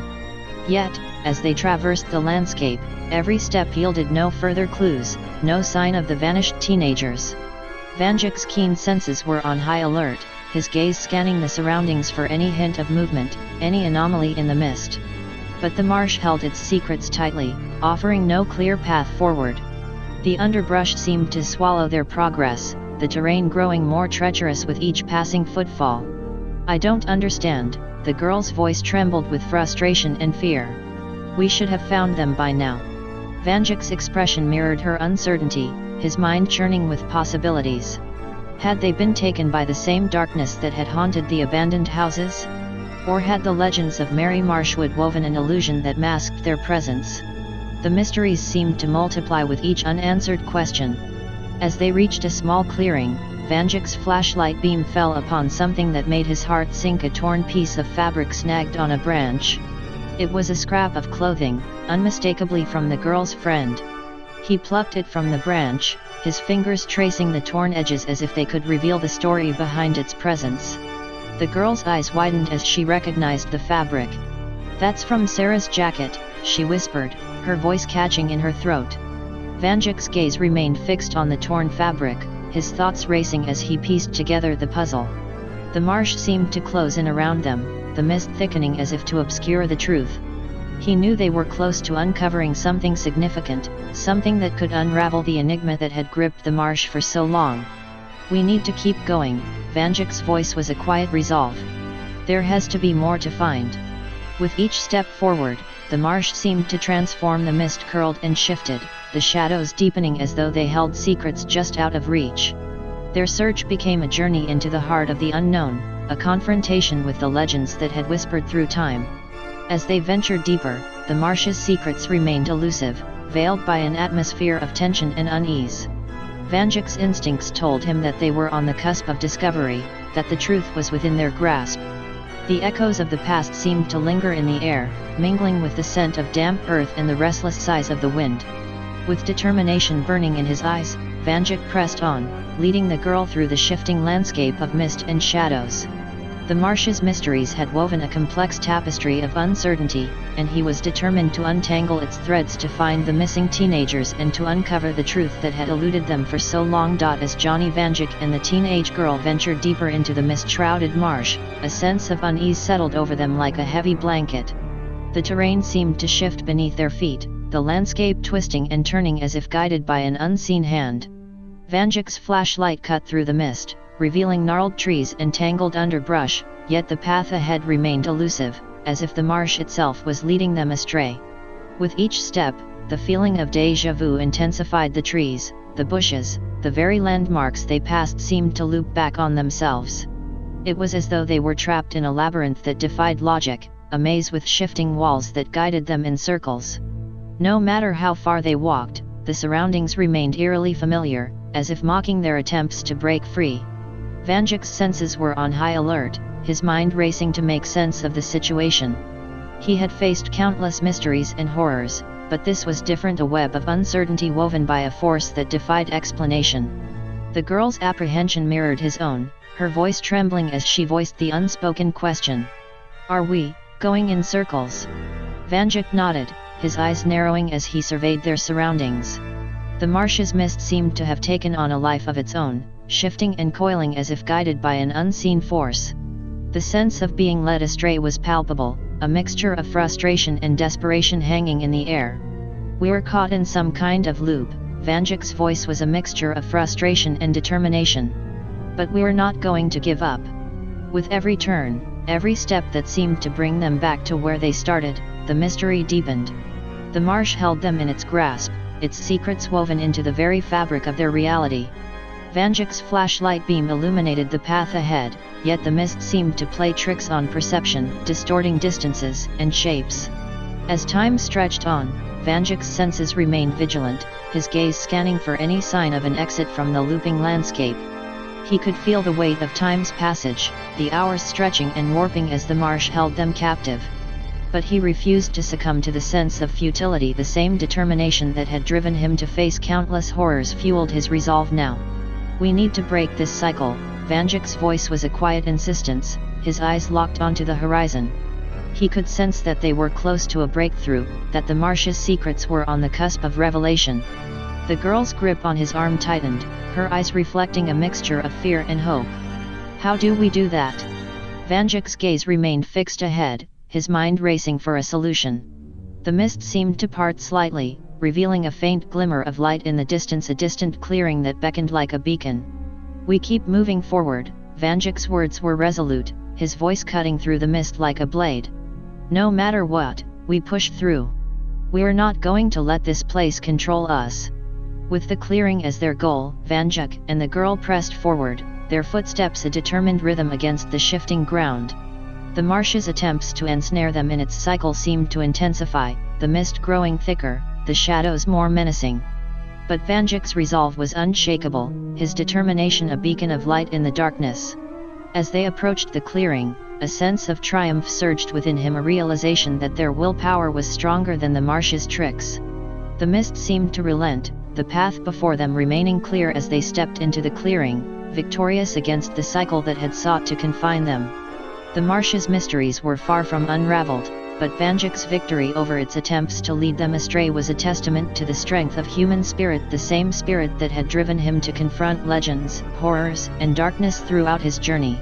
Yet, as they traversed the landscape, every step yielded no further clues, no sign of the vanished teenagers. Vanjik's keen senses were on high alert, his gaze scanning the surroundings for any hint of movement, any anomaly in the mist. But the marsh held its secrets tightly, offering no clear path forward. The underbrush seemed to swallow their progress, the terrain growing more treacherous with each passing footfall. "I don't understand," the girl's voice trembled with frustration and fear. "We should have found them by now." Vanjik's expression mirrored her uncertainty, his mind churning with possibilities. Had they been taken by the same darkness that had haunted the abandoned houses? Or had the legends of Mary Marshwood woven an illusion that masked their presence? The mysteries seemed to multiply with each unanswered question. As they reached a small clearing, Vanjik's flashlight beam fell upon something that made his heart sink, a torn piece of fabric snagged on a branch. It was a scrap of clothing, unmistakably from the girl's friend. He plucked it from the branch, his fingers tracing the torn edges as if they could reveal the story behind its presence. The girl's eyes widened as she recognized the fabric. "That's from Sarah's jacket," she whispered, her voice catching in her throat. Vanjik's gaze remained fixed on the torn fabric, his thoughts racing as he pieced together the puzzle. The marsh seemed to close in around them, the mist thickening as if to obscure the truth. He knew they were close to uncovering something significant, something that could unravel the enigma that had gripped the marsh for so long. "We need to keep going," Vanjik's voice was a quiet resolve. "There has to be more to find." With each step forward, the marsh seemed to transform. The mist curled and shifted, the shadows deepening as though they held secrets just out of reach. Their search became a journey into the heart of the unknown, a confrontation with the legends that had whispered through time. As they ventured deeper, the marsh's secrets remained elusive, veiled by an atmosphere of tension and unease. Vanjik's instincts told him that they were on the cusp of discovery, that the truth was within their grasp. The echoes of the past seemed to linger in the air, mingling with the scent of damp earth and the restless sighs of the wind. With determination burning in his eyes, Vanjik pressed on, leading the girl through the shifting landscape of mist and shadows. The marsh's mysteries had woven a complex tapestry of uncertainty, and he was determined to untangle its threads, to find the missing teenagers and to uncover the truth that had eluded them for so long. As Johnny Vanjik and the teenage girl ventured deeper into the mist-shrouded marsh, a sense of unease settled over them like a heavy blanket. The terrain seemed to shift beneath their feet, the landscape twisting and turning as if guided by an unseen hand. Vanjik's flashlight cut through the mist, revealing gnarled trees and tangled underbrush, yet the path ahead remained elusive, as if the marsh itself was leading them astray. With each step, the feeling of déjà vu intensified. The trees, the bushes, the very landmarks they passed seemed to loop back on themselves. It was as though they were trapped in a labyrinth that defied logic, a maze with shifting walls that guided them in circles. No matter how far they walked, the surroundings remained eerily familiar, as if mocking their attempts to break free. Vanjik's senses were on high alert, his mind racing to make sense of the situation. He had faced countless mysteries and horrors, but this was different, a web of uncertainty woven by a force that defied explanation. The girl's apprehension mirrored his own, her voice trembling as she voiced the unspoken question. "Are we going in circles?" Vanjik nodded, his eyes narrowing as he surveyed their surroundings. The marsh's mist seemed to have taken on a life of its own, shifting and coiling as if guided by an unseen force. The sense of being led astray was palpable, a mixture of frustration and desperation hanging in the air. "We were caught in some kind of loop," Vanjik's voice was a mixture of frustration and determination. "But we were not going to give up." With every turn, every step that seemed to bring them back to where they started, the mystery deepened. The marsh held them in its grasp, its secrets woven into the very fabric of their reality. Vanjik's flashlight beam illuminated the path ahead, yet the mist seemed to play tricks on perception, distorting distances and shapes. As time stretched on, Vanjik's senses remained vigilant, his gaze scanning for any sign of an exit from the looping landscape. He could feel the weight of time's passage, the hours stretching and warping as the marsh held them captive. But he refused to succumb to the sense of futility. The same determination that had driven him to face countless horrors fueled his resolve now. "We need to break this cycle." Vanjik's voice was a quiet insistence, his eyes locked onto the horizon. He could sense that they were close to a breakthrough, that the marsh's secrets were on the cusp of revelation. The girl's grip on his arm tightened, her eyes reflecting a mixture of fear and hope. "How do we do that?" Vanjik's gaze remained fixed ahead, his mind racing for a solution. The mist seemed to part slightly, revealing a faint glimmer of light in the distance, a distant clearing that beckoned like a beacon. "We keep moving forward." Vanjik's words were resolute, his voice cutting through the mist like a blade. "No matter what, we push through. We're not going to let this place control us." With the clearing as their goal, Vanjik and the girl pressed forward, their footsteps a determined rhythm against the shifting ground. The marsh's attempts to ensnare them in its cycle seemed to intensify, the mist growing thicker, the shadows more menacing. But Vanjik's resolve was unshakable, his determination a beacon of light in the darkness. As they approached the clearing, a sense of triumph surged within him, a realization that their willpower was stronger than the marsh's tricks. The mist seemed to relent, the path before them remaining clear as they stepped into the clearing, victorious against the cycle that had sought to confine them. The marsh's mysteries were far from unraveled, but Vanjik's victory over its attempts to lead them astray was a testament to the strength of human spirit, the same spirit that had driven him to confront legends, horrors, and darkness throughout his journey.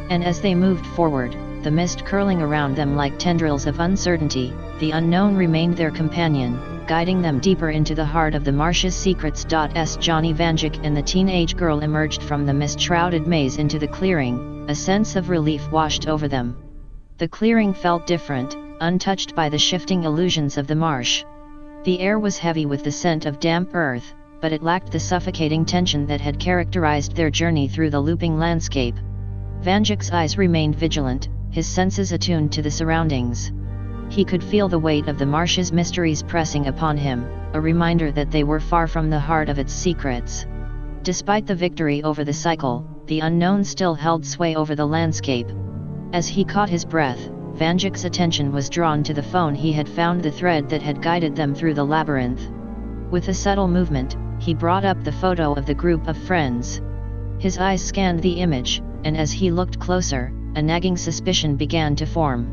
And as they moved forward, the mist curling around them like tendrils of uncertainty, the unknown remained their companion, guiding them deeper into the heart of the marsh's secrets. As Johnny Vanjik and the teenage girl emerged from the mist-shrouded maze into the clearing, a sense of relief washed over them. The clearing felt different, untouched by the shifting illusions of the marsh. The air was heavy with the scent of damp earth, but it lacked the suffocating tension that had characterized their journey through the looping landscape. Vanjik's eyes remained vigilant, his senses attuned to the surroundings. He could feel the weight of the marsh's mysteries pressing upon him, a reminder that they were far from the heart of its secrets. Despite the victory over the cycle, the unknown still held sway over the landscape. As he caught his breath, Vanjik's attention was drawn to the phone. He had found the thread that had guided them through the labyrinth. With a subtle movement, he brought up the photo of the group of friends. His eyes scanned the image, and as he looked closer, a nagging suspicion began to form.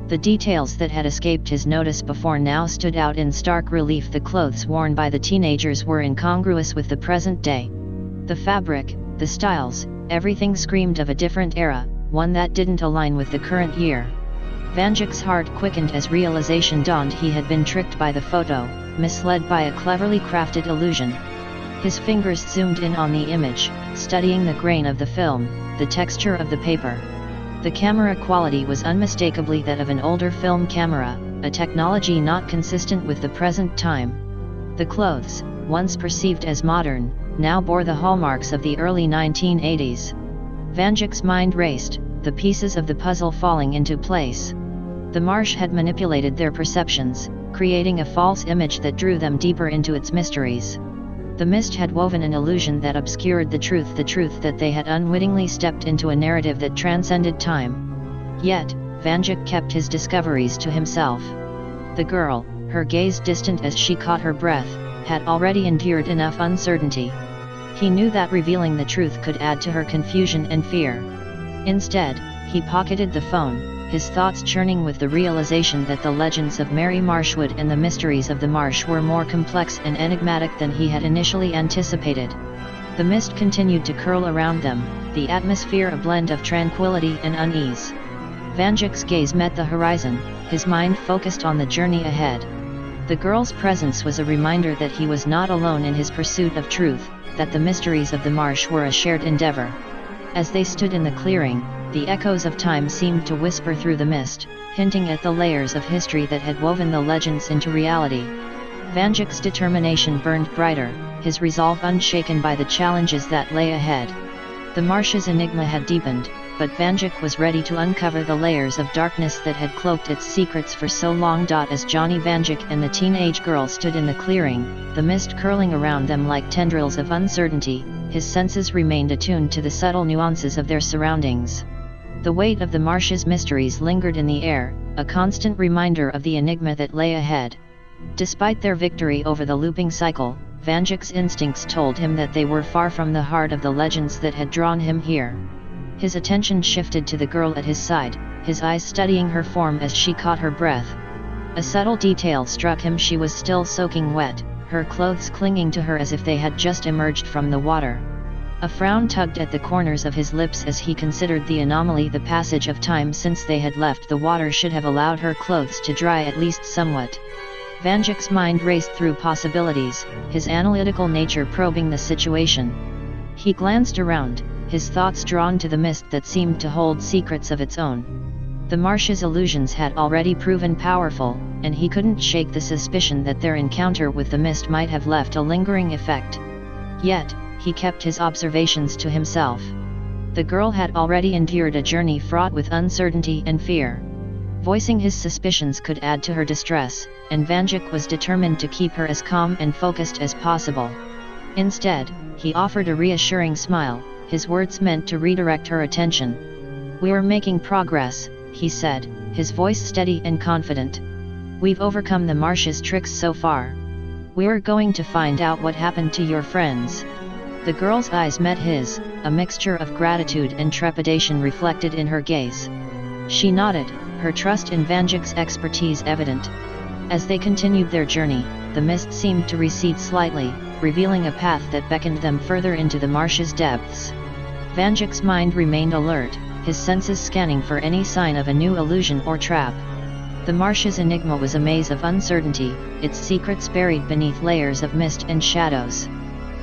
The details that had escaped his notice before now stood out in stark relief. The clothes worn by the teenagers were incongruous with the present day. The fabric, the styles, everything screamed of a different era, one that didn't align with the current year. Vanjik's heart quickened as realization dawned. He had been tricked by the photo, misled by a cleverly crafted illusion. His fingers zoomed in on the image, studying the grain of the film, the texture of the paper. The camera quality was unmistakably that of an older film camera, a technology not consistent with the present time. The clothes, once perceived as modern, now bore the hallmarks of the early 1980s. Vanjik's mind raced, the pieces of the puzzle falling into place. The marsh had manipulated their perceptions, creating a false image that drew them deeper into its mysteries. The mist had woven an illusion that obscured the truth that they had unwittingly stepped into a narrative that transcended time. Yet, Vanjik kept his discoveries to himself. The girl, her gaze distant as she caught her breath, had already endured enough uncertainty. He knew that revealing the truth could add to her confusion and fear. Instead, he pocketed the phone, his thoughts churning with the realization that the legends of Mary Marshwood and the mysteries of the marsh were more complex and enigmatic than he had initially anticipated. The mist continued to curl around them, the atmosphere a blend of tranquility and unease. Vanjik's gaze met the horizon, his mind focused on the journey ahead. The girl's presence was a reminder that he was not alone in his pursuit of truth, that the mysteries of the marsh were a shared endeavor. As they stood in the clearing, the echoes of time seemed to whisper through the mist, hinting at the layers of history that had woven the legends into reality. Vanjik's determination burned brighter, his resolve unshaken by the challenges that lay ahead. The marsh's enigma had deepened, but Vanjik was ready to uncover the layers of darkness that had cloaked its secrets for so long. As Johnny Vanjik and the teenage girl stood in the clearing, the mist curling around them like tendrils of uncertainty, his senses remained attuned to the subtle nuances of their surroundings. The weight of the marsh's mysteries lingered in the air, a constant reminder of the enigma that lay ahead. Despite their victory over the looping cycle, Vanjik's instincts told him that they were far from the heart of the legends that had drawn him here. His attention shifted to the girl at his side, his eyes studying her form as she caught her breath. A subtle detail struck him: she was still soaking wet, her clothes clinging to her as if they had just emerged from the water. A frown tugged at the corners of his lips as he considered the anomaly. The passage of time since they had left the water should have allowed her clothes to dry at least somewhat. Vanjik's mind raced through possibilities, his analytical nature probing the situation. He glanced around, his thoughts drawn to the mist that seemed to hold secrets of its own. The marsh's illusions had already proven powerful, and he couldn't shake the suspicion that their encounter with the mist might have left a lingering effect. Yet, he kept his observations to himself. The girl had already endured a journey fraught with uncertainty and fear. Voicing his suspicions could add to her distress, and Vanjik was determined to keep her as calm and focused as possible. Instead, he offered a reassuring smile, his words meant to redirect her attention. "We're making progress," he said, his voice steady and confident. "We've overcome the marsh's tricks so far. We're going to find out what happened to your friends." The girl's eyes met his, a mixture of gratitude and trepidation reflected in her gaze. She nodded, her trust in Vanjik's expertise evident. As they continued their journey, the mist seemed to recede slightly, revealing a path that beckoned them further into the marsh's depths. Vanjik's mind remained alert, his senses scanning for any sign of a new illusion or trap. The marsh's enigma was a maze of uncertainty, its secrets buried beneath layers of mist and shadows.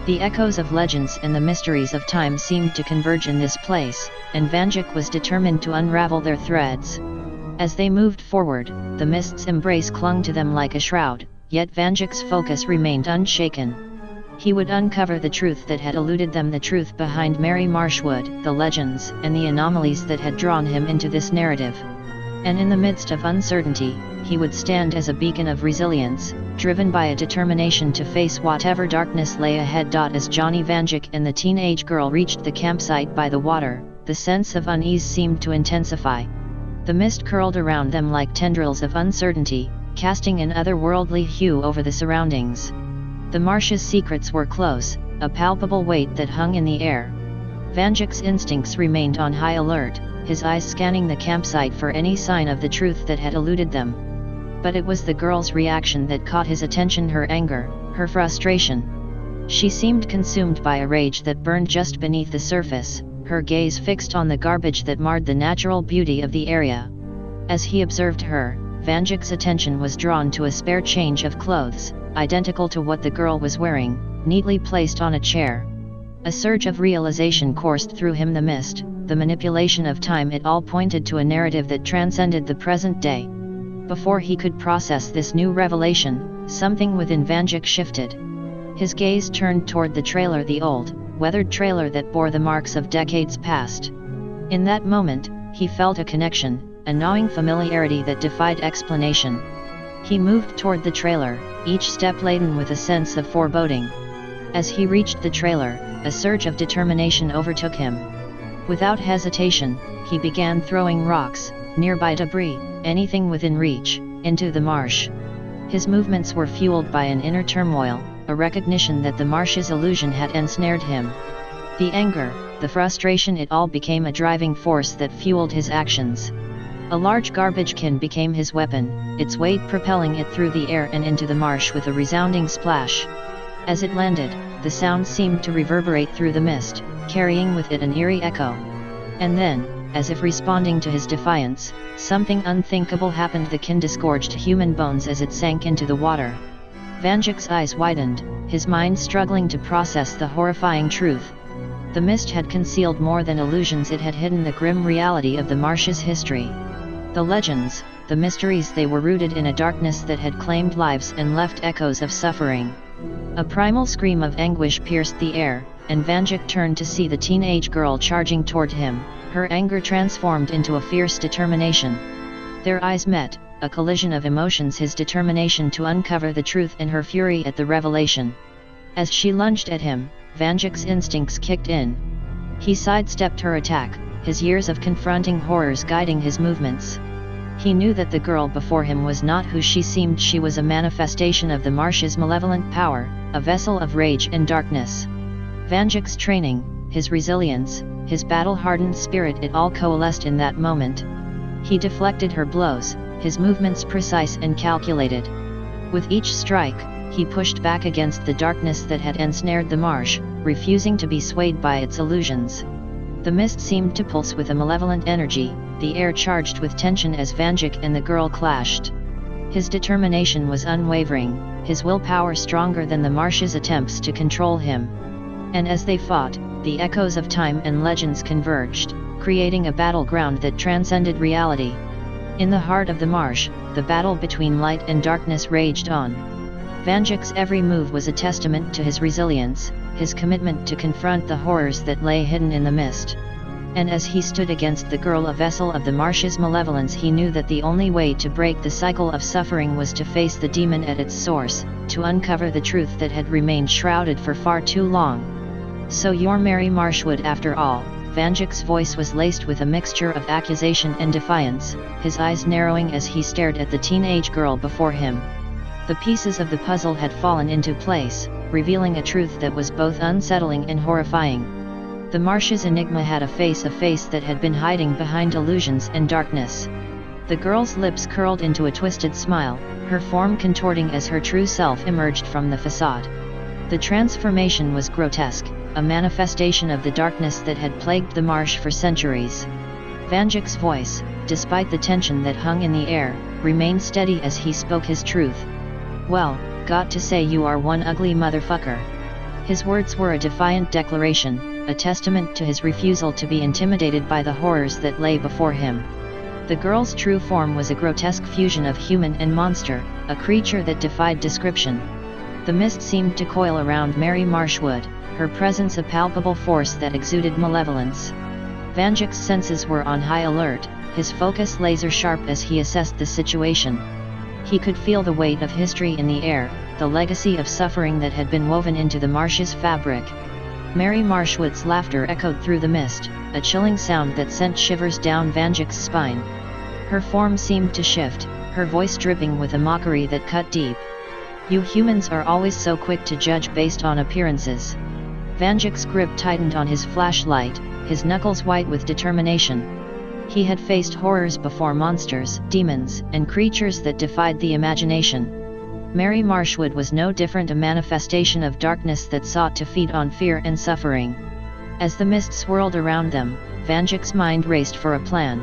The echoes of legends and the mysteries of time seemed to converge in this place, and Vanjik was determined to unravel their threads. As they moved forward, the mist's embrace clung to them like a shroud, yet Vanjik's focus remained unshaken. He would uncover the truth that had eluded them, the truth behind Mary Marshwood, the legends, and the anomalies that had drawn him into this narrative. And in the midst of uncertainty, he would stand as a beacon of resilience, driven by a determination to face whatever darkness lay ahead. As Johnny Vanjik and the teenage girl reached the campsite by the water, the sense of unease seemed to intensify. The mist curled around them like tendrils of uncertainty, casting an otherworldly hue over the surroundings. The marsh's secrets were close, a palpable weight that hung in the air. Vanjik's instincts remained on high alert, his eyes scanning the campsite for any sign of the truth that had eluded them. But it was the girl's reaction that caught his attention, her anger, her frustration. She seemed consumed by a rage that burned just beneath the surface, her gaze fixed on the garbage that marred the natural beauty of the area. As he observed her, Vanjik's attention was drawn to a spare change of clothes, identical to what the girl was wearing, neatly placed on a chair. A surge of realization coursed through him. The mist, the manipulation of time, it all pointed to a narrative that transcended the present day. Before he could process this new revelation, something within Vanjik shifted. His gaze turned toward the trailer, the old, weathered trailer that bore the marks of decades past. In that moment, he felt a connection, a gnawing familiarity that defied explanation. He moved toward the trailer, each step laden with a sense of foreboding. As he reached the trailer, a surge of determination overtook him. Without hesitation, he began throwing rocks, nearby debris, anything within reach, into the marsh. His movements were fueled by an inner turmoil, a recognition that the marsh's illusion had ensnared him. The anger, the frustration, it all became a driving force that fueled his actions. A large garbage can became his weapon, its weight propelling it through the air and into the marsh with a resounding splash. As it landed, the sound seemed to reverberate through the mist, carrying with it an eerie echo. And then, as if responding to his defiance, something unthinkable happened. The kin disgorged human bones as it sank into the water. Vanjik's eyes widened, his mind struggling to process the horrifying truth. The mist had concealed more than illusions, it had hidden the grim reality of the marsh's history. The legends, the mysteries, they were rooted in a darkness that had claimed lives and left echoes of suffering. A primal scream of anguish pierced the air, and Vanjik turned to see the teenage girl charging toward him, her anger transformed into a fierce determination. Their eyes met, a collision of emotions, his determination to uncover the truth and her fury at the revelation. As she lunged at him, Vanjik's instincts kicked in. He sidestepped her attack, his years of confronting horrors guiding his movements. He knew that the girl before him was not who she seemed. She was a manifestation of the marsh's malevolent power, a vessel of rage and darkness. Vanjik's training, his resilience, his battle-hardened spirit, it all coalesced in that moment. He deflected her blows, his movements precise and calculated. With each strike, he pushed back against the darkness that had ensnared the marsh, refusing to be swayed by its illusions. The mist seemed to pulse with a malevolent energy, the air charged with tension as Vanjik and the girl clashed. His determination was unwavering, his willpower stronger than the marsh's attempts to control him. And as they fought, the echoes of time and legends converged, creating a battleground that transcended reality. In the heart of the marsh, the battle between light and darkness raged on. Vanjik's every move was a testament to his resilience, his commitment to confront the horrors that lay hidden in the mist. And as he stood against the girl, a vessel of the marsh's malevolence, he knew that the only way to break the cycle of suffering was to face the demon at its source, to uncover the truth that had remained shrouded for far too long. "So you're Mary Marshwood after all." Vanjik's voice was laced with a mixture of accusation and defiance, his eyes narrowing as he stared at the teenage girl before him. The pieces of the puzzle had fallen into place, revealing a truth that was both unsettling and horrifying. The marsh's enigma had a face that had been hiding behind illusions and darkness. The girl's lips curled into a twisted smile, her form contorting as her true self emerged from the facade. The transformation was grotesque, a manifestation of the darkness that had plagued the marsh for centuries. Vanjik's voice, despite the tension that hung in the air, remained steady as he spoke his truth. "Well, got to say you are one ugly motherfucker." His words were a defiant declaration, a testament to his refusal to be intimidated by the horrors that lay before him. The girl's true form was a grotesque fusion of human and monster, a creature that defied description. The mist seemed to coil around Mary Marshwood, her presence a palpable force that exuded malevolence. Vanjik's senses were on high alert, his focus laser-sharp as he assessed the situation. He could feel the weight of history in the air, the legacy of suffering that had been woven into the marsh's fabric. Mary Marshwood's laughter echoed through the mist, a chilling sound that sent shivers down Vanjik's spine. Her form seemed to shift, her voice dripping with a mockery that cut deep. "You humans are always so quick to judge based on appearances." Vanjik's grip tightened on his flashlight, his knuckles white with determination. He had faced horrors before, monsters, demons, and creatures that defied the imagination. Mary Marshwood was no different, a manifestation of darkness that sought to feed on fear and suffering. As the mist swirled around them, Vanjik's mind raced for a plan.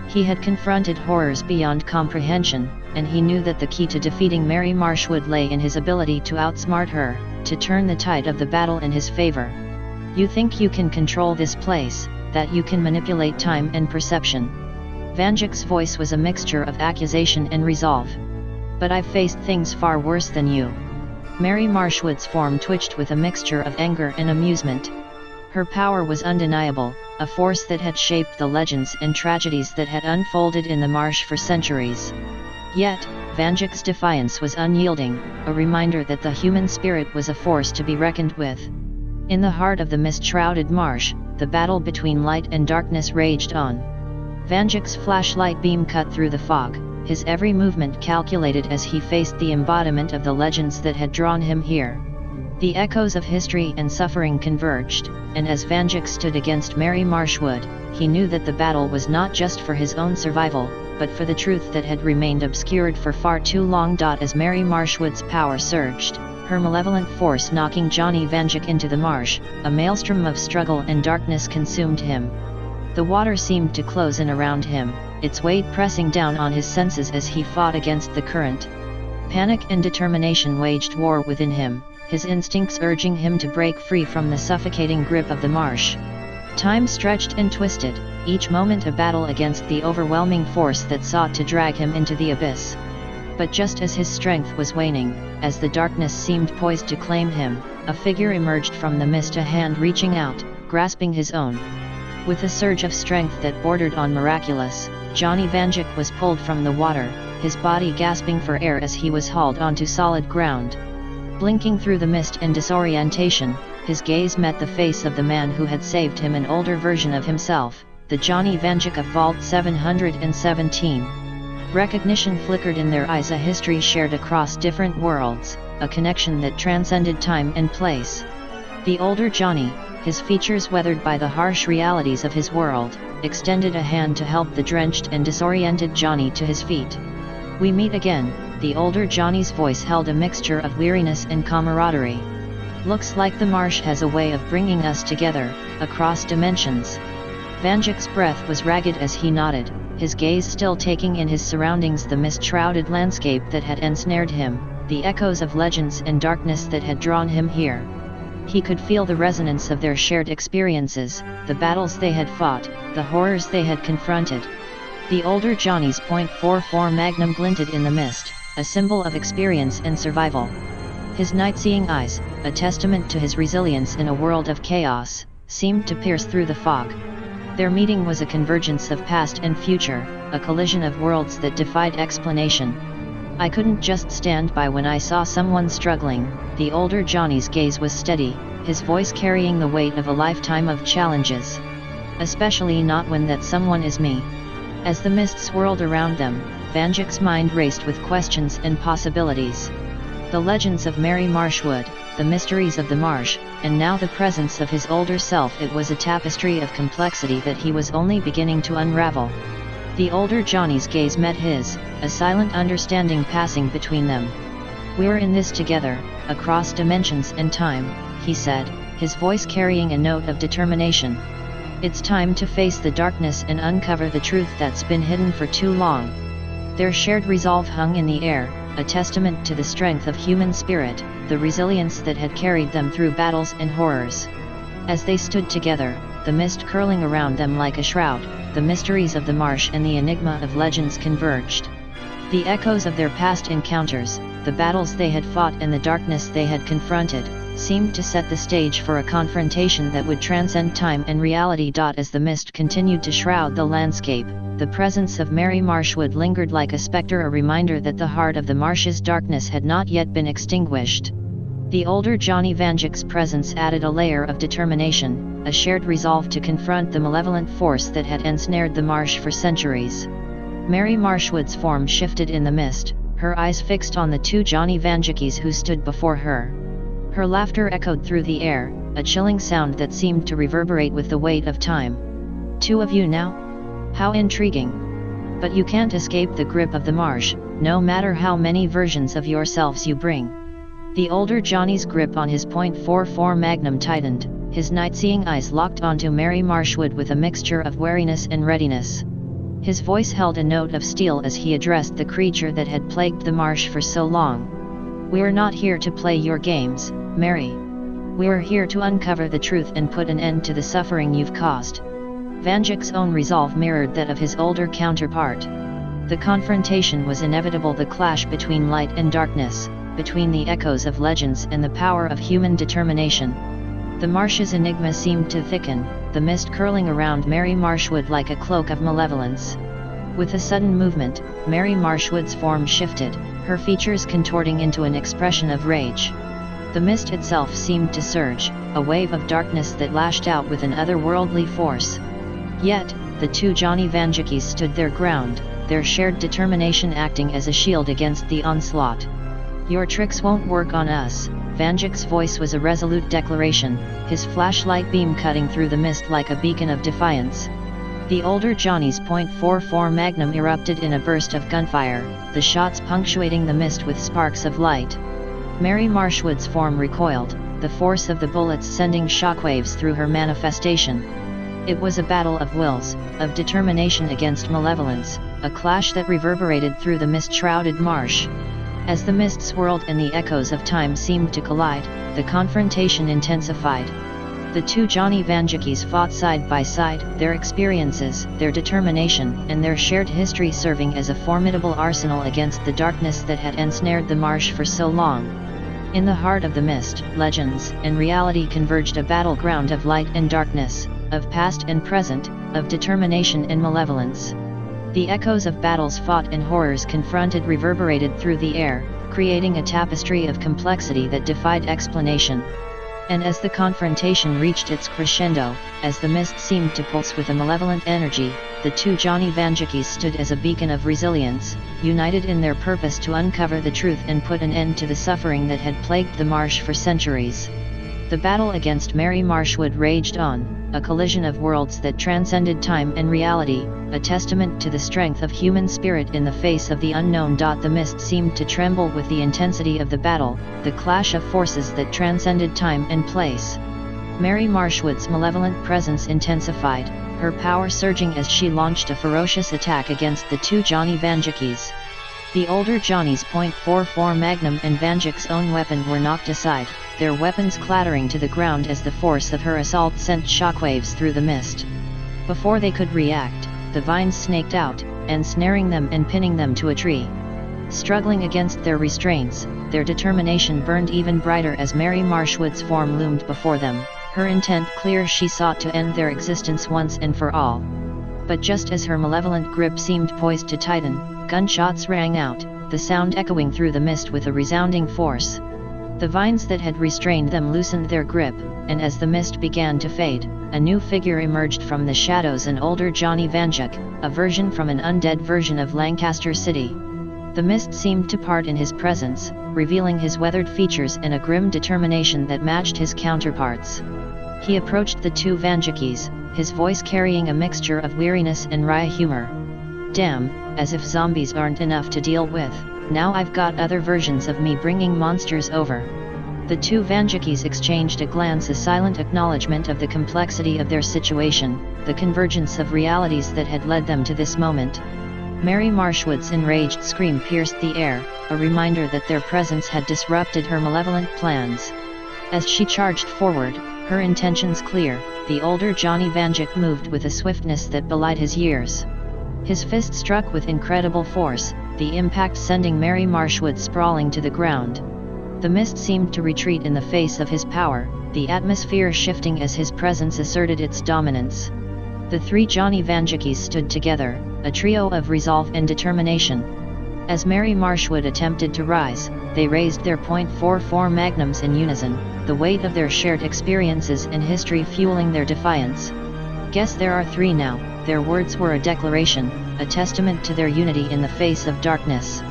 He had confronted horrors beyond comprehension, and he knew that the key to defeating Mary Marshwood lay in his ability to outsmart her, to turn the tide of the battle in his favor. "You think you can control this place, that you can manipulate time and perception." Vanjik's voice was a mixture of accusation and resolve. "But I've faced things far worse than you." Mary Marshwood's form twitched with a mixture of anger and amusement. Her power was undeniable, a force that had shaped the legends and tragedies that had unfolded in the marsh for centuries. Yet, Vanjik's defiance was unyielding, a reminder that the human spirit was a force to be reckoned with. In the heart of the mist-shrouded marsh, the battle between light and darkness raged on. Vanjik's flashlight beam cut through the fog, his every movement calculated as he faced the embodiment of the legends that had drawn him here. The echoes of history and suffering converged, and as Vanjik stood against Mary Marshwood, he knew that the battle was not just for his own survival, but for the truth that had remained obscured for far too long. As Mary Marshwood's power surged, her malevolent force knocking Johnny Vanjik into the marsh. A maelstrom of struggle and darkness consumed him. The water seemed to close in around him, its weight pressing down on his senses as he fought against the current. Panic and determination waged war within him, his instincts urging him to break free from the suffocating grip of the marsh. Time stretched and twisted, each moment a battle against the overwhelming force that sought to drag him into the abyss. But just as his strength was waning, as the darkness seemed poised to claim him, a figure emerged from the mist, a hand reaching out, grasping his own. With a surge of strength that bordered on miraculous, Johnny Vanjik was pulled from the water, his body gasping for air as he was hauled onto solid ground. Blinking through the mist and disorientation, his gaze met the face of the man who had saved him, an older version of himself, the Johnny Vanjik of Vault 717. Recognition flickered in their eyes, a history shared across different worlds, a connection that transcended time and place. The older Johnny, his features weathered by the harsh realities of his world, extended a hand to help the drenched and disoriented Johnny to his feet. "We meet again," the older Johnny's voice held a mixture of weariness and camaraderie. "Looks like the marsh has a way of bringing us together, across dimensions." Vanjik's breath was ragged as he nodded, his gaze still taking in his surroundings, the mist-shrouded landscape that had ensnared him, the echoes of legends and darkness that had drawn him here. He could feel the resonance of their shared experiences, the battles they had fought, the horrors they had confronted. The older Johnny's .44 Magnum glinted in the mist, a symbol of experience and survival. His night-seeing eyes, a testament to his resilience in a world of chaos, seemed to pierce through the fog. Their meeting was a convergence of past and future, a collision of worlds that defied explanation. "I couldn't just stand by when I saw someone struggling." The older Johnny's gaze was steady, his voice carrying the weight of a lifetime of challenges. "Especially not when that someone is me." As the mist swirled around them, Vanjik's mind raced with questions and possibilities. The legends of Mary Marshwood, the mysteries of the marsh, and now the presence of his older self. It was a tapestry of complexity that he was only beginning to unravel. The older Johnny's gaze met his, a silent understanding passing between them. "We're in this together, across dimensions and time," he said, his voice carrying a note of determination. "It's time to face the darkness and uncover the truth that's been hidden for too long." Their shared resolve hung in the air, a testament to the strength of human spirit, the resilience that had carried them through battles and horrors. As they stood together, the mist curling around them like a shroud, the mysteries of the marsh and the enigma of legends converged. The echoes of their past encounters, the battles they had fought and the darkness they had confronted, seemed to set the stage for a confrontation that would transcend time and reality. As the mist continued to shroud the landscape, the presence of Mary Marshwood lingered like a specter, a reminder that the heart of the marsh's darkness had not yet been extinguished. The older Johnny Vanjik's presence added a layer of determination, a shared resolve to confront the malevolent force that had ensnared the marsh for centuries. Mary Marshwood's form shifted in the mist, her eyes fixed on the two Johnny Vanjikis who stood before her. Her laughter echoed through the air, a chilling sound that seemed to reverberate with the weight of time. "Two of you now? How intriguing. But you can't escape the grip of the marsh, no matter how many versions of yourselves you bring." The older Johnny's grip on his .44 Magnum tightened, his night-seeing eyes locked onto Mary Marshwood with a mixture of wariness and readiness. His voice held a note of steel as he addressed the creature that had plagued the marsh for so long. "We're not here to play your games, Mary. We're here to uncover the truth and put an end to the suffering you've caused." Vanjik's own resolve mirrored that of his older counterpart. The confrontation was inevitable, the clash between light and darkness, between the echoes of legends and the power of human determination. The marsh's enigma seemed to thicken, the mist curling around Mary Marshwood like a cloak of malevolence. With a sudden movement, Mary Marshwood's form shifted, her features contorting into an expression of rage. The mist itself seemed to surge, a wave of darkness that lashed out with an otherworldly force. Yet, the two Johnny Vanjikis stood their ground, their shared determination acting as a shield against the onslaught. "Your tricks won't work on us." Vanjik's voice was a resolute declaration, his flashlight beam cutting through the mist like a beacon of defiance. The older Johnny's .44 Magnum erupted in a burst of gunfire, the shots punctuating the mist with sparks of light. Mary Marshwood's form recoiled, the force of the bullets sending shockwaves through her manifestation. It was a battle of wills, of determination against malevolence, a clash that reverberated through the mist-shrouded marsh. As the mist swirled and the echoes of time seemed to collide, the confrontation intensified. The two Johnny Vanjikis fought side by side, their experiences, their determination, and their shared history serving as a formidable arsenal against the darkness that had ensnared the marsh for so long. In the heart of the mist, legends and reality converged, a battleground of light and darkness, of past and present, of determination and malevolence. The echoes of battles fought and horrors confronted reverberated through the air, creating a tapestry of complexity that defied explanation. And as the confrontation reached its crescendo, as the mist seemed to pulse with a malevolent energy, the two Johnny Vanjikis stood as a beacon of resilience, united in their purpose to uncover the truth and put an end to the suffering that had plagued the marsh for centuries. The battle against Mary Marshwood raged on, a collision of worlds that transcended time and reality, a testament to the strength of human spirit in the face of the unknown. The mist seemed to tremble with the intensity of the battle, the clash of forces that transcended time and place. Mary Marshwood's malevolent presence intensified, her power surging as she launched a ferocious attack against the two Johnny Vanjikis. The older Johnny's .44 Magnum and Vanjik's own weapon were knocked aside, their weapons clattering to the ground as the force of her assault sent shockwaves through the mist. Before they could react, the vines snaked out, ensnaring them and pinning them to a tree. Struggling against their restraints, their determination burned even brighter as Mary Marshwood's form loomed before them, her intent clear. She sought to end their existence once and for all. But just as her malevolent grip seemed poised to tighten, gunshots rang out, the sound echoing through the mist with a resounding force. The vines that had restrained them loosened their grip, and as the mist began to fade, a new figure emerged from the shadows, an older Johnny Vanjik, a version from an undead version of Lancaster City. The mist seemed to part in his presence, revealing his weathered features and a grim determination that matched his counterparts. He approached the two Vanjikis, his voice carrying a mixture of weariness and wry humor. "Damn, as if zombies aren't enough to deal with, now I've got other versions of me bringing monsters over." The two Vanjikis exchanged a glance, a silent acknowledgement of the complexity of their situation, the convergence of realities that had led them to this moment. Mary Marshwood's enraged scream pierced the air, a reminder that their presence had disrupted her malevolent plans. As she charged forward, her intentions clear, the older Johnny Vanjik moved with a swiftness that belied his years. His fist struck with incredible force, the impact sending Mary Marshwood sprawling to the ground. The mist seemed to retreat in the face of his power, the atmosphere shifting as his presence asserted its dominance. The three Johnny Vanjikis stood together, a trio of resolve and determination. As Mary Marshwood attempted to rise, they raised their .44 Magnums in unison, the weight of their shared experiences and history fueling their defiance. "Guess there are three now," their words were a declaration, a testament to their unity in the face of darkness.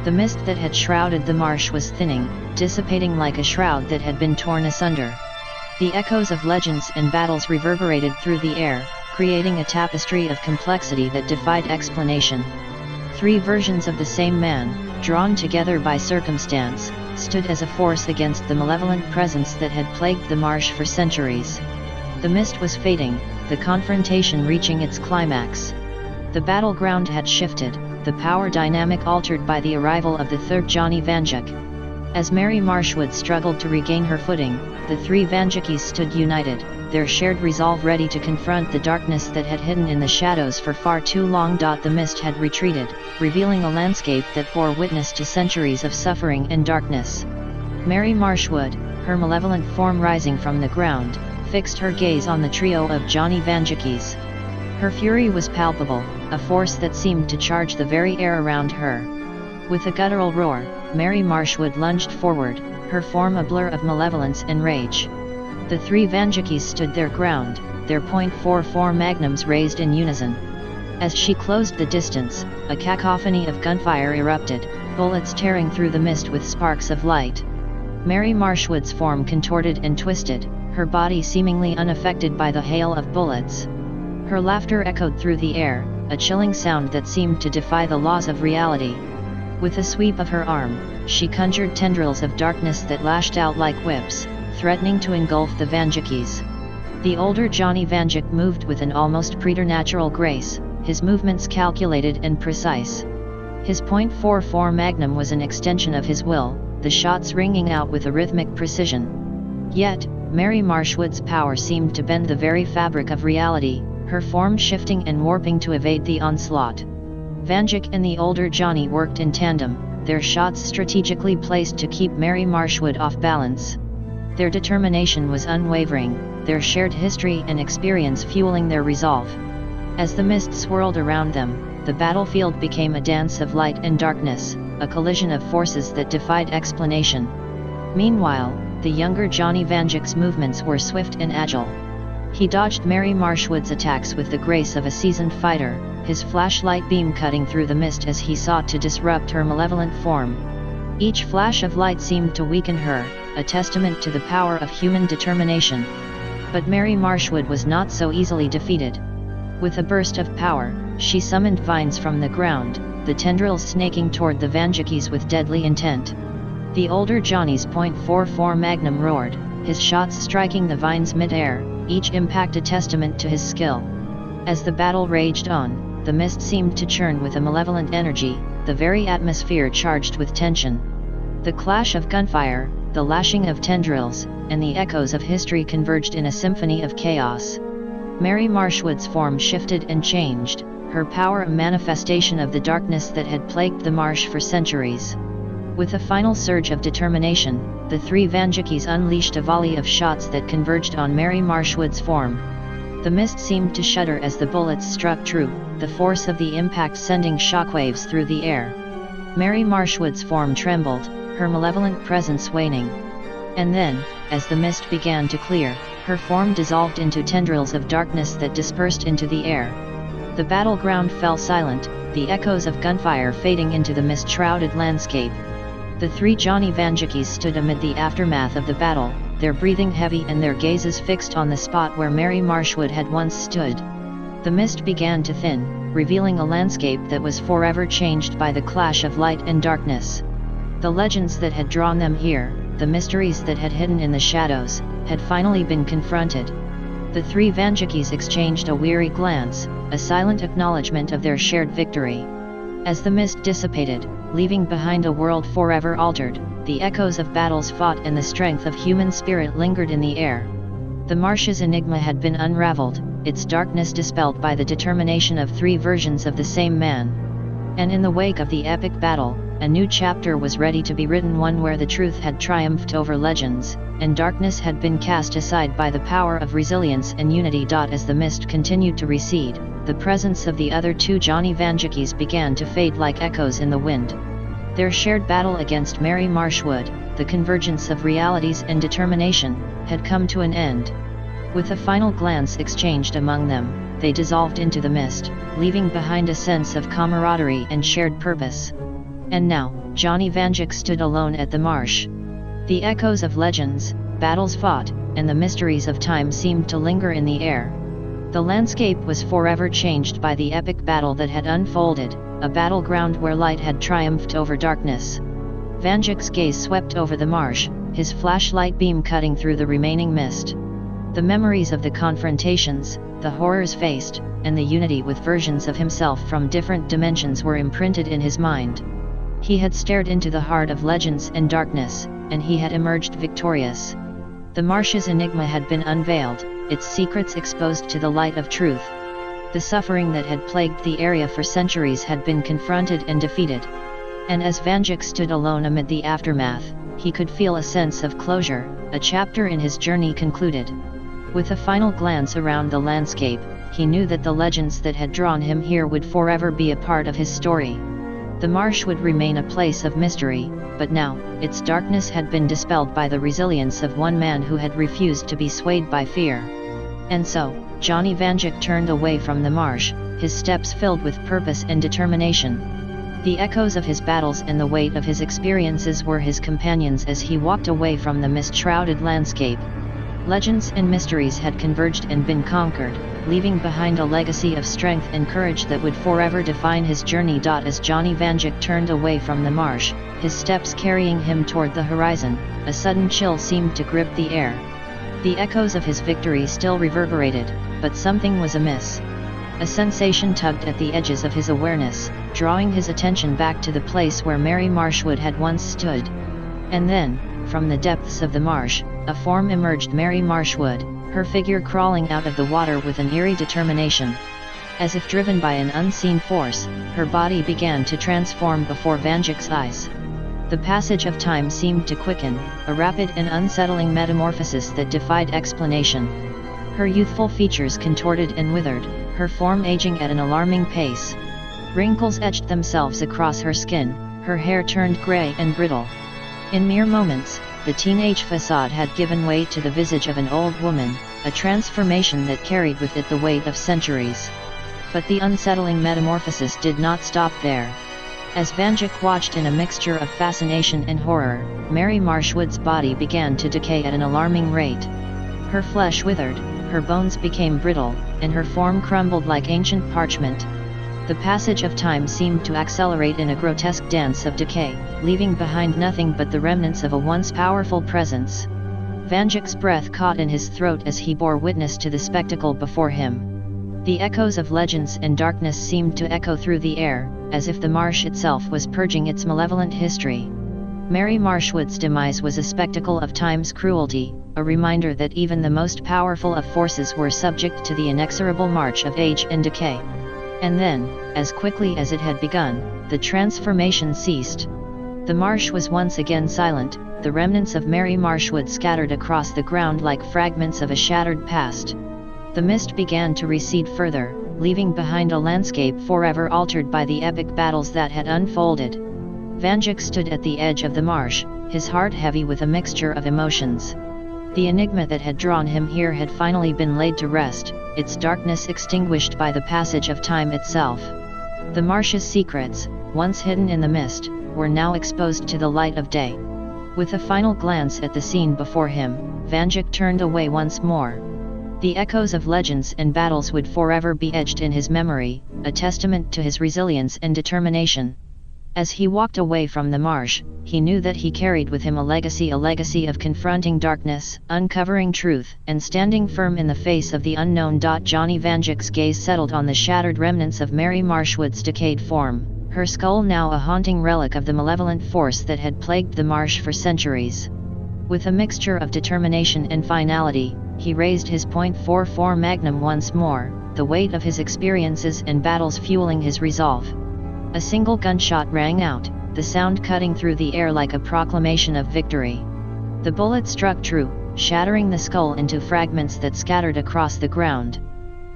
The mist that had shrouded the marsh was thinning, dissipating like a shroud that had been torn asunder. The echoes of legends and battles reverberated through the air, creating a tapestry of complexity that defied explanation. Three versions of the same man, drawn together by circumstance, stood as a force against the malevolent presence that had plagued the marsh for centuries. The mist was fading, the confrontation reaching its climax. The battleground had shifted, the power dynamic altered by the arrival of the third Johnny Vanjik. As Mary Marshwood struggled to regain her footing, the three Vanjikis stood united, their shared resolve ready to confront the darkness that had hidden in the shadows for far too long. The mist had retreated, revealing a landscape that bore witness to centuries of suffering and darkness. Mary Marshwood, her malevolent form rising from the ground, fixed her gaze on the trio of Johnny Vanjikis. Her fury was palpable, a force that seemed to charge the very air around her. With a guttural roar, Mary Marshwood lunged forward, her form a blur of malevolence and rage. The three Vanjikis stood their ground, their .44 Magnums raised in unison. As she closed the distance, a cacophony of gunfire erupted, bullets tearing through the mist with sparks of light. Mary Marshwood's form contorted and twisted, her body seemingly unaffected by the hail of bullets. Her laughter echoed through the air, a chilling sound that seemed to defy the laws of reality. With a sweep of her arm, she conjured tendrils of darkness that lashed out like whips, threatening to engulf the Vanjikis. The older Johnny Vanjik moved with an almost preternatural grace, his movements calculated and precise. His .44 Magnum was an extension of his will, the shots ringing out with a rhythmic precision. Yet, Mary Marshwood's power seemed to bend the very fabric of reality, her form shifting and warping to evade the onslaught. Vanjik and the older Johnny worked in tandem, their shots strategically placed to keep Mary Marshwood off balance. Their determination was unwavering, their shared history and experience fueling their resolve. As the mist swirled around them, the battlefield became a dance of light and darkness, a collision of forces that defied explanation. Meanwhile, the younger Johnny Vanjik's movements were swift and agile. He dodged Mary Marshwood's attacks with the grace of a seasoned fighter, his flashlight beam cutting through the mist as he sought to disrupt her malevolent form. Each flash of light seemed to weaken her, a testament to the power of human determination. But Mary Marshwood was not so easily defeated. With a burst of power, she summoned vines from the ground, the tendrils snaking toward the Vanjikis with deadly intent. The older Johnny's .44 Magnum roared, his shots striking the vines mid-air, each impact a testament to his skill. As the battle raged on, the mist seemed to churn with a malevolent energy, the very atmosphere charged with tension. The clash of gunfire, the lashing of tendrils, and the echoes of history converged in a symphony of chaos. Mary Marshwood's form shifted and changed, her power a manifestation of the darkness that had plagued the marsh for centuries. With a final surge of determination, the three Vanjikis unleashed a volley of shots that converged on Mary Marshwood's form. The mist seemed to shudder as the bullets struck true, the force of the impact sending shockwaves through the air. Mary Marshwood's form trembled, her malevolent presence waning. And then, as the mist began to clear, her form dissolved into tendrils of darkness that dispersed into the air. The battleground fell silent, the echoes of gunfire fading into the mist-shrouded landscape. The three Johnny Vanjikis stood amid the aftermath of the battle, their breathing heavy and their gazes fixed on the spot where Mary Marshwood had once stood. The mist began to thin, revealing a landscape that was forever changed by the clash of light and darkness. The legends that had drawn them here, the mysteries that had hidden in the shadows, had finally been confronted. The three Vanjikis exchanged a weary glance, a silent acknowledgement of their shared victory. As the mist dissipated, leaving behind a world forever altered, the echoes of battles fought and the strength of human spirit lingered in the air. The marsh's enigma had been unraveled, its darkness dispelled by the determination of three versions of the same man. And in the wake of the epic battle, a new chapter was ready to be written, one where the truth had triumphed over legends, and darkness had been cast aside by the power of resilience and unity. As the mist continued to recede, the presence of the other two Johnny Vanjikis began to fade like echoes in the wind. Their shared battle against Mary Marshwood, the convergence of realities and determination, had come to an end. With a final glance exchanged among them, they dissolved into the mist, leaving behind a sense of camaraderie and shared purpose. And now, Johnny Vanjik stood alone at the marsh. The echoes of legends, battles fought, and the mysteries of time seemed to linger in the air. The landscape was forever changed by the epic battle that had unfolded, a battleground where light had triumphed over darkness. Vanjik's gaze swept over the marsh, his flashlight beam cutting through the remaining mist. The memories of the confrontations, the horrors faced, and the unity with versions of himself from different dimensions were imprinted in his mind. He had stared into the heart of legends and darkness, and he had emerged victorious. The marsh's enigma had been unveiled, its secrets exposed to the light of truth. The suffering that had plagued the area for centuries had been confronted and defeated. And as Vanjik stood alone amid the aftermath, he could feel a sense of closure, a chapter in his journey concluded. With a final glance around the landscape, he knew that the legends that had drawn him here would forever be a part of his story. The marsh would remain a place of mystery, but now, its darkness had been dispelled by the resilience of one man who had refused to be swayed by fear. And so, Johnny Vanjik turned away from the marsh, his steps filled with purpose and determination. The echoes of his battles and the weight of his experiences were his companions as he walked away from the mist-shrouded landscape. Legends and mysteries had converged and been conquered, leaving behind a legacy of strength and courage that would forever define his journey. As Johnny Vanjik turned away from the marsh, his steps carrying him toward the horizon, a sudden chill seemed to grip the air. The echoes of his victory still reverberated, but something was amiss. A sensation tugged at the edges of his awareness, drawing his attention back to the place where Mary Marshwood had once stood. And then, from the depths of the marsh, a form emerged. Mary Marshwood, her figure crawling out of the water with an eerie determination. As if driven by an unseen force, her body began to transform before Vanjik's eyes. The passage of time seemed to quicken, a rapid and unsettling metamorphosis that defied explanation. Her youthful features contorted and withered, her form aging at an alarming pace. Wrinkles etched themselves across her skin, her hair turned gray and brittle. In mere moments, the teenage facade had given way to the visage of an old woman, a transformation that carried with it the weight of centuries. But the unsettling metamorphosis did not stop there. As Vanjik watched in a mixture of fascination and horror, Mary Marshwood's body began to decay at an alarming rate. Her flesh withered, her bones became brittle, and her form crumbled like ancient parchment. The passage of time seemed to accelerate in a grotesque dance of decay, leaving behind nothing but the remnants of a once powerful presence. Vanjik's breath caught in his throat as he bore witness to the spectacle before him. The echoes of legends and darkness seemed to echo through the air, as if the marsh itself was purging its malevolent history. Mary Marshwood's demise was a spectacle of time's cruelty, a reminder that even the most powerful of forces were subject to the inexorable march of age and decay. And then, as quickly as it had begun, the transformation ceased. The marsh was once again silent, the remnants of Mary Marshwood scattered across the ground like fragments of a shattered past. The mist began to recede further, leaving behind a landscape forever altered by the epic battles that had unfolded. Vanjik stood at the edge of the marsh, his heart heavy with a mixture of emotions. The enigma that had drawn him here had finally been laid to rest, its darkness extinguished by the passage of time itself. The marsh's secrets, once hidden in the mist, were now exposed to the light of day. With a final glance at the scene before him, Vanjik turned away once more. The echoes of legends and battles would forever be etched in his memory, a testament to his resilience and determination. As he walked away from the marsh, he knew that he carried with him a legacy of confronting darkness, uncovering truth, and standing firm in the face of the unknown. Johnny Vanjik's gaze settled on the shattered remnants of Mary Marshwood's decayed form, her skull now a haunting relic of the malevolent force that had plagued the marsh for centuries. With a mixture of determination and finality, he raised his .44 Magnum once more, the weight of his experiences and battles fueling his resolve. A single gunshot rang out, the sound cutting through the air like a proclamation of victory. The bullet struck true, shattering the skull into fragments that scattered across the ground.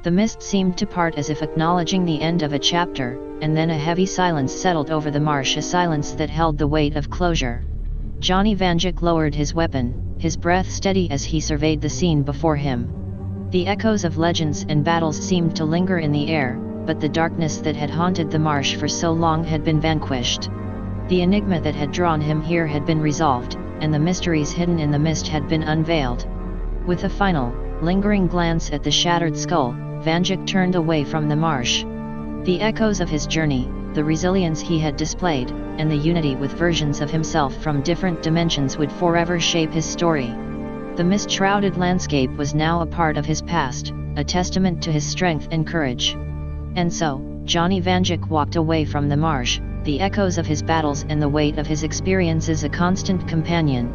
The mist seemed to part as if acknowledging the end of a chapter, and then a heavy silence settled over the marsh, a silence that held the weight of closure. Johnny Vanjik lowered his weapon, his breath steady as he surveyed the scene before him. The echoes of legends and battles seemed to linger in the air, but the darkness that had haunted the marsh for so long had been vanquished. The enigma that had drawn him here had been resolved, and the mysteries hidden in the mist had been unveiled. With a final, lingering glance at the shattered skull, Vanjik turned away from the marsh. The echoes of his journey, the resilience he had displayed, and the unity with versions of himself from different dimensions would forever shape his story. The mist-shrouded landscape was now a part of his past, a testament to his strength and courage. And so, Johnny Vanjik walked away from the marsh, the echoes of his battles and the weight of his experiences a constant companion.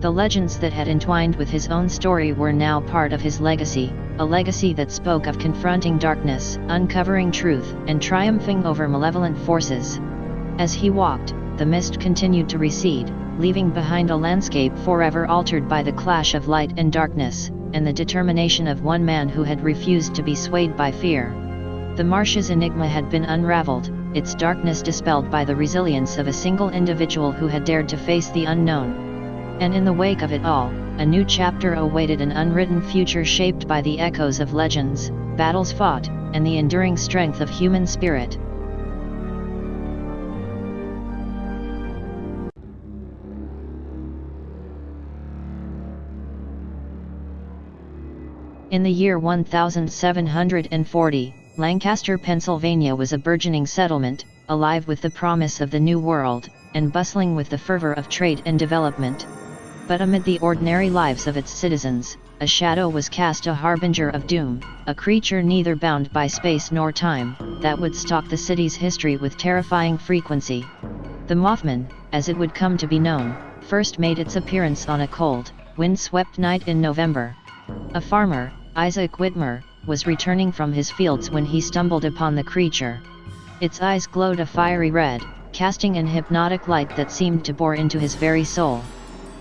The legends that had entwined with his own story were now part of his legacy, a legacy that spoke of confronting darkness, uncovering truth, and triumphing over malevolent forces. As he walked, the mist continued to recede, leaving behind a landscape forever altered by the clash of light and darkness, and the determination of one man who had refused to be swayed by fear. The marsh's enigma had been unraveled, its darkness dispelled by the resilience of a single individual who had dared to face the unknown. And in the wake of it all, a new chapter awaited, an unwritten future shaped by the echoes of legends, battles fought, and the enduring strength of human spirit. In the year 1740, Lancaster, Pennsylvania was a burgeoning settlement, alive with the promise of the New World, and bustling with the fervor of trade and development. But amid the ordinary lives of its citizens, a shadow was cast, a harbinger of doom, a creature neither bound by space nor time, that would stalk the city's history with terrifying frequency. The Mothman, as it would come to be known, first made its appearance on a cold, wind-swept night in November. A farmer, Isaac Whitmer, was returning from his fields when he stumbled upon the creature. Its eyes glowed a fiery red, casting an hypnotic light that seemed to bore into his very soul.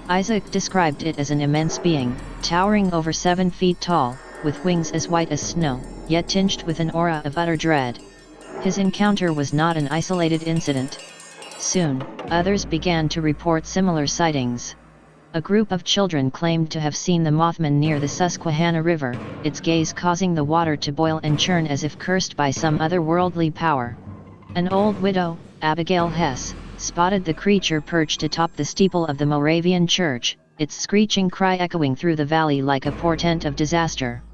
Isaac described it as an immense being, towering over 7 feet tall, with wings as white as snow, yet tinged with an aura of utter dread. His encounter was not an isolated incident. Soon, others began to report similar sightings. A group of children claimed to have seen the Mothman near the Susquehanna River, its gaze causing the water to boil and churn as if cursed by some otherworldly power. An old widow, Abigail Hess, spotted the creature perched atop the steeple of the Moravian church, its screeching cry echoing through the valley like a portent of disaster.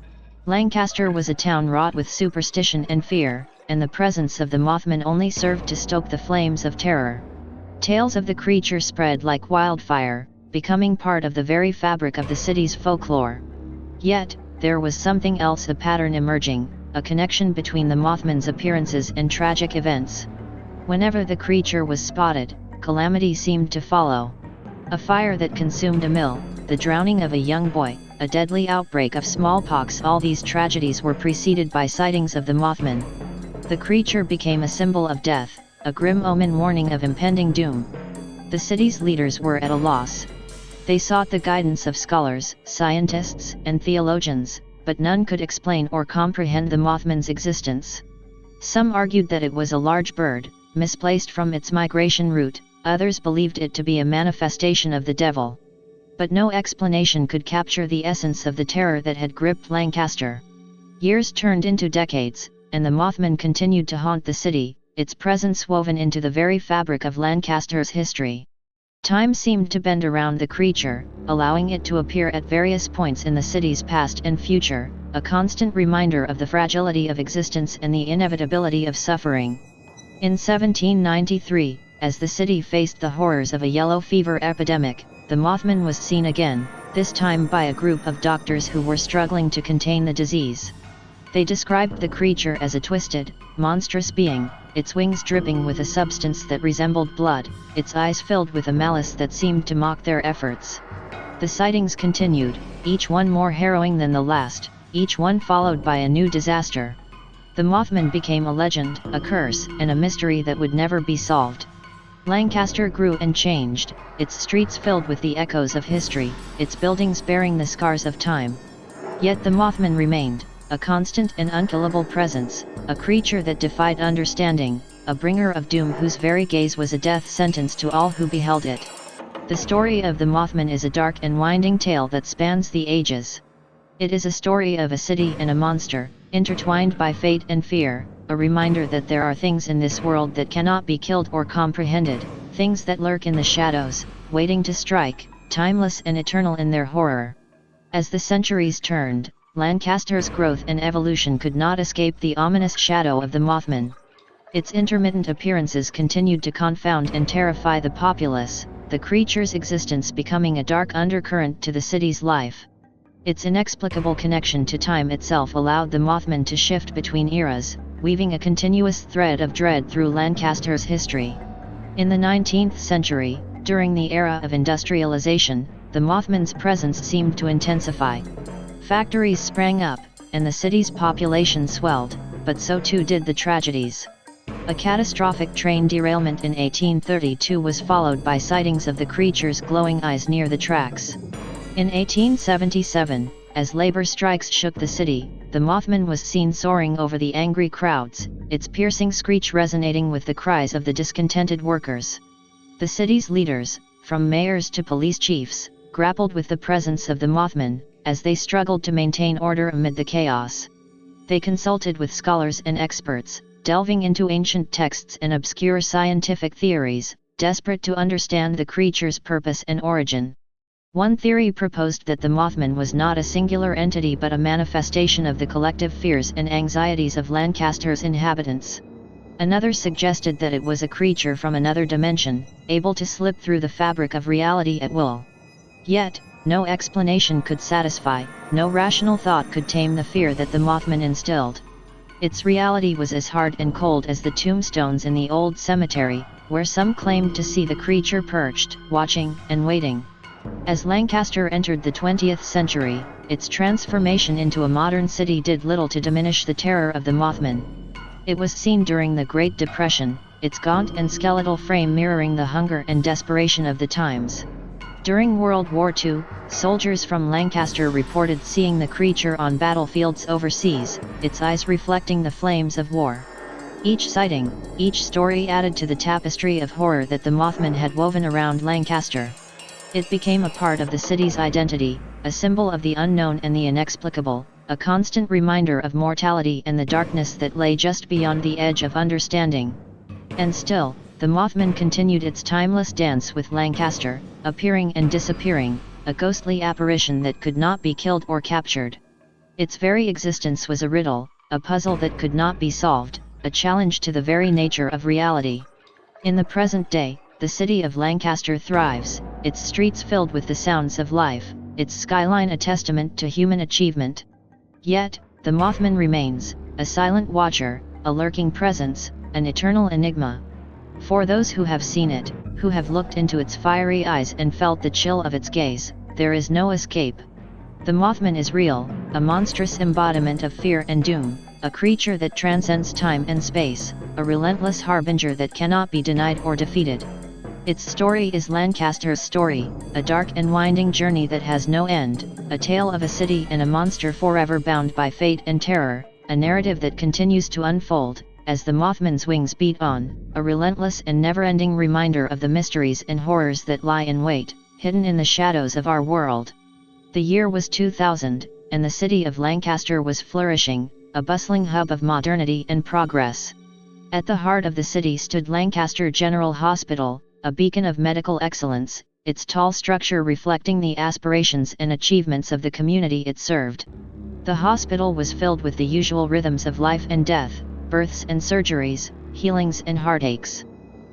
Lancaster was a town wrought with superstition and fear, and the presence of the Mothman only served to stoke the flames of terror. Tales of the creature spread like wildfire, becoming part of the very fabric of the city's folklore. Yet, there was something else, a pattern emerging, a connection between the Mothman's appearances and tragic events. Whenever the creature was spotted, calamity seemed to follow. A fire that consumed a mill, the drowning of a young boy, a deadly outbreak of smallpox, all these tragedies were preceded by sightings of the Mothman. The creature became a symbol of death, a grim omen warning of impending doom. The city's leaders were at a loss. They sought the guidance of scholars, scientists, and theologians, but none could explain or comprehend the Mothman's existence. Some argued that it was a large bird, misplaced from its migration route, others believed it to be a manifestation of the devil. But no explanation could capture the essence of the terror that had gripped Lancaster. Years turned into decades, and the Mothman continued to haunt the city, its presence woven into the very fabric of Lancaster's history. Time seemed to bend around the creature, allowing it to appear at various points in the city's past and future, a constant reminder of the fragility of existence and the inevitability of suffering. In 1793, as the city faced the horrors of a yellow fever epidemic, the Mothman was seen again, this time by a group of doctors who were struggling to contain the disease. They described the creature as a twisted, monstrous being, its wings dripping with a substance that resembled blood, its eyes filled with a malice that seemed to mock their efforts. The sightings continued, each one more harrowing than the last, each one followed by a new disaster. The Mothman became a legend, a curse, and a mystery that would never be solved. Lancaster grew and changed, its streets filled with the echoes of history, its buildings bearing the scars of time. Yet the Mothman remained, a constant and unkillable presence, a creature that defied understanding, a bringer of doom whose very gaze was a death sentence to all who beheld it. The story of the Mothman is a dark and winding tale that spans the ages. It is a story of a city and a monster, intertwined by fate and fear, a reminder that there are things in this world that cannot be killed or comprehended, things that lurk in the shadows, waiting to strike, timeless and eternal in their horror. As the centuries turned, Lancaster's growth and evolution could not escape the ominous shadow of the Mothman. Its intermittent appearances continued to confound and terrify the populace, the creature's existence becoming a dark undercurrent to the city's life. Its inexplicable connection to time itself allowed the Mothman to shift between eras, weaving a continuous thread of dread through Lancaster's history. In the 19th century, during the era of industrialization, the Mothman's presence seemed to intensify. Factories sprang up, and the city's population swelled, but so too did the tragedies. A catastrophic train derailment in 1832 was followed by sightings of the creature's glowing eyes near the tracks. In 1877, as labor strikes shook the city, the Mothman was seen soaring over the angry crowds, its piercing screech resonating with the cries of the discontented workers. The city's leaders, from mayors to police chiefs, grappled with the presence of the Mothman, as they struggled to maintain order amid the chaos. They consulted with scholars and experts, delving into ancient texts and obscure scientific theories, desperate to understand the creature's purpose and origin. One theory proposed that the Mothman was not a singular entity but a manifestation of the collective fears and anxieties of Lancaster's inhabitants. Another suggested that it was a creature from another dimension, able to slip through the fabric of reality at will. Yet, no explanation could satisfy, no rational thought could tame the fear that the Mothman instilled. Its reality was as hard and cold as the tombstones in the old cemetery, where some claimed to see the creature perched, watching, and waiting. As Lancaster entered the 20th century, its transformation into a modern city did little to diminish the terror of the Mothman. It was seen during the Great Depression, its gaunt and skeletal frame mirroring the hunger and desperation of the times. During World War II, soldiers from Lancaster reported seeing the creature on battlefields overseas, its eyes reflecting the flames of war. Each sighting, each story added to the tapestry of horror that the Mothman had woven around Lancaster. It became a part of the city's identity, a symbol of the unknown and the inexplicable, a constant reminder of mortality and the darkness that lay just beyond the edge of understanding. And still, the Mothman continued its timeless dance with Lancaster, appearing and disappearing, a ghostly apparition that could not be killed or captured. Its very existence was a riddle, a puzzle that could not be solved, a challenge to the very nature of reality. In the present day, the city of Lancaster thrives, its streets filled with the sounds of life, its skyline a testament to human achievement. Yet, the Mothman remains, a silent watcher, a lurking presence, an eternal enigma. For those who have seen it, who have looked into its fiery eyes and felt the chill of its gaze, there is no escape. The Mothman is real, a monstrous embodiment of fear and doom, a creature that transcends time and space, a relentless harbinger that cannot be denied or defeated. Its story is Lancaster's story, a dark and winding journey that has no end, a tale of a city and a monster forever bound by fate and terror, a narrative that continues to unfold, as the Mothman's wings beat on, a relentless and never-ending reminder of the mysteries and horrors that lie in wait, hidden in the shadows of our world. The year was 2000, and the city of Lancaster was flourishing, a bustling hub of modernity and progress. At the heart of the city stood Lancaster General Hospital, a beacon of medical excellence, its tall structure reflecting the aspirations and achievements of the community it served. The hospital was filled with the usual rhythms of life and death, births and surgeries, healings and heartaches.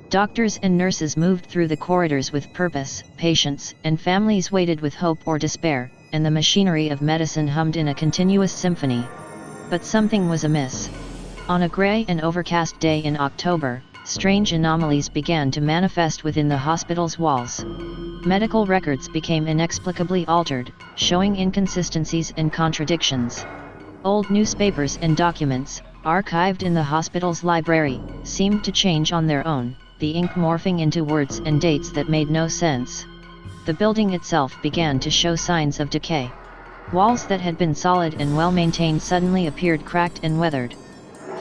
Doctors and nurses moved through the corridors with purpose, patients and families waited with hope or despair, and the machinery of medicine hummed in a continuous symphony. But something was amiss. On a gray and overcast day in October, strange anomalies began to manifest within the hospital's walls. Medical records became inexplicably altered, showing inconsistencies and contradictions. Old newspapers and documents, archived in the hospital's library, seemed to change on their own, the ink morphing into words and dates that made no sense. The building itself began to show signs of decay. Walls that had been solid and well-maintained suddenly appeared cracked and weathered.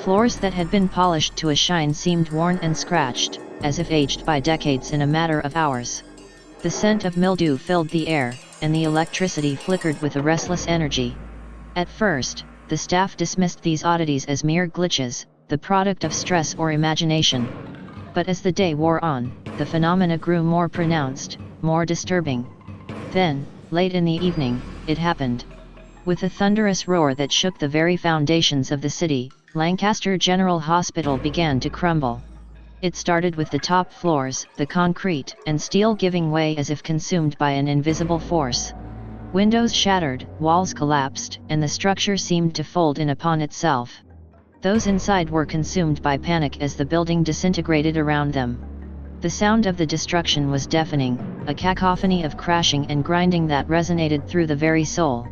Floors that had been polished to a shine seemed worn and scratched, as if aged by decades in a matter of hours. The scent of mildew filled the air, and the electricity flickered with a restless energy. At first, the staff dismissed these oddities as mere glitches, the product of stress or imagination. But as the day wore on, the phenomena grew more pronounced, more disturbing. Then, late in the evening, it happened. With a thunderous roar that shook the very foundations of the city, Lancaster General Hospital began to crumble. It started with the top floors, the concrete and steel giving way as if consumed by an invisible force. Windows shattered, walls collapsed, and the structure seemed to fold in upon itself. Those inside were consumed by panic as the building disintegrated around them. The sound of the destruction was deafening, a cacophony of crashing and grinding that resonated through the very soul.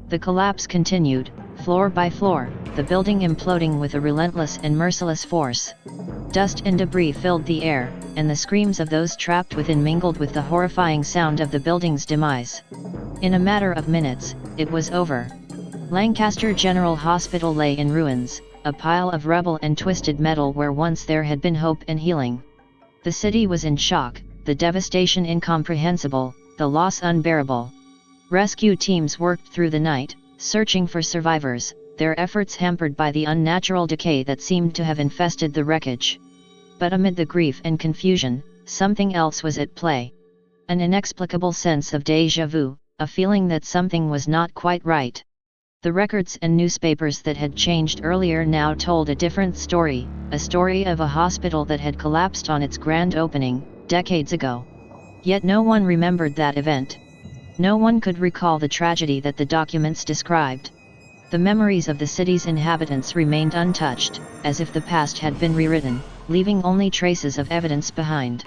The collapse continued, floor by floor, the building imploding with a relentless and merciless force. Dust and debris filled the air, and the screams of those trapped within mingled with the horrifying sound of the building's demise. In a matter of minutes, it was over. Lancaster General Hospital lay in ruins, a pile of rubble and twisted metal where once there had been hope and healing. The city was in shock, the devastation incomprehensible, the loss unbearable. Rescue teams worked through the night, searching for survivors, their efforts hampered by the unnatural decay that seemed to have infested the wreckage. But amid the grief and confusion, something else was at play. An inexplicable sense of déjà vu, a feeling that something was not quite right. The records and newspapers that had changed earlier now told a different story, a story of a hospital that had collapsed on its grand opening, decades ago. Yet no one remembered that event. No one could recall the tragedy that the documents described. The memories of the city's inhabitants remained untouched, as if the past had been rewritten, leaving only traces of evidence behind.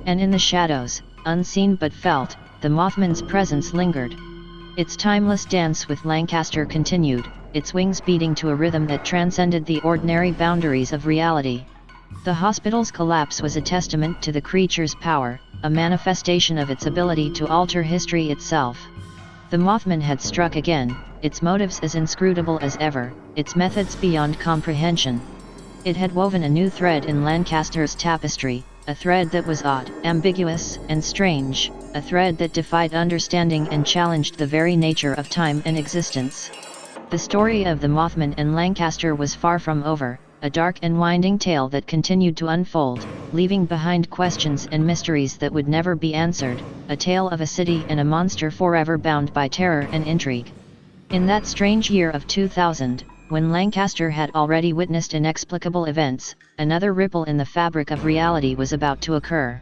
And in the shadows, unseen but felt, the Mothman's presence lingered. Its timeless dance with Lancaster continued, its wings beating to a rhythm that transcended the ordinary boundaries of reality. The hospital's collapse was a testament to the creature's power, a manifestation of its ability to alter history itself. The Mothman had struck again, its motives as inscrutable as ever, its methods beyond comprehension. It had woven a new thread in Lancaster's tapestry, a thread that was odd, ambiguous, and strange, a thread that defied understanding and challenged the very nature of time and existence. The story of the Mothman and Lancaster was far from over, a dark and winding tale that continued to unfold, leaving behind questions and mysteries that would never be answered, a tale of a city and a monster forever bound by terror and intrigue. In that strange year of 2000, when Lancaster had already witnessed inexplicable events, another ripple in the fabric of reality was about to occur.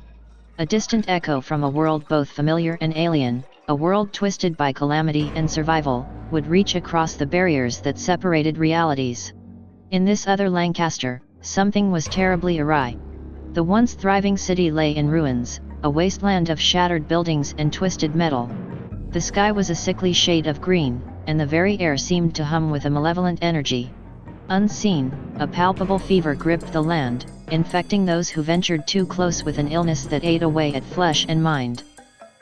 A distant echo from a world both familiar and alien, a world twisted by calamity and survival, would reach across the barriers that separated realities. In this other Lancaster, something was terribly awry. The once thriving city lay in ruins, a wasteland of shattered buildings and twisted metal. The sky was a sickly shade of green, and the very air seemed to hum with a malevolent energy. Unseen, a palpable fever gripped the land, infecting those who ventured too close with an illness that ate away at flesh and mind.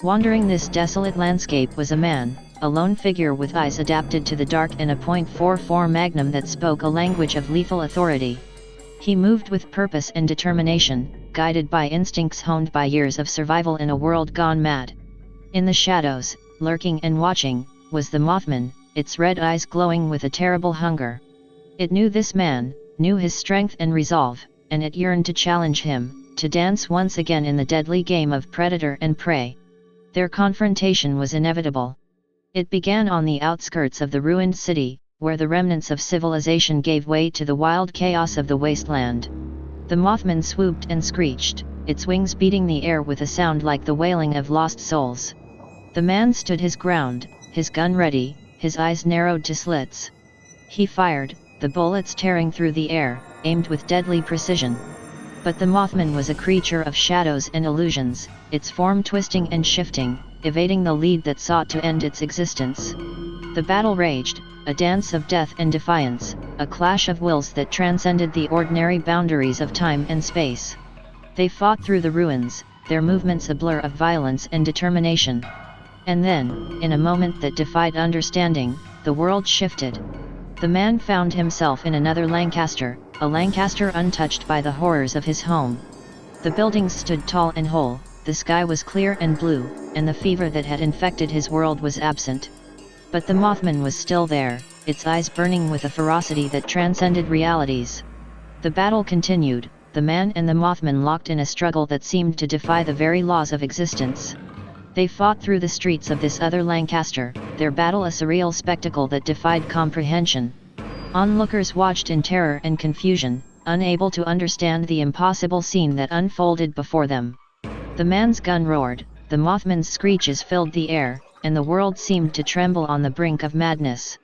Wandering this desolate landscape was a man, a lone figure with eyes adapted to the dark and a .44 Magnum that spoke a language of lethal authority. He moved with purpose and determination, guided by instincts honed by years of survival in a world gone mad. In the shadows, lurking and watching, was the Mothman, its red eyes glowing with a terrible hunger. It knew this man, knew his strength and resolve, and it yearned to challenge him, to dance once again in the deadly game of predator and prey. Their confrontation was inevitable. It began on the outskirts of the ruined city, where the remnants of civilization gave way to the wild chaos of the wasteland. The Mothman swooped and screeched, its wings beating the air with a sound like the wailing of lost souls. The man stood his ground, his gun ready, his eyes narrowed to slits. He fired, the bullets tearing through the air, aimed with deadly precision. But the Mothman was a creature of shadows and illusions, its form twisting and shifting, evading the lead that sought to end its existence. The battle raged, a dance of death and defiance, a clash of wills that transcended the ordinary boundaries of time and space. They fought through the ruins, their movements a blur of violence and determination. And then, in a moment that defied understanding, the world shifted. The man found himself in another Lancaster, a Lancaster untouched by the horrors of his home. The buildings stood tall and whole, the sky was clear and blue, and the fever that had infected his world was absent. But the Mothman was still there, its eyes burning with a ferocity that transcended realities. The battle continued, the man and the Mothman locked in a struggle that seemed to defy the very laws of existence. They fought through the streets of this other Lancaster, their battle a surreal spectacle that defied comprehension. Onlookers watched in terror and confusion, unable to understand the impossible scene that unfolded before them. The man's gun roared, the Mothman's screeches filled the air, and the world seemed to tremble on the brink of madness.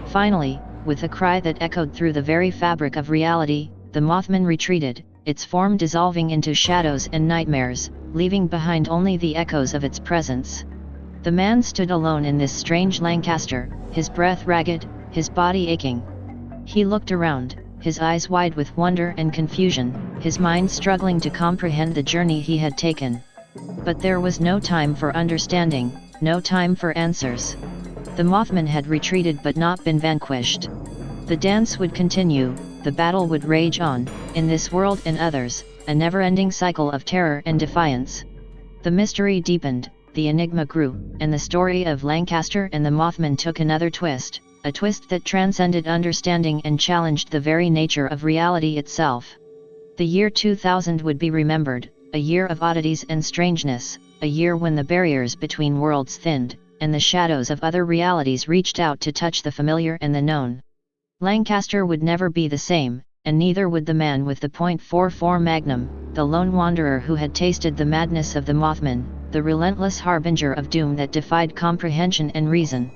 Finally, with a cry that echoed through the very fabric of reality, the Mothman retreated, its form dissolving into shadows and nightmares, leaving behind only the echoes of its presence. The man stood alone in this strange Lancaster, his breath ragged, his body aching. He looked around, his eyes wide with wonder and confusion, his mind struggling to comprehend the journey he had taken. But there was no time for understanding, no time for answers. The Mothman had retreated but not been vanquished. The dance would continue, the battle would rage on, in this world and others, a never-ending cycle of terror and defiance. The mystery deepened, the enigma grew, and the story of Lancaster and the Mothman took another twist, a twist that transcended understanding and challenged the very nature of reality itself. The year 2000 would be remembered, a year of oddities and strangeness, a year when the barriers between worlds thinned, and the shadows of other realities reached out to touch the familiar and the known. Lancaster would never be the same, and neither would the man with the .44 Magnum, the lone wanderer who had tasted the madness of the Mothman, the relentless harbinger of doom that defied comprehension and reason.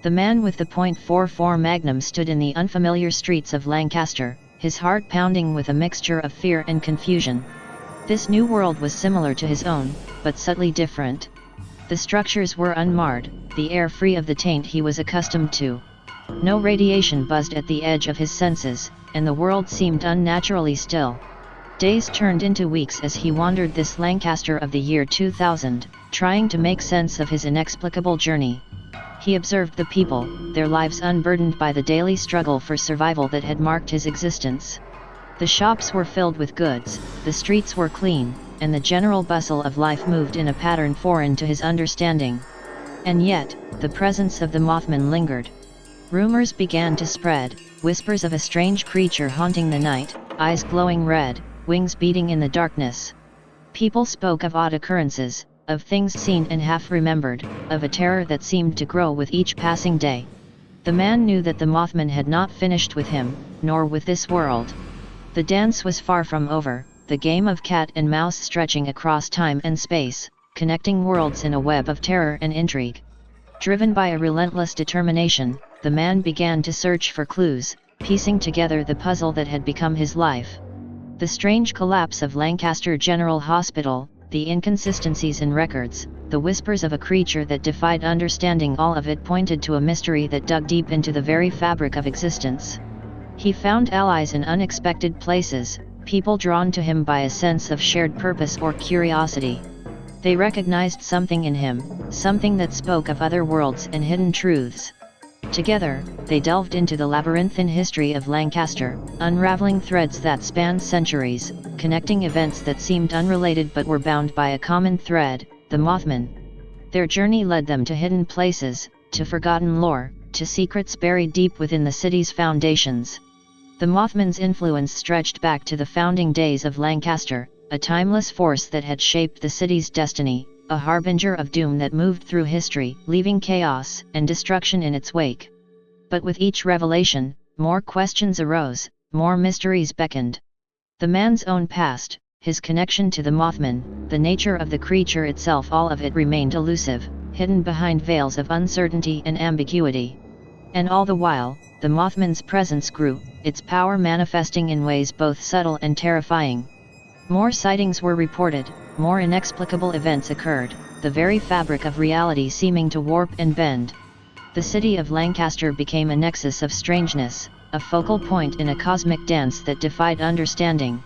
The man with the .44 Magnum stood in the unfamiliar streets of Lancaster, his heart pounding with a mixture of fear and confusion. This new world was similar to his own, but subtly different. The structures were unmarred, the air free of the taint he was accustomed to. No radiation buzzed at the edge of his senses, and the world seemed unnaturally still. Days turned into weeks as he wandered this Lancaster of the year 2000, trying to make sense of his inexplicable journey. He observed the people, their lives unburdened by the daily struggle for survival that had marked his existence. The shops were filled with goods, the streets were clean, and the general bustle of life moved in a pattern foreign to his understanding. And yet, the presence of the Mothman lingered. Rumors began to spread, whispers of a strange creature haunting the night, eyes glowing red, wings beating in the darkness. People spoke of odd occurrences, of things seen and half remembered, of a terror that seemed to grow with each passing day. The man knew that the Mothman had not finished with him, nor with this world. The dance was far from over, the game of cat and mouse stretching across time and space, connecting worlds in a web of terror and intrigue. Driven by a relentless determination, the man began to search for clues, piecing together the puzzle that had become his life. The strange collapse of Lancaster General Hospital, the inconsistencies in records, the whispers of a creature that defied understanding, all of it pointed to a mystery that dug deep into the very fabric of existence. He found allies in unexpected places, people drawn to him by a sense of shared purpose or curiosity. They recognized something in him, something that spoke of other worlds and hidden truths. Together, they delved into the labyrinthine history of Lancaster, unraveling threads that spanned centuries, connecting events that seemed unrelated but were bound by a common thread, the Mothman. Their journey led them to hidden places, to forgotten lore, to secrets buried deep within the city's foundations. The Mothman's influence stretched back to the founding days of Lancaster, a timeless force that had shaped the city's destiny, a harbinger of doom that moved through history, leaving chaos and destruction in its wake. But with each revelation, more questions arose, more mysteries beckoned. The man's own past, his connection to the Mothman, the nature of the creature itself, all of it remained elusive, hidden behind veils of uncertainty and ambiguity. And all the while, the Mothman's presence grew, its power manifesting in ways both subtle and terrifying. More sightings were reported, more inexplicable events occurred, the very fabric of reality seeming to warp and bend. The city of Lancaster became a nexus of strangeness, a focal point in a cosmic dance that defied understanding.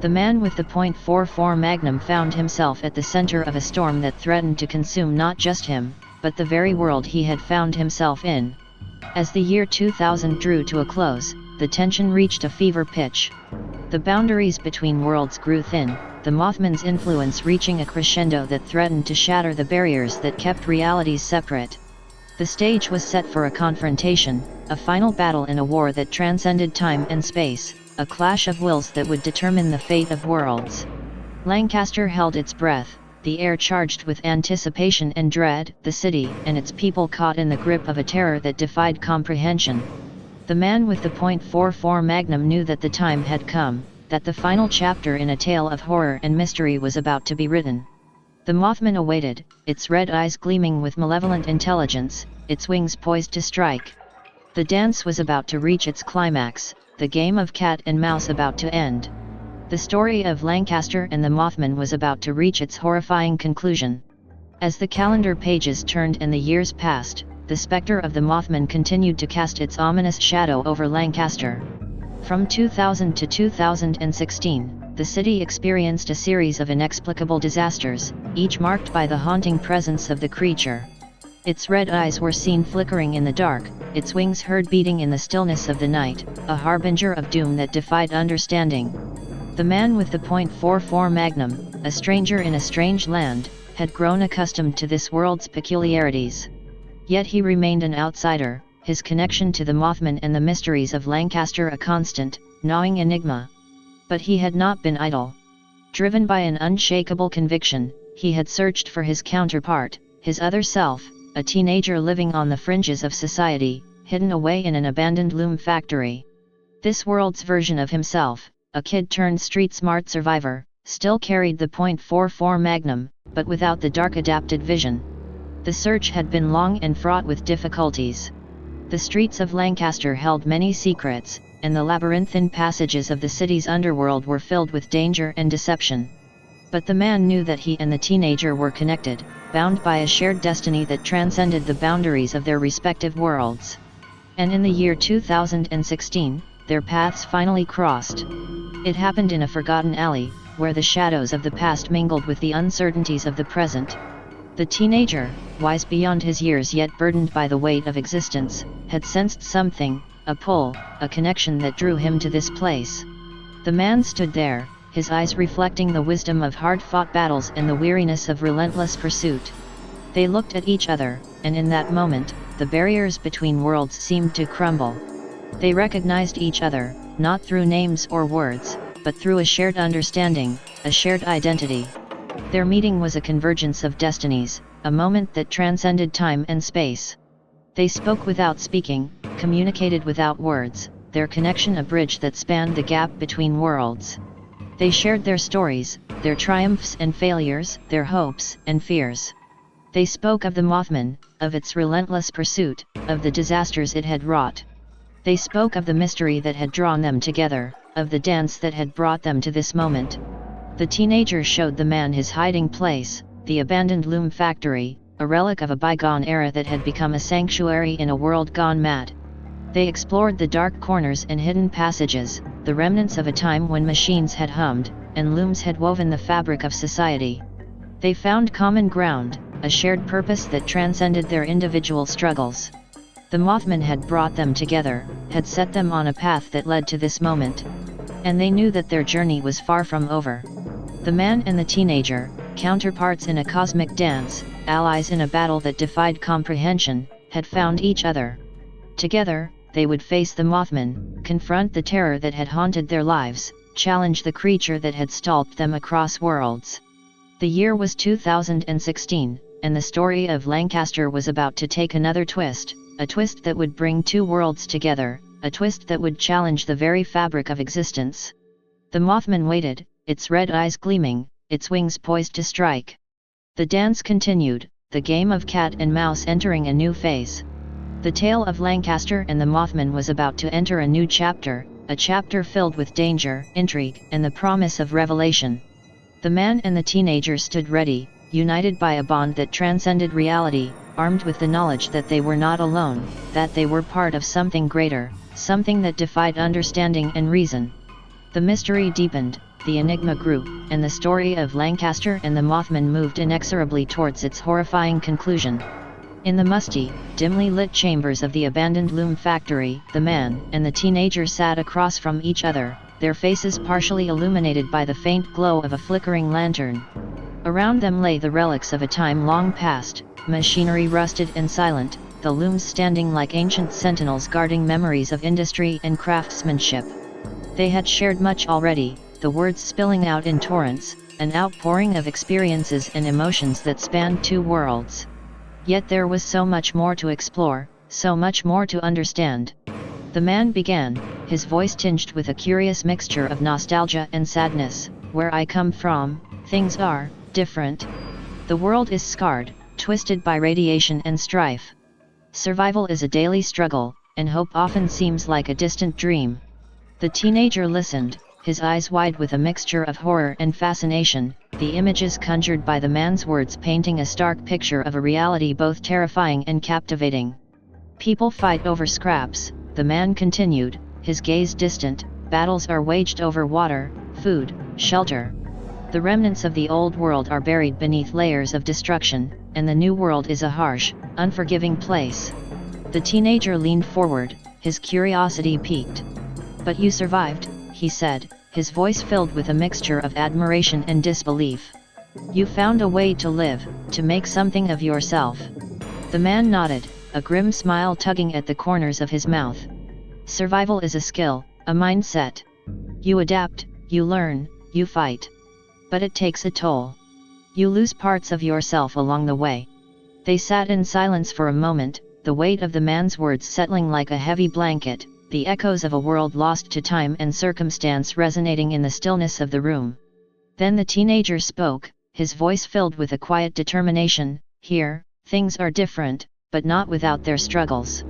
The man with the .44 Magnum found himself at the center of a storm that threatened to consume not just him, but the very world he had found himself in. As the year 2000 drew to a close, the tension reached a fever pitch. The boundaries between worlds grew thin, the Mothman's influence reaching a crescendo that threatened to shatter the barriers that kept realities separate. The stage was set for a confrontation, a final battle in a war that transcended time and space, a clash of wills that would determine the fate of worlds. Lancaster held its breath, the air charged with anticipation and dread, the city and its people caught in the grip of a terror that defied comprehension. The man with the .44 Magnum knew that the time had come, that the final chapter in a tale of horror and mystery was about to be written. The Mothman awaited, its red eyes gleaming with malevolent intelligence, its wings poised to strike. The dance was about to reach its climax, the game of cat and mouse about to end. The story of Lancaster and the Mothman was about to reach its horrifying conclusion. As the calendar pages turned and the years passed, the specter of the Mothman continued to cast its ominous shadow over Lancaster. From 2000 to 2016, the city experienced a series of inexplicable disasters, each marked by the haunting presence of the creature. Its red eyes were seen flickering in the dark, its wings heard beating in the stillness of the night, a harbinger of doom that defied understanding. The man with the .44 Magnum, a stranger in a strange land, had grown accustomed to this world's peculiarities. Yet he remained an outsider, his connection to the Mothman and the mysteries of Lancaster a constant, gnawing enigma. But he had not been idle. Driven by an unshakable conviction, he had searched for his counterpart, his other self, a teenager living on the fringes of society, hidden away in an abandoned loom factory. This world's version of himself, a kid turned street-smart survivor, still carried the .44 Magnum, but without the dark adapted vision. The search had been long and fraught with difficulties. The streets of Lancaster held many secrets, and the labyrinthine passages of the city's underworld were filled with danger and deception. But the man knew that he and the teenager were connected, bound by a shared destiny that transcended the boundaries of their respective worlds. And in the year 2016, their paths finally crossed. It happened in a forgotten alley, where the shadows of the past mingled with the uncertainties of the present. The teenager, wise beyond his years yet burdened by the weight of existence, had sensed something, a pull, a connection that drew him to this place. The man stood there, his eyes reflecting the wisdom of hard-fought battles and the weariness of relentless pursuit. They looked at each other, and in that moment, the barriers between worlds seemed to crumble. They recognized each other, not through names or words, but through a shared understanding, a shared identity. Their meeting was a convergence of destinies, a moment that transcended time and space. They spoke without speaking, communicated without words, their connection a bridge that spanned the gap between worlds. They shared their stories, their triumphs and failures, their hopes and fears. They spoke of the Mothman, of its relentless pursuit, of the disasters it had wrought. They spoke of the mystery that had drawn them together, of the dance that had brought them to this moment. The teenager showed the man his hiding place, the abandoned loom factory, a relic of a bygone era that had become a sanctuary in a world gone mad. They explored the dark corners and hidden passages, the remnants of a time when machines had hummed, and looms had woven the fabric of society. They found common ground, a shared purpose that transcended their individual struggles. The Mothman had brought them together, had set them on a path that led to this moment. And they knew that their journey was far from over. The man and the teenager, counterparts in a cosmic dance, allies in a battle that defied comprehension, had found each other. Together, they would face the Mothman, confront the terror that had haunted their lives, challenge the creature that had stalked them across worlds. The year was 2016, and the story of Lancaster was about to take another twist, a twist that would bring two worlds together, a twist that would challenge the very fabric of existence. The Mothman waited, its red eyes gleaming, its wings poised to strike. The dance continued, the game of cat and mouse entering a new phase. The tale of Lancaster and the Mothman was about to enter a new chapter, a chapter filled with danger, intrigue, and the promise of revelation. The man and the teenager stood ready, united by a bond that transcended reality, armed with the knowledge that they were not alone, that they were part of something greater, something that defied understanding and reason. The mystery deepened, the enigma grew, and the story of Lancaster and the Mothman moved inexorably towards its horrifying conclusion. In the musty, dimly lit chambers of the abandoned loom factory, the man and the teenager sat across from each other, their faces partially illuminated by the faint glow of a flickering lantern. Around them lay the relics of a time long past, machinery rusted and silent, the looms standing like ancient sentinels guarding memories of industry and craftsmanship. They had shared much already, the words spilling out in torrents, an outpouring of experiences and emotions that spanned two worlds. Yet there was so much more to explore, so much more to understand. The man began, his voice tinged with a curious mixture of nostalgia and sadness. Where I come from, things are different. The world is scarred, twisted by radiation and strife. Survival is a daily struggle, and hope often seems like a distant dream. The teenager listened, his eyes wide with a mixture of horror and fascination, the images conjured by the man's words painting a stark picture of a reality both terrifying and captivating. People fight over scraps, the man continued, his gaze distant, battles are waged over water, food, shelter. The remnants of the old world are buried beneath layers of destruction, and the new world is a harsh, unforgiving place. The teenager leaned forward, his curiosity piqued. But you survived, he said, his voice filled with a mixture of admiration and disbelief. You found a way to live, to make something of yourself. The man nodded, a grim smile tugging at the corners of his mouth. Survival is a skill, a mindset. You adapt, you learn, you fight. But it takes a toll. You lose parts of yourself along the way. They sat in silence for a moment, the weight of the man's words settling like a heavy blanket, the echoes of a world lost to time and circumstance resonating in the stillness of the room. Then the teenager spoke, his voice filled with a quiet determination. Here, things are different, but not without their struggles.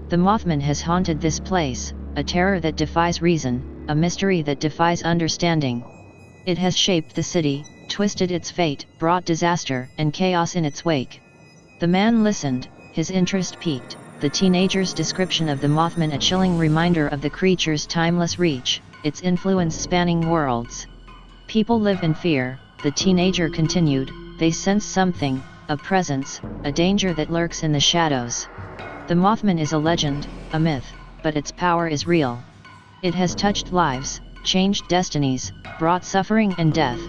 The Mothman has haunted this place, a terror that defies reason, a mystery that defies understanding. It has shaped the city, twisted its fate, brought disaster and chaos in its wake. The man listened, his interest piqued, the teenager's description of the Mothman a chilling reminder of the creature's timeless reach, its influence spanning worlds. People live in fear, the teenager continued, they sense something, a presence, a danger that lurks in the shadows. The Mothman is a legend, a myth, but its power is real. It has touched lives, changed destinies, brought suffering and death.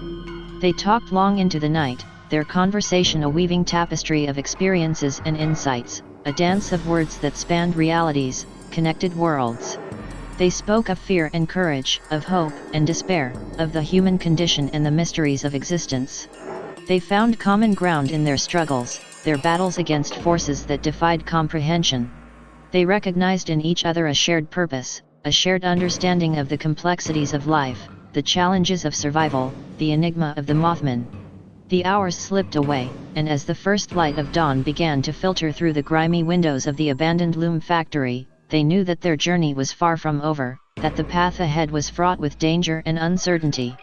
They talked long into the night, their conversation a weaving tapestry of experiences and insights, a dance of words that spanned realities, connected worlds. They spoke of fear and courage, of hope and despair, of the human condition and the mysteries of existence. They found common ground in their struggles, their battles against forces that defied comprehension. They recognized in each other a shared purpose, a shared understanding of the complexities of life, the challenges of survival, the enigma of the Mothman. The hours slipped away, and as the first light of dawn began to filter through the grimy windows of the abandoned loom factory, they knew that their journey was far from over, that the path ahead was fraught with danger and uncertainty.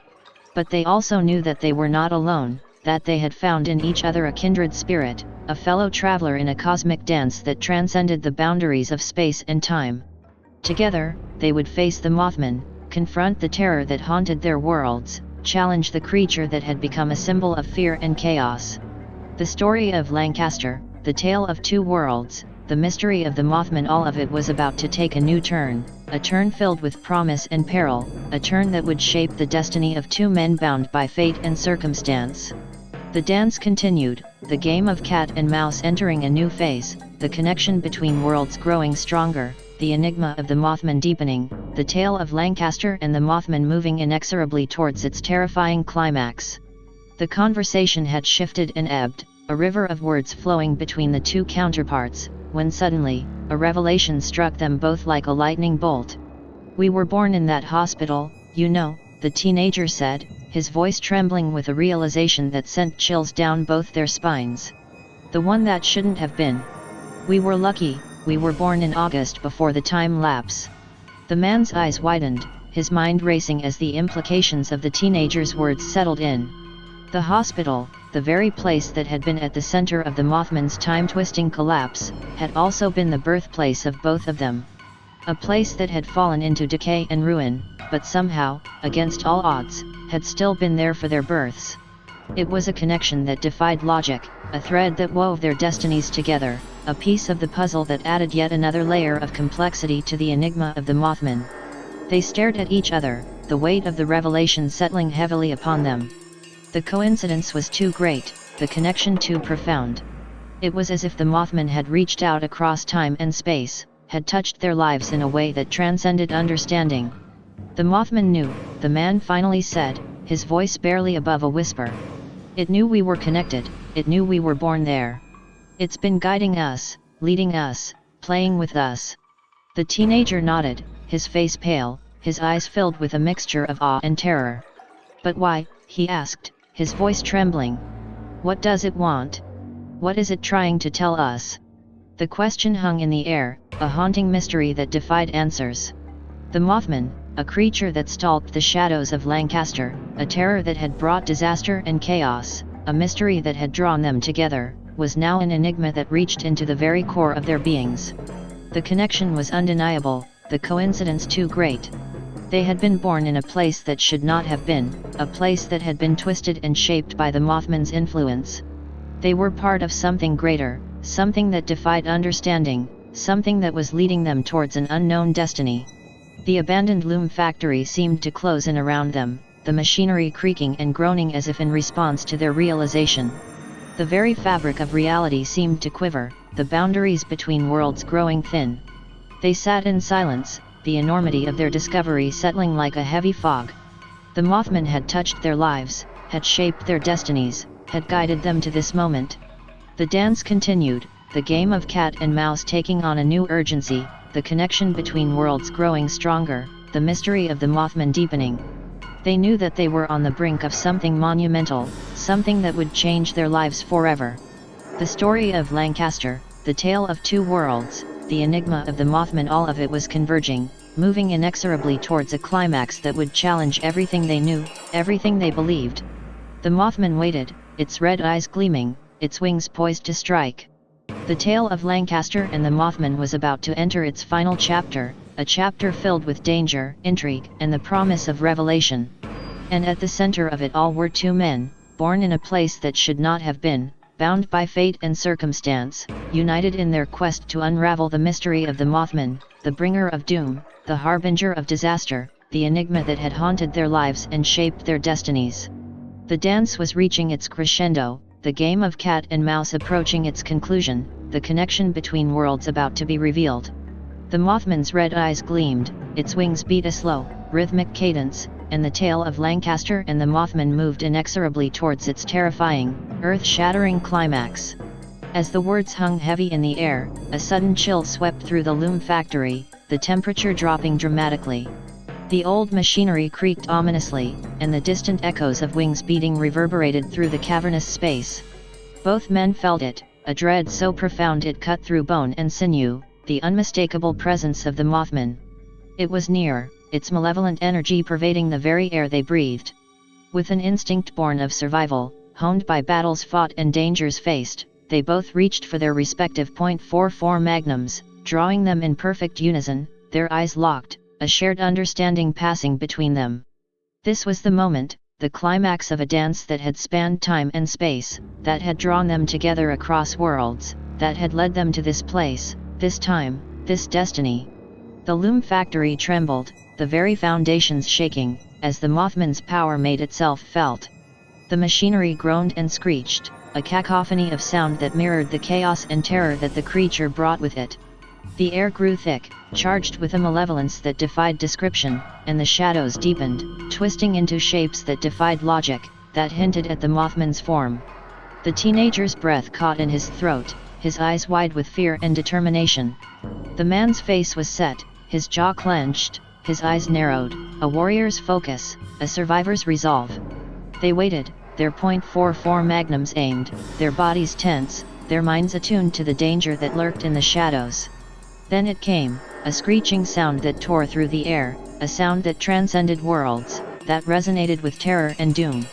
But they also knew that they were not alone, that they had found in each other a kindred spirit, a fellow traveler in a cosmic dance that transcended the boundaries of space and time. Together, they would face the Mothman, confront the terror that haunted their worlds, challenge the creature that had become a symbol of fear and chaos. The story of Lancaster, the tale of two worlds, the mystery of the Mothman, all of it was about to take a new turn, a turn filled with promise and peril, a turn that would shape the destiny of two men bound by fate and circumstance. The dance continued, the game of cat and mouse entering a new phase, the connection between worlds growing stronger, the enigma of the Mothman deepening, the tale of Lancaster and the Mothman moving inexorably towards its terrifying climax. The conversation had shifted and ebbed, a river of words flowing between the two counterparts, when suddenly, a revelation struck them both like a lightning bolt. "We were born in that hospital, you know," the teenager said, his voice trembling with a realization that sent chills down both their spines. "The one that shouldn't have been. We were lucky, we were born in August before the time lapse." The man's eyes widened, his mind racing as the implications of the teenager's words settled in. The hospital, the very place that had been at the center of the Mothman's time-twisting collapse, had also been the birthplace of both of them. A place that had fallen into decay and ruin, but somehow, against all odds, had still been there for their births. It was a connection that defied logic, a thread that wove their destinies together, a piece of the puzzle that added yet another layer of complexity to the enigma of the Mothman. They stared at each other, the weight of the revelation settling heavily upon them. The coincidence was too great, the connection too profound. It was as if the Mothman had reached out across time and space, had touched their lives in a way that transcended understanding. "The Mothman knew," the man finally said, his voice barely above a whisper. "It knew we were connected, it knew we were born there. It's been guiding us, leading us, playing with us." The teenager nodded, his face pale, his eyes filled with a mixture of awe and terror. "But why?" he asked, his voice trembling. "What does it want? What is it trying to tell us?" The question hung in the air, a haunting mystery that defied answers. The Mothman, a creature that stalked the shadows of Lancaster, a terror that had brought disaster and chaos, a mystery that had drawn them together, was now an enigma that reached into the very core of their beings. The connection was undeniable, the coincidence too great. They had been born in a place that should not have been, a place that had been twisted and shaped by the Mothman's influence. They were part of something greater, something that defied understanding, something that was leading them towards an unknown destiny. The abandoned loom factory seemed to close in around them, the machinery creaking and groaning as if in response to their realization. The very fabric of reality seemed to quiver, the boundaries between worlds growing thin. They sat in silence, the enormity of their discovery settling like a heavy fog. The Mothman had touched their lives, had shaped their destinies, had guided them to this moment. The dance continued, the game of cat and mouse taking on a new urgency, the connection between worlds growing stronger, the mystery of the Mothman deepening. They knew that they were on the brink of something monumental, something that would change their lives forever. The story of Lancaster, the tale of two worlds, the enigma of the Mothman, all of it was converging, moving inexorably towards a climax that would challenge everything they knew, everything they believed. The Mothman waited, its red eyes gleaming, its wings poised to strike. The tale of Lancaster and the Mothman was about to enter its final chapter, a chapter filled with danger, intrigue, and the promise of revelation. And at the center of it all were two men, born in a place that should not have been, bound by fate and circumstance, united in their quest to unravel the mystery of the Mothman, the bringer of doom, the harbinger of disaster, the enigma that had haunted their lives and shaped their destinies. The dance was reaching its crescendo, the game of cat and mouse approaching its conclusion, the connection between worlds about to be revealed. The Mothman's red eyes gleamed, its wings beat a slow, rhythmic cadence, and the tale of Lancaster and the Mothman moved inexorably towards its terrifying, earth-shattering climax. As the words hung heavy in the air, a sudden chill swept through the loom factory, the temperature dropping dramatically. The old machinery creaked ominously, and the distant echoes of wings beating reverberated through the cavernous space. Both men felt it, a dread so profound it cut through bone and sinew, the unmistakable presence of the Mothman. It was near, its malevolent energy pervading the very air they breathed. With an instinct born of survival, honed by battles fought and dangers faced, they both reached for their respective .44 magnums, drawing them in perfect unison, their eyes locked, a shared understanding passing between them. This was the moment, the climax of a dance that had spanned time and space, that had drawn them together across worlds, that had led them to this place, this time, this destiny. The loom factory trembled, the very foundations shaking, as the Mothman's power made itself felt. The machinery groaned and screeched, a cacophony of sound that mirrored the chaos and terror that the creature brought with it. The air grew thick, charged with a malevolence that defied description, and the shadows deepened, twisting into shapes that defied logic, that hinted at the Mothman's form. The teenager's breath caught in his throat, his eyes wide with fear and determination. The man's face was set, his jaw clenched, his eyes narrowed, a warrior's focus, a survivor's resolve. They waited, their .44 magnums aimed, their bodies tense, their minds attuned to the danger that lurked in the shadows. Then it came, a screeching sound that tore through the air, a sound that transcended worlds, that resonated with terror and doom.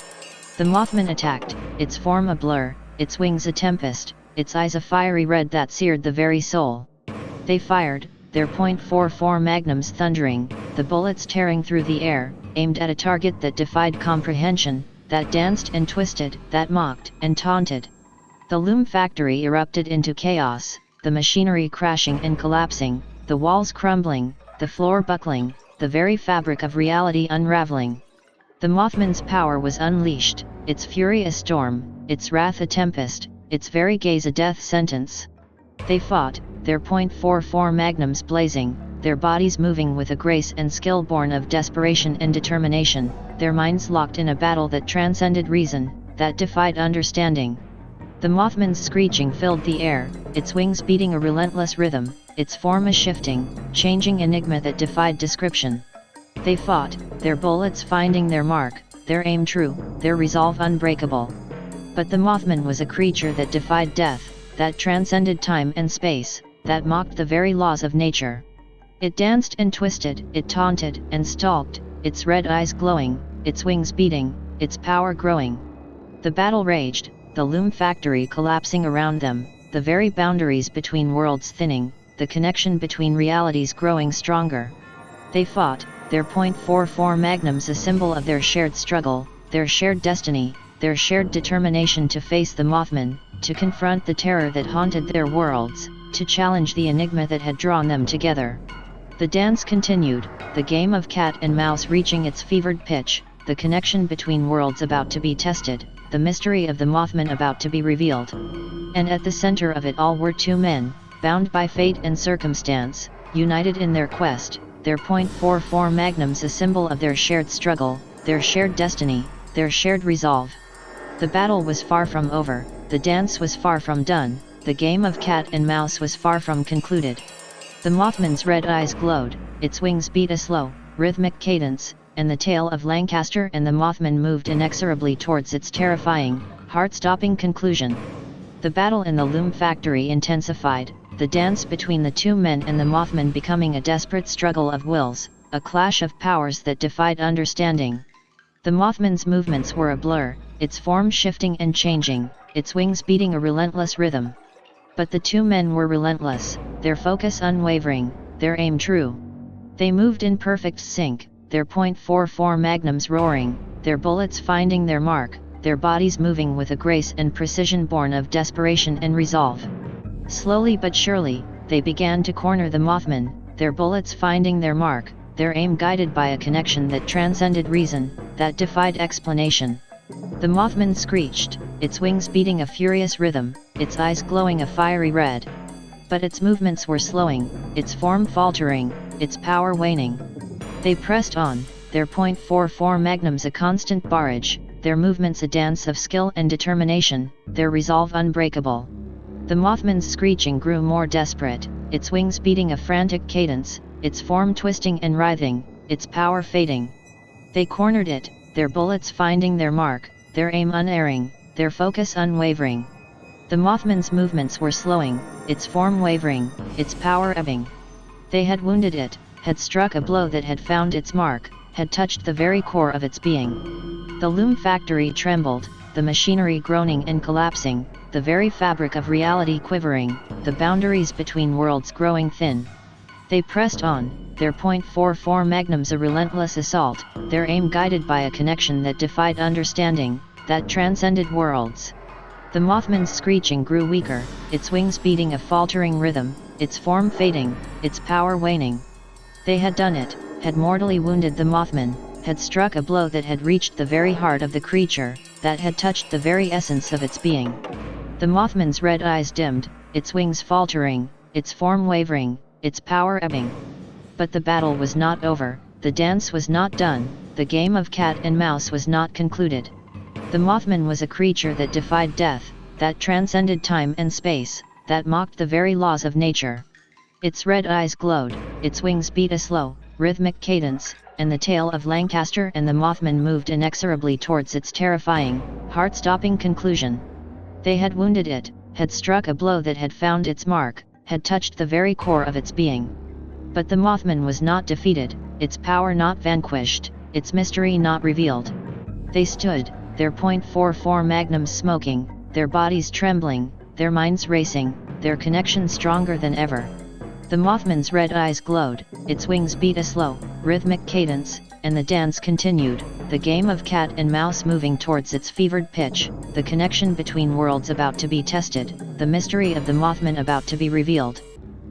The Mothman attacked, its form a blur, its wings a tempest, its eyes a fiery red that seared the very soul. They fired, their .44 magnums thundering, the bullets tearing through the air, aimed at a target that defied comprehension, that danced and twisted, that mocked and taunted. The loom factory erupted into chaos, the machinery crashing and collapsing, the walls crumbling, the floor buckling, the very fabric of reality unraveling. The Mothman's power was unleashed, its fury a storm, its wrath a tempest, its very gaze a death sentence. They fought, their .44 magnums blazing, their bodies moving with a grace and skill born of desperation and determination, their minds locked in a battle that transcended reason, that defied understanding. The Mothman's screeching filled the air, its wings beating a relentless rhythm, its form a shifting, changing enigma that defied description. They fought, their bullets finding their mark, their aim true, their resolve unbreakable. But the Mothman was a creature that defied death, that transcended time and space, that mocked the very laws of nature. It danced and twisted, it taunted and stalked, its red eyes glowing, its wings beating, its power growing. The battle raged, the loom factory collapsing around them, the very boundaries between worlds thinning, the connection between realities growing stronger. They fought, their .44 magnums a symbol of their shared struggle, their shared destiny, their shared determination to face the Mothman, to confront the terror that haunted their worlds, to challenge the enigma that had drawn them together. The dance continued, the game of cat and mouse reaching its fevered pitch, the connection between worlds about to be tested, the mystery of the Mothman about to be revealed. And at the center of it all were two men, bound by fate and circumstance, united in their quest, their .44 magnums a symbol of their shared struggle, their shared destiny, their shared resolve. The battle was far from over, the dance was far from done, the game of cat and mouse was far from concluded. The Mothman's red eyes glowed, its wings beat a slow, rhythmic cadence, and the tail of Lancaster and the Mothman moved inexorably towards its terrifying, heart-stopping conclusion. The battle in the loom factory intensified, the dance between the two men and the Mothman becoming a desperate struggle of wills, a clash of powers that defied understanding. The Mothman's movements were a blur, its form shifting and changing, its wings beating a relentless rhythm. But the two men were relentless, their focus unwavering, their aim true. They moved in perfect sync, their .44 magnums roaring, their bullets finding their mark, their bodies moving with a grace and precision born of desperation and resolve. Slowly but surely, they began to corner the Mothman, their bullets finding their mark, their aim guided by a connection that transcended reason, that defied explanation. The Mothman screeched, its wings beating a furious rhythm, its eyes glowing a fiery red. But its movements were slowing, its form faltering, its power waning. They pressed on, their .44 magnums a constant barrage, their movements a dance of skill and determination, their resolve unbreakable. The Mothman's screeching grew more desperate, its wings beating a frantic cadence, its form twisting and writhing, its power fading. They cornered it, their bullets finding their mark, their aim unerring, their focus unwavering. The Mothman's movements were slowing, its form wavering, its power ebbing. They had wounded it, had struck a blow that had found its mark, had touched the very core of its being. The loom factory trembled, the machinery groaning and collapsing, the very fabric of reality quivering, the boundaries between worlds growing thin. They pressed on, their .44 magnums a relentless assault, their aim guided by a connection that defied understanding, that transcended worlds. The Mothman's screeching grew weaker, its wings beating a faltering rhythm, its form fading, its power waning. They had done it, had mortally wounded the Mothman, had struck a blow that had reached the very heart of the creature, that had touched the very essence of its being. The Mothman's red eyes dimmed, its wings faltering, its form wavering, its power ebbing. But the battle was not over, the dance was not done, the game of cat and mouse was not concluded. The Mothman was a creature that defied death, that transcended time and space, that mocked the very laws of nature. Its red eyes glowed, its wings beat a slow, rhythmic cadence, and the tail of Lancaster and the Mothman moved inexorably towards its terrifying, heart-stopping conclusion. They had wounded it, had struck a blow that had found its mark, had touched the very core of its being. But the Mothman was not defeated, its power not vanquished, its mystery not revealed. They stood, their .44 magnums smoking, their bodies trembling, their minds racing, their connection stronger than ever. The Mothman's red eyes glowed, its wings beat a slow, rhythmic cadence, and the dance continued, the game of cat and mouse moving towards its fevered pitch, the connection between worlds about to be tested, the mystery of the Mothman about to be revealed.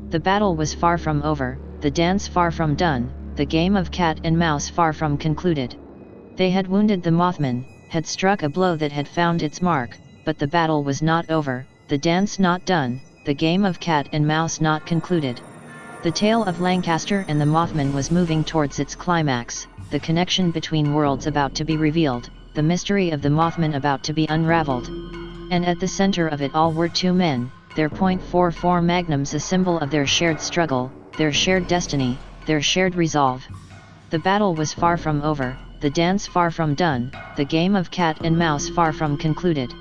The battle was far from over, the dance far from done, the game of cat and mouse far from concluded. They had wounded the Mothman, had struck a blow that had found its mark, but the battle was not over, the dance not done, the game of cat and mouse not concluded. The tale of Lancaster and the Mothman was moving towards its climax, the connection between worlds about to be revealed, the mystery of the Mothman about to be unraveled. And at the center of it all were two men, their .44 magnums a symbol of their shared struggle, their shared destiny, their shared resolve. The battle was far from over, the dance far from done, the game of cat and mouse far from concluded.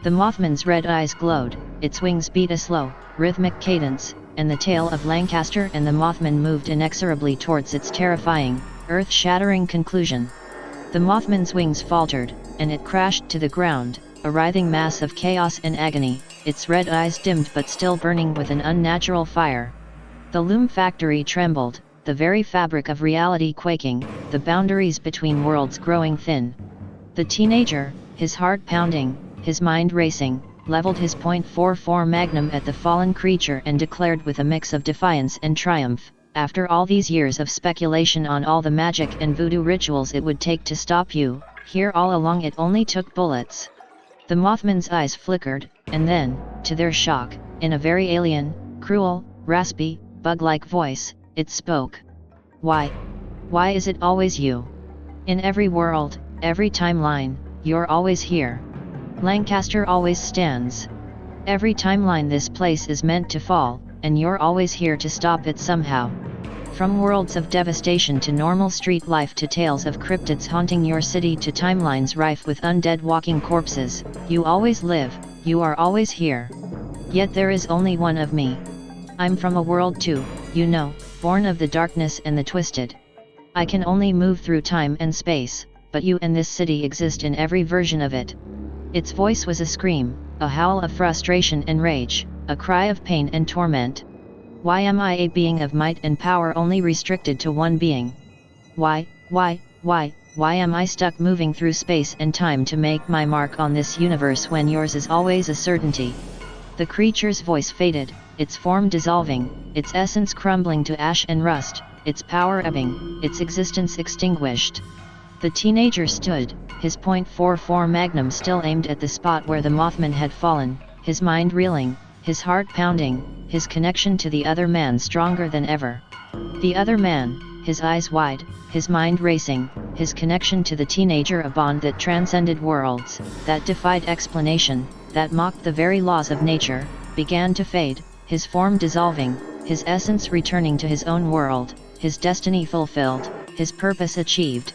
The Mothman's red eyes glowed, its wings beat a slow, rhythmic cadence, and the tail of Lancaster and the Mothman moved inexorably towards its terrifying, earth-shattering conclusion. The Mothman's wings faltered, and it crashed to the ground, a writhing mass of chaos and agony, its red eyes dimmed but still burning with an unnatural fire. The loom factory trembled, the very fabric of reality quaking, the boundaries between worlds growing thin. The teenager, his heart pounding, his mind racing, leveled his .44 magnum at the fallen creature and declared with a mix of defiance and triumph, after all these years of speculation on all the magic and voodoo rituals it would take to stop you, here all along it only took bullets. The Mothman's eyes flickered, and then, to their shock, in a very alien, cruel, raspy, bug-like voice, it spoke. Why is it always you? In every world, every timeline, you're always here. Lancaster always stands. Every timeline this place is meant to fall, and you're always here to stop it somehow. From worlds of devastation to normal street life to tales of cryptids haunting your city to timelines rife with undead walking corpses, you always live, you are always here. Yet there is only one of me. I'm from a world too, you know, born of the darkness and the twisted. I can only move through time and space, but you and this city exist in every version of it. Its voice was a scream, a howl of frustration and rage, a cry of pain and torment. Why am I a being of might and power only restricted to one being? Why am I stuck moving through space and time to make my mark on this universe when yours is always a certainty? The creature's voice faded, its form dissolving, its essence crumbling to ash and rust, its power ebbing, its existence extinguished. The teenager stood, his .44 Magnum still aimed at the spot where the Mothman had fallen, his mind reeling, his heart pounding, his connection to the other man stronger than ever. The other man, his eyes wide, his mind racing, his connection to the teenager a bond that transcended worlds, that defied explanation, that mocked the very laws of nature, began to fade, his form dissolving, his essence returning to his own world, his destiny fulfilled, his purpose achieved.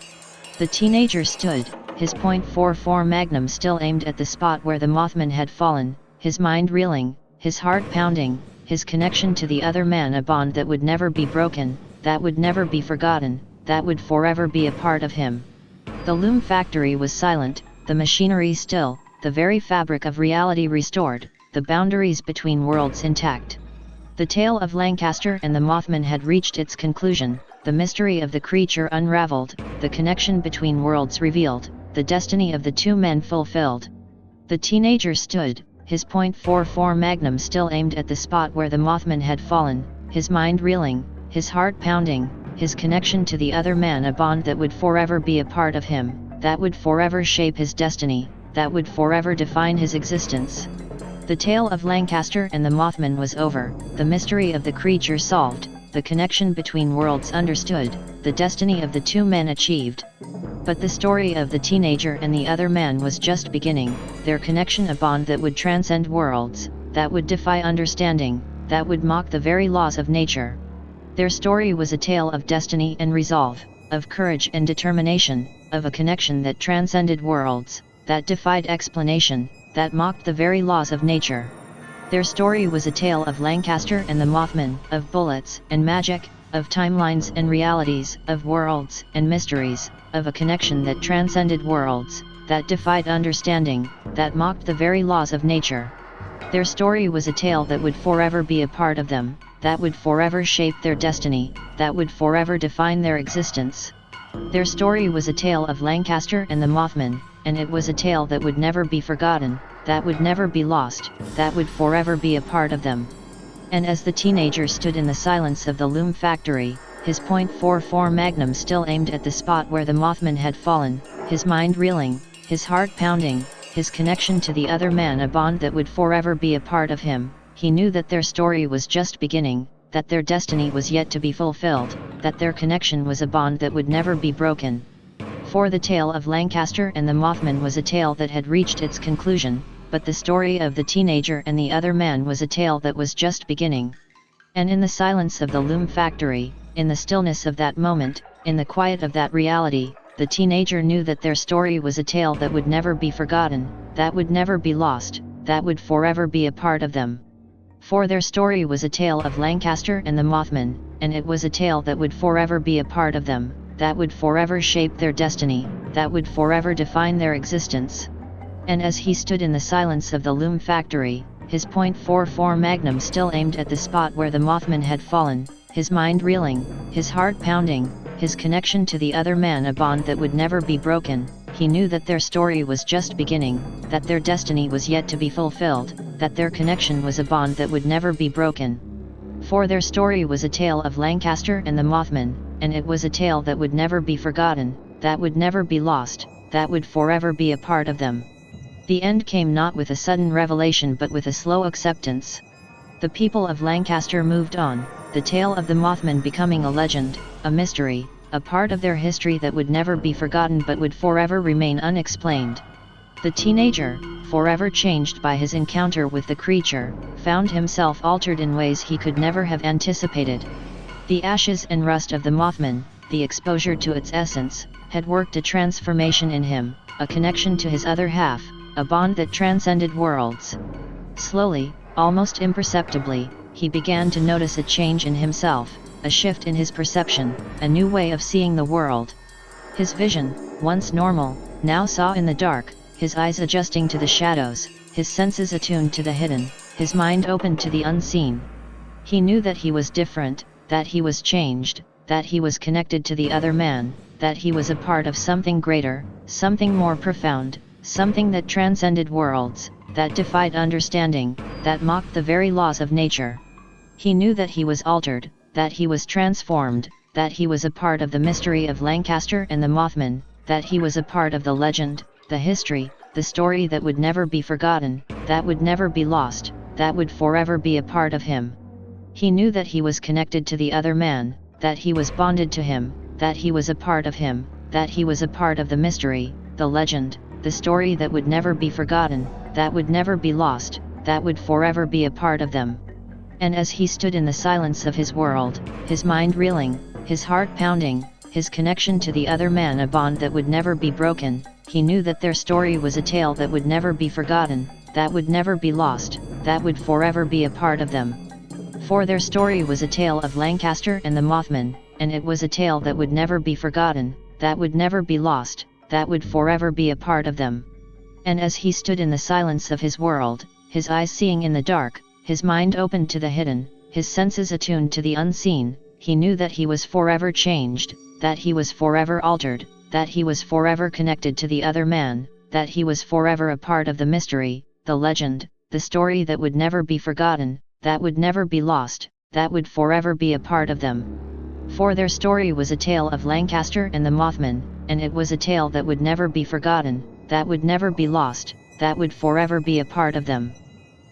The teenager stood, his .44 Magnum still aimed at the spot where the Mothman had fallen, his mind reeling, his heart pounding, his connection to the other man a bond that would never be broken, that would never be forgotten, that would forever be a part of him. The loom factory was silent, the machinery still, the very fabric of reality restored, the boundaries between worlds intact. The tale of Lancaster and the Mothman had reached its conclusion, the mystery of the creature unraveled, the connection between worlds revealed, the destiny of the two men fulfilled. The teenager stood, his .44 Magnum still aimed at the spot where the Mothman had fallen, his mind reeling, his heart pounding, his connection to the other man a bond that would forever be a part of him, that would forever shape his destiny, that would forever define his existence. The tale of Lancaster and the Mothman was over, the mystery of the creature solved, the connection between worlds understood, the destiny of the two men achieved. But the story of the teenager and the other man was just beginning, their connection a bond that would transcend worlds, that would defy understanding, that would mock the very laws of nature. Their story was a tale of destiny and resolve, of courage and determination, of a connection that transcended worlds, that defied explanation, that mocked the very laws of nature. Their story was a tale of Lancaster and the Mothman, of bullets and magic, of timelines and realities, of worlds and mysteries, of a connection that transcended worlds, that defied understanding, that mocked the very laws of nature. Their story was a tale that would forever be a part of them, that would forever shape their destiny, that would forever define their existence. Their story was a tale of Lancaster and the Mothman, and it was a tale that would never be forgotten, that would never be lost, that would forever be a part of them. And as the teenager stood in the silence of the loom factory, his .44 Magnum still aimed at the spot where the Mothman had fallen, his mind reeling, his heart pounding, his connection to the other man a bond that would forever be a part of him, he knew that their story was just beginning, that their destiny was yet to be fulfilled, that their connection was a bond that would never be broken. For the tale of Lancaster and the Mothman was a tale that had reached its conclusion, but the story of the teenager and the other man was a tale that was just beginning. And in the silence of the loom factory, in the stillness of that moment, in the quiet of that reality, the teenager knew that their story was a tale that would never be forgotten, that would never be lost, that would forever be a part of them. For their story was a tale of Lancaster and the Mothman, and it was a tale that would forever be a part of them, that would forever shape their destiny, that would forever define their existence. And as he stood in the silence of the loom factory, his .44 Magnum still aimed at the spot where the Mothman had fallen, his mind reeling, his heart pounding, his connection to the other man a bond that would never be broken, he knew that their story was just beginning, that their destiny was yet to be fulfilled, that their connection was a bond that would never be broken. For their story was a tale of Lancaster and the Mothman, and it was a tale that would never be forgotten, that would never be lost, that would forever be a part of them. The end came not with a sudden revelation but with a slow acceptance. The people of Lancaster moved on, the tale of the Mothman becoming a legend, a mystery, a part of their history that would never be forgotten but would forever remain unexplained. The teenager, forever changed by his encounter with the creature, found himself altered in ways he could never have anticipated. The ashes and rust of the Mothman, the exposure to its essence, had worked a transformation in him, a connection to his other half, a bond that transcended worlds. Slowly, almost imperceptibly, he began to notice a change in himself, a shift in his perception, a new way of seeing the world. His vision, once normal, now saw in the dark, his eyes adjusting to the shadows, his senses attuned to the hidden, his mind opened to the unseen. He knew that he was different, that he was changed, that he was connected to the other man, that he was a part of something greater, something more profound, something that transcended worlds, that defied understanding, that mocked the very laws of nature. He knew that he was altered, that he was transformed, that he was a part of the mystery of Lancaster and the Mothman, that he was a part of the legend, the history, the story that would never be forgotten, that would never be lost, that would forever be a part of him. He knew that he was connected to the other man, that he was bonded to him, that he was a part of him, that he was a part of the mystery, the legend, the story that would never be forgotten, that would never be lost, that would forever be a part of them. And as he stood in the silence of his world, his mind reeling, his heart pounding, his connection to the other man a bond that would never be broken, he knew that their story was a tale that would never be forgotten, that would never be lost, that would forever be a part of them. For their story was a tale of Lancaster and the Mothman, and it was a tale that would never be forgotten, that would never be lost, that would forever be a part of them. And as he stood in the silence of his world, his eyes seeing in the dark, his mind opened to the hidden, his senses attuned to the unseen, he knew that he was forever changed, that he was forever altered, that he was forever connected to the other man, that he was forever a part of the mystery, the legend, the story that would never be forgotten, that would never be lost, that would forever be a part of them. For their story was a tale of Lancaster and the Mothman, and it was a tale that would never be forgotten, that would never be lost, that would forever be a part of them.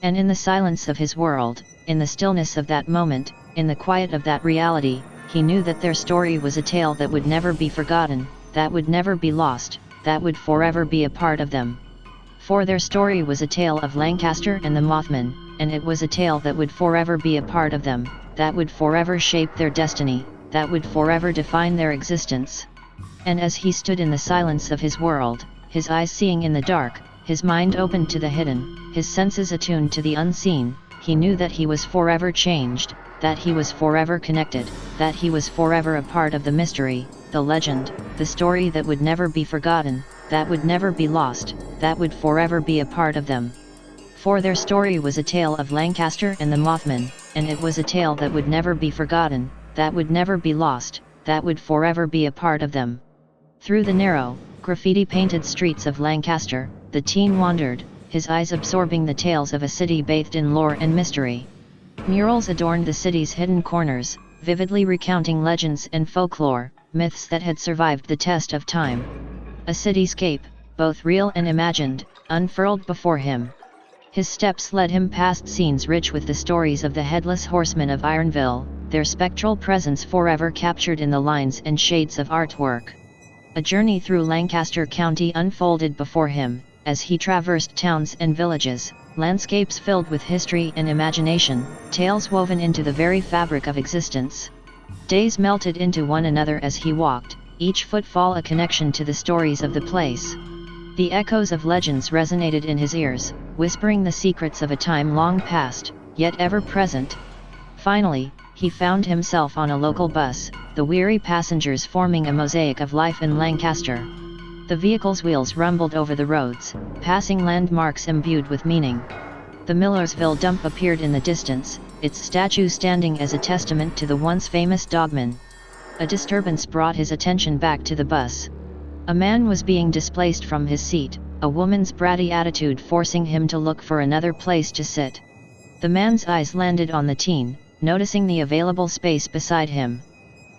And in the silence of his world, in the stillness of that moment, in the quiet of that reality, he knew that their story was a tale that would never be forgotten, that would never be lost, that would forever be a part of them. For their story was a tale of Lancaster and the Mothman, and it was a tale that would forever be a part of them, that would forever shape their destiny, that would forever define their existence. And as he stood in the silence of his world, his eyes seeing in the dark, his mind opened to the hidden, his senses attuned to the unseen, he knew that he was forever changed, that he was forever connected, that he was forever a part of the mystery, the legend, the story that would never be forgotten, that would never be lost, that would forever be a part of them. For their story was a tale of Lancaster and the Mothman, and it was a tale that would never be forgotten, that would never be lost, that would forever be a part of them. Through the narrow, graffiti-painted streets of Lancaster, the teen wandered, his eyes absorbing the tales of a city bathed in lore and mystery. Murals adorned the city's hidden corners, vividly recounting legends and folklore, myths that had survived the test of time. A cityscape, both real and imagined, unfurled before him. His steps led him past scenes rich with the stories of the Headless Horsemen of Ironville, their spectral presence forever captured in the lines and shades of artwork. A journey through Lancaster County unfolded before him, as he traversed towns and villages, landscapes filled with history and imagination, tales woven into the very fabric of existence. Days melted into one another as he walked, each footfall a connection to the stories of the place. The echoes of legends resonated in his ears, whispering the secrets of a time long past, yet ever present. Finally, he found himself on a local bus, the weary passengers forming a mosaic of life in Lancaster. The vehicle's wheels rumbled over the roads, passing landmarks imbued with meaning. The Millersville dump appeared in the distance, its statue standing as a testament to the once famous dogman. A disturbance brought his attention back to the bus. A man was being displaced from his seat, a woman's bratty attitude forcing him to look for another place to sit. The man's eyes landed on the teen, noticing the available space beside him.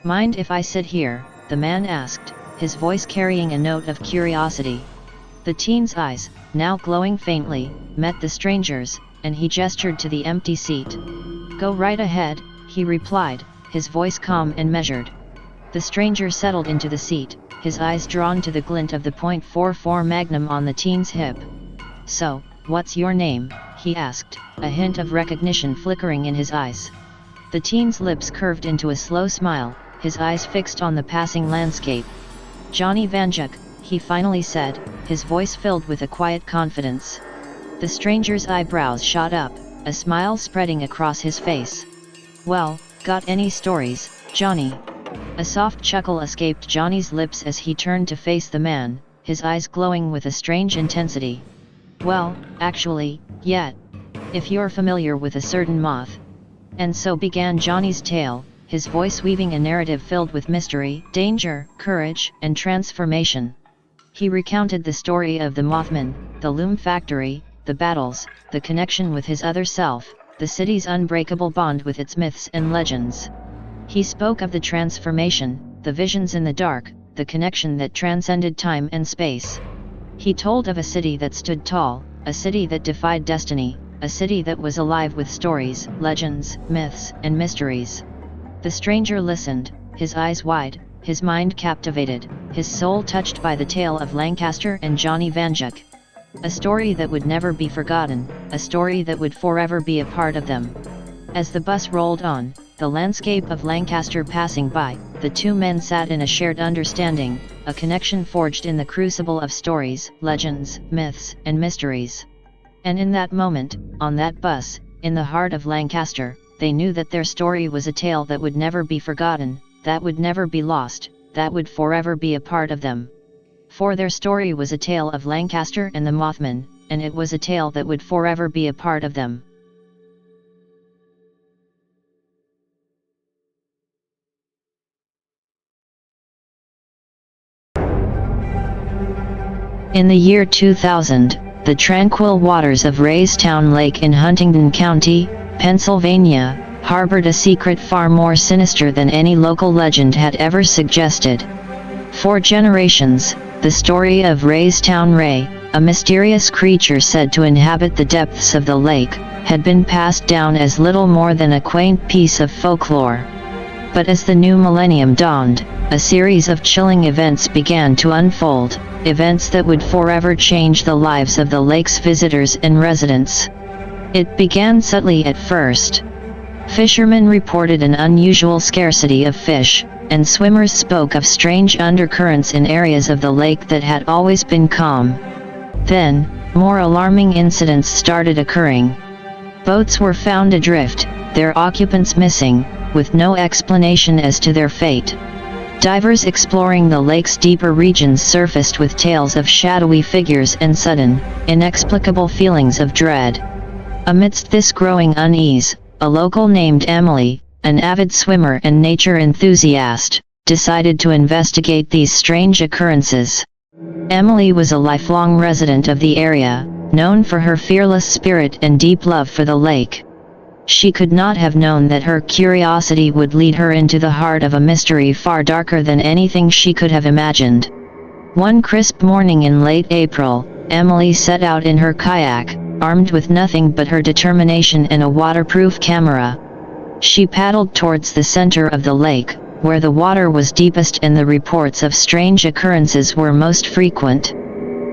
"Mind if I sit here?" the man asked, his voice carrying a note of curiosity. The teen's eyes, now glowing faintly, met the stranger's, and he gestured to the empty seat. "Go right ahead," he replied, his voice calm and measured. The stranger settled into the seat, his eyes drawn to the glint of the .44 Magnum on the teen's hip. "So, what's your name?" he asked, a hint of recognition flickering in his eyes. The teen's lips curved into a slow smile, his eyes fixed on the passing landscape. "Johnny Vanjuk," he finally said, his voice filled with a quiet confidence. The stranger's eyebrows shot up, a smile spreading across his face. "Well, got any stories, Johnny?" A soft chuckle escaped Johnny's lips as he turned to face the man, his eyes glowing with a strange intensity. "Well, actually, yeah. If you're familiar with a certain moth." And so began Johnny's tale, his voice weaving a narrative filled with mystery, danger, courage, and transformation. He recounted the story of the Mothman, the loom factory, the battles, the connection with his other self, the city's unbreakable bond with its myths and legends. He spoke of the transformation, the visions in the dark, the connection that transcended time and space. He told of a city that stood tall, a city that defied destiny, a city that was alive with stories, legends, myths, and mysteries. The stranger listened, his eyes wide, his mind captivated, his soul touched by the tale of Lancaster and Johnny Vanjuk. A story that would never be forgotten, a story that would forever be a part of them. As the bus rolled on, the landscape of Lancaster passing by, the two men sat in a shared understanding, a connection forged in the crucible of stories, legends, myths, and mysteries. And in that moment, on that bus, in the heart of Lancaster, they knew that their story was a tale that would never be forgotten, that would never be lost, that would forever be a part of them. For their story was a tale of Lancaster and the Mothman, and it was a tale that would forever be a part of them. In the year 2000, the tranquil waters of Raystown Lake in Huntingdon County, Pennsylvania, harbored a secret far more sinister than any local legend had ever suggested. For generations, the story of Raystown Ray, a mysterious creature said to inhabit the depths of the lake, had been passed down as little more than a quaint piece of folklore. But as the new millennium dawned, a series of chilling events began to unfold, events that would forever change the lives of the lake's visitors and residents. It began subtly at first. Fishermen reported an unusual scarcity of fish, and swimmers spoke of strange undercurrents in areas of the lake that had always been calm. Then, more alarming incidents started occurring. Boats were found adrift, their occupants missing, with no explanation as to their fate. Divers exploring the lake's deeper regions surfaced with tales of shadowy figures and sudden, inexplicable feelings of dread. Amidst this growing unease, a local named Emily, an avid swimmer and nature enthusiast, decided to investigate these strange occurrences. Emily was a lifelong resident of the area, known for her fearless spirit and deep love for the lake. She could not have known that her curiosity would lead her into the heart of a mystery far darker than anything she could have imagined. One crisp morning in late April, Emily set out in her kayak, armed with nothing but her determination and a waterproof camera. She paddled towards the center of the lake, where the water was deepest and the reports of strange occurrences were most frequent.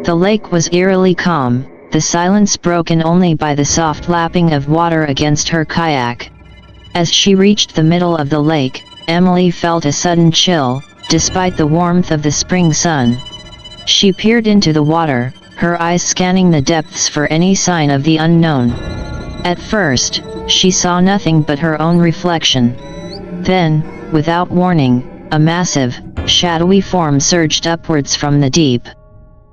The lake was eerily calm, the silence broken only by the soft lapping of water against her kayak. As she reached the middle of the lake, Emily felt a sudden chill, despite the warmth of the spring sun. She peered into the water, her eyes scanning the depths for any sign of the unknown. At first, she saw nothing but her own reflection. Then, without warning, a massive, shadowy form surged upwards from the deep.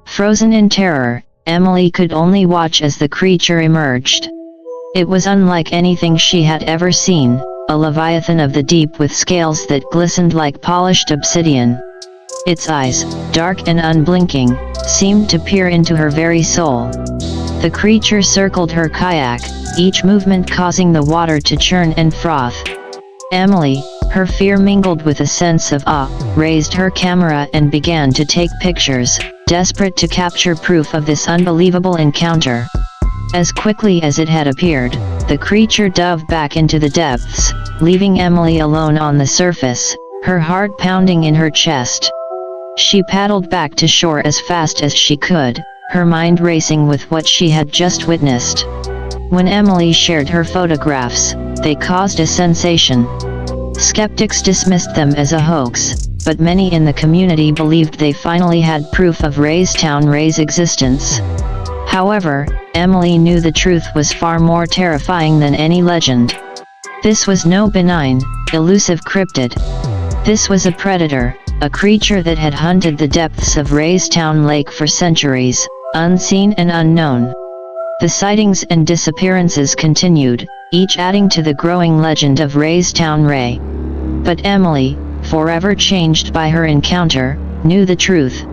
Frozen in terror, Emily could only watch as the creature emerged. It was unlike anything she had ever seen, a leviathan of the deep with scales that glistened like polished obsidian. Its eyes, dark and unblinking, seemed to peer into her very soul. The creature circled her kayak, each movement causing the water to churn and froth. Emily, her fear mingled with a sense of awe, raised her camera and began to take pictures, desperate to capture proof of this unbelievable encounter. As quickly as it had appeared, the creature dove back into the depths, leaving Emily alone on the surface, her heart pounding in her chest. She paddled back to shore as fast as she could, her mind racing with what she had just witnessed. When Emily shared her photographs, they caused a sensation. Skeptics dismissed them as a hoax, but many in the community believed they finally had proof of Raystown Ray's existence. However, Emily knew the truth was far more terrifying than any legend. This was no benign, elusive cryptid. This was a predator, a creature that had hunted the depths of Raystown Lake for centuries, unseen and unknown. The sightings and disappearances continued, each adding to the growing legend of Raystown Ray. But Emily, forever changed by her encounter, knew the truth.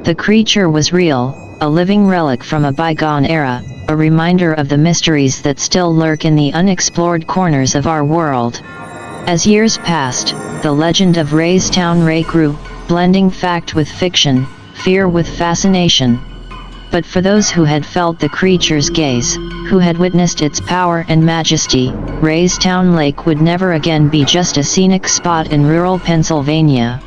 The creature was real, a living relic from a bygone era, a reminder of the mysteries that still lurk in the unexplored corners of our world. As years passed, the legend of Raystown Ray grew, blending fact with fiction, fear with fascination. But for those who had felt the creature's gaze, who had witnessed its power and majesty, Raystown Lake would never again be just a scenic spot in rural Pennsylvania.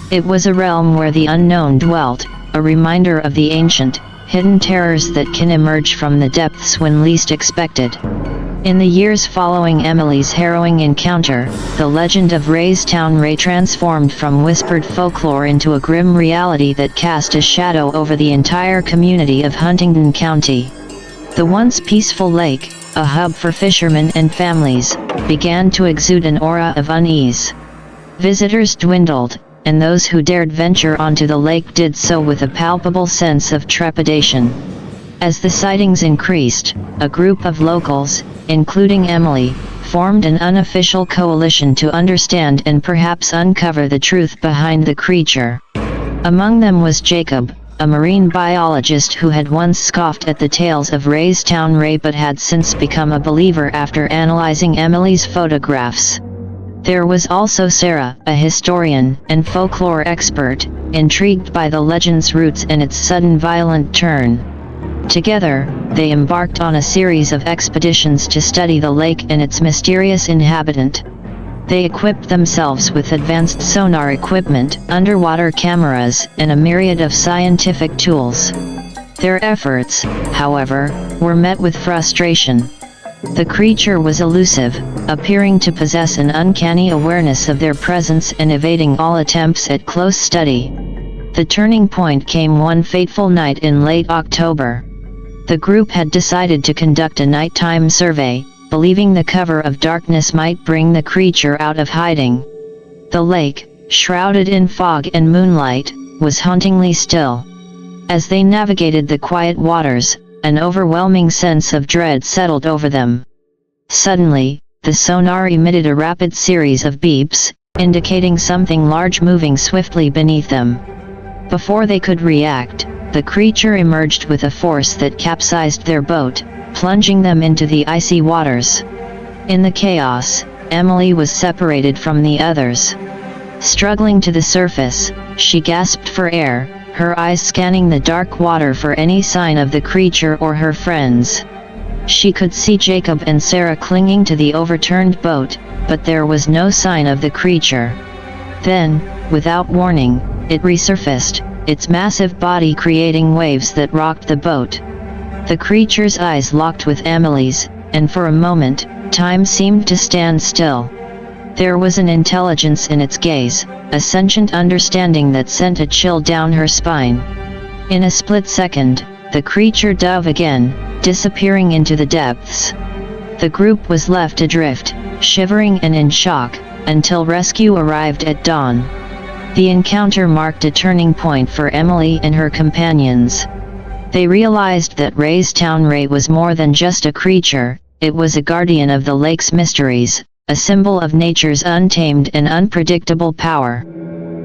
It was a realm where the unknown dwelt, a reminder of the ancient, hidden terrors that can emerge from the depths when least expected. In the years following Emily's harrowing encounter, the legend of Raystown Ray transformed from whispered folklore into a grim reality that cast a shadow over the entire community of Huntingdon County. The once peaceful lake, a hub for fishermen and families, began to exude an aura of unease. Visitors dwindled, and those who dared venture onto the lake did so with a palpable sense of trepidation. As the sightings increased, a group of locals, including Emily, formed an unofficial coalition to understand and perhaps uncover the truth behind the creature. Among them was Jacob, a marine biologist who had once scoffed at the tales of Raystown Ray but had since become a believer after analyzing Emily's photographs. There was also Sarah, a historian and folklore expert, intrigued by the legend's roots and its sudden violent turn. Together, they embarked on a series of expeditions to study the lake and its mysterious inhabitant. They equipped themselves with advanced sonar equipment, underwater cameras, and a myriad of scientific tools. Their efforts, however, were met with frustration. The creature was elusive, appearing to possess an uncanny awareness of their presence and evading all attempts at close study. The turning point came one fateful night in late October. The group had decided to conduct a nighttime survey, believing the cover of darkness might bring the creature out of hiding. The lake, shrouded in fog and moonlight, was hauntingly still. As they navigated the quiet waters, an overwhelming sense of dread settled over them. Suddenly, the sonar emitted a rapid series of beeps, indicating something large moving swiftly beneath them. Before they could react, the creature emerged with a force that capsized their boat, plunging them into the icy waters. In the chaos, Emily was separated from the others. Struggling to the surface, she gasped for air, her eyes scanning the dark water for any sign of the creature or her friends. She could see Jacob and Sarah clinging to the overturned boat, but there was no sign of the creature. Then, without warning, it resurfaced, its massive body creating waves that rocked the boat. The creature's eyes locked with Emily's, and for a moment, time seemed to stand still. There was an intelligence in its gaze, a sentient understanding that sent a chill down her spine. In a split second, the creature dove again, disappearing into the depths. The group was left adrift, shivering and in shock, until rescue arrived at dawn. The encounter marked a turning point for Emily and her companions. They realized that Raystown Ray was more than just a creature, it was a guardian of the lake's mysteries, a symbol of nature's untamed and unpredictable power.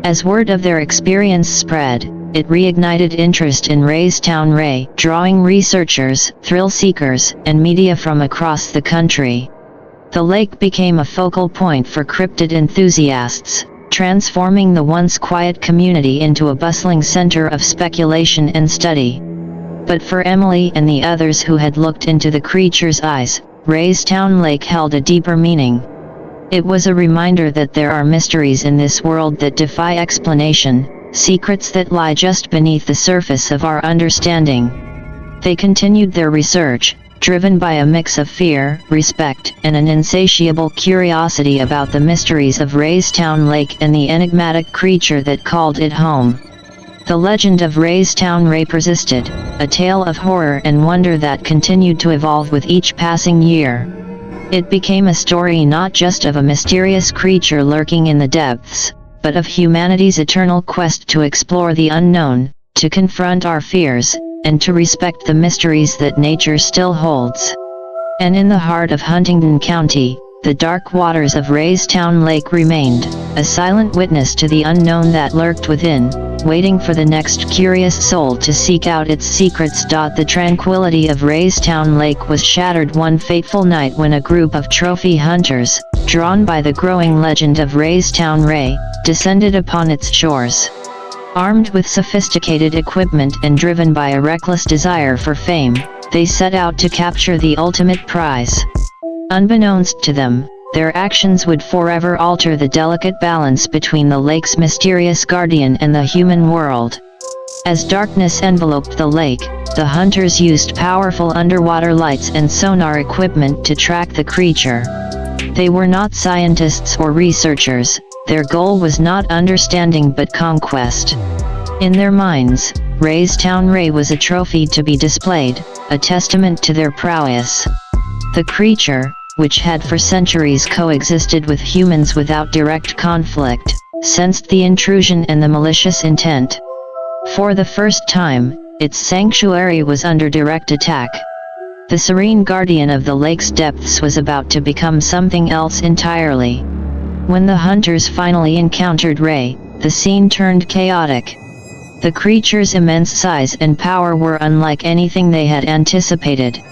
As word of their experience spread, it reignited interest in Raystown Ray, drawing researchers, thrill seekers, and media from across the country. The lake became a focal point for cryptid enthusiasts, transforming the once quiet community into a bustling center of speculation and study. But for Emily and the others who had looked into the creature's eyes, Raystown Lake held a deeper meaning. It was a reminder that there are mysteries in this world that defy explanation, secrets that lie just beneath the surface of our understanding. They continued their research, driven by a mix of fear, respect, and an insatiable curiosity about the mysteries of Raystown Lake and the enigmatic creature that called it home. The legend of Raystown Ray persisted, a tale of horror and wonder that continued to evolve with each passing year. It became a story not just of a mysterious creature lurking in the depths, but of humanity's eternal quest to explore the unknown, to confront our fears, and to respect the mysteries that nature still holds. And in the heart of Huntingdon County, the dark waters of Raystown Lake remained, a silent witness to the unknown that lurked within, waiting for the next curious soul to seek out its secrets. The tranquility of Raystown Lake was shattered one fateful night when a group of trophy hunters, drawn by the growing legend of Raystown Ray, descended upon its shores. Armed with sophisticated equipment and driven by a reckless desire for fame, they set out to capture the ultimate prize. Unbeknownst to them, their actions would forever alter the delicate balance between the lake's mysterious guardian and the human world. As darkness enveloped the lake, the hunters used powerful underwater lights and sonar equipment to track the creature. They were not scientists or researchers. Their goal was not understanding but conquest. In their minds, Raystown Ray was a trophy to be displayed, a testament to their prowess. The creature, which had for centuries coexisted with humans without direct conflict, sensed the intrusion and the malicious intent. For the first time, its sanctuary was under direct attack. The serene guardian of the lake's depths was about to become something else entirely. When the hunters finally encountered Ray, the scene turned chaotic. The creature's immense size and power were unlike anything they had anticipated.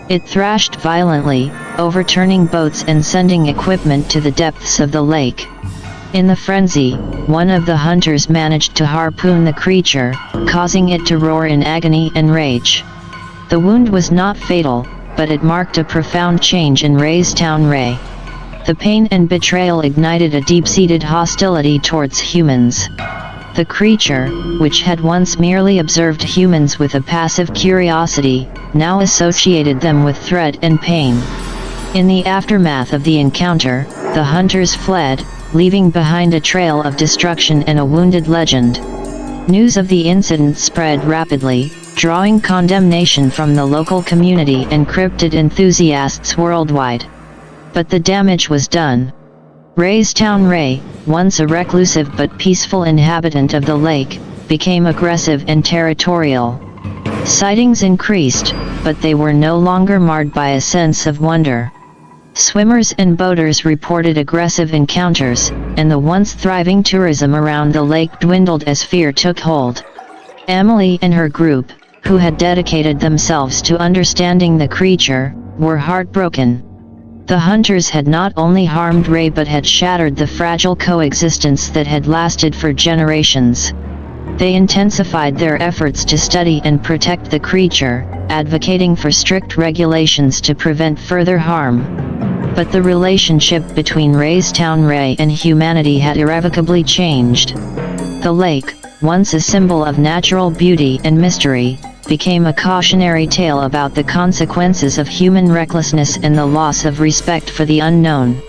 It thrashed violently, overturning boats and sending equipment to the depths of the lake. In the frenzy, one of the hunters managed to harpoon the creature, causing it to roar in agony and rage. The wound was not fatal, but it marked a profound change in Raystown Ray. The pain and betrayal ignited a deep-seated hostility towards humans. The creature, which had once merely observed humans with a passive curiosity, now associated them with threat and pain. In the aftermath of the encounter, the hunters fled, leaving behind a trail of destruction and a wounded legend. News of the incident spread rapidly, drawing condemnation from the local community and cryptid enthusiasts worldwide. But the damage was done. Raystown Ray, once a reclusive but peaceful inhabitant of the lake, became aggressive and territorial. Sightings increased, but they were no longer marred by a sense of wonder. Swimmers and boaters reported aggressive encounters, and the once thriving tourism around the lake dwindled as fear took hold. Emily and her group, who had dedicated themselves to understanding the creature, were heartbroken. The hunters had not only harmed Ray but had shattered the fragile coexistence that had lasted for generations. They intensified their efforts to study and protect the creature, advocating for strict regulations to prevent further harm. But the relationship between Raystown Ray and humanity had irrevocably changed. The lake, once a symbol of natural beauty and mystery, became a cautionary tale about the consequences of human recklessness and the loss of respect for the unknown.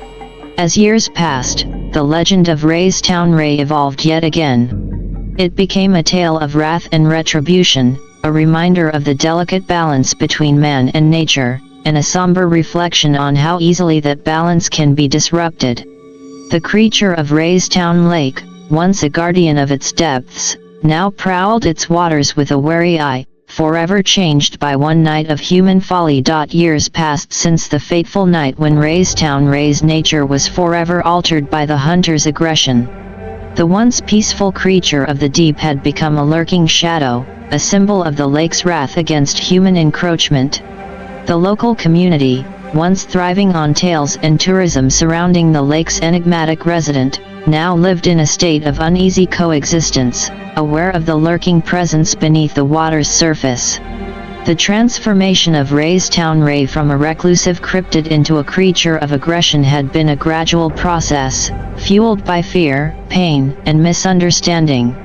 As years passed, the legend of Raystown Ray evolved yet again. It became a tale of wrath and retribution, a reminder of the delicate balance between man and nature, and a somber reflection on how easily that balance can be disrupted. The creature of Raystown Lake, once a guardian of its depths, now prowled its waters with a wary eye, forever changed by one night of human folly. Years passed since the fateful night when Raystown Ray's nature was forever altered by the hunter's aggression. The once peaceful creature of the deep had become a lurking shadow, a symbol of the lake's wrath against human encroachment. The local community, once thriving on tales and tourism surrounding the lake's enigmatic resident, now lived in a state of uneasy coexistence, aware of the lurking presence beneath the water's surface. The transformation of Raystown Ray from a reclusive cryptid into a creature of aggression had been a gradual process, fueled by fear, pain, and misunderstanding.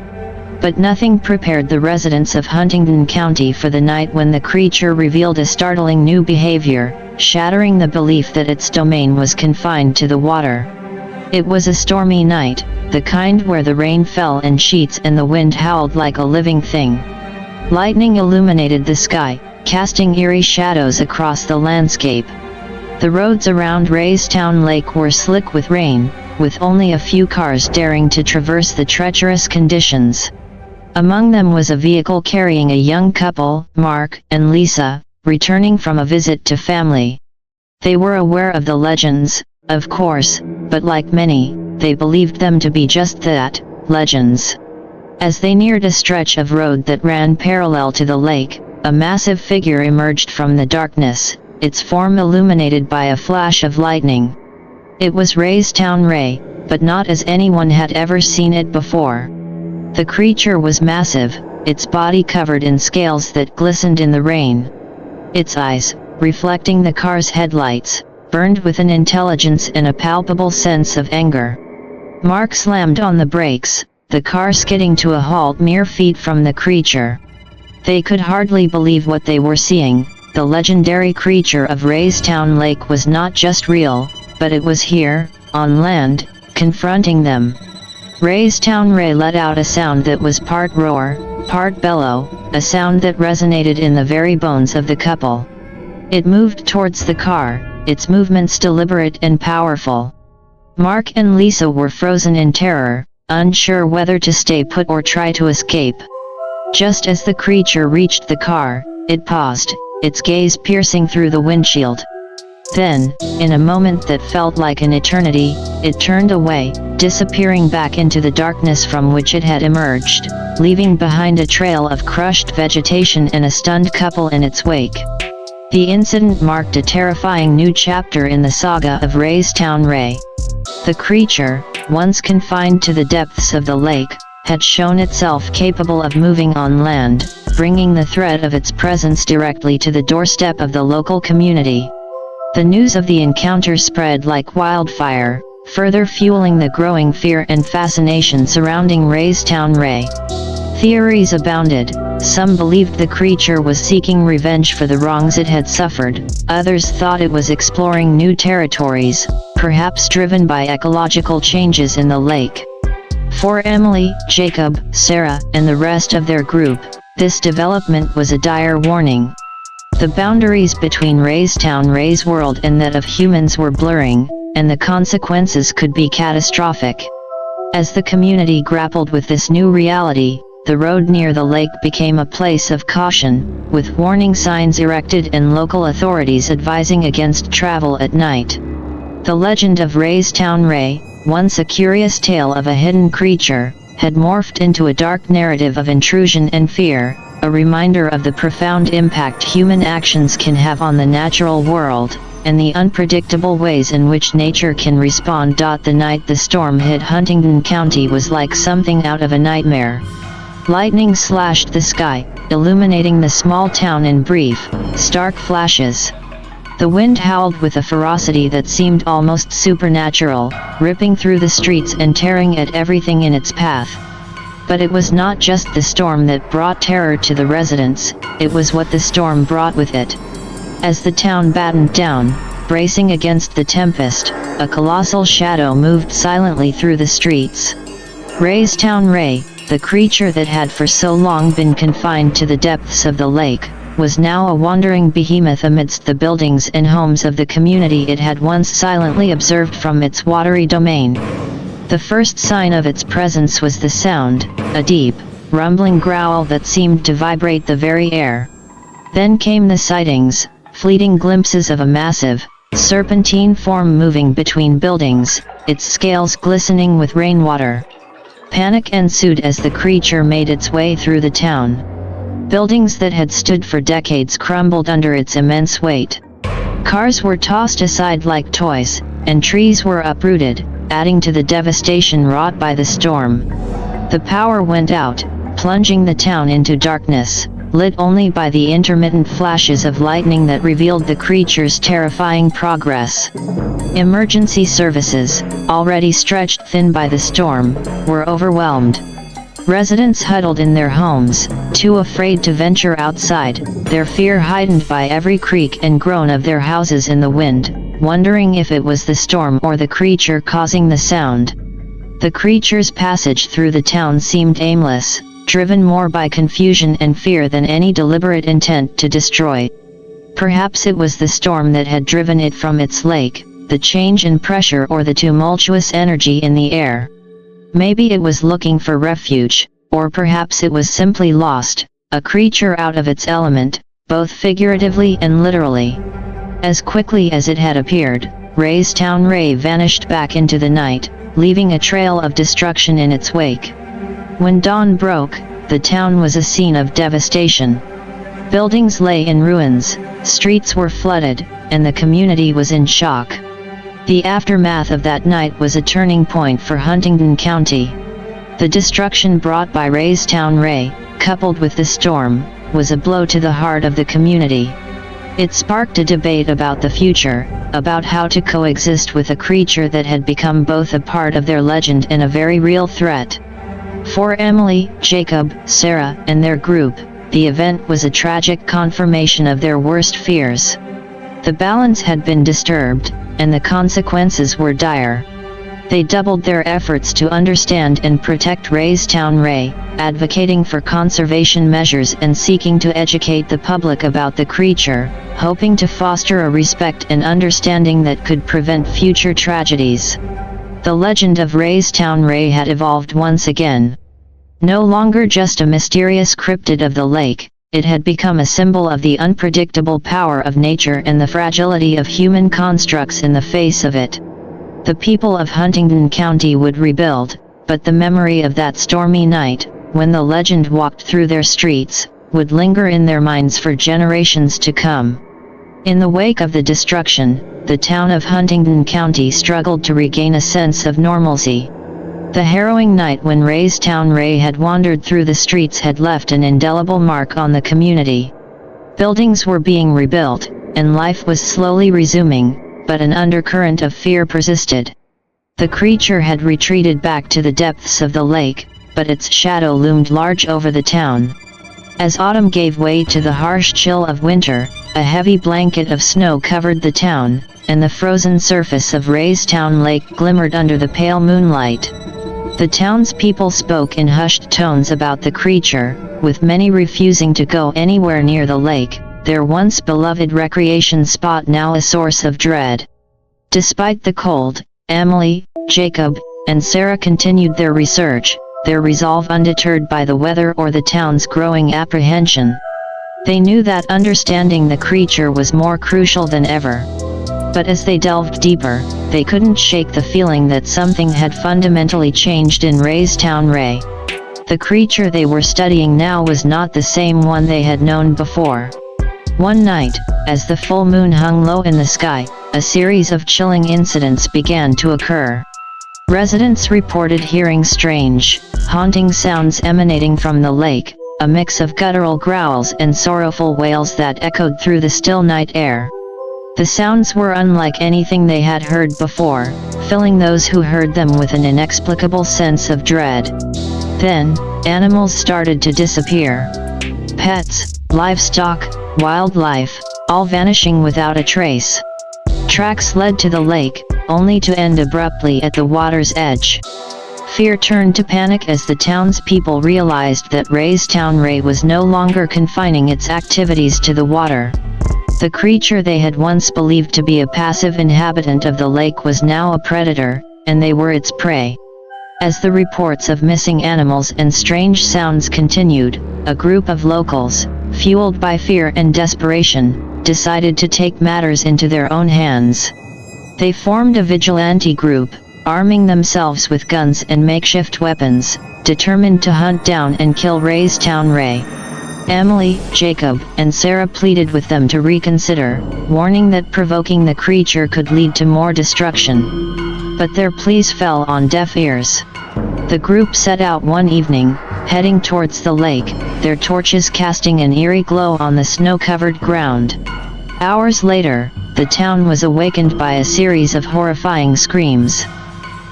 But nothing prepared the residents of Huntingdon County for the night when the creature revealed a startling new behavior, shattering the belief that its domain was confined to the water. It was a stormy night, the kind where the rain fell in sheets and the wind howled like a living thing. Lightning illuminated the sky, casting eerie shadows across the landscape. The roads around Raystown Lake were slick with rain, with only a few cars daring to traverse the treacherous conditions. Among them was a vehicle carrying a young couple, Mark and Lisa, returning from a visit to family. They were aware of the legends, of course, but like many, they believed them to be just that, legends. As they neared a stretch of road that ran parallel to the lake, a massive figure emerged from the darkness, its form illuminated by a flash of lightning. It was Raystown Ray, but not as anyone had ever seen it before. The creature was massive, its body covered in scales that glistened in the rain. Its eyes, reflecting the car's headlights, burned with an intelligence and a palpable sense of anger. Mark slammed on the brakes, the car skidding to a halt mere feet from the creature. They could hardly believe what they were seeing. The legendary creature of Raystown Lake was not just real, but it was here, on land, confronting them. Raystown Ray let out a sound that was part roar, part bellow, a sound that resonated in the very bones of the couple. It moved towards the car, its movements deliberate and powerful. Mark and Lisa were frozen in terror, unsure whether to stay put or try to escape. Just as the creature reached the car, it paused, its gaze piercing through the windshield. Then, in a moment that felt like an eternity, it turned away, disappearing back into the darkness from which it had emerged, leaving behind a trail of crushed vegetation and a stunned couple in its wake. The incident marked a terrifying new chapter in the saga of Raystown Ray. The creature, once confined to the depths of the lake, had shown itself capable of moving on land, bringing the threat of its presence directly to the doorstep of the local community. The news of the encounter spread like wildfire, further fueling the growing fear and fascination surrounding Raystown Ray. Theories abounded. Some believed the creature was seeking revenge for the wrongs it had suffered, others thought it was exploring new territories, perhaps driven by ecological changes in the lake. For Emily, Jacob, Sarah, and the rest of their group, this development was a dire warning. The boundaries between Raystown Ray's world and that of humans were blurring, and the consequences could be catastrophic. As the community grappled with this new reality, the road near the lake became a place of caution, with warning signs erected and local authorities advising against travel at night. The legend of Raystown Ray, once a curious tale of a hidden creature, had morphed into a dark narrative of intrusion and fear, a reminder of the profound impact human actions can have on the natural world, and the unpredictable ways in which nature can respond. The night the storm hit Huntingdon County was like something out of a nightmare. Lightning slashed the sky, illuminating the small town in brief, stark flashes. The wind howled with a ferocity that seemed almost supernatural, ripping through the streets and tearing at everything in its path. But it was not just the storm that brought terror to the residents, it was what the storm brought with it. As the town battened down, bracing against the tempest, a colossal shadow moved silently through the streets. Raystown Ray, the creature that had for so long been confined to the depths of the lake, was now a wandering behemoth amidst the buildings and homes of the community it had once silently observed from its watery domain. The first sign of its presence was the sound, a deep, rumbling growl that seemed to vibrate the very air. Then came the sightings, fleeting glimpses of a massive, serpentine form moving between buildings, its scales glistening with rainwater. Panic ensued as the creature made its way through the town. Buildings that had stood for decades crumbled under its immense weight. Cars were tossed aside like toys, and trees were uprooted, adding to the devastation wrought by the storm. The power went out, plunging the town into darkness, lit only by the intermittent flashes of lightning that revealed the creature's terrifying progress. Emergency services, already stretched thin by the storm, were overwhelmed. Residents huddled in their homes, too afraid to venture outside, their fear heightened by every creak and groan of their houses in the wind, wondering if it was the storm or the creature causing the sound. The creature's passage through the town seemed aimless, driven more by confusion and fear than any deliberate intent to destroy. Perhaps it was the storm that had driven it from its lake, the change in pressure or the tumultuous energy in the air. Maybe it was looking for refuge, or perhaps it was simply lost, a creature out of its element, both figuratively and literally. As quickly as it had appeared, Ray's Town Ray vanished back into the night, leaving a trail of destruction in its wake. When dawn broke, the town was a scene of devastation. Buildings lay in ruins, streets were flooded, and the community was in shock. The aftermath of that night was a turning point for Huntingdon County. The destruction brought by Ray's Town Ray, coupled with the storm, was a blow to the heart of the community. It sparked a debate about the future, about how to coexist with a creature that had become both a part of their legend and a very real threat. For Emily, Jacob, Sarah, and their group, the event was a tragic confirmation of their worst fears. The balance had been disturbed, and the consequences were dire. They doubled their efforts to understand and protect Ray's Town Ray, advocating for conservation measures and seeking to educate the public about the creature, hoping to foster a respect and understanding that could prevent future tragedies. The legend of Ray's Town Ray had evolved once again. No longer just a mysterious cryptid of the lake, it had become a symbol of the unpredictable power of nature and the fragility of human constructs in the face of it. The people of Huntingdon County would rebuild, but the memory of that stormy night, when the legend walked through their streets, would linger in their minds for generations to come. In the wake of the destruction, the town of Huntingdon County struggled to regain a sense of normalcy. The harrowing night when Ray's Town Ray had wandered through the streets had left an indelible mark on the community. Buildings were being rebuilt, and life was slowly resuming, but an undercurrent of fear persisted. The creature had retreated back to the depths of the lake, but its shadow loomed large over the town. As autumn gave way to the harsh chill of winter, a heavy blanket of snow covered the town, and the frozen surface of Ray's Town Lake glimmered under the pale moonlight. The townspeople spoke in hushed tones about the creature, with many refusing to go anywhere near the lake, their once beloved recreation spot now a source of dread. Despite the cold, Emily, Jacob, and Sarah continued their research, their resolve undeterred by the weather or the town's growing apprehension. They knew that understanding the creature was more crucial than ever. But as they delved deeper, they couldn't shake the feeling that something had fundamentally changed in Ray's Town Ray. The creature they were studying now was not the same one they had known before. One night, as the full moon hung low in the sky, a series of chilling incidents began to occur. Residents reported hearing strange, haunting sounds emanating from the lake, a mix of guttural growls and sorrowful wails that echoed through the still night air. The sounds were unlike anything they had heard before, filling those who heard them with an inexplicable sense of dread. Then, animals started to disappear. Pets, livestock, wildlife, all vanishing without a trace. Tracks led to the lake, only to end abruptly at the water's edge. Fear turned to panic as the townspeople realized that Ray's Town Ray was no longer confining its activities to the water. The creature they had once believed to be a passive inhabitant of the lake was now a predator, and they were its prey. As the reports of missing animals and strange sounds continued, a group of locals, fueled by fear and desperation, decided to take matters into their own hands. They formed a vigilante group, arming themselves with guns and makeshift weapons, determined to hunt down and kill Ray's Town Ray. Emily, Jacob, and Sarah pleaded with them to reconsider, warning that provoking the creature could lead to more destruction. But their pleas fell on deaf ears. The group set out one evening, heading towards the lake, their torches casting an eerie glow on the snow-covered ground. Hours later, the town was awakened by a series of horrifying screams.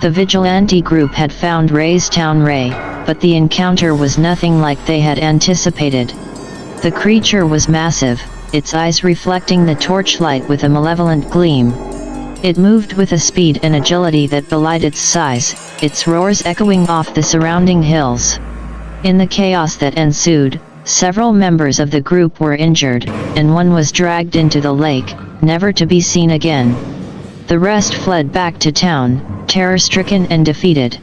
The vigilante group had found Ray's Town Ray, but the encounter was nothing like they had anticipated. The creature was massive, its eyes reflecting the torchlight with a malevolent gleam. It moved with a speed and agility that belied its size, its roars echoing off the surrounding hills. In the chaos that ensued, several members of the group were injured, and one was dragged into the lake, never to be seen again. The rest fled back to town, terror-stricken and defeated.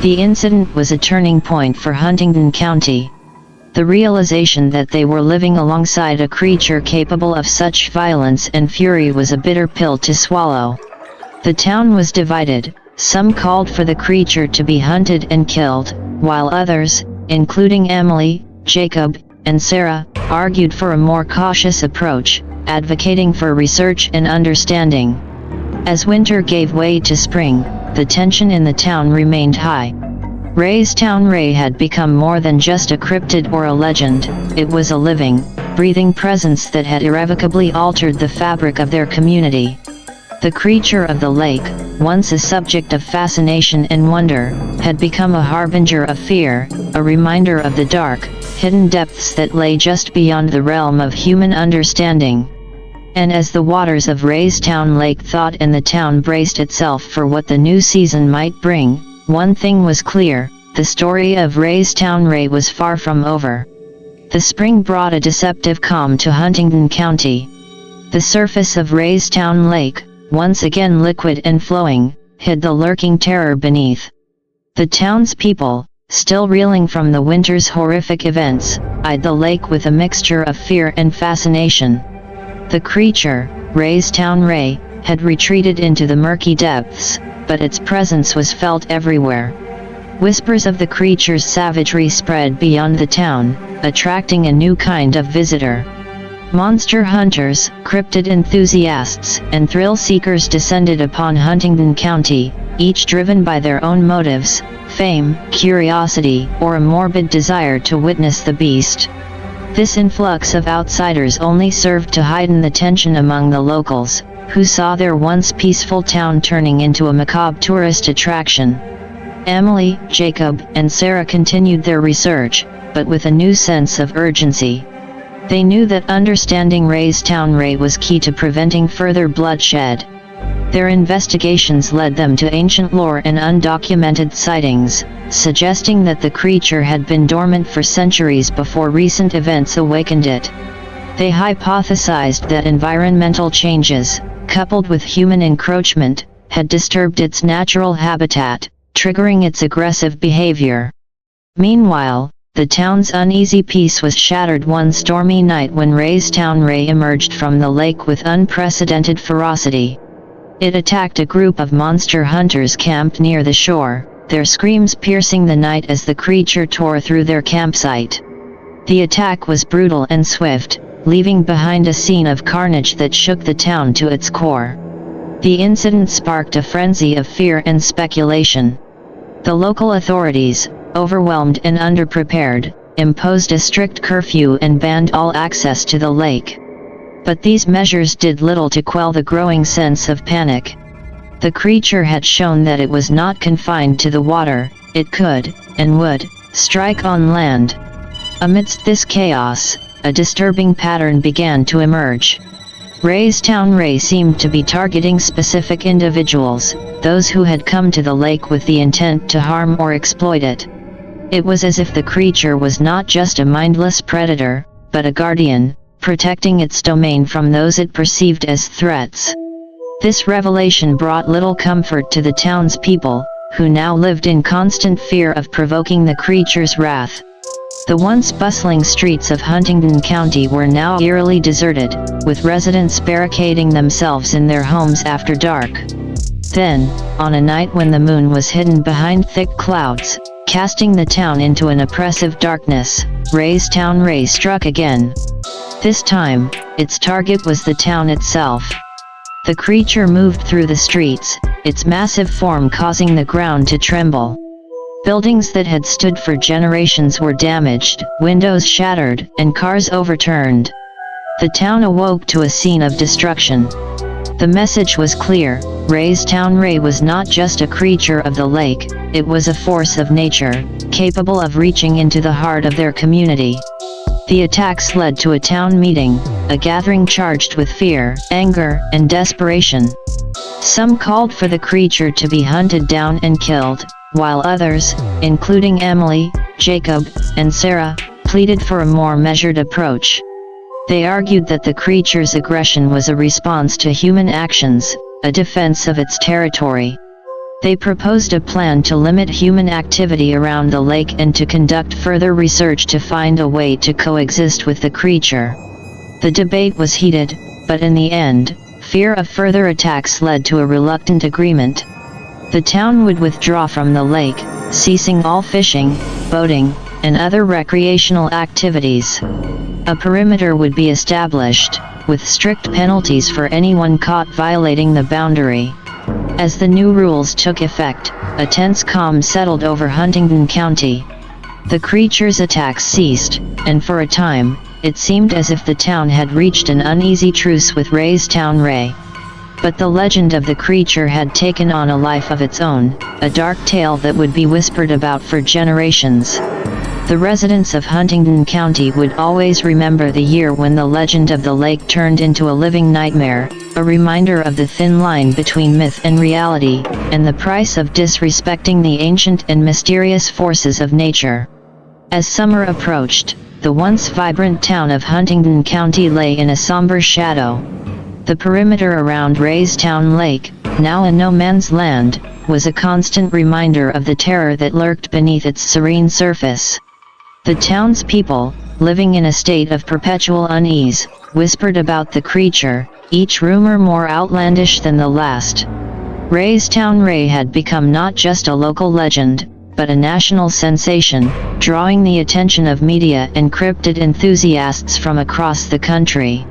The incident was a turning point for Huntingdon County. The realization that they were living alongside a creature capable of such violence and fury was a bitter pill to swallow. The town was divided, some called for the creature to be hunted and killed, while others, including Emily, Jacob, and Sarah, argued for a more cautious approach, advocating for research and understanding. As winter gave way to spring, the tension in the town remained high. Raystown Ray had become more than just a cryptid or a legend, it was a living, breathing presence that had irrevocably altered the fabric of their community. The creature of the lake, once a subject of fascination and wonder, had become a harbinger of fear, a reminder of the dark, hidden depths that lay just beyond the realm of human understanding. And as the waters of Raystown Lake thawed and the town braced itself for what the new season might bring, one thing was clear, the story of Raystown Ray was far from over. The spring brought a deceptive calm to Huntingdon County. The surface of Raystown Lake, once again liquid and flowing, hid the lurking terror beneath. The townspeople, still reeling from the winter's horrific events, eyed the lake with a mixture of fear and fascination. The creature, Raystown Ray, had retreated into the murky depths, but its presence was felt everywhere. Whispers of the creature's savagery spread beyond the town, attracting a new kind of visitor. Monster hunters, cryptid enthusiasts, and thrill-seekers descended upon Huntingdon County, each driven by their own motives, fame, curiosity, or a morbid desire to witness the beast. This influx of outsiders only served to heighten the tension among the locals, who saw their once peaceful town turning into a macabre tourist attraction. Emily, Jacob, and Sarah continued their research, but with a new sense of urgency. They knew that understanding Raystown Ray was key to preventing further bloodshed. Their investigations led them to ancient lore and undocumented sightings, suggesting that the creature had been dormant for centuries before recent events awakened it. They hypothesized that environmental changes, coupled with human encroachment, had disturbed its natural habitat, triggering its aggressive behavior. Meanwhile, the town's uneasy peace was shattered one stormy night when Raystown Ray emerged from the lake with unprecedented ferocity. It attacked a group of monster hunters camped near the shore, their screams piercing the night as the creature tore through their campsite. The attack was brutal and swift, leaving behind a scene of carnage that shook the town to its core. The incident sparked a frenzy of fear and speculation. The local authorities, overwhelmed and underprepared, imposed a strict curfew and banned all access to the lake. But these measures did little to quell the growing sense of panic. The creature had shown that it was not confined to the water, it could, and would, strike on land. Amidst this chaos, a disturbing pattern began to emerge. Raystown Ray seemed to be targeting specific individuals, those who had come to the lake with the intent to harm or exploit it. It was as if the creature was not just a mindless predator, but a guardian, protecting its domain from those it perceived as threats. This revelation brought little comfort to the townspeople, who now lived in constant fear of provoking the creature's wrath. The once bustling streets of Huntingdon County were now eerily deserted, with residents barricading themselves in their homes after dark. Then, on a night when the moon was hidden behind thick clouds, casting the town into an oppressive darkness, Raystown Ray struck again. This time, its target was the town itself. The creature moved through the streets, its massive form causing the ground to tremble. Buildings that had stood for generations were damaged, windows shattered, and cars overturned. The town awoke to a scene of destruction. The message was clear: Raystown Ray was not just a creature of the lake, it was a force of nature, capable of reaching into the heart of their community. The attacks led to a town meeting, a gathering charged with fear, anger, and desperation. Some called for the creature to be hunted down and killed, while others, including Emily, Jacob, and Sarah, pleaded for a more measured approach. They argued that the creature's aggression was a response to human actions, a defense of its territory. They proposed a plan to limit human activity around the lake and to conduct further research to find a way to coexist with the creature. The debate was heated, but in the end, fear of further attacks led to a reluctant agreement. The town would withdraw from the lake, ceasing all fishing, boating, and other recreational activities. A perimeter would be established, with strict penalties for anyone caught violating the boundary. As the new rules took effect, a tense calm settled over Huntingdon County. The creature's attacks ceased, and for a time, it seemed as if the town had reached an uneasy truce with Ray's Town Ray. But the legend of the creature had taken on a life of its own, a dark tale that would be whispered about for generations. The residents of Huntingdon County would always remember the year when the legend of the lake turned into a living nightmare, a reminder of the thin line between myth and reality, and the price of disrespecting the ancient and mysterious forces of nature. As summer approached, the once vibrant town of Huntingdon County lay in a somber shadow. The perimeter around Ray's Town Lake, now a no-man's land, was a constant reminder of the terror that lurked beneath its serene surface. The townspeople, living in a state of perpetual unease, whispered about the creature, each rumor more outlandish than the last. Ray's Town Ray had become not just a local legend, but a national sensation, drawing the attention of media and cryptid enthusiasts from across the country.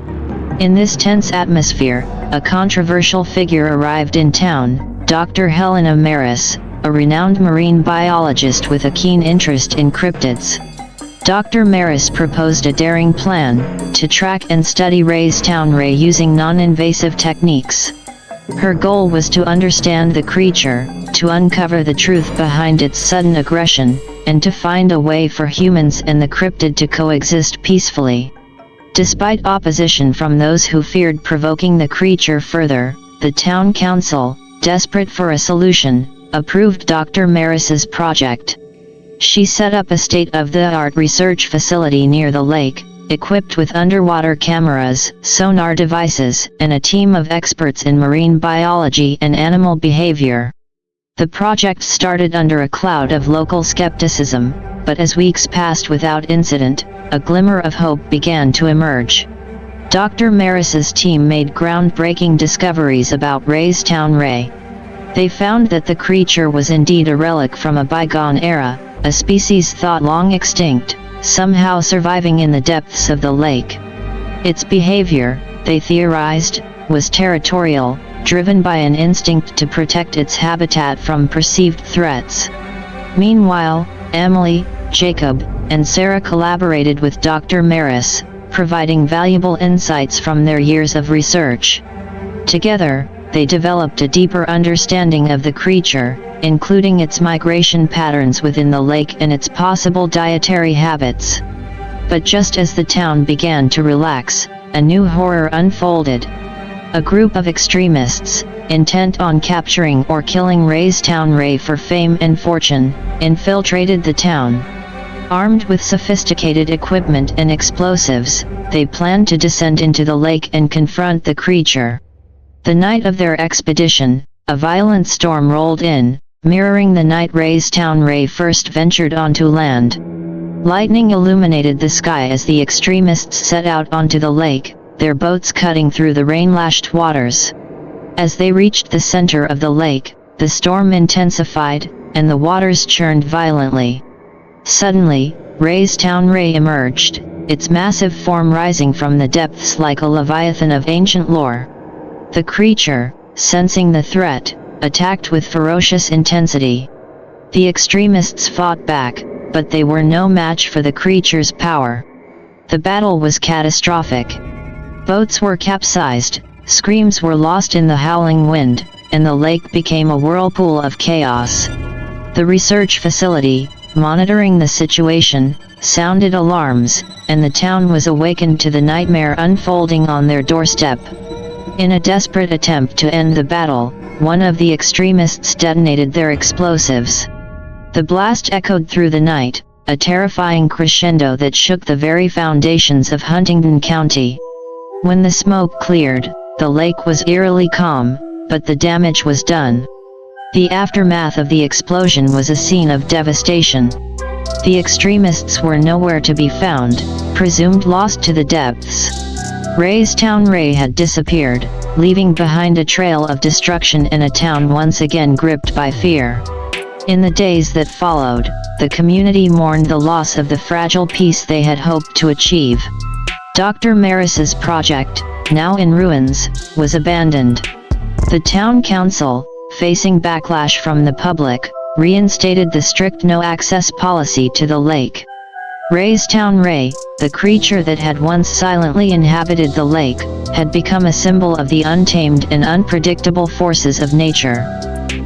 In this tense atmosphere, a controversial figure arrived in town, Dr. Helena Maris, a renowned marine biologist with a keen interest in cryptids. Dr. Maris proposed a daring plan, to track and study Ray's Town Ray using non-invasive techniques. Her goal was to understand the creature, to uncover the truth behind its sudden aggression, and to find a way for humans and the cryptid to coexist peacefully. Despite opposition from those who feared provoking the creature further, the town council, desperate for a solution, approved Dr. Maris's project. She set up a state-of-the-art research facility near the lake, equipped with underwater cameras, sonar devices, and a team of experts in marine biology and animal behavior. The project started under a cloud of local skepticism, but as weeks passed without incident, a glimmer of hope began to emerge. Dr. Maris's team made groundbreaking discoveries about Ray's Town Ray. They found that the creature was indeed a relic from a bygone era, a species thought long extinct, somehow surviving in the depths of the lake. Its behavior, they theorized, was territorial, driven by an instinct to protect its habitat from perceived threats. Meanwhile, Emily, Jacob, and Sarah collaborated with Dr. Maris, providing valuable insights from their years of research. Together, they developed a deeper understanding of the creature, including its migration patterns within the lake and its possible dietary habits. But just as the town began to relax, a new horror unfolded. A group of extremists, intent on capturing or killing Ray's Town Ray for fame and fortune, infiltrated the town. Armed with sophisticated equipment and explosives, they planned to descend into the lake and confront the creature. The night of their expedition, a violent storm rolled in, mirroring the night Ray's Town Ray first ventured onto land. Lightning illuminated the sky as the extremists set out onto the lake, their boats cutting through the rain-lashed waters. As they reached the center of the lake, the storm intensified, and the waters churned violently. Suddenly, Ray's Town Ray emerged, its massive form rising from the depths like a leviathan of ancient lore. The creature, sensing the threat, attacked with ferocious intensity. The extremists fought back, but they were no match for the creature's power. The battle was catastrophic. Boats were capsized, screams were lost in the howling wind, and the lake became a whirlpool of chaos. The research facility, monitoring the situation, sounded alarms, and the town was awakened to the nightmare unfolding on their doorstep. In a desperate attempt to end the battle, one of the extremists detonated their explosives. The blast echoed through the night, a terrifying crescendo that shook the very foundations of Huntingdon County. When the smoke cleared, the lake was eerily calm, but the damage was done. The aftermath of the explosion was a scene of devastation. The extremists were nowhere to be found, presumed lost to the depths. Raystown Ray had disappeared, leaving behind a trail of destruction and a town once again gripped by fear. In the days that followed, the community mourned the loss of the fragile peace they had hoped to achieve. Dr. Maris's project, now in ruins, was abandoned. The town council, facing backlash from the public, reinstated the strict no-access policy to the lake. Raystown Ray, the creature that had once silently inhabited the lake, had become a symbol of the untamed and unpredictable forces of nature.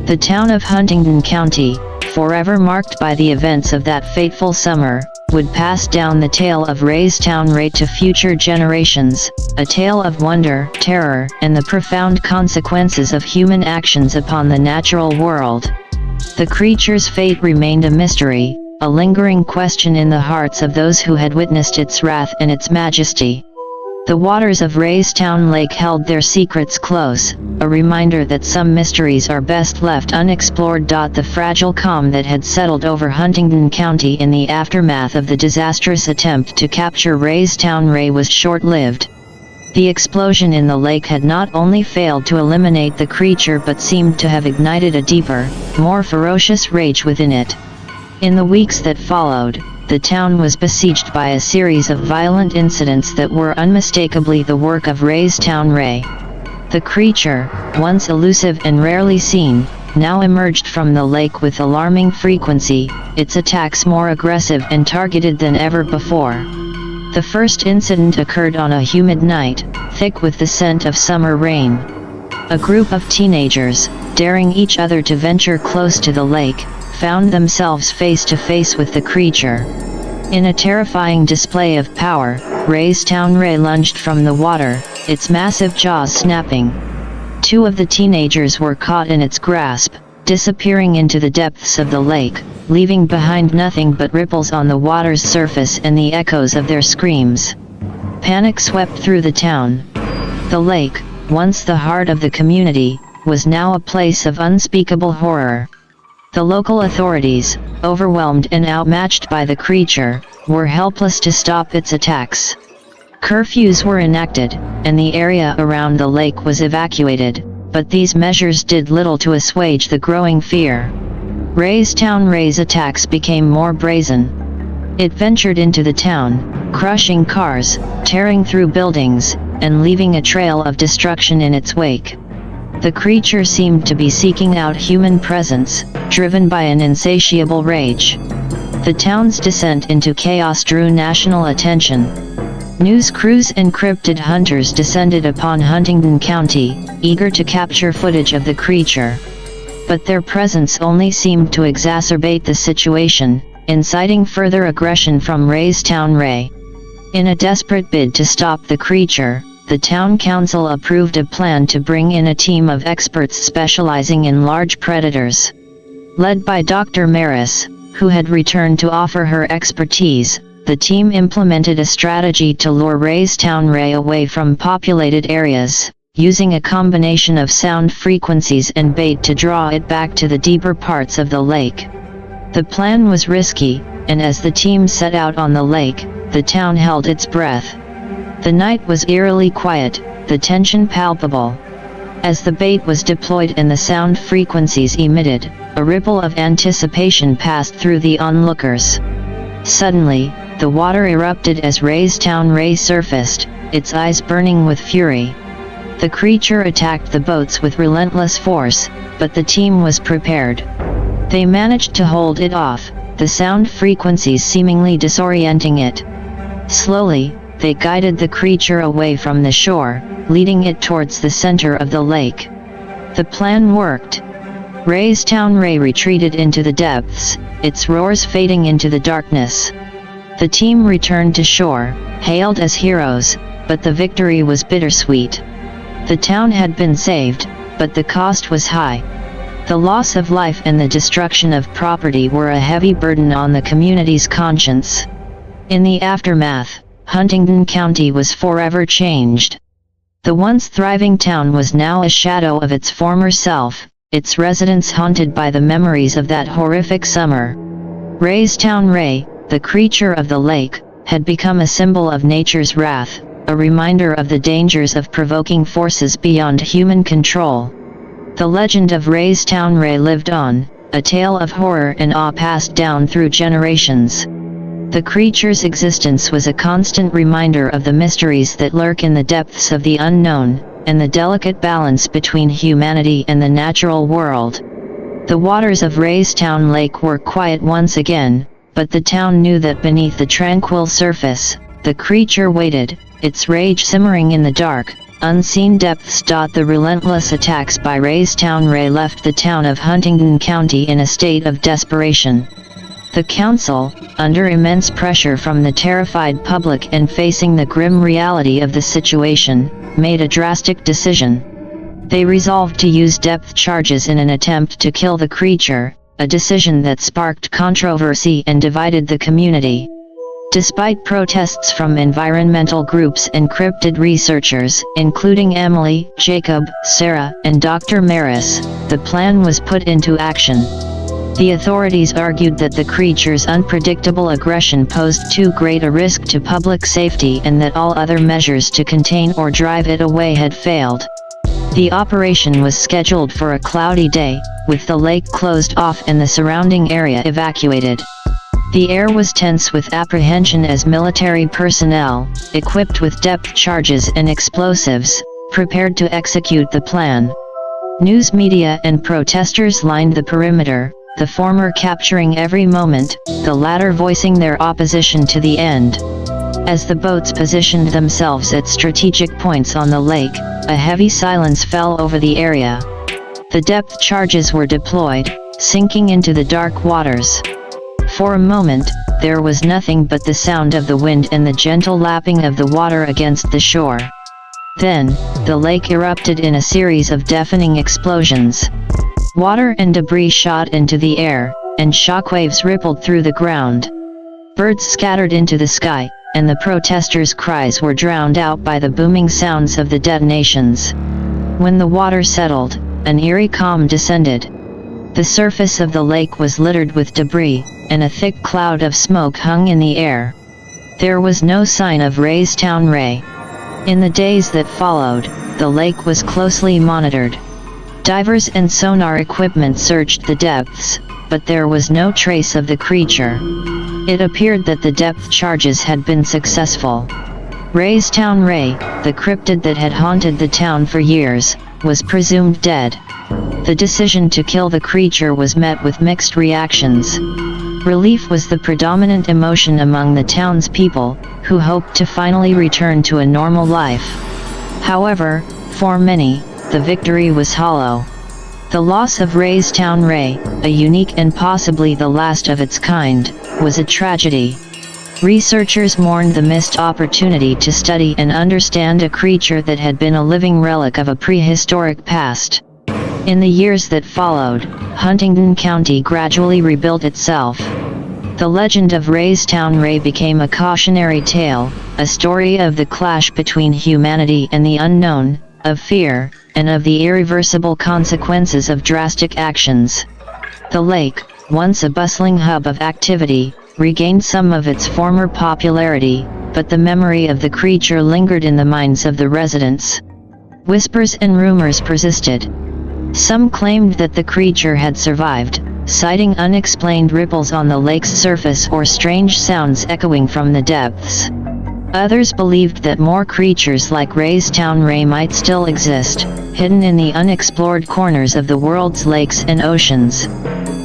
The town of Huntingdon County, forever marked by the events of that fateful summer, would pass down the tale of Raystown Ray to future generations, a tale of wonder, terror, and the profound consequences of human actions upon the natural world. The creature's fate remained a mystery, a lingering question in the hearts of those who had witnessed its wrath and its majesty. The waters of Raystown Lake held their secrets close, a reminder that some mysteries are best left unexplored. The fragile calm that had settled over Huntingdon County in the aftermath of the disastrous attempt to capture Raystown Ray was short-lived. The explosion in the lake had not only failed to eliminate the creature but seemed to have ignited a deeper, more ferocious rage within it. In the weeks that followed, the town was besieged by a series of violent incidents that were unmistakably the work of Raystown Ray. The creature, once elusive and rarely seen, now emerged from the lake with alarming frequency, its attacks more aggressive and targeted than ever before. The first incident occurred on a humid night, thick with the scent of summer rain. A group of teenagers, daring each other to venture close to the lake, found themselves face to face with the creature. In a terrifying display of power, Raystown Ray lunged from the water, its massive jaws snapping. Two of the teenagers were caught in its grasp, disappearing into the depths of the lake, leaving behind nothing but ripples on the water's surface and the echoes of their screams. Panic swept through the town. The lake, once the heart of the community, was now a place of unspeakable horror. The local authorities, overwhelmed and outmatched by the creature, were helpless to stop its attacks. Curfews were enacted, and the area around the lake was evacuated, but these measures did little to assuage the growing fear. Raystown Ray's attacks became more brazen. It ventured into the town, crushing cars, tearing through buildings, and leaving a trail of destruction in its wake. The creature seemed to be seeking out human presence, driven by an insatiable rage. The town's descent into chaos drew national attention. News crews and cryptid hunters descended upon Huntingdon County, eager to capture footage of the creature. But their presence only seemed to exacerbate the situation, inciting further aggression from Raystown Ray. In a desperate bid to stop the creature, the town council approved a plan to bring in a team of experts specializing in large predators. Led by Dr. Maris, who had returned to offer her expertise, the team implemented a strategy to lure Raystown Ray away from populated areas, using a combination of sound frequencies and bait to draw it back to the deeper parts of the lake. The plan was risky, and as the team set out on the lake, the town held its breath. The night was eerily quiet, the tension palpable. As the bait was deployed and the sound frequencies emitted, a ripple of anticipation passed through the onlookers. Suddenly, the water erupted as Raystown Ray surfaced, its eyes burning with fury. The creature attacked the boats with relentless force, but the team was prepared. They managed to hold it off, the sound frequencies seemingly disorienting it. Slowly, they guided the creature away from the shore, leading it towards the center of the lake. The plan worked. Raystown Ray retreated into the depths, its roars fading into the darkness. The team returned to shore, hailed as heroes, but the victory was bittersweet. The town had been saved, but the cost was high. The loss of life and the destruction of property were a heavy burden on the community's conscience. In the aftermath, Huntingdon County was forever changed. The once thriving town was now a shadow of its former self, its residents haunted by the memories of that horrific summer. Raystown Ray, the creature of the lake, had become a symbol of nature's wrath, a reminder of the dangers of provoking forces beyond human control. The legend of Raystown Ray lived on, a tale of horror and awe passed down through generations. The creature's existence was a constant reminder of the mysteries that lurk in the depths of the unknown, and the delicate balance between humanity and the natural world. The waters of Raystown Lake were quiet once again, but the town knew that beneath the tranquil surface, the creature waited, its rage simmering in the dark, unseen depths. The relentless attacks by Raystown Ray left the town of Huntingdon County in a state of desperation. The council, under immense pressure from the terrified public and facing the grim reality of the situation, made a drastic decision. They resolved to use depth charges in an attempt to kill the creature, a decision that sparked controversy and divided the community. Despite protests from environmental groups and cryptid researchers, including Emily, Jacob, Sarah, and Dr. Maris, the plan was put into action. The authorities argued that the creature's unpredictable aggression posed too great a risk to public safety and that all other measures to contain or drive it away had failed. The operation was scheduled for a cloudy day, with the lake closed off and the surrounding area evacuated. The air was tense with apprehension as military personnel, equipped with depth charges and explosives, prepared to execute the plan. News media and protesters lined the perimeter, the former capturing every moment, the latter voicing their opposition to the end. As the boats positioned themselves at strategic points on the lake, a heavy silence fell over the area. The depth charges were deployed, sinking into the dark waters. For a moment, there was nothing but the sound of the wind and the gentle lapping of the water against the shore. Then, the lake erupted in a series of deafening explosions. Water and debris shot into the air, and shockwaves rippled through the ground. Birds scattered into the sky, and the protesters' cries were drowned out by the booming sounds of the detonations. When the water settled, an eerie calm descended. The surface of the lake was littered with debris, and a thick cloud of smoke hung in the air. There was no sign of Raystown Ray. In the days that followed, the lake was closely monitored. Divers and sonar equipment searched the depths, but there was no trace of the creature. It appeared that the depth charges had been successful. Raystown Ray, the cryptid that had haunted the town for years, was presumed dead. The decision to kill the creature was met with mixed reactions. Relief was the predominant emotion among the townspeople, who hoped to finally return to a normal life. However, for many, the victory was hollow. The loss of Raystown Ray, a unique and possibly the last of its kind, was a tragedy. Researchers mourned the missed opportunity to study and understand a creature that had been a living relic of a prehistoric past. In the years that followed, Huntingdon County gradually rebuilt itself. The legend of Raystown Ray became a cautionary tale, a story of the clash between humanity and the unknown, of fear, and of the irreversible consequences of drastic actions. The lake, once a bustling hub of activity, regained some of its former popularity, but the memory of the creature lingered in the minds of the residents. Whispers and rumors persisted. Some claimed that the creature had survived, citing unexplained ripples on the lake's surface or strange sounds echoing from the depths. Others believed that more creatures like Raystown Ray might still exist, hidden in the unexplored corners of the world's lakes and oceans.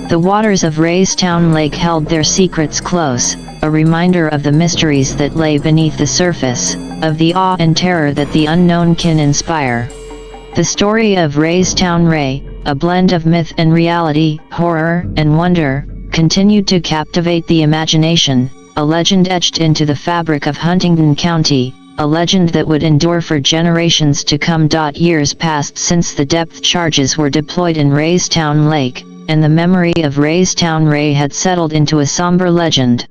The waters of Raystown Lake held their secrets close, a reminder of the mysteries that lay beneath the surface, of the awe and terror that the unknown can inspire. The story of Raystown Ray, a blend of myth and reality, horror and wonder, continued to captivate the imagination, a legend etched into the fabric of Huntingdon County, a legend that would endure for generations to come. Years passed since the depth charges were deployed in Raystown Lake, and the memory of Raystown Ray had settled into a somber legend.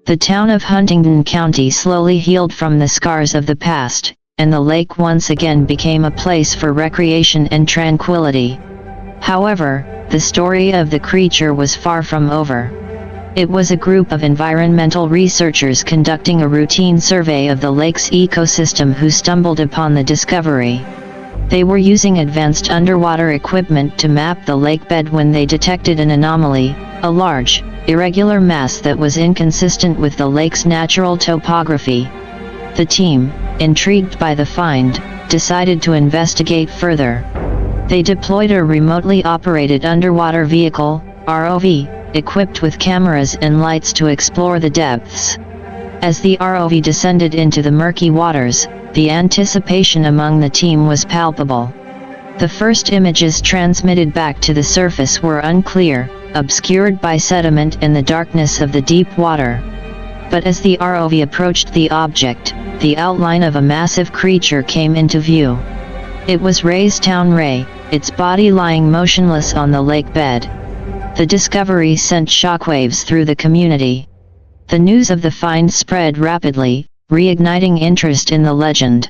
The town of Huntingdon County slowly healed from the scars of the past, and the lake once again became a place for recreation and tranquility. However, the story of the creature was far from over. It was a group of environmental researchers conducting a routine survey of the lake's ecosystem who stumbled upon the discovery. They were using advanced underwater equipment to map the lake bed when they detected an anomaly, a large, irregular mass that was inconsistent with the lake's natural topography. The team, intrigued by the find, decided to investigate further. They deployed a remotely operated underwater vehicle, ROV, equipped with cameras and lights to explore the depths. As the ROV descended into the murky waters, the anticipation among the team was palpable. The first images transmitted back to the surface were unclear, obscured by sediment and the darkness of the deep water. But as the ROV approached the object, the outline of a massive creature came into view. It was Raystown Ray, its body lying motionless on the lake bed. The discovery sent shockwaves through the community. The news of the find spread rapidly, reigniting interest in the legend.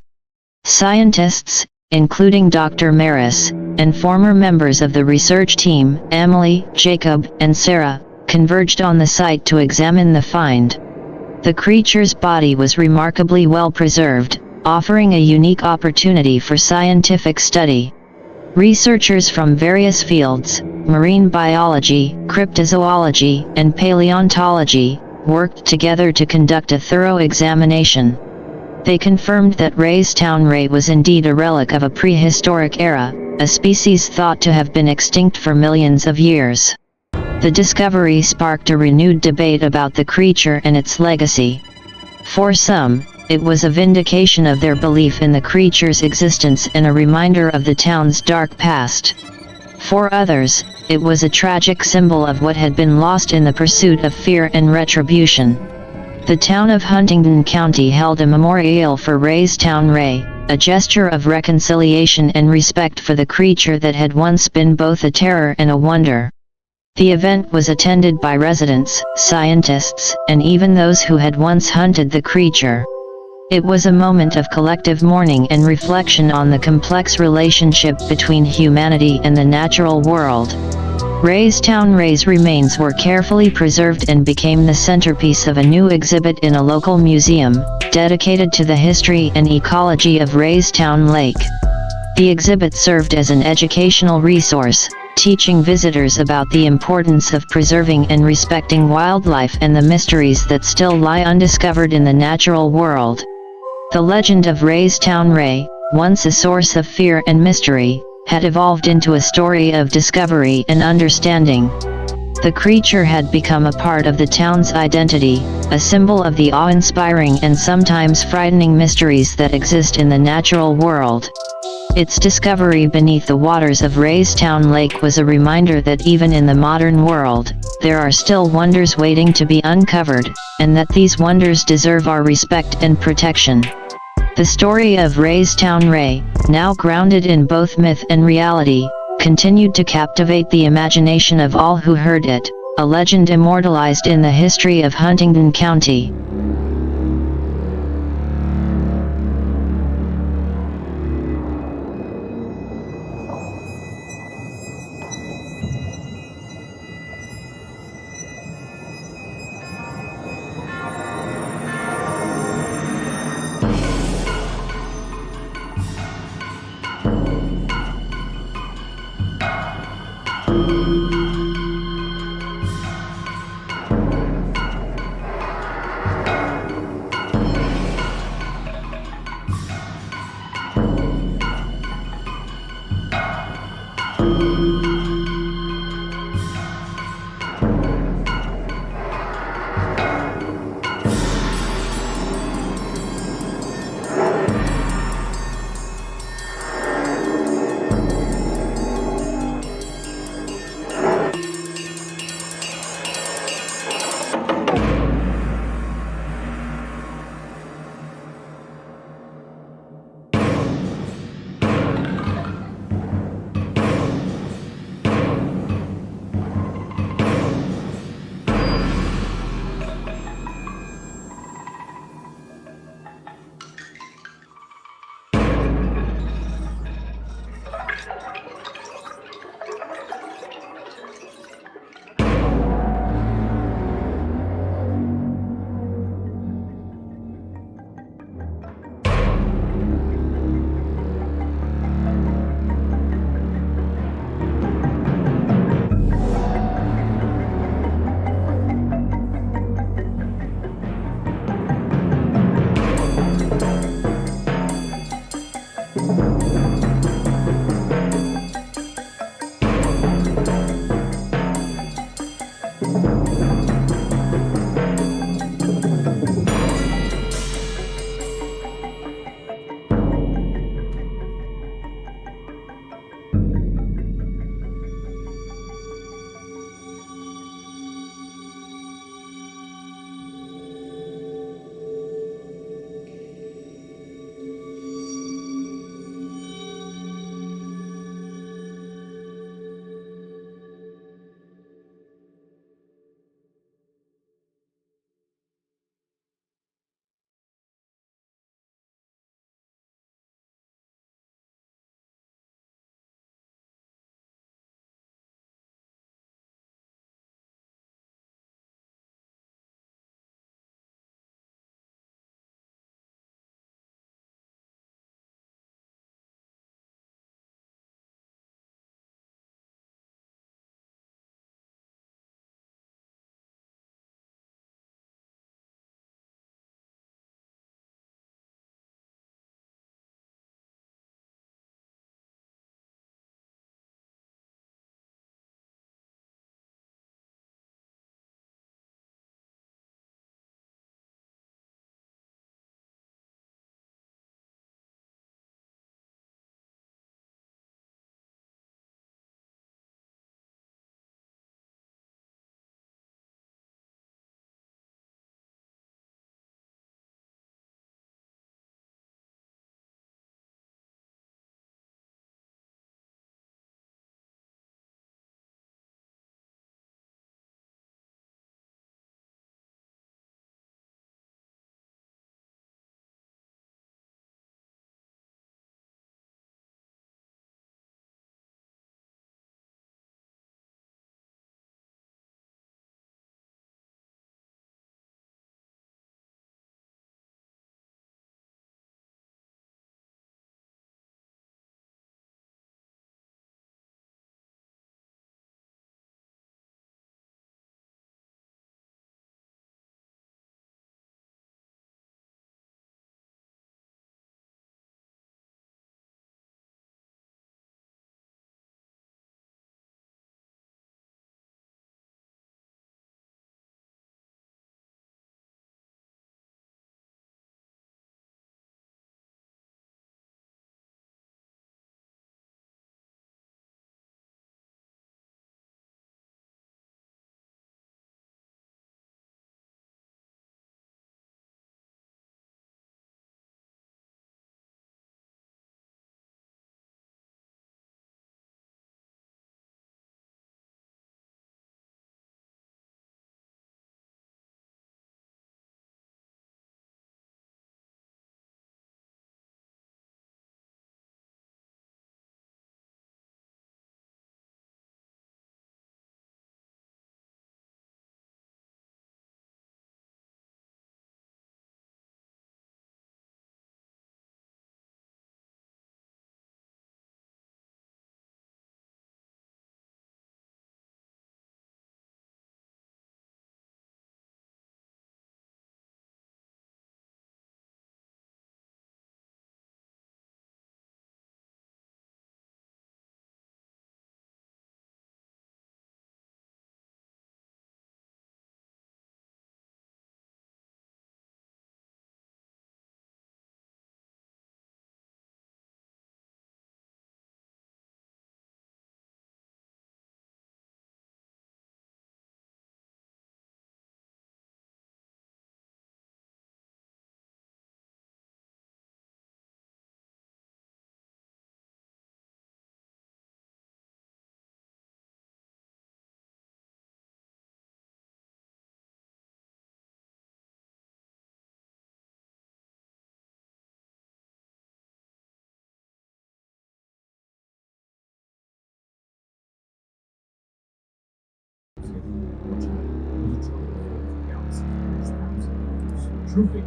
Scientists, including Dr. Maris, and former members of the research team, Emily, Jacob, and Sarah, converged on the site to examine the find. The creature's body was remarkably well preserved, offering a unique opportunity for scientific study. Researchers from various fields, marine biology, cryptozoology, and paleontology, worked together to conduct a thorough examination. They confirmed that Raystown Ray was indeed a relic of a prehistoric era, a species thought to have been extinct for millions of years. The discovery sparked a renewed debate about the creature and its legacy. For some, it was a vindication of their belief in the creature's existence and a reminder of the town's dark past. For others, it was a tragic symbol of what had been lost in the pursuit of fear and retribution. The town of Huntingdon County held a memorial for Raystown Ray, a gesture of reconciliation and respect for the creature that had once been both a terror and a wonder. The event was attended by residents, scientists, and even those who had once hunted the creature. It was a moment of collective mourning and reflection on the complex relationship between humanity and the natural world. Raystown Ray's remains were carefully preserved and became the centerpiece of a new exhibit in a local museum, dedicated to the history and ecology of Raystown Lake. The exhibit served as an educational resource, teaching visitors about the importance of preserving and respecting wildlife and the mysteries that still lie undiscovered in the natural world. The legend of Raystown Ray, once a source of fear and mystery, had evolved into a story of discovery and understanding. The creature had become a part of the town's identity, a symbol of the awe-inspiring and sometimes frightening mysteries that exist in the natural world. Its discovery beneath the waters of Raystown Lake was a reminder that even in the modern world, there are still wonders waiting to be uncovered, and that these wonders deserve our respect and protection. The story of Raystown Ray, now grounded in both myth and reality, continued to captivate the imagination of all who heard it, a legend immortalized in the history of Huntingdon County.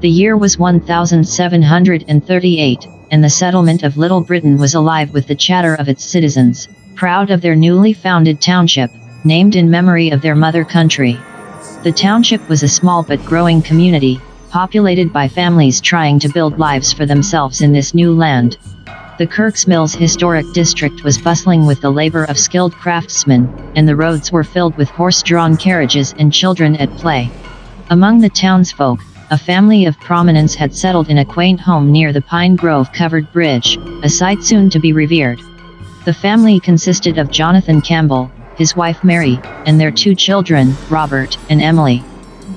The year was 1738, and the settlement of Little Britain was alive with the chatter of its citizens, proud of their newly founded township, named in memory of their mother country. The township was a small but growing community, populated by families trying to build lives for themselves in this new land. The Kirks Mills Historic District was bustling with the labor of skilled craftsmen, and the roads were filled with horse-drawn carriages and children at play. Among the townsfolk, a family of prominence had settled in a quaint home near the pine grove-covered bridge, a sight soon to be revered. The family consisted of Jonathan Campbell, his wife Mary, and their two children, Robert and Emily.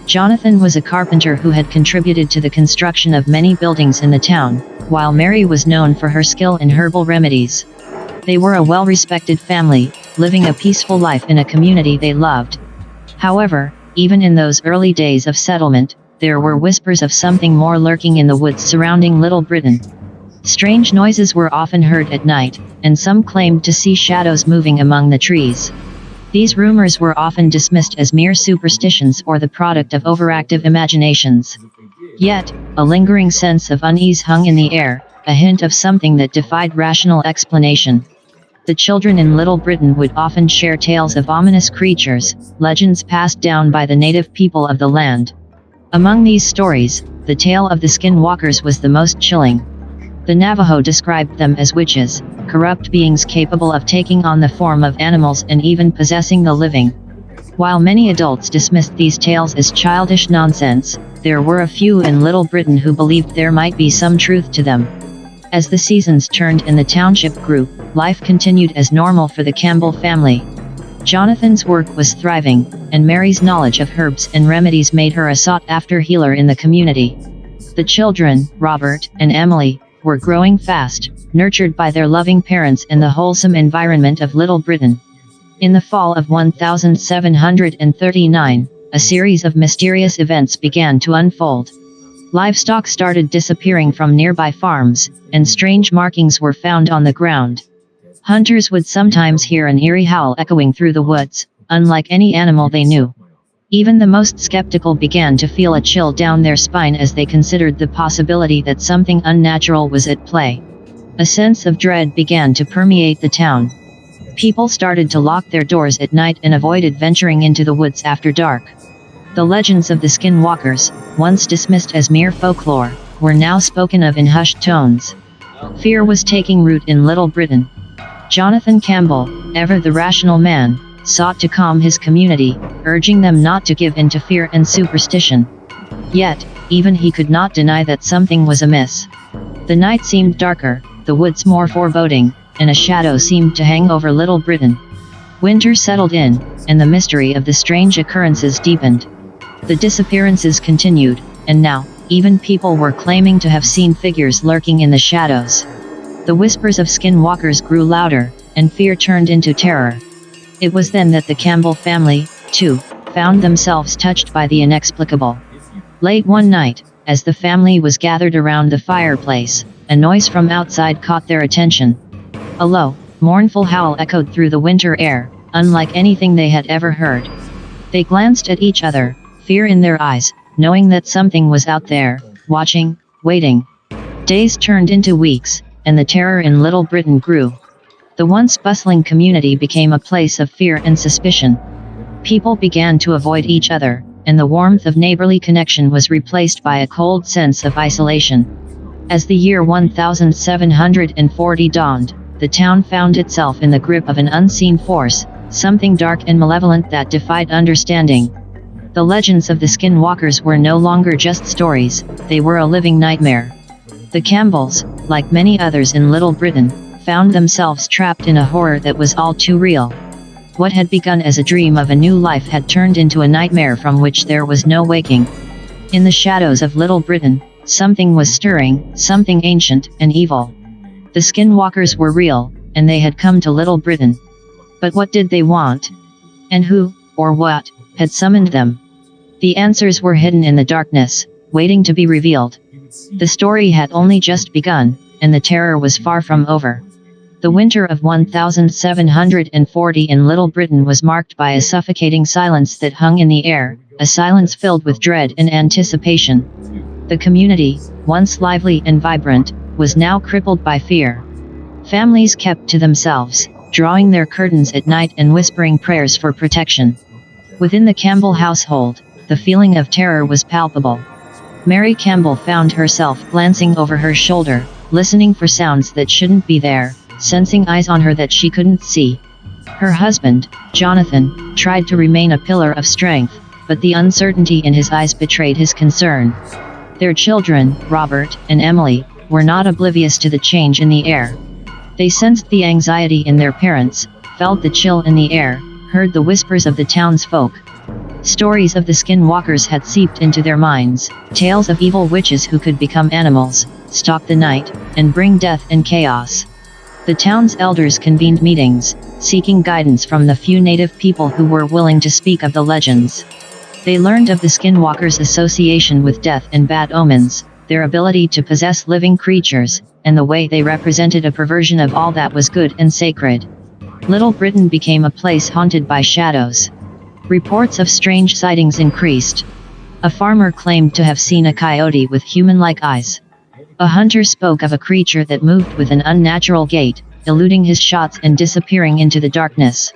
Jonathan was a carpenter who had contributed to the construction of many buildings in the town, while Mary was known for her skill in herbal remedies. They were a well-respected family, living a peaceful life in a community they loved. However, even in those early days of settlement, there were whispers of something more lurking in the woods surrounding Little Britain. Strange noises were often heard at night, and some claimed to see shadows moving among the trees. These rumors were often dismissed as mere superstitions or the product of overactive imaginations. Yet, a lingering sense of unease hung in the air, a hint of something that defied rational explanation. The children in Little Britain would often share tales of ominous creatures, legends passed down by the native people of the land. Among these stories, the tale of the skinwalkers was the most chilling. The Navajo described them as witches, corrupt beings capable of taking on the form of animals and even possessing the living. While many adults dismissed these tales as childish nonsense, there were a few in Little Britain who believed there might be some truth to them. As the seasons turned and the township grew, life continued as normal for the Campbell family. Jonathan's work was thriving, and Mary's knowledge of herbs and remedies made her a sought-after healer in the community. The children, Robert and Emily, were growing fast, nurtured by their loving parents and the wholesome environment of Little Britain. In the fall of 1739, a series of mysterious events began to unfold. Livestock started disappearing from nearby farms, and strange markings were found on the ground. Hunters would sometimes hear an eerie howl echoing through the woods, unlike any animal they knew. Even the most skeptical began to feel a chill down their spine as they considered the possibility that something unnatural was at play. A sense of dread began to permeate the town. People started to lock their doors at night and avoided venturing into the woods after dark. The legends of the skinwalkers, once dismissed as mere folklore, were now spoken of in hushed tones. Fear was taking root in Little Britain. Jonathan Campbell, ever the rational man, sought to calm his community, urging them not to give in to fear and superstition. Yet, even he could not deny that something was amiss. The night seemed darker, the woods more foreboding, and a shadow seemed to hang over Little Britain. Winter settled in, and the mystery of the strange occurrences deepened. The disappearances continued, and now, even people were claiming to have seen figures lurking in the shadows. The whispers of skinwalkers grew louder, and fear turned into terror. It was then that the Campbell family, too, found themselves touched by the inexplicable. Late one night, as the family was gathered around the fireplace, a noise from outside caught their attention. A low, mournful howl echoed through the winter air, unlike anything they had ever heard. They glanced at each other, fear in their eyes, knowing that something was out there, watching, waiting. Days turned into weeks, and the terror in Little Britain grew. The once bustling community became a place of fear and suspicion. People began to avoid each other, and the warmth of neighborly connection was replaced by a cold sense of isolation. As the year 1740 dawned, the town found itself in the grip of an unseen force, something dark and malevolent that defied understanding. The legends of the skinwalkers were no longer just stories, they were a living nightmare. The Campbells, like many others in Little Britain, found themselves trapped in a horror that was all too real. What had begun as a dream of a new life had turned into a nightmare from which there was no waking. In the shadows of Little Britain, something was stirring, something ancient and evil. The skinwalkers were real, and they had come to Little Britain. But what did they want? And who, or what, had summoned them? The answers were hidden in the darkness, waiting to be revealed. The story had only just begun, and the terror was far from over. The winter of 1740 in Little Britain was marked by a suffocating silence that hung in the air, a silence filled with dread and anticipation. The community, once lively and vibrant, was now crippled by fear. Families kept to themselves, drawing their curtains at night and whispering prayers for protection. Within the Campbell household, the feeling of terror was palpable. Mary Campbell found herself glancing over her shoulder, listening for sounds that shouldn't be there, sensing eyes on her that she couldn't see. Her husband, Jonathan, tried to remain a pillar of strength, but the uncertainty in his eyes betrayed his concern. Their children, Robert and Emily, were not oblivious to the change in the air. They sensed the anxiety in their parents, felt the chill in the air, heard the whispers of the townsfolk. Stories of the skinwalkers had seeped into their minds, tales of evil witches who could become animals, stalk the night, and bring death and chaos. The town's elders convened meetings, seeking guidance from the few native people who were willing to speak of the legends. They learned of the skinwalkers' association with death and bad omens, their ability to possess living creatures, and the way they represented a perversion of all that was good and sacred. Little Britain became a place haunted by shadows. Reports of strange sightings increased. A farmer claimed to have seen a coyote with human-like eyes. A hunter spoke of a creature that moved with an unnatural gait, eluding his shots and disappearing into the darkness.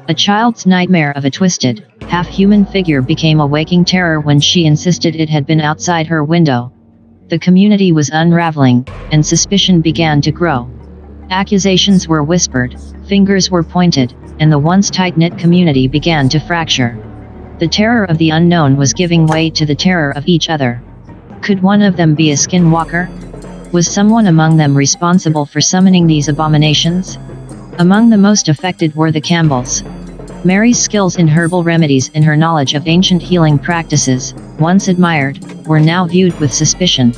A child's nightmare of a twisted, half-human figure became a waking terror when she insisted it had been outside her window. The community was unraveling, and suspicion began to grow. Accusations were whispered, fingers were pointed, and the once tight-knit community began to fracture. The terror of the unknown was giving way to the terror of each other. Could one of them be a skinwalker? Was someone among them responsible for summoning these abominations? Among the most affected were the Campbells. Mary's skills in herbal remedies and her knowledge of ancient healing practices, once admired, were now viewed with suspicion.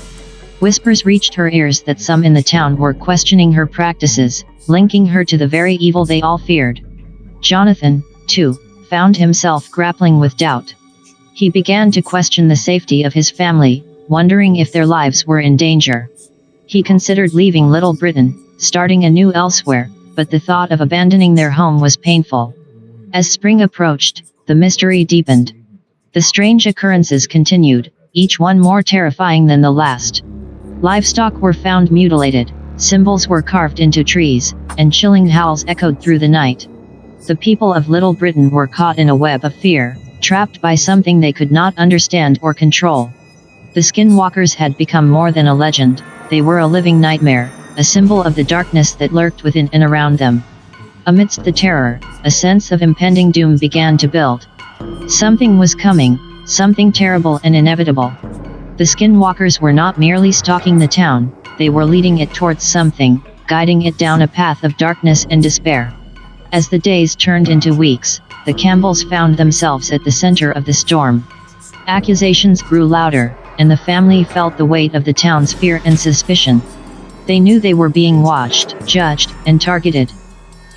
Whispers reached her ears that some in the town were questioning her practices, linking her to the very evil they all feared. Jonathan, too, found himself grappling with doubt. He began to question the safety of his family, wondering if their lives were in danger. He considered leaving Little Britain, starting anew elsewhere, but the thought of abandoning their home was painful. As spring approached, the mystery deepened. The strange occurrences continued, each one more terrifying than the last. Livestock were found mutilated, symbols were carved into trees, and chilling howls echoed through the night. The people of Little Britain were caught in a web of fear, trapped by something they could not understand or control. The skinwalkers had become more than a legend, they were a living nightmare, a symbol of the darkness that lurked within and around them. Amidst the terror, a sense of impending doom began to build. Something was coming, something terrible and inevitable. The skinwalkers were not merely stalking the town, they were leading it towards something, guiding it down a path of darkness and despair. As the days turned into weeks, the Campbells found themselves at the center of the storm. Accusations grew louder, and the family felt the weight of the town's fear and suspicion. They knew they were being watched, judged, and targeted.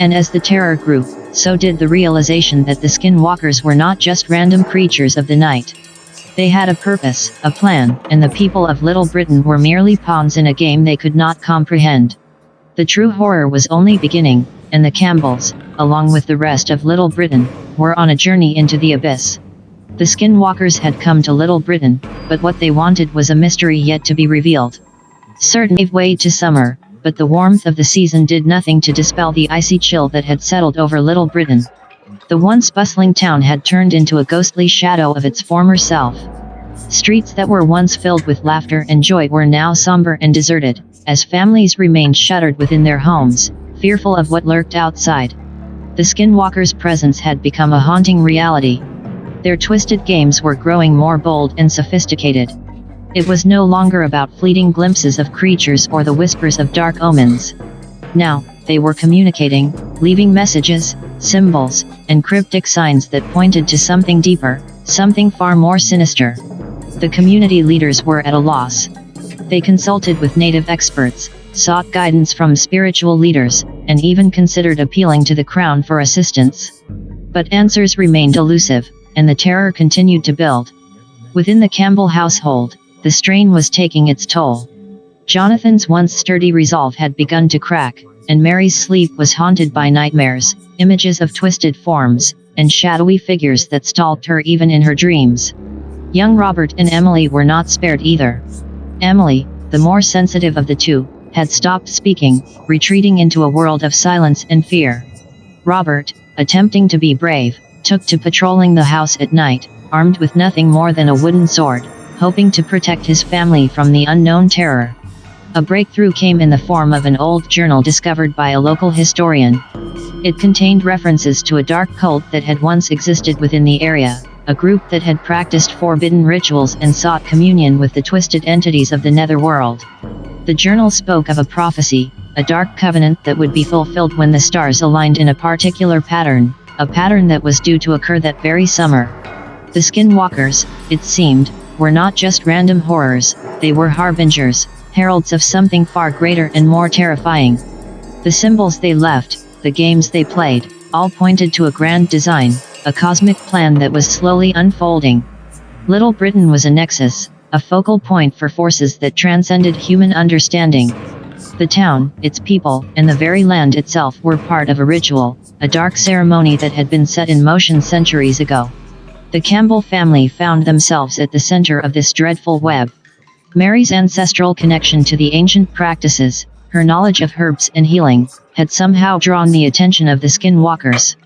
And as the terror grew, so did the realization that the skinwalkers were not just random creatures of the night. They had a purpose, a plan, and the people of Little Britain were merely pawns in a game they could not comprehend. The true horror was only beginning, and the Campbells, along with the rest of Little Britain, were on a journey into the abyss. The skinwalkers had come to Little Britain, but what they wanted was a mystery yet to be revealed. Certain gave way to summer, but the warmth of the season did nothing to dispel the icy chill that had settled over Little Britain. The once bustling town had turned into a ghostly shadow of its former self. Streets that were once filled with laughter and joy were now somber and deserted, as families remained shuttered within their homes, fearful of what lurked outside. The skinwalkers' presence had become a haunting reality. Their twisted games were growing more bold and sophisticated. It was no longer about fleeting glimpses of creatures or the whispers of dark omens. Now, they were communicating, leaving messages, symbols, and cryptic signs that pointed to something deeper, something far more sinister. The community leaders were at a loss. They consulted with native experts, sought guidance from spiritual leaders, and even considered appealing to the crown for assistance. But answers remained elusive, and the terror continued to build. Within the Campbell household, the strain was taking its toll. Jonathan's once sturdy resolve had begun to crack, and Mary's sleep was haunted by nightmares, images of twisted forms, and shadowy figures that stalked her even in her dreams. Young Robert and Emily were not spared either. Emily, the more sensitive of the two, had stopped speaking, retreating into a world of silence and fear. Robert, attempting to be brave, took to patrolling the house at night, armed with nothing more than a wooden sword, hoping to protect his family from the unknown terror. A breakthrough came in the form of an old journal discovered by a local historian. It contained references to a dark cult that had once existed within the area, a group that had practiced forbidden rituals and sought communion with the twisted entities of the netherworld. The journal spoke of a prophecy, a dark covenant that would be fulfilled when the stars aligned in a particular pattern, a pattern that was due to occur that very summer. The Skinwalkers, it seemed, were not just random horrors, they were harbingers, heralds of something far greater and more terrifying. The symbols they left, the games they played, all pointed to a grand design, a cosmic plan that was slowly unfolding. Little Britain was a nexus, a focal point for forces that transcended human understanding. The town, its people, and the very land itself were part of a ritual, a dark ceremony that had been set in motion centuries ago. The Campbell family found themselves at the center of this dreadful web. Mary's ancestral connection to the ancient practices, her knowledge of herbs and healing, had somehow drawn the attention of the Skinwalkers.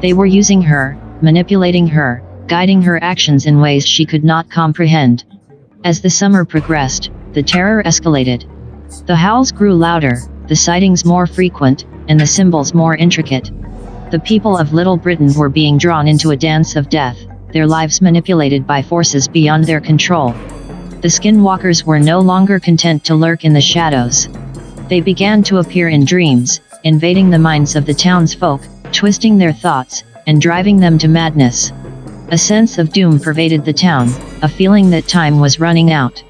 They were using her, manipulating her, guiding her actions in ways she could not comprehend. As the summer progressed, the terror escalated. The howls grew louder, the sightings more frequent, and the symbols more intricate. The people of Little Britain were being drawn into a dance of death, their lives manipulated by forces beyond their control. The Skinwalkers were no longer content to lurk in the shadows. They began to appear in dreams, invading the minds of the townsfolk, twisting their thoughts, and driving them to madness. A sense of doom pervaded the town, a feeling that time was running out.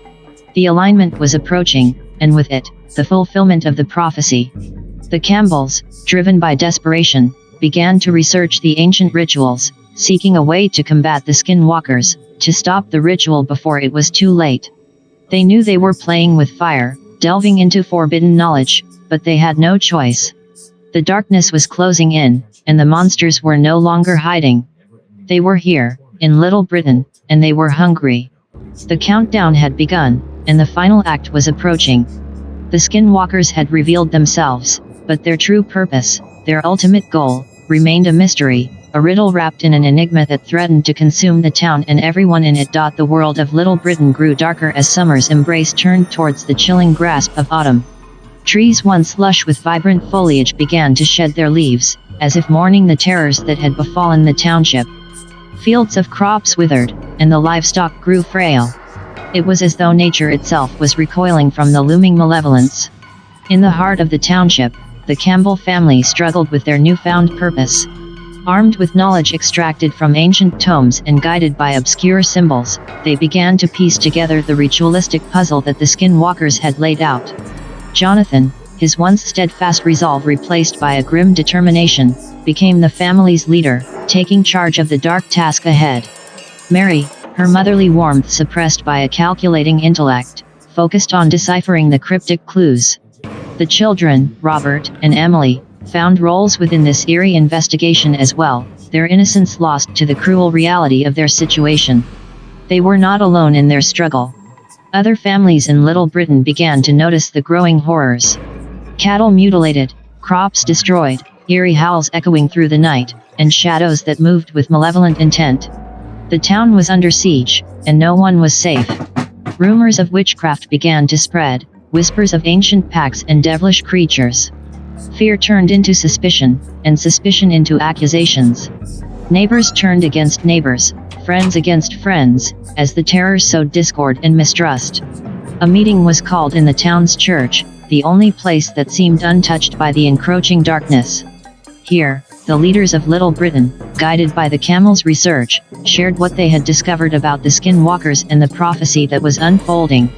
The alignment was approaching, and with it, the fulfillment of the prophecy. The Campbells, driven by desperation, began to research the ancient rituals, seeking a way to combat the Skinwalkers, to stop the ritual before it was too late. They knew they were playing with fire, delving into forbidden knowledge, but they had no choice. The darkness was closing in, and the monsters were no longer hiding. They were here, in Little Britain, and they were hungry. The countdown had begun, and the final act was approaching. The Skinwalkers had revealed themselves, but their true purpose, their ultimate goal, remained a mystery, a riddle wrapped in an enigma that threatened to consume the town and everyone in it. The world of Little Britain grew darker as summer's embrace turned towards the chilling grasp of autumn. Trees once lush with vibrant foliage began to shed their leaves, as if mourning the terrors that had befallen the township. Fields of crops withered, and the livestock grew frail. It was as though nature itself was recoiling from the looming malevolence. In the heart of the township, the Campbell family struggled with their newfound purpose. Armed with knowledge extracted from ancient tomes and guided by obscure symbols, they began to piece together the ritualistic puzzle that the Skinwalkers had laid out. Jonathan, his once steadfast resolve replaced by a grim determination, became the family's leader, taking charge of the dark task ahead. Mary, her motherly warmth suppressed by a calculating intellect, focused on deciphering the cryptic clues. The children, Robert and Emily, found roles within this eerie investigation as well, their innocence lost to the cruel reality of their situation. They were not alone in their struggle. Other families in Little Britain began to notice the growing horrors. Cattle mutilated, crops destroyed, eerie howls echoing through the night, and shadows that moved with malevolent intent. The town was under siege, and no one was safe. Rumors of witchcraft began to spread, whispers of ancient pacts and devilish creatures. Fear turned into suspicion, and suspicion into accusations. Neighbors turned against neighbors, friends against friends, as the terror sowed discord and mistrust. A meeting was called in the town's church, the only place that seemed untouched by the encroaching darkness. Here, the leaders of Little Britain, guided by the Campbell's research, shared what they had discovered about the Skinwalkers and the prophecy that was unfolding.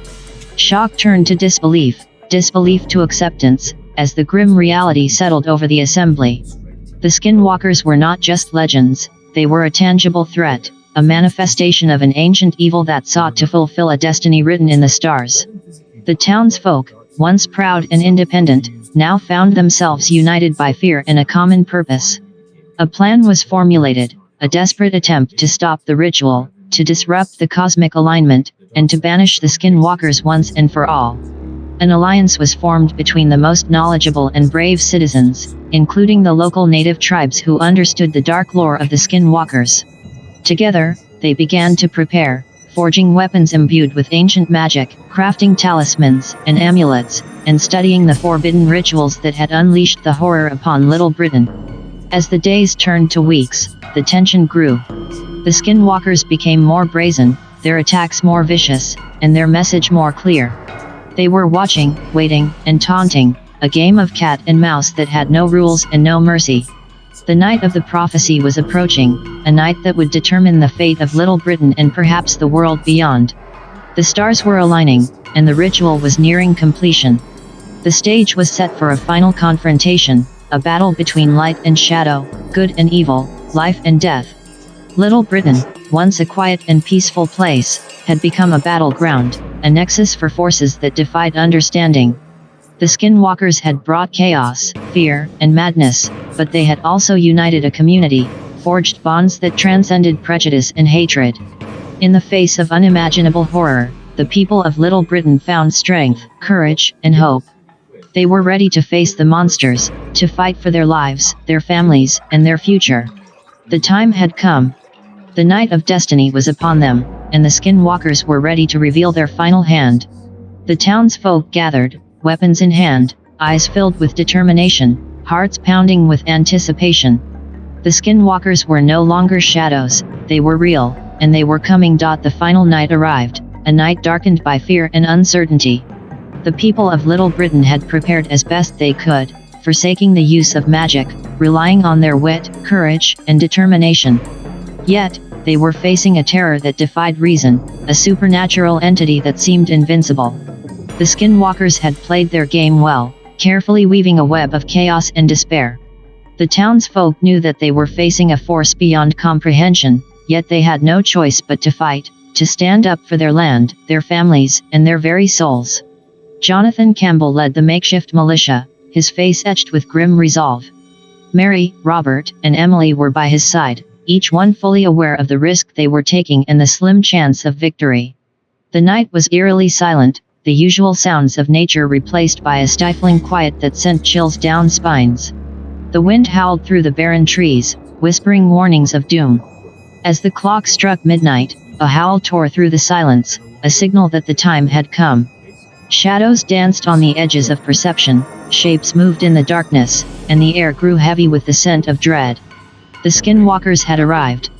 Shock turned to disbelief, disbelief to acceptance, as the grim reality settled over the assembly. The Skinwalkers were not just legends, they were a tangible threat, a manifestation of an ancient evil that sought to fulfill a destiny written in the stars. The townsfolk, once proud and independent, now found themselves united by fear and a common purpose. A plan was formulated, a desperate attempt to stop the ritual, to disrupt the cosmic alignment, and to banish the skinwalkers once and for all. An alliance was formed between the most knowledgeable and brave citizens, including the local native tribes who understood the dark lore of the skinwalkers. Together, they began to prepare, forging weapons imbued with ancient magic, crafting talismans and amulets, and studying the forbidden rituals that had unleashed the horror upon Little Britain. As the days turned to weeks, the tension grew. The skinwalkers became more brazen, their attacks more vicious, and their message more clear. They were watching, waiting, and taunting, a game of cat and mouse that had no rules and no mercy. The night of the prophecy was approaching, a night that would determine the fate of Little Britain and perhaps the world beyond. The stars were aligning, and the ritual was nearing completion. The stage was set for a final confrontation, a battle between light and shadow, good and evil, life and death. Little Britain, once a quiet and peaceful place, had become a battleground, a nexus for forces that defied understanding. The skinwalkers had brought chaos, fear, and madness, but they had also united a community, forged bonds that transcended prejudice and hatred. In the face of unimaginable horror, the people of Little Britain found strength, courage, and hope. They were ready to face the monsters, to fight for their lives, their families, and their future. The time had come. The night of destiny was upon them, and the skinwalkers were ready to reveal their final hand. The townsfolk gathered, weapons in hand, eyes filled with determination, hearts pounding with anticipation. The skinwalkers were no longer shadows, they were real, and they were coming. The final night arrived, a night darkened by fear and uncertainty. The people of Little Britain had prepared as best they could, forsaking the use of magic, relying on their wit, courage, and determination. Yet, they were facing a terror that defied reason, a supernatural entity that seemed invincible. The skinwalkers had played their game well, carefully weaving a web of chaos and despair. The townsfolk knew that they were facing a force beyond comprehension, yet they had no choice but to fight, to stand up for their land, their families, and their very souls. Jonathan Campbell led the makeshift militia, his face etched with grim resolve. Mary, Robert, and Emily were by his side, each one fully aware of the risk they were taking and the slim chance of victory. The night was eerily silent, the usual sounds of nature replaced by a stifling quiet that sent chills down spines. The wind howled through the barren trees, whispering warnings of doom. As the clock struck midnight, a howl tore through the silence, a signal that the time had come. Shadows danced on the edges of perception, shapes moved in the darkness, and the air grew heavy with the scent of dread. The skinwalkers had arrived.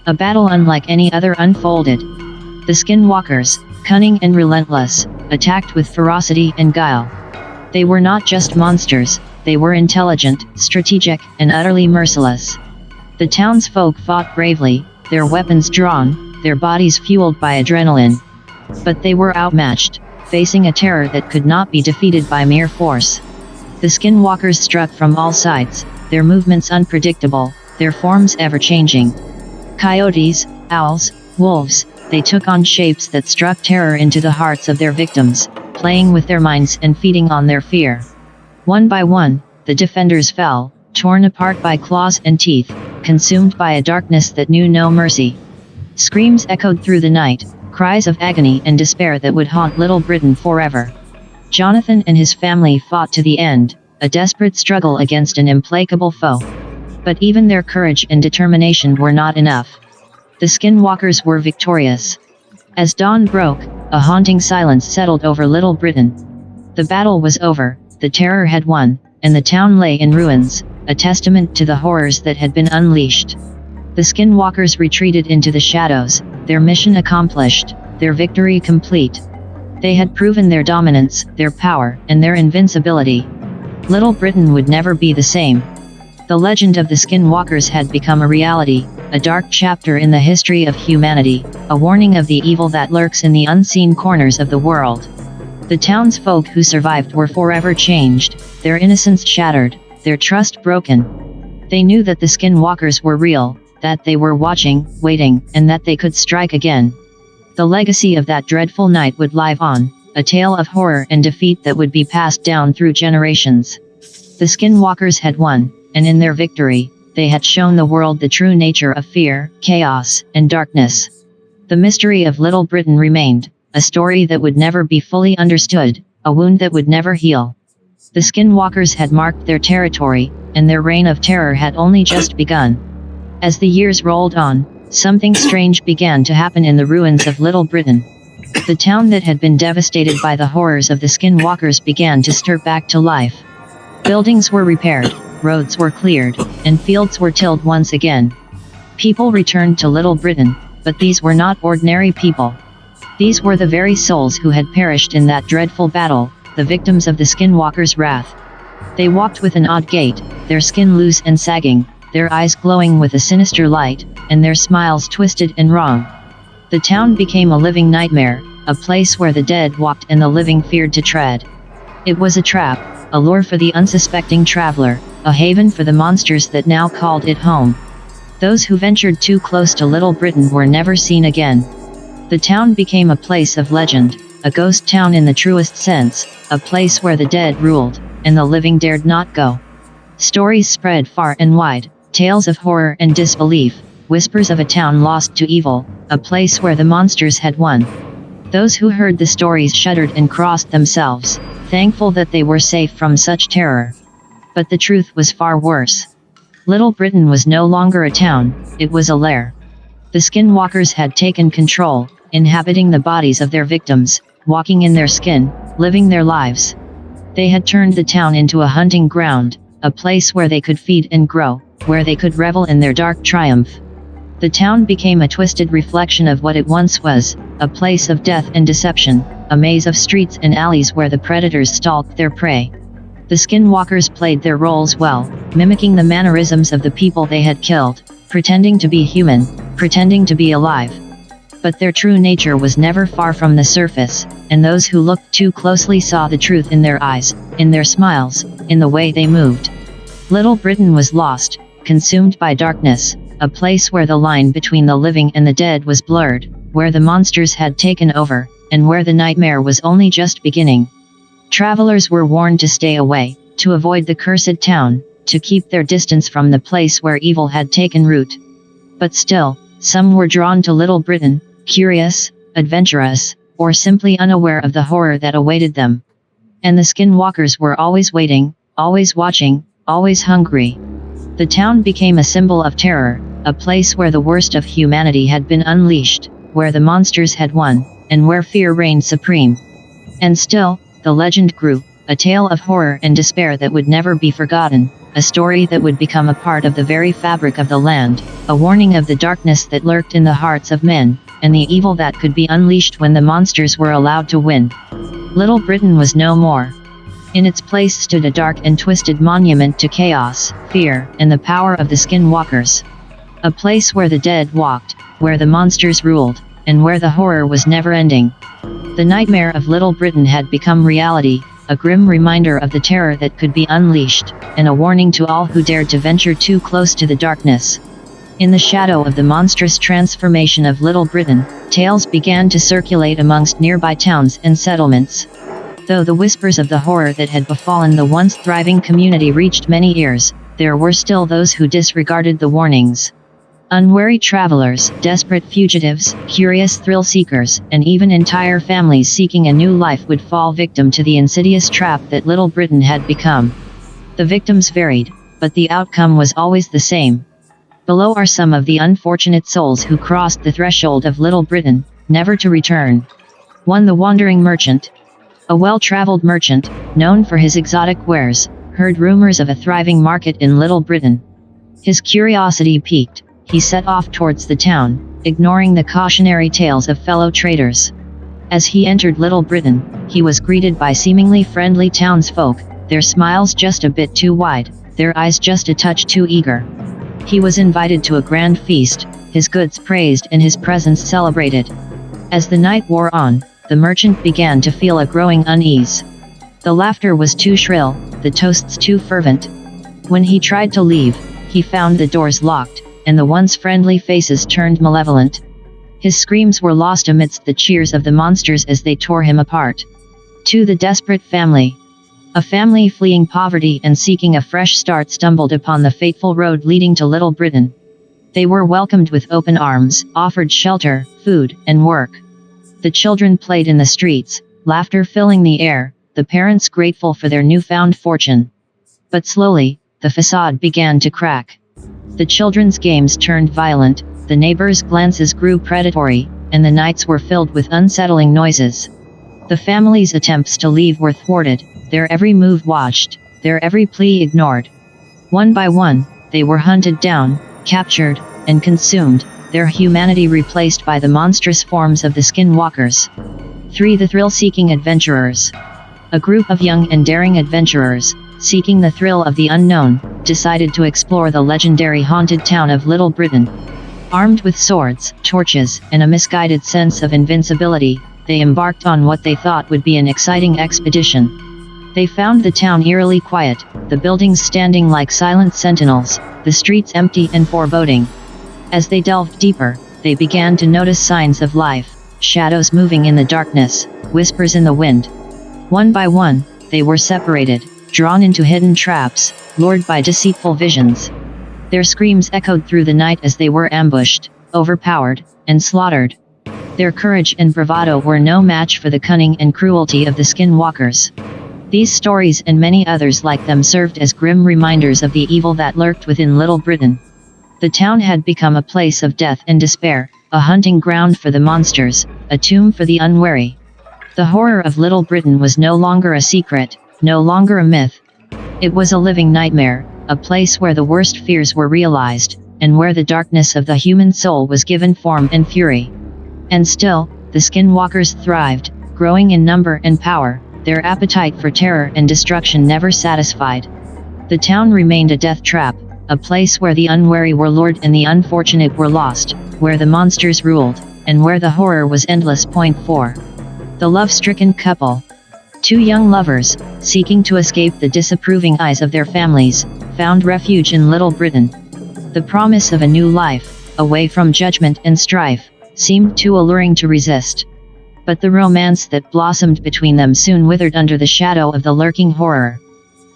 A battle unlike any other unfolded. The skinwalkers, cunning and relentless, attacked with ferocity and guile. They were not just monsters, they were intelligent, strategic, and utterly merciless. The townsfolk fought bravely, their weapons drawn, their bodies fueled by adrenaline. But they were outmatched, facing a terror that could not be defeated by mere force. The skinwalkers struck from all sides, their movements unpredictable, their forms ever-changing. Coyotes, owls, wolves, they took on shapes that struck terror into the hearts of their victims, playing with their minds and feeding on their fear. One by one, the defenders fell, torn apart by claws and teeth, consumed by a darkness that knew no mercy. Screams echoed through the night, cries of agony and despair that would haunt Little Britain forever. Jonathan and his family fought to the end, a desperate struggle against an implacable foe. But even their courage and determination were not enough. The skinwalkers were victorious. As dawn broke, a haunting silence settled over Little Britain. The battle was over, the terror had won, and the town lay in ruins, a testament to the horrors that had been unleashed. The skinwalkers retreated into the shadows, their mission accomplished, their victory complete. They had proven their dominance, their power, and their invincibility. Little Britain would never be the same. The legend of the skinwalkers had become a reality, a dark chapter in the history of humanity, a warning of the evil that lurks in the unseen corners of the world. The townsfolk who survived were forever changed, their innocence shattered, their trust broken. They knew that the skinwalkers were real, that they were watching, waiting, and that they could strike again. The legacy of that dreadful night would live on, a tale of horror and defeat that would be passed down through generations. The skinwalkers had won, and in their victory, they had shown the world the true nature of fear, chaos, and darkness. The mystery of Little Britain remained, a story that would never be fully understood, a wound that would never heal. The skinwalkers had marked their territory, and their reign of terror had only just begun. As the years rolled on, something strange began to happen in the ruins of Little Britain. The town that had been devastated by the horrors of the skinwalkers began to stir back to life. Buildings were repaired, roads were cleared, and fields were tilled once again. People returned to Little Britain, but these were not ordinary people. These were the very souls who had perished in that dreadful battle, the victims of the skinwalkers' wrath. They walked with an odd gait, their skin loose and sagging, their eyes glowing with a sinister light, and their smiles twisted and wrong. The town became a living nightmare, a place where the dead walked and the living feared to tread. It was a trap, a lure for the unsuspecting traveler, a haven for the monsters that now called it home. Those who ventured too close to Little Britain were never seen again. The town became a place of legend, a ghost town in the truest sense, a place where the dead ruled, and the living dared not go. Stories spread far and wide, tales of horror and disbelief, whispers of a town lost to evil, a place where the monsters had won. Those who heard the stories shuddered and crossed themselves, thankful that they were safe from such terror. But the truth was far worse. Little Britain was no longer a town, it was a lair. The skinwalkers had taken control, inhabiting the bodies of their victims, walking in their skin, living their lives. They had turned the town into a hunting ground, a place where they could feed and grow, where they could revel in their dark triumph. The town became a twisted reflection of what it once was, a place of death and deception, a maze of streets and alleys where the predators stalked their prey. The skinwalkers played their roles well, mimicking the mannerisms of the people they had killed, pretending to be human, pretending to be alive. But their true nature was never far from the surface, and those who looked too closely saw the truth in their eyes, in their smiles, in the way they moved. Little Britain was lost, consumed by darkness, a place where the line between the living and the dead was blurred, where the monsters had taken over, and where the nightmare was only just beginning. Travelers were warned to stay away, to avoid the cursed town, to keep their distance from the place where evil had taken root. But still, some were drawn to Little Britain, curious, adventurous, or simply unaware of the horror that awaited them. And the skinwalkers were always waiting, always watching, always hungry. The town became a symbol of terror, a place where the worst of humanity had been unleashed, where the monsters had won, and where fear reigned supreme. And still, the legend grew, a tale of horror and despair that would never be forgotten, a story that would become a part of the very fabric of the land, a warning of the darkness that lurked in the hearts of men, and the evil that could be unleashed when the monsters were allowed to win. Little Britain was no more. In its place stood a dark and twisted monument to chaos, fear, and the power of the skinwalkers. A place where the dead walked, where the monsters ruled, and where the horror was never ending. The nightmare of Little Britain had become reality, a grim reminder of the terror that could be unleashed, and a warning to all who dared to venture too close to the darkness. In the shadow of the monstrous transformation of Little Britain, tales began to circulate amongst nearby towns and settlements. Though the whispers of the horror that had befallen the once thriving community reached many ears, there were still those who disregarded the warnings. Unwary travelers, desperate fugitives, curious thrill-seekers, and even entire families seeking a new life would fall victim to the insidious trap that Little Britain had become. The victims varied, but the outcome was always the same. Below are some of the unfortunate souls who crossed the threshold of Little Britain, never to return. 1. The wandering merchant. A well-traveled merchant, known for his exotic wares, heard rumors of a thriving market in Little Britain. His curiosity piqued. He set off towards the town, ignoring the cautionary tales of fellow traders. As he entered Little Britain, he was greeted by seemingly friendly townsfolk, their smiles just a bit too wide, their eyes just a touch too eager. He was invited to a grand feast, his goods praised and his presence celebrated. As the night wore on, the merchant began to feel a growing unease. The laughter was too shrill, the toasts too fervent. When he tried to leave, he found the doors locked, and the once friendly faces turned malevolent. His screams were lost amidst the cheers of the monsters as they tore him apart. 2. The desperate family. A family fleeing poverty and seeking a fresh start stumbled upon the fateful road leading to Little Britain. They were welcomed with open arms, offered shelter, food, and work. The children played in the streets, laughter filling the air, the parents grateful for their newfound fortune. But slowly, the facade began to crack. The children's games turned violent, the neighbors' glances grew predatory, and the nights were filled with unsettling noises. The family's attempts to leave were thwarted, their every move watched, their every plea ignored. One by one, they were hunted down, captured, and consumed, their humanity replaced by the monstrous forms of the skinwalkers. 3. The thrill-seeking adventurers. A group of young and daring adventurers, seeking the thrill of the unknown, decided to explore the legendary haunted town of Little Britain. Armed with swords, torches, and a misguided sense of invincibility, they embarked on what they thought would be an exciting expedition. They found the town eerily quiet, the buildings standing like silent sentinels, the streets empty and foreboding. As they delved deeper, they began to notice signs of life, shadows moving in the darkness, whispers in the wind. One by one, they were separated, drawn into hidden traps, lured by deceitful visions. Their screams echoed through the night as they were ambushed, overpowered, and slaughtered. Their courage and bravado were no match for the cunning and cruelty of the skinwalkers. These stories and many others like them served as grim reminders of the evil that lurked within Little Britain. The town had become a place of death and despair, a hunting ground for the monsters, a tomb for the unwary. The horror of Little Britain was no longer a secret, no longer a myth. It was a living nightmare, a place where the worst fears were realized, and where the darkness of the human soul was given form and fury. And still, the skinwalkers thrived, growing in number and power, their appetite for terror and destruction never satisfied. The town remained a death trap, a place where the unwary were lured and the unfortunate were lost, where the monsters ruled, and where the horror was endless. Point 4. The love-stricken couple. Two young lovers, seeking to escape the disapproving eyes of their families, found refuge in Little Britain. The promise of a new life, away from judgment and strife, seemed too alluring to resist. But the romance that blossomed between them soon withered under the shadow of the lurking horror.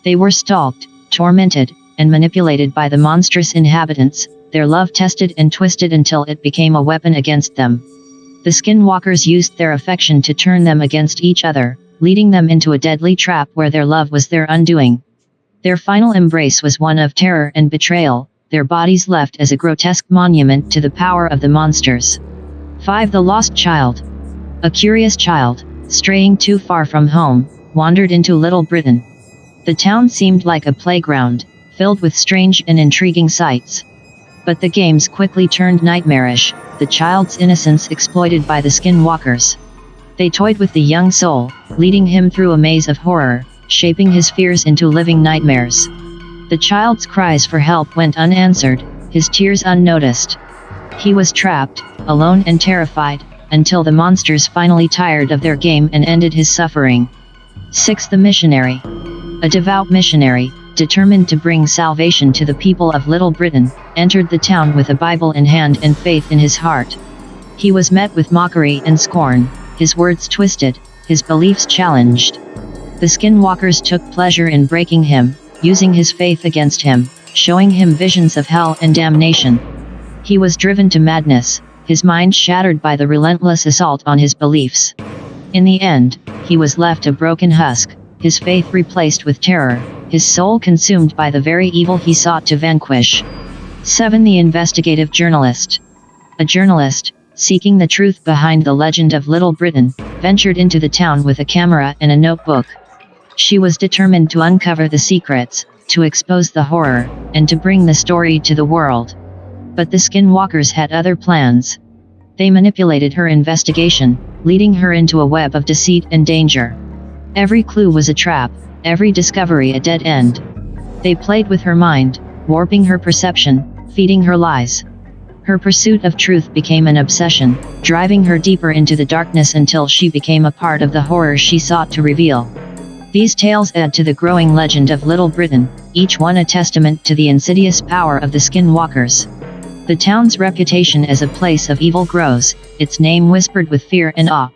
They were stalked, tormented, and manipulated by the monstrous inhabitants, their love tested and twisted until it became a weapon against them. The skinwalkers used their affection to turn them against each other, leading them into a deadly trap where their love was their undoing. Their final embrace was one of terror and betrayal, their bodies left as a grotesque monument to the power of the monsters. 5. The lost child. A curious child, straying too far from home, wandered into Little Britain. The town seemed like a playground, filled with strange and intriguing sights. But the games quickly turned nightmarish, the child's innocence exploited by the skinwalkers. They toyed with the young soul, leading him through a maze of horror, shaping his fears into living nightmares. The child's cries for help went unanswered, his tears unnoticed. He was trapped, alone and terrified, until the monsters finally tired of their game and ended his suffering. 6. The missionary. A devout missionary, determined to bring salvation to the people of Little Britain, entered the town with a Bible in hand and faith in his heart. He was met with mockery and scorn, his words twisted, his beliefs challenged. The skinwalkers took pleasure in breaking him, using his faith against him, showing him visions of hell and damnation. He was driven to madness, his mind shattered by the relentless assault on his beliefs. In the end, he was left a broken husk, his faith replaced with terror, his soul consumed by the very evil he sought to vanquish. 7. The investigative journalist. A journalist, seeking the truth behind the legend of Little Britain, ventured into the town with a camera and a notebook. She was determined to uncover the secrets, to expose the horror, and to bring the story to the world. But the skinwalkers had other plans. They manipulated her investigation, leading her into a web of deceit and danger. Every clue was a trap, every discovery a dead end. They played with her mind, warping her perception, feeding her lies. Her pursuit of truth became an obsession, driving her deeper into the darkness until she became a part of the horror she sought to reveal. These tales add to the growing legend of Little Britain, each one a testament to the insidious power of the skinwalkers. The town's reputation as a place of evil grows, its name whispered with fear and awe.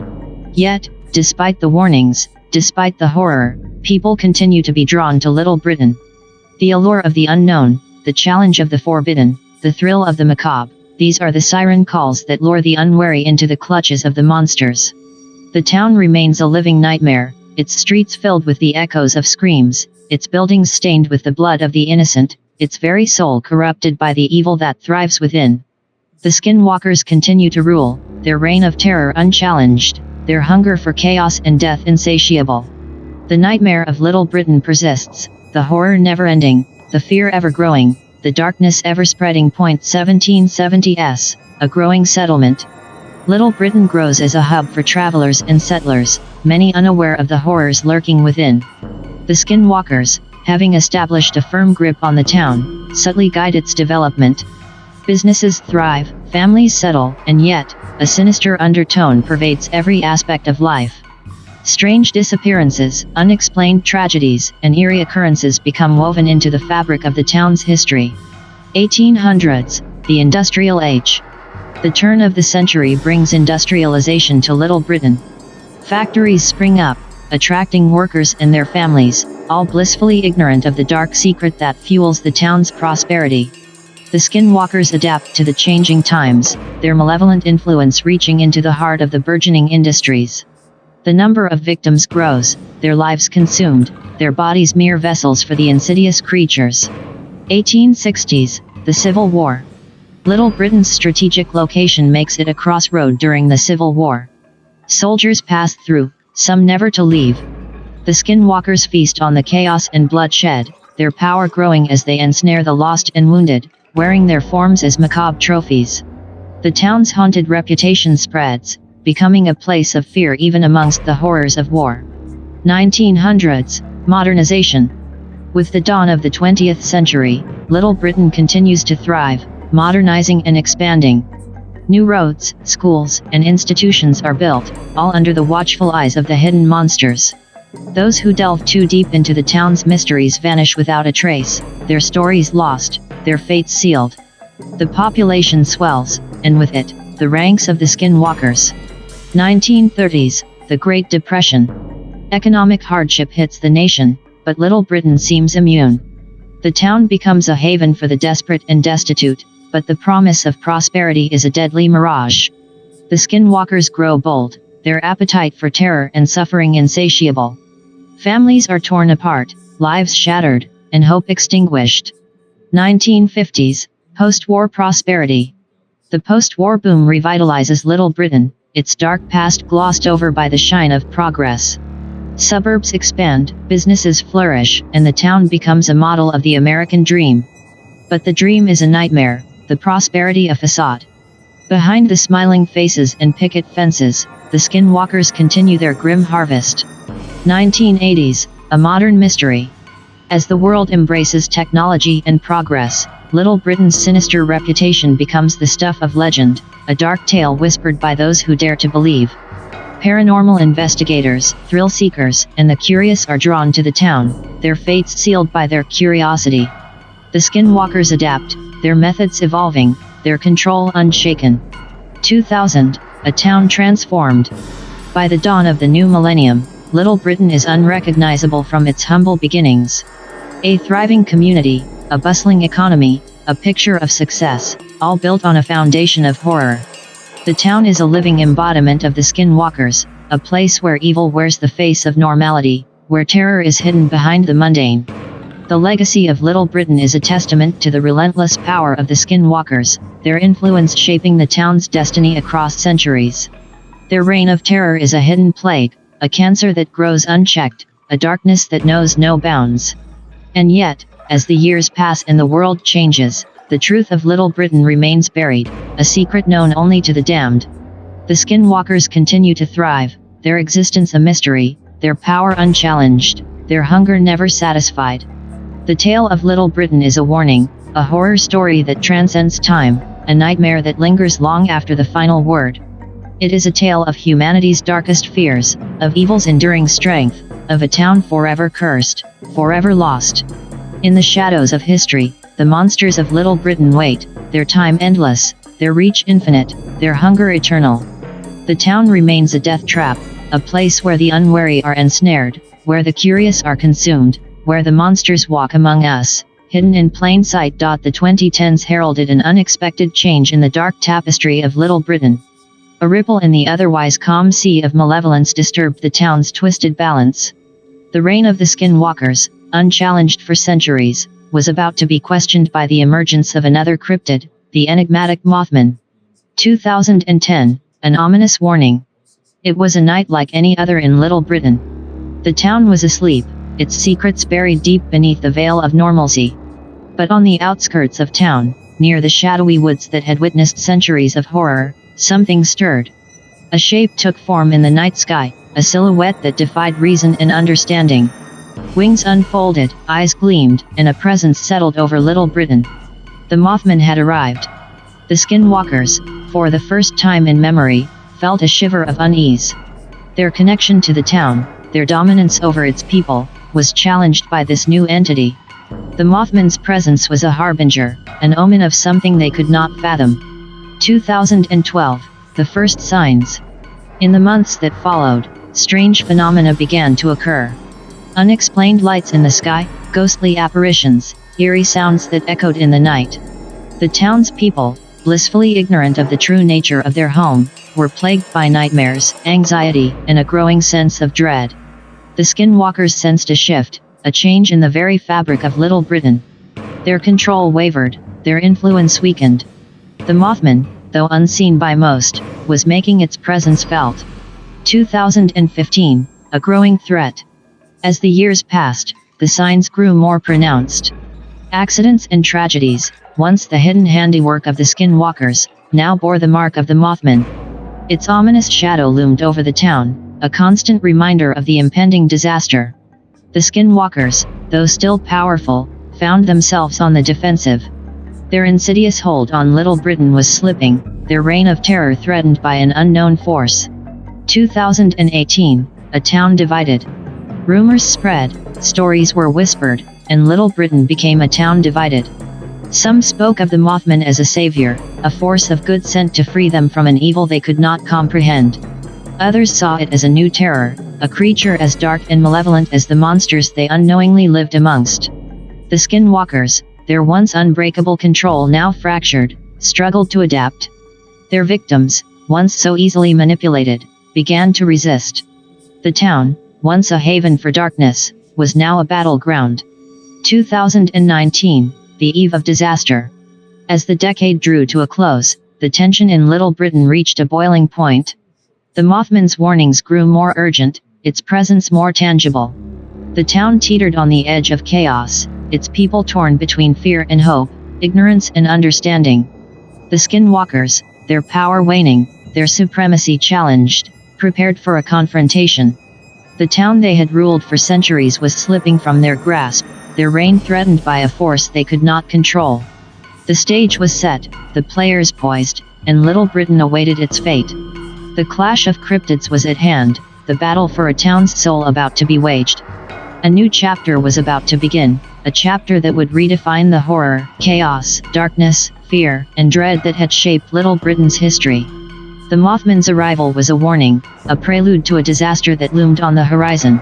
Yet, despite the warnings, despite the horror, people continue to be drawn to Little Britain. The allure of the unknown, the challenge of the forbidden, the thrill of the macabre. These are the siren calls that lure the unwary into the clutches of the monsters. The town remains a living nightmare, its streets filled with the echoes of screams, its buildings stained with the blood of the innocent, its very soul corrupted by the evil that thrives within. The skinwalkers continue to rule, their reign of terror unchallenged, their hunger for chaos and death insatiable. The nightmare of Little Britain persists, the horror never ending, the fear ever growing, the darkness ever spreading. 1770s, a growing settlement. Little Britain grows as a hub for travelers and settlers, many unaware of the horrors lurking within. The skinwalkers, having established a firm grip on the town, subtly guide its development. Businesses thrive, families settle, and yet, a sinister undertone pervades every aspect of life. Strange disappearances, unexplained tragedies, and eerie occurrences become woven into the fabric of the town's history. 1800s, the Industrial Age. The turn of the century brings industrialization to Little Britain. Factories spring up, attracting workers and their families, all blissfully ignorant of the dark secret that fuels the town's prosperity. The skinwalkers adapt to the changing times, their malevolent influence reaching into the heart of the burgeoning industries. The number of victims grows, their lives consumed, their bodies mere vessels for the insidious creatures. 1860s, the Civil War. Little Britain's strategic location makes it a crossroad during the Civil War. Soldiers pass through, some never to leave. The skinwalkers feast on the chaos and bloodshed, their power growing as they ensnare the lost and wounded, wearing their forms as macabre trophies. The town's haunted reputation spreads, becoming a place of fear even amongst the horrors of war. 1900s, modernization. With the dawn of the 20th century, Little Britain continues to thrive, modernizing and expanding. New roads, schools, and institutions are built, all under the watchful eyes of the hidden monsters. Those who delve too deep into the town's mysteries vanish without a trace, their stories lost, their fates sealed. The population swells, and with it, the ranks of the skinwalkers. 1930s, the Great Depression. Economic hardship hits the nation, but Little Britain seems immune. The town becomes a haven for the desperate and destitute, but the promise of prosperity is a deadly mirage. The skinwalkers grow bold, their appetite for terror and suffering insatiable. Families are torn apart, lives shattered, and hope extinguished. 1950s, post-war prosperity. The post-war boom revitalizes Little Britain, its dark past glossed over by the shine of progress. Suburbs expand, businesses flourish, and the town becomes a model of the American dream. But the dream is a nightmare, the prosperity a facade. Behind the smiling faces and picket fences, the skinwalkers continue their grim harvest. 1980s, a modern mystery. As the world embraces technology and progress, Little Britain's sinister reputation becomes the stuff of legend, a dark tale whispered by those who dare to believe. Paranormal investigators, thrill seekers, and the curious are drawn to the town, their fates sealed by their curiosity. The skinwalkers adapt, their methods evolving, their control unshaken. 2000, a town transformed. By the dawn of the new millennium, Little Britain is unrecognizable from its humble beginnings. A thriving community, a bustling economy, a picture of success, all built on a foundation of horror. The town is a living embodiment of the skinwalkers, a place where evil wears the face of normality, where terror is hidden behind the mundane. The legacy of Little Britain is a testament to the relentless power of the skinwalkers, their influence shaping the town's destiny across centuries. Their reign of terror is a hidden plague, a cancer that grows unchecked, a darkness that knows no bounds. And yet, as the years pass and the world changes, the truth of Little Britain remains buried, a secret known only to the damned. The skinwalkers continue to thrive, their existence a mystery, their power unchallenged, their hunger never satisfied. The tale of Little Britain is a warning, a horror story that transcends time, a nightmare that lingers long after the final word. It is a tale of humanity's darkest fears, of evil's enduring strength, of a town forever cursed, forever lost. In the shadows of history, the monsters of Little Britain wait, their time endless, their reach infinite, their hunger eternal. The town remains a death trap, a place where the unwary are ensnared, where the curious are consumed, where the monsters walk among us, hidden in plain sight. The 2010s heralded an unexpected change in the dark tapestry of Little Britain. A ripple in the otherwise calm sea of malevolence disturbed the town's twisted balance. The reign of the Skinwalkers, unchallenged for centuries, was about to be questioned by the emergence of another cryptid, the enigmatic Mothman. 2010, an ominous warning. It was a night like any other in Little Britain. The town was asleep, its secrets buried deep beneath the veil of normalcy. But on the outskirts of town, near the shadowy woods that had witnessed centuries of horror, something stirred. A shape took form in the night sky, a silhouette that defied reason and understanding. Wings unfolded, eyes gleamed, and a presence settled over Little Britain. The Mothman had arrived. The Skinwalkers, for the first time in memory, felt a shiver of unease. Their connection to the town, their dominance over its people, was challenged by this new entity. The Mothman's presence was a harbinger, an omen of something they could not fathom. 2012, the first signs. In the months that followed, strange phenomena began to occur. Unexplained lights in the sky, ghostly apparitions, eerie sounds that echoed in the night. The townspeople, blissfully ignorant of the true nature of their home, were plagued by nightmares, anxiety, and a growing sense of dread. The Skinwalkers sensed a shift, a change in the very fabric of Little Britain. Their control wavered, their influence weakened. The Mothman, though unseen by most, was making its presence felt. 2015, a growing threat. As the years passed, the signs grew more pronounced. Accidents and tragedies, once the hidden handiwork of the Skinwalkers, now bore the mark of the Mothman. Its ominous shadow loomed over the town, a constant reminder of the impending disaster. The Skinwalkers, though still powerful, found themselves on the defensive. Their insidious hold on Little Britain was slipping, their reign of terror threatened by an unknown force. 2018, a town divided. Rumors spread, stories were whispered, and Little Britain became a town divided. Some spoke of the Mothman as a savior, a force of good sent to free them from an evil they could not comprehend. Others saw it as a new terror, a creature as dark and malevolent as the monsters they unknowingly lived amongst. The Skinwalkers, their once unbreakable control now fractured, struggled to adapt. Their victims, once so easily manipulated, began to resist. The town, once a haven for darkness, was now a battleground. 2019, the eve of disaster. As the decade drew to a close, the tension in Little Britain reached a boiling point. The Mothman's warnings grew more urgent, its presence more tangible. The town teetered on the edge of chaos, its people torn between fear and hope, ignorance and understanding. The Skinwalkers, their power waning, their supremacy challenged, prepared for a confrontation. The town they had ruled for centuries was slipping from their grasp, their reign threatened by a force they could not control. The stage was set, the players poised, and Little Britain awaited its fate. The clash of cryptids was at hand, the battle for a town's soul about to be waged. A new chapter was about to begin, a chapter that would redefine the horror, chaos, darkness, fear, and dread that had shaped Little Britain's history. The Mothman's arrival was a warning, a prelude to a disaster that loomed on the horizon.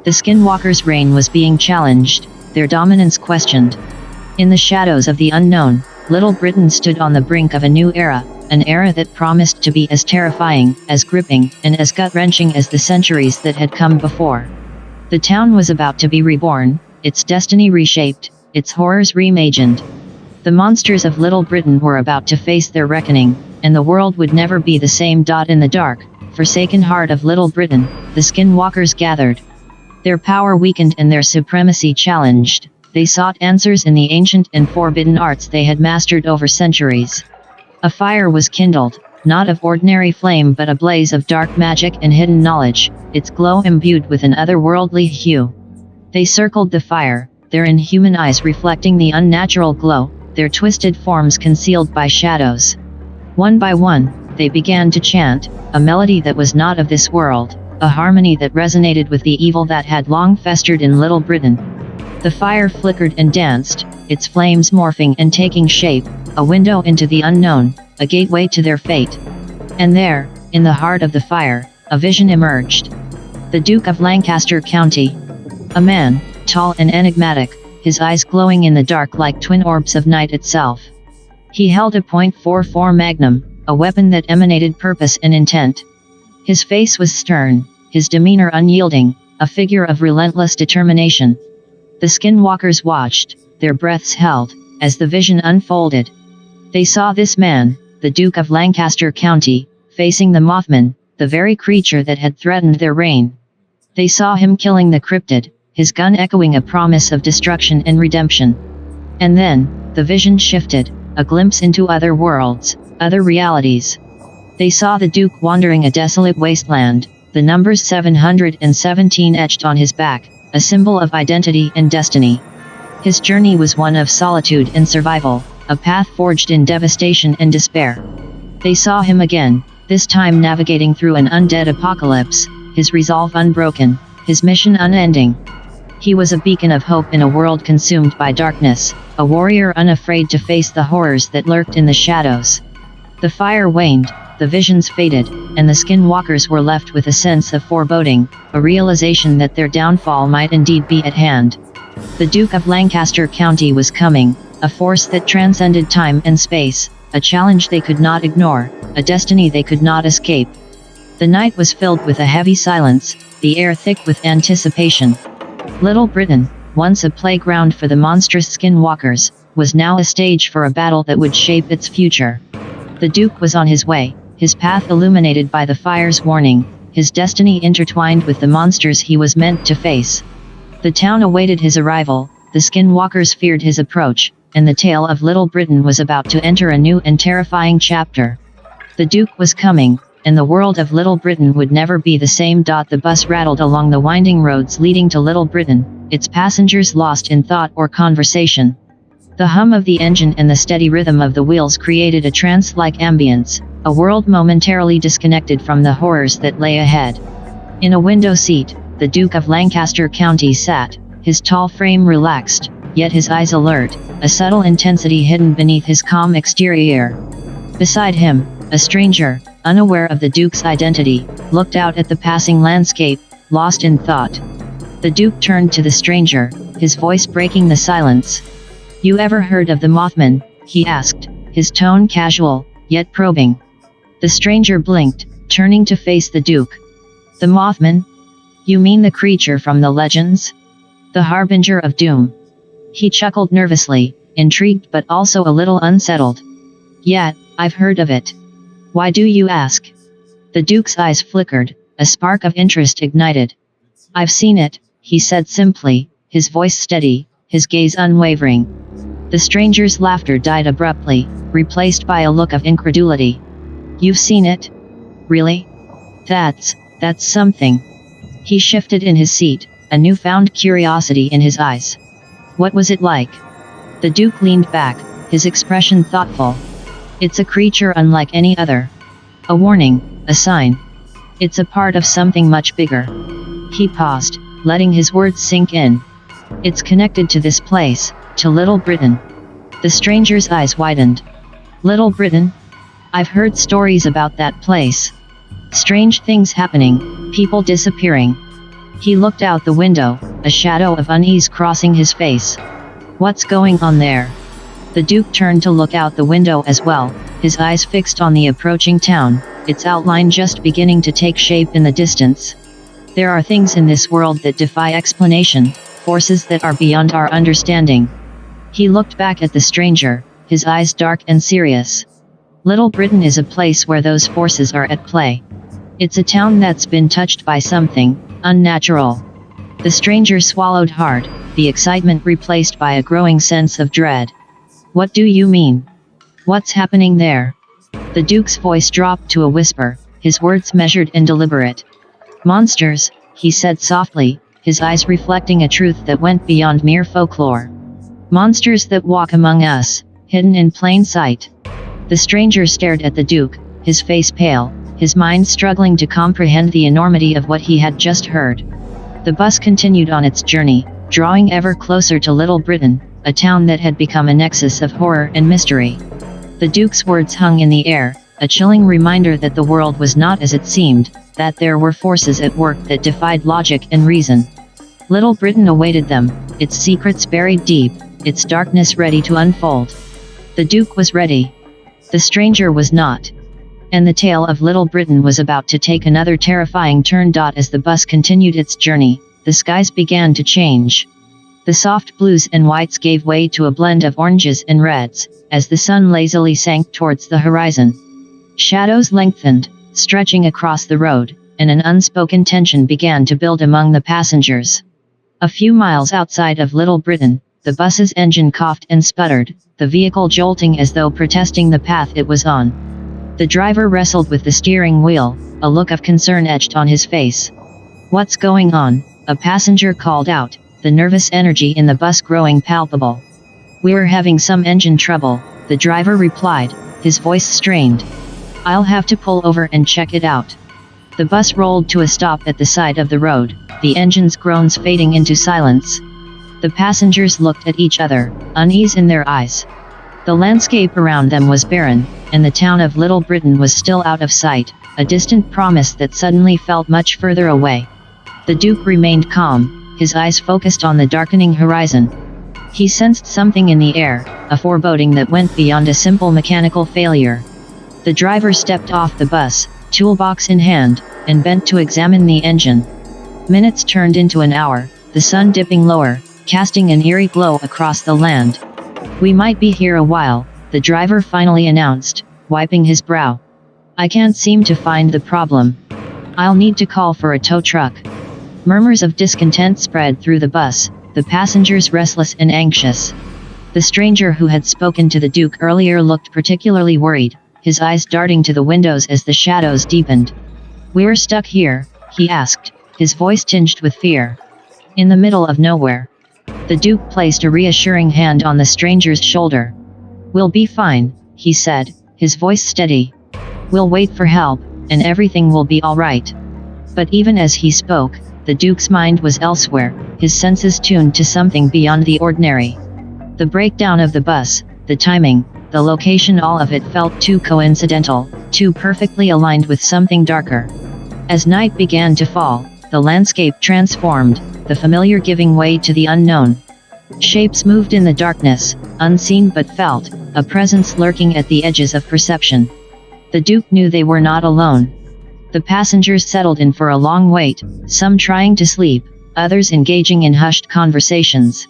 The Skinwalkers' reign was being challenged, their dominance questioned. In the shadows of the unknown, Little Britain stood on the brink of a new era, an era that promised to be as terrifying, as gripping, and as gut-wrenching as the centuries that had come before. The town was about to be reborn, its destiny reshaped, its horrors reimagined. The monsters of Little Britain were about to face their reckoning, and the world would never be the same. In the dark, forsaken heart of Little Britain, the Skinwalkers gathered. Their power weakened and their supremacy challenged. They sought answers in the ancient and forbidden arts they had mastered over centuries. A fire was kindled, not of ordinary flame but a blaze of dark magic and hidden knowledge, its glow imbued with an otherworldly hue. They circled the fire, their inhuman eyes reflecting the unnatural glow, their twisted forms concealed by shadows. One by one, they began to chant, a melody that was not of this world, a harmony that resonated with the evil that had long festered in Little Britain. The fire flickered and danced, its flames morphing and taking shape, a window into the unknown, a gateway to their fate. And there, in the heart of the fire, a vision emerged. The Duke of Lancaster County. A man, tall and enigmatic, his eyes glowing in the dark like twin orbs of night itself. He held a .44 Magnum, a weapon that emanated purpose and intent. His face was stern, his demeanor unyielding, a figure of relentless determination. The skinwalkers watched, their breaths held, as the vision unfolded. They saw this man, the Duke of Lancaster County, facing the Mothman, the very creature that had threatened their reign. They saw him killing the cryptid, his gun echoing a promise of destruction and redemption. And then, the vision shifted, a glimpse into other worlds, other realities. They saw the Duke wandering a desolate wasteland, the numbers 717 etched on his back, a symbol of identity and destiny. His journey was one of solitude and survival, a path forged in devastation and despair. They saw him again, this time navigating through an undead apocalypse, his resolve unbroken, his mission unending. He was a beacon of hope in a world consumed by darkness, a warrior unafraid to face the horrors that lurked in the shadows. The fire waned, the visions faded, and the skinwalkers were left with a sense of foreboding, a realization that their downfall might indeed be at hand. The Duke of Lancaster County was coming, a force that transcended time and space, a challenge they could not ignore, a destiny they could not escape. The night was filled with a heavy silence, the air thick with anticipation. Little Britain, once a playground for the monstrous skinwalkers, was now a stage for a battle that would shape its future. The Duke was on his way, his path illuminated by the fire's warning, his destiny intertwined with the monsters he was meant to face. The town awaited his arrival, the skinwalkers feared his approach, and the tale of Little Britain was about to enter a new and terrifying chapter. The Duke was coming, and the world of Little Britain would never be the same. The bus rattled along the winding roads leading to Little Britain, its passengers lost in thought or conversation. The hum of the engine and the steady rhythm of the wheels created a trance-like ambience, a world momentarily disconnected from the horrors that lay ahead. In a window seat, the Duke of Lancaster County sat, his tall frame relaxed, yet his eyes alert, a subtle intensity hidden beneath his calm exterior. Beside him, a stranger, unaware of the Duke's identity, looked out at the passing landscape, lost in thought. The Duke turned to the stranger, his voice breaking the silence. "You ever heard of the Mothman?" he asked, his tone casual, yet probing. The stranger blinked, turning to face the Duke. "The Mothman? You mean the creature from the legends? The harbinger of doom?" He chuckled nervously, intrigued but also a little unsettled. "Yeah, I've heard of it. Why do you ask?" The Duke's eyes flickered, a spark of interest ignited. "I've seen it," he said simply, his voice steady, his gaze unwavering. The stranger's laughter died abruptly, replaced by a look of incredulity. "You've seen it? Really? That's something." He shifted in his seat, a newfound curiosity in his eyes. "What was it like?" The Duke leaned back, his expression thoughtful. "It's a creature unlike any other. A warning, a sign. It's a part of something much bigger." He paused, letting his words sink in. "It's connected to this place, to Little Britain." The stranger's eyes widened. "Little Britain? I've heard stories about that place. Strange things happening, people disappearing." He looked out the window, a shadow of unease crossing his face. "What's going on there?" The Duke turned to look out the window as well, his eyes fixed on the approaching town, its outline just beginning to take shape in the distance. "There are things in this world that defy explanation, forces that are beyond our understanding." He looked back at the stranger, his eyes dark and serious. "Little Britain is a place where those forces are at play. It's a town that's been touched by something unnatural." The stranger swallowed hard, the excitement replaced by a growing sense of dread. "What do you mean? What's happening there?" The Duke's voice dropped to a whisper, his words measured and deliberate. "Monsters," he said softly, his eyes reflecting a truth that went beyond mere folklore. "Monsters that walk among us, hidden in plain sight." The stranger stared at the Duke, his face pale, his mind struggling to comprehend the enormity of what he had just heard. The bus continued on its journey, drawing ever closer to Little Britain, a town that had become a nexus of horror and mystery. The Duke's words hung in the air, a chilling reminder that the world was not as it seemed, that there were forces at work that defied logic and reason. Little Britain awaited them, its secrets buried deep, its darkness ready to unfold. The Duke was ready. The stranger was not. And the tale of Little Britain was about to take another terrifying turn. As the bus continued its journey, the skies began to change. The soft blues and whites gave way to a blend of oranges and reds, as the sun lazily sank towards the horizon. Shadows lengthened, stretching across the road, and an unspoken tension began to build among the passengers. A few miles outside of Little Britain, the bus's engine coughed and sputtered, the vehicle jolting as though protesting the path it was on. The driver wrestled with the steering wheel, a look of concern etched on his face. "What's going on?" a passenger called out, the nervous energy in the bus growing palpable. "We're having some engine trouble," the driver replied, his voice strained. "I'll have to pull over and check it out." The bus rolled to a stop at the side of the road, the engine's groans fading into silence. The passengers looked at each other, unease in their eyes. The landscape around them was barren, and the town of Little Britain was still out of sight, a distant promise that suddenly felt much further away. The Duke remained calm, his eyes focused on the darkening horizon. He sensed something in the air, a foreboding that went beyond a simple mechanical failure. The driver stepped off the bus, toolbox in hand, and bent to examine the engine. Minutes turned into an hour, the sun dipping lower, casting an eerie glow across the land. "We might be here a while," the driver finally announced, wiping his brow. "I can't seem to find the problem. I'll need to call for a tow truck." Murmurs of discontent spread through the bus, the passengers restless and anxious. The stranger who had spoken to the Duke earlier looked particularly worried, his eyes darting to the windows as the shadows deepened. "We're stuck here?" he asked, his voice tinged with fear. "In the middle of nowhere." The Duke placed a reassuring hand on the stranger's shoulder. "We'll be fine," he said, his voice steady. "We'll wait for help, and everything will be all right." But even as he spoke, the Duke's mind was elsewhere, his senses tuned to something beyond the ordinary. The breakdown of the bus, the timing, the location, all of it felt too coincidental, too perfectly aligned with something darker. As night began to fall, the landscape transformed, the familiar giving way to the unknown. Shapes moved in the darkness, unseen but felt, a presence lurking at the edges of perception. The Duke knew they were not alone. The passengers settled in for a long wait, some trying to sleep, others engaging in hushed conversations.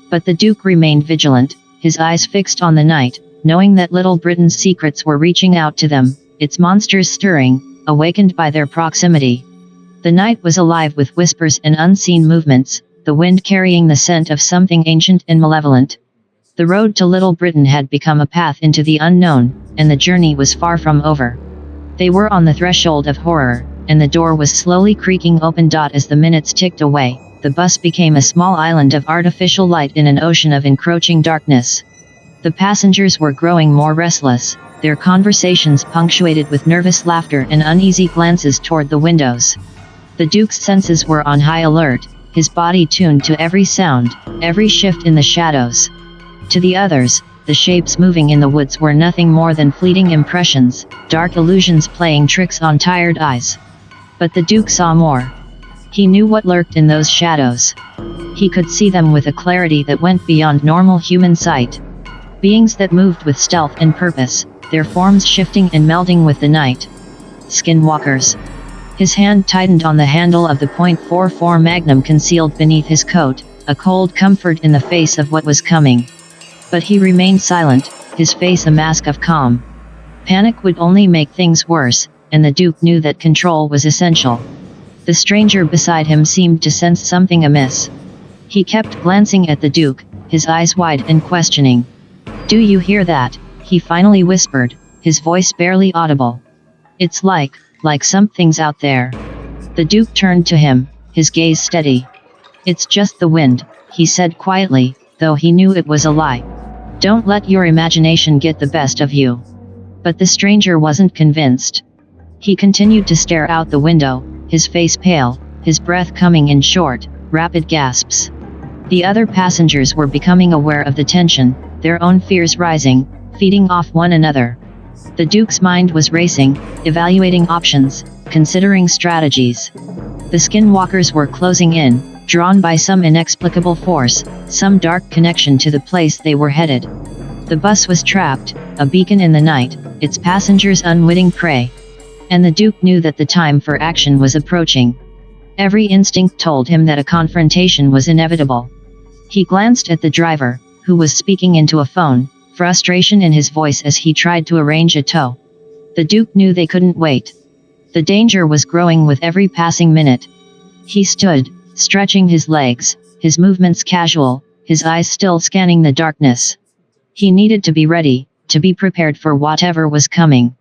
But the Duke remained vigilant, his eyes fixed on the night, knowing that Little Britain's secrets were reaching out to them, its monsters stirring, awakened by their proximity. The night was alive with whispers and unseen movements, the wind carrying the scent of something ancient and malevolent. The road to Little Britain had become a path into the unknown, and the journey was far from over. They were on the threshold of horror, and the door was slowly creaking open. As the minutes ticked away, the bus became a small island of artificial light in an ocean of encroaching darkness. The passengers were growing more restless, their conversations punctuated with nervous laughter and uneasy glances toward the windows. The Duke's senses were on high alert, his body tuned to every sound, every shift in the shadows. To the others, the shapes moving in the woods were nothing more than fleeting impressions, dark illusions playing tricks on tired eyes. But the Duke saw more. He knew what lurked in those shadows. He could see them with a clarity that went beyond normal human sight. Beings that moved with stealth and purpose, their forms shifting and melding with the night. Skinwalkers. His hand tightened on the handle of the .44 Magnum concealed beneath his coat, a cold comfort in the face of what was coming. But he remained silent, his face a mask of calm. Panic would only make things worse, and the Duke knew that control was essential. The stranger beside him seemed to sense something amiss. He kept glancing at the Duke, his eyes wide and questioning. "Do you hear that?" he finally whispered, his voice barely audible. "It's like something's out there." The Duke turned to him, his gaze steady. "It's just the wind," he said quietly, though he knew it was a lie. "Don't let your imagination get the best of you." But the stranger wasn't convinced. He continued to stare out the window, his face pale, his breath coming in short, rapid gasps. The other passengers were becoming aware of the tension, their own fears rising, feeding off one another. The Duke's mind was racing, evaluating options, considering strategies. The skinwalkers were closing in, drawn by some inexplicable force, some dark connection to the place they were headed. The bus was trapped, a beacon in the night, its passengers unwitting prey. And the Duke knew that the time for action was approaching. Every instinct told him that a confrontation was inevitable. He glanced at the driver, who was speaking into a phone, frustration in his voice as he tried to arrange a tow. The Duke knew they couldn't wait. The danger was growing with every passing minute. He stood, stretching his legs, his movements casual, his eyes still scanning the darkness. He needed to be ready, to be prepared for whatever was coming.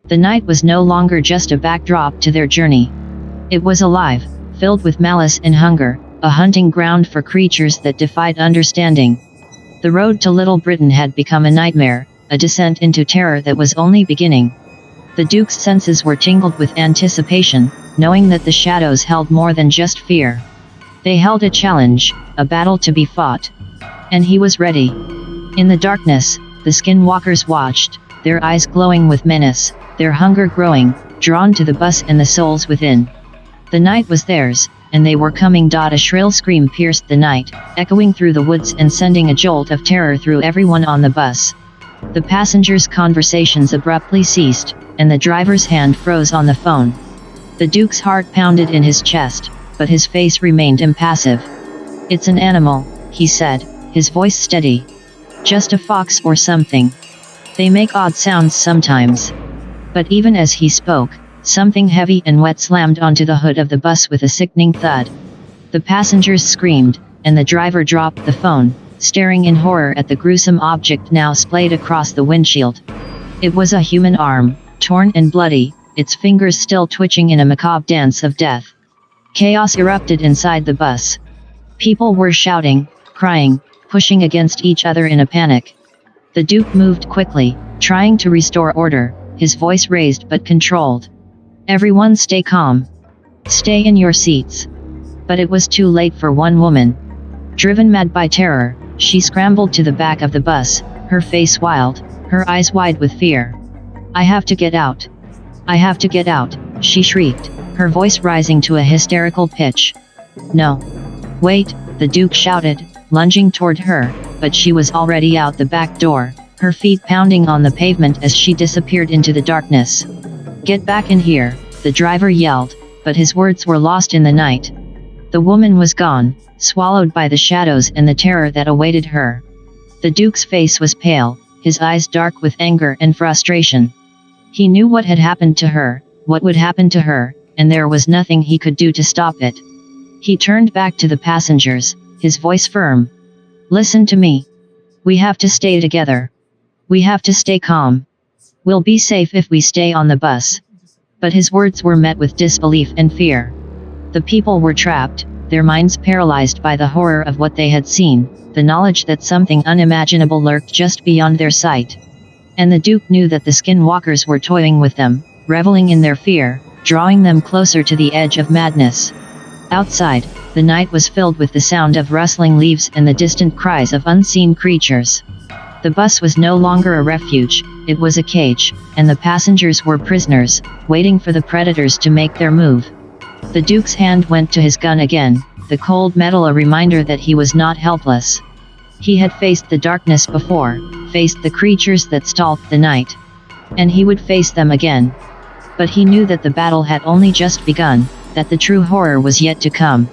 The night was no longer just a backdrop to their journey. It was alive, filled with malice and hunger, a hunting ground for creatures that defied understanding. The road to Little Britain had become a nightmare, a descent into terror that was only beginning. The Duke's senses were tingled with anticipation, knowing that the shadows held more than just fear. They held a challenge, a battle to be fought. And he was ready. In the darkness, the skinwalkers watched, their eyes glowing with menace, their hunger growing, drawn to the bus and the souls within. The night was theirs, and they were coming. A shrill scream pierced the night, echoing through the woods and sending a jolt of terror through everyone on the bus. The passengers' conversations abruptly ceased, and the driver's hand froze on the phone. The Duke's heart pounded in his chest, but his face remained impassive. "It's an animal," he said, his voice steady. "Just a fox or something. They make odd sounds sometimes." But even as he spoke, something heavy and wet slammed onto the hood of the bus with a sickening thud. The passengers screamed, and the driver dropped the phone, staring in horror at the gruesome object now splayed across the windshield. It was a human arm, torn and bloody, its fingers still twitching in a macabre dance of death. Chaos erupted inside the bus. People were shouting, crying, pushing against each other in a panic. The Duke moved quickly, trying to restore order, his voice raised but controlled. "Everyone stay calm. Stay in your seats." But it was too late for one woman. Driven mad by terror, she scrambled to the back of the bus, her face wild, her eyes wide with fear. "I have to get out. I have to get out," she shrieked, her voice rising to a hysterical pitch. "No. Wait," the Duke shouted, lunging toward her, but she was already out the back door, her feet pounding on the pavement as she disappeared into the darkness. "Get back in here," the driver yelled, but his words were lost in the night. The woman was gone, swallowed by the shadows and the terror that awaited her. The Duke's face was pale, his eyes dark with anger and frustration. He knew what had happened to her, what would happen to her, and there was nothing he could do to stop it. He turned back to the passengers, his voice firm. "Listen to me. We have to stay together. We have to stay calm. We'll be safe if we stay on the bus." But his words were met with disbelief and fear. The people were trapped, their minds paralyzed by the horror of what they had seen, the knowledge that something unimaginable lurked just beyond their sight. And the Duke knew that the skinwalkers were toying with them, reveling in their fear, drawing them closer to the edge of madness. Outside, the night was filled with the sound of rustling leaves and the distant cries of unseen creatures. The bus was no longer a refuge, it was a cage, and the passengers were prisoners, waiting for the predators to make their move. The Duke's hand went to his gun again, the cold metal a reminder that he was not helpless. He had faced the darkness before, faced the creatures that stalked the night. And he would face them again. But he knew that the battle had only just begun, that the true horror was yet to come.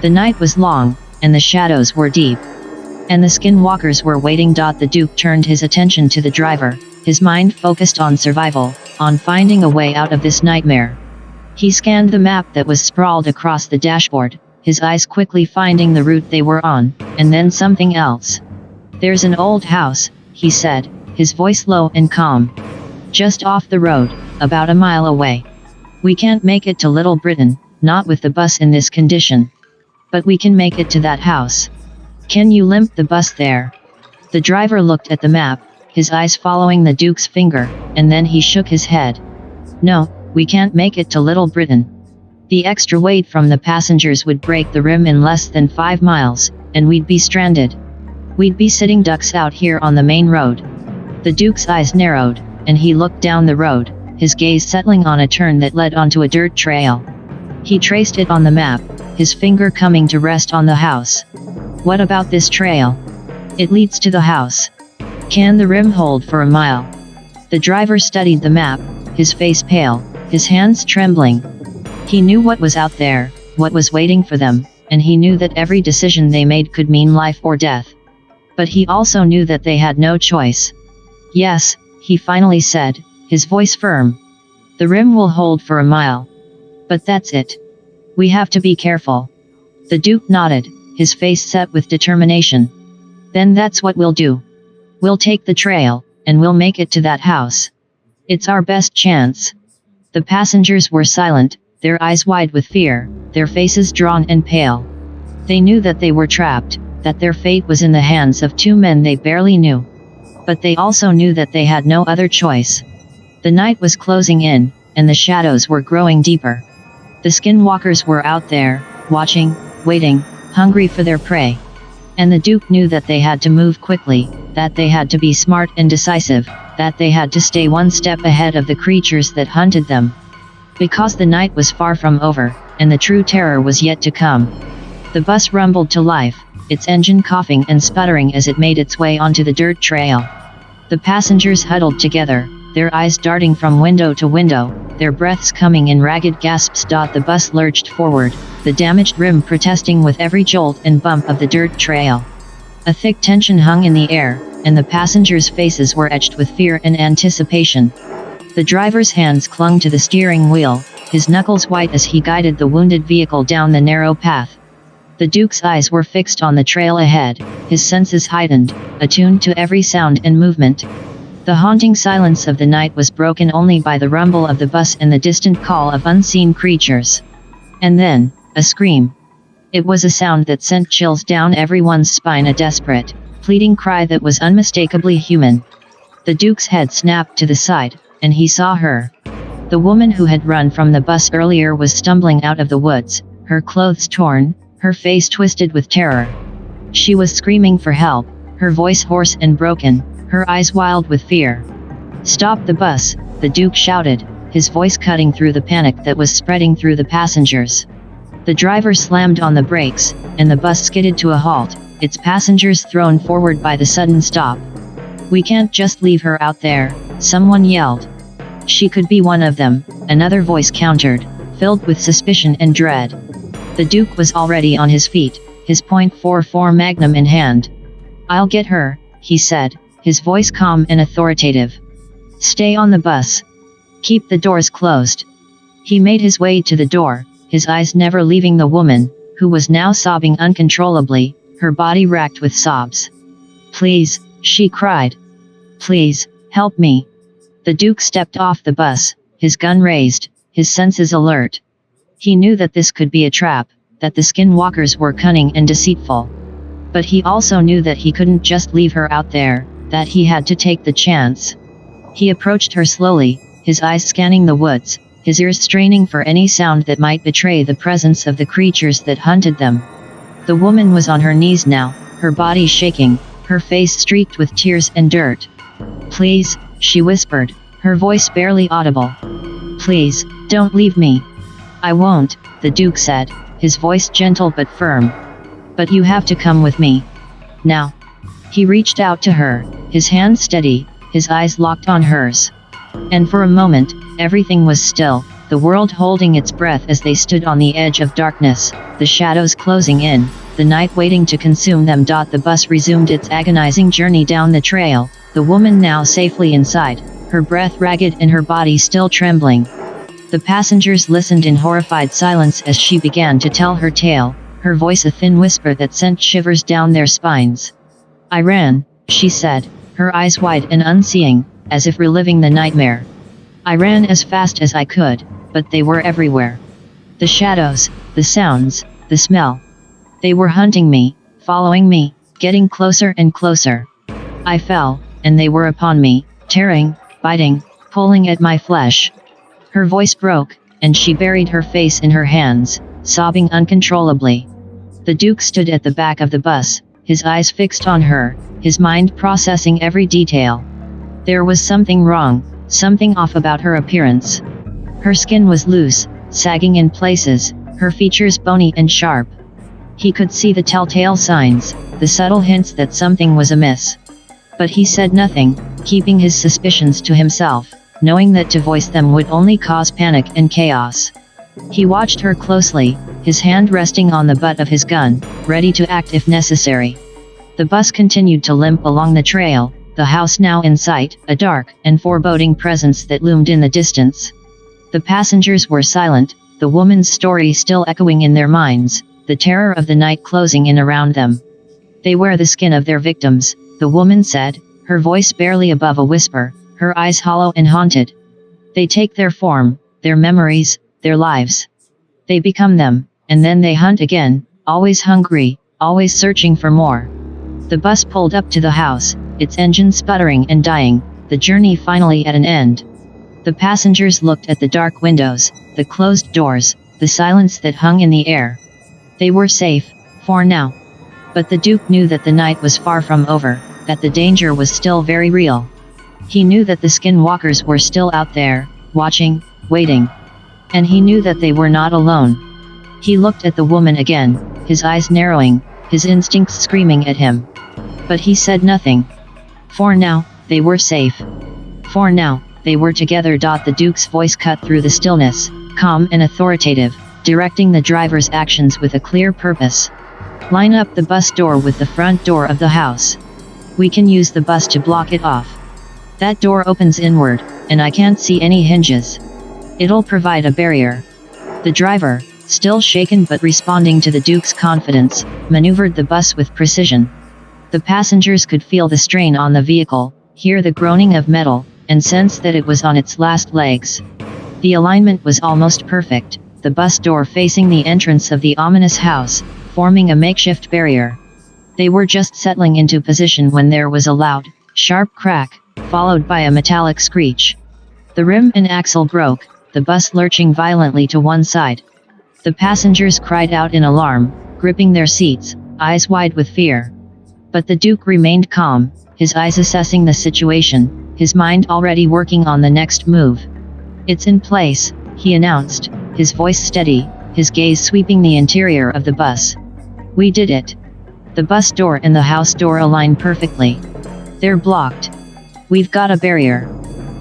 The night was long, and the shadows were deep. And the skinwalkers were waiting. The Duke turned his attention to the driver, his mind focused on survival, on finding a way out of this nightmare. He scanned the map that was sprawled across the dashboard, his eyes quickly finding the route they were on, and then something else. "There's an old house," he said, his voice low and calm. "Just off the road, about a mile away. We can't make it to Little Britain, not with the bus in this condition. But we can make it to that house. Can you limp the bus there?" The driver looked at the map, his eyes following the Duke's finger, and then he shook his head. "No, we can't make it to Little Britain. The extra weight from the passengers would break the rim in less than 5 miles, and we'd be stranded. We'd be sitting ducks out here on the main road." The Duke's eyes narrowed, and he looked down the road, his gaze settling on a turn that led onto a dirt trail. He traced it on the map, his finger coming to rest on the house. What about this trail? It leads to the house. Can the rim hold for a mile? The driver studied the map, his face pale, his hands trembling. He knew what was out there, what was waiting for them, and he knew that every decision they made could mean life or death. But he also knew that they had no choice. Yes, he finally said, his voice firm. The rim will hold for a mile. But that's it. We have to be careful. The Duke nodded, his face set with determination. Then that's what we'll do. We'll take the trail, and we'll make it to that house. It's our best chance. The passengers were silent, their eyes wide with fear, their faces drawn and pale. They knew that they were trapped, that their fate was in the hands of two men they barely knew. But they also knew that they had no other choice. The night was closing in, and the shadows were growing deeper. The skinwalkers were out there, watching, waiting, hungry for their prey. And the Duke knew that they had to move quickly, that they had to be smart and decisive, that they had to stay one step ahead of the creatures that hunted them. Because the night was far from over, and the true terror was yet to come. The bus rumbled to life, its engine coughing and sputtering as it made its way onto the dirt trail. The passengers huddled together, their eyes darting from window to window, their breaths coming in ragged gasps. The bus lurched forward, the damaged rim protesting with every jolt and bump of the dirt trail. A thick tension hung in the air, and the passengers' faces were etched with fear and anticipation. The driver's hands clung to the steering wheel, his knuckles white as he guided the wounded vehicle down the narrow path. The Duke's eyes were fixed on the trail ahead, his senses heightened, attuned to every sound and movement. The haunting silence of the night was broken only by the rumble of the bus and the distant call of unseen creatures. And then, a scream. It was a sound that sent chills down everyone's spine, a desperate, pleading cry that was unmistakably human. The Duke's head snapped to the side, and he saw her. The woman who had run from the bus earlier was stumbling out of the woods, her clothes torn, her face twisted with terror. She was screaming for help, her voice hoarse and broken, her eyes wild with fear. "Stop the bus," the Duke shouted, his voice cutting through the panic that was spreading through the passengers. The driver slammed on the brakes, and the bus skidded to a halt, its passengers thrown forward by the sudden stop. "We can't just leave her out there," someone yelled. "She could be one of them," another voice countered, filled with suspicion and dread. The Duke was already on his feet, his .44 Magnum in hand. "I'll get her," he said, his voice calm and authoritative. "Stay on the bus. Keep the doors closed." He made his way to the door, his eyes never leaving the woman, who was now sobbing uncontrollably, her body racked with sobs. "Please," she cried. "Please, help me." The Duke stepped off the bus, his gun raised, his senses alert. He knew that this could be a trap, that the skinwalkers were cunning and deceitful. But he also knew that he couldn't just leave her out there, that he had to take the chance. He approached her slowly, his eyes scanning the woods, his ears straining for any sound that might betray the presence of the creatures that hunted them. The woman was on her knees now, her body shaking, her face streaked with tears and dirt. "Please," she whispered, her voice barely audible. "Please, don't leave me." "I won't," the Duke said, his voice gentle but firm. "But you have to come with me. Now." He reached out to her, his hand steady, his eyes locked on hers. And for a moment, everything was still, the world holding its breath as they stood on the edge of darkness, the shadows closing in, the night waiting to consume them. The bus resumed its agonizing journey down the trail, the woman now safely inside, her breath ragged and her body still trembling. The passengers listened in horrified silence as she began to tell her tale, her voice a thin whisper that sent shivers down their spines. "I ran," she said, her eyes wide and unseeing, as if reliving the nightmare. "I ran as fast as I could, but they were everywhere. The shadows, the sounds, the smell. They were hunting me, following me, getting closer and closer. I fell, and they were upon me, tearing, biting, pulling at my flesh." Her voice broke, and she buried her face in her hands, sobbing uncontrollably. The Duke stood at the back of the bus, his eyes fixed on her, his mind processing every detail. There was something wrong, something off about her appearance. Her skin was loose, sagging in places, her features bony and sharp. He could see the telltale signs, the subtle hints that something was amiss. But he said nothing, keeping his suspicions to himself, knowing that to voice them would only cause panic and chaos. He watched her closely, his hand resting on the butt of his gun, ready to act if necessary. The bus continued to limp along the trail, the house now in sight, a dark and foreboding presence that loomed in the distance. The passengers were silent, the woman's story still echoing in their minds, the terror of the night closing in around them. They wear the skin of their victims, the woman said, her voice barely above a whisper, her eyes hollow and haunted. They take their form, their memories, their lives. They become them, and then they hunt again, always hungry, always searching for more. The bus pulled up to the house, its engine sputtering and dying, the journey finally at an end. The passengers looked at the dark windows, the closed doors, the silence that hung in the air. They were safe, for now. But the Duke knew that the night was far from over, that the danger was still very real. He knew that the skinwalkers were still out there, watching, waiting. And he knew that they were not alone. He looked at the woman again, his eyes narrowing, his instincts screaming at him. But he said nothing. For now, they were safe. For now, they were together. The Duke's voice cut through the stillness, calm and authoritative, directing the driver's actions with a clear purpose. Line up the bus door with the front door of the house. We can use the bus to block it off. That door opens inward, and I can't see any hinges. It'll provide a barrier. The driver, still shaken but responding to the Duke's confidence, maneuvered the bus with precision. The passengers could feel the strain on the vehicle, hear the groaning of metal, and sense that it was on its last legs. The alignment was almost perfect, the bus door facing the entrance of the ominous house, forming a makeshift barrier. They were just settling into position when there was a loud, sharp crack, followed by a metallic screech. The rim and axle broke, the bus lurching violently to one side. The passengers cried out in alarm, gripping their seats, eyes wide with fear. But the Duke remained calm, his eyes assessing the situation, his mind already working on the next move. It's in place, he announced, his voice steady, his gaze sweeping the interior of the bus. We did it. The bus door and the house door align perfectly. They're blocked. We've got a barrier.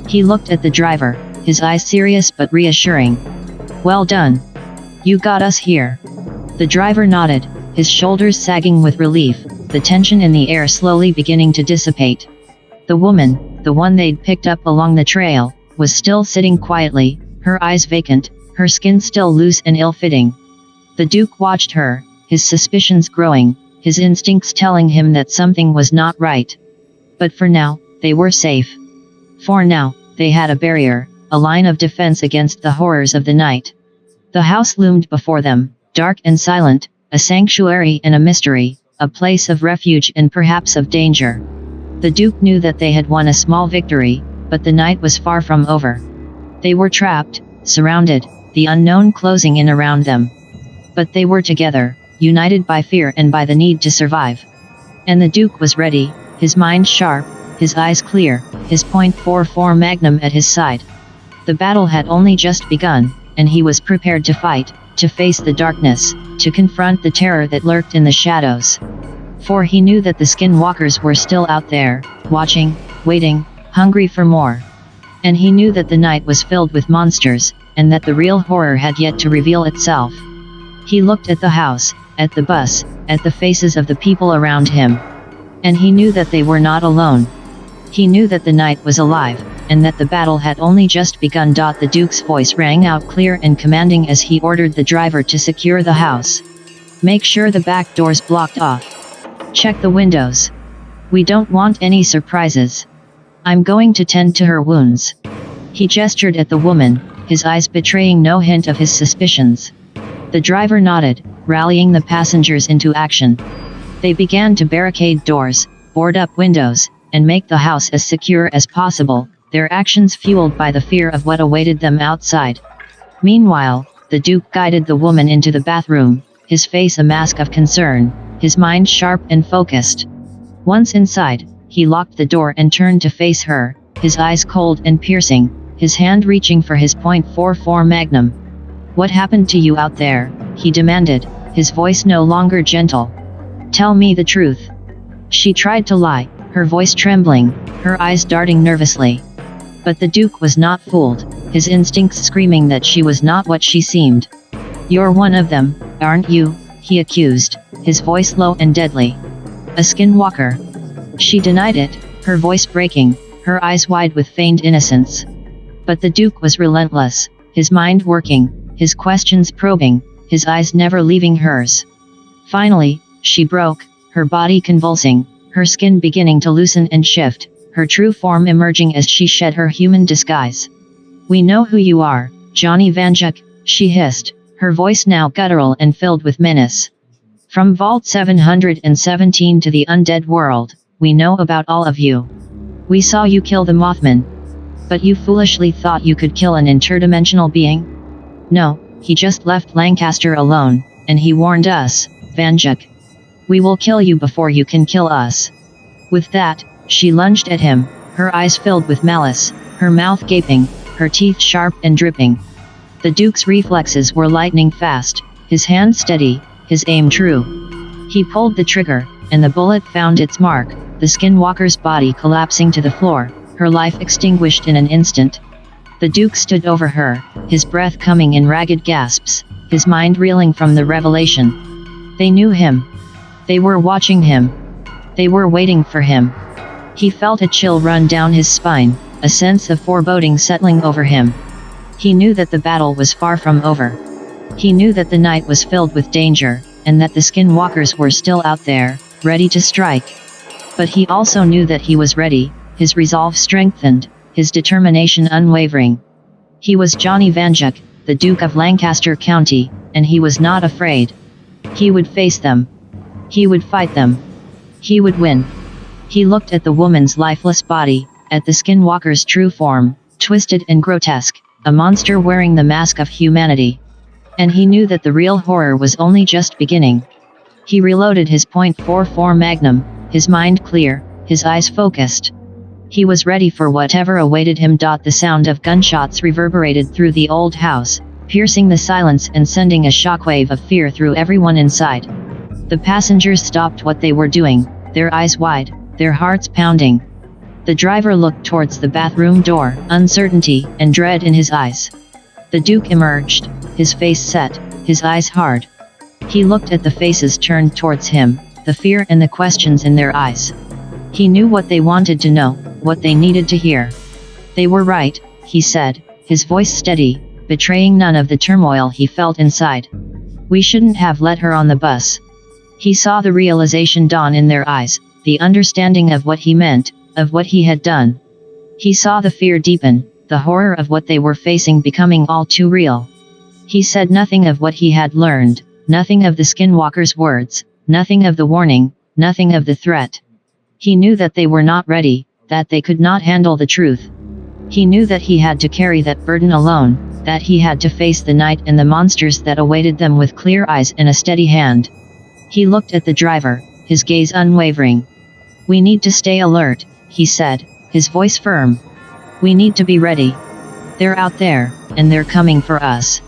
He looked at the driver, his eyes serious but reassuring. Well done. You got us here. The driver nodded, his shoulders sagging with relief, the tension in the air slowly beginning to dissipate. The woman, the one they'd picked up along the trail, was still sitting quietly, her eyes vacant, her skin still loose and ill-fitting. The Duke watched her, his suspicions growing, his instincts telling him that something was not right. But for now, they were safe. For now, they had a barrier, a line of defense against the horrors of the night. The house loomed before them, dark and silent, a sanctuary and a mystery, a place of refuge and perhaps of danger. The Duke knew that they had won a small victory, but the night was far from over. They were trapped, surrounded, the unknown closing in around them. But they were together, united by fear and by the need to survive. And the Duke was ready, his mind sharp, his eyes clear, his .44 Magnum at his side. The battle had only just begun, and he was prepared to fight, to face the darkness, to confront the terror that lurked in the shadows. For he knew that the skinwalkers were still out there, watching, waiting, hungry for more. And he knew that the night was filled with monsters, and that the real horror had yet to reveal itself. He looked at the house, at the bus, at the faces of the people around him. And he knew that they were not alone. He knew that the night was alive, and that the battle had only just begun. The Duke's voice rang out clear and commanding as he ordered the driver to secure the house. Make sure the back door's blocked off. Check the windows. We don't want any surprises. I'm going to tend to her wounds. He gestured at the woman, his eyes betraying no hint of his suspicions. The driver nodded, rallying the passengers into action. They began to barricade doors, board up windows, and make the house as secure as possible, their actions fueled by the fear of what awaited them outside. Meanwhile, the Duke guided the woman into the bathroom, his face a mask of concern, his mind sharp and focused. Once inside, he locked the door and turned to face her, his eyes cold and piercing, his hand reaching for his .44 Magnum. What happened to you out there? he demanded, his voice no longer gentle. "Tell me the truth." She tried to lie, her voice trembling, her eyes darting nervously. But the Duke was not fooled, his instincts screaming that she was not what she seemed. "You're one of them, aren't you?" he accused, his voice low and deadly. "A skinwalker." She denied it, her voice breaking, her eyes wide with feigned innocence. But the Duke was relentless, his mind working, his questions probing, his eyes never leaving hers. Finally, she broke, her body convulsing, her skin beginning to loosen and shift, her true form emerging as she shed her human disguise. "We know who you are, Johnny Vanjuk," she hissed, her voice now guttural and filled with menace. "From Vault 717 to the undead world, we know about all of you. We saw you kill the Mothman. But you foolishly thought you could kill an interdimensional being? No, he just left Lancaster alone, and he warned us, Vanjuk. We will kill you before you can kill us." With that, she lunged at him, her eyes filled with malice, her mouth gaping, her teeth sharp and dripping. The Duke's reflexes were lightning fast, his hand steady, his aim true. He pulled the trigger, and the bullet found its mark, the skinwalker's body collapsing to the floor, her life extinguished in an instant. The Duke stood over her, his breath coming in ragged gasps, his mind reeling from the revelation. They knew him. They were watching him. They were waiting for him. He felt a chill run down his spine, a sense of foreboding settling over him. He knew that the battle was far from over. He knew that the night was filled with danger, and that the skinwalkers were still out there, ready to strike. But he also knew that he was ready, his resolve strengthened, his determination unwavering. He was Johnny Vanjuk, the Duke of Lancaster County, and he was not afraid. He would face them. He would fight them. He would win. He looked at the woman's lifeless body, at the skinwalker's true form, twisted and grotesque, a monster wearing the mask of humanity. And he knew that the real horror was only just beginning. He reloaded his .44 Magnum, his mind clear, his eyes focused. He was ready for whatever awaited him. The sound of gunshots reverberated through the old house, piercing the silence and sending a shockwave of fear through everyone inside. The passengers stopped what they were doing, their eyes wide, their hearts pounding. The driver looked towards the bathroom door, uncertainty and dread in his eyes. The Duke emerged, his face set, his eyes hard. He looked at the faces turned towards him, the fear and the questions in their eyes. He knew what they wanted to know, what they needed to hear. "They were right," he said, his voice steady, betraying none of the turmoil he felt inside. "We shouldn't have let her on the bus." He saw the realization dawn in their eyes, the understanding of what he meant, of what he had done. He saw the fear deepen, the horror of what they were facing becoming all too real. He said nothing of what he had learned, nothing of the skinwalker's words, nothing of the warning, nothing of the threat. He knew that they were not ready, that they could not handle the truth. He knew that he had to carry that burden alone, that he had to face the night and the monsters that awaited them with clear eyes and a steady hand. He looked at the driver, his gaze unwavering. "We need to stay alert," he said, his voice firm. "We need to be ready. They're out there, and they're coming for us."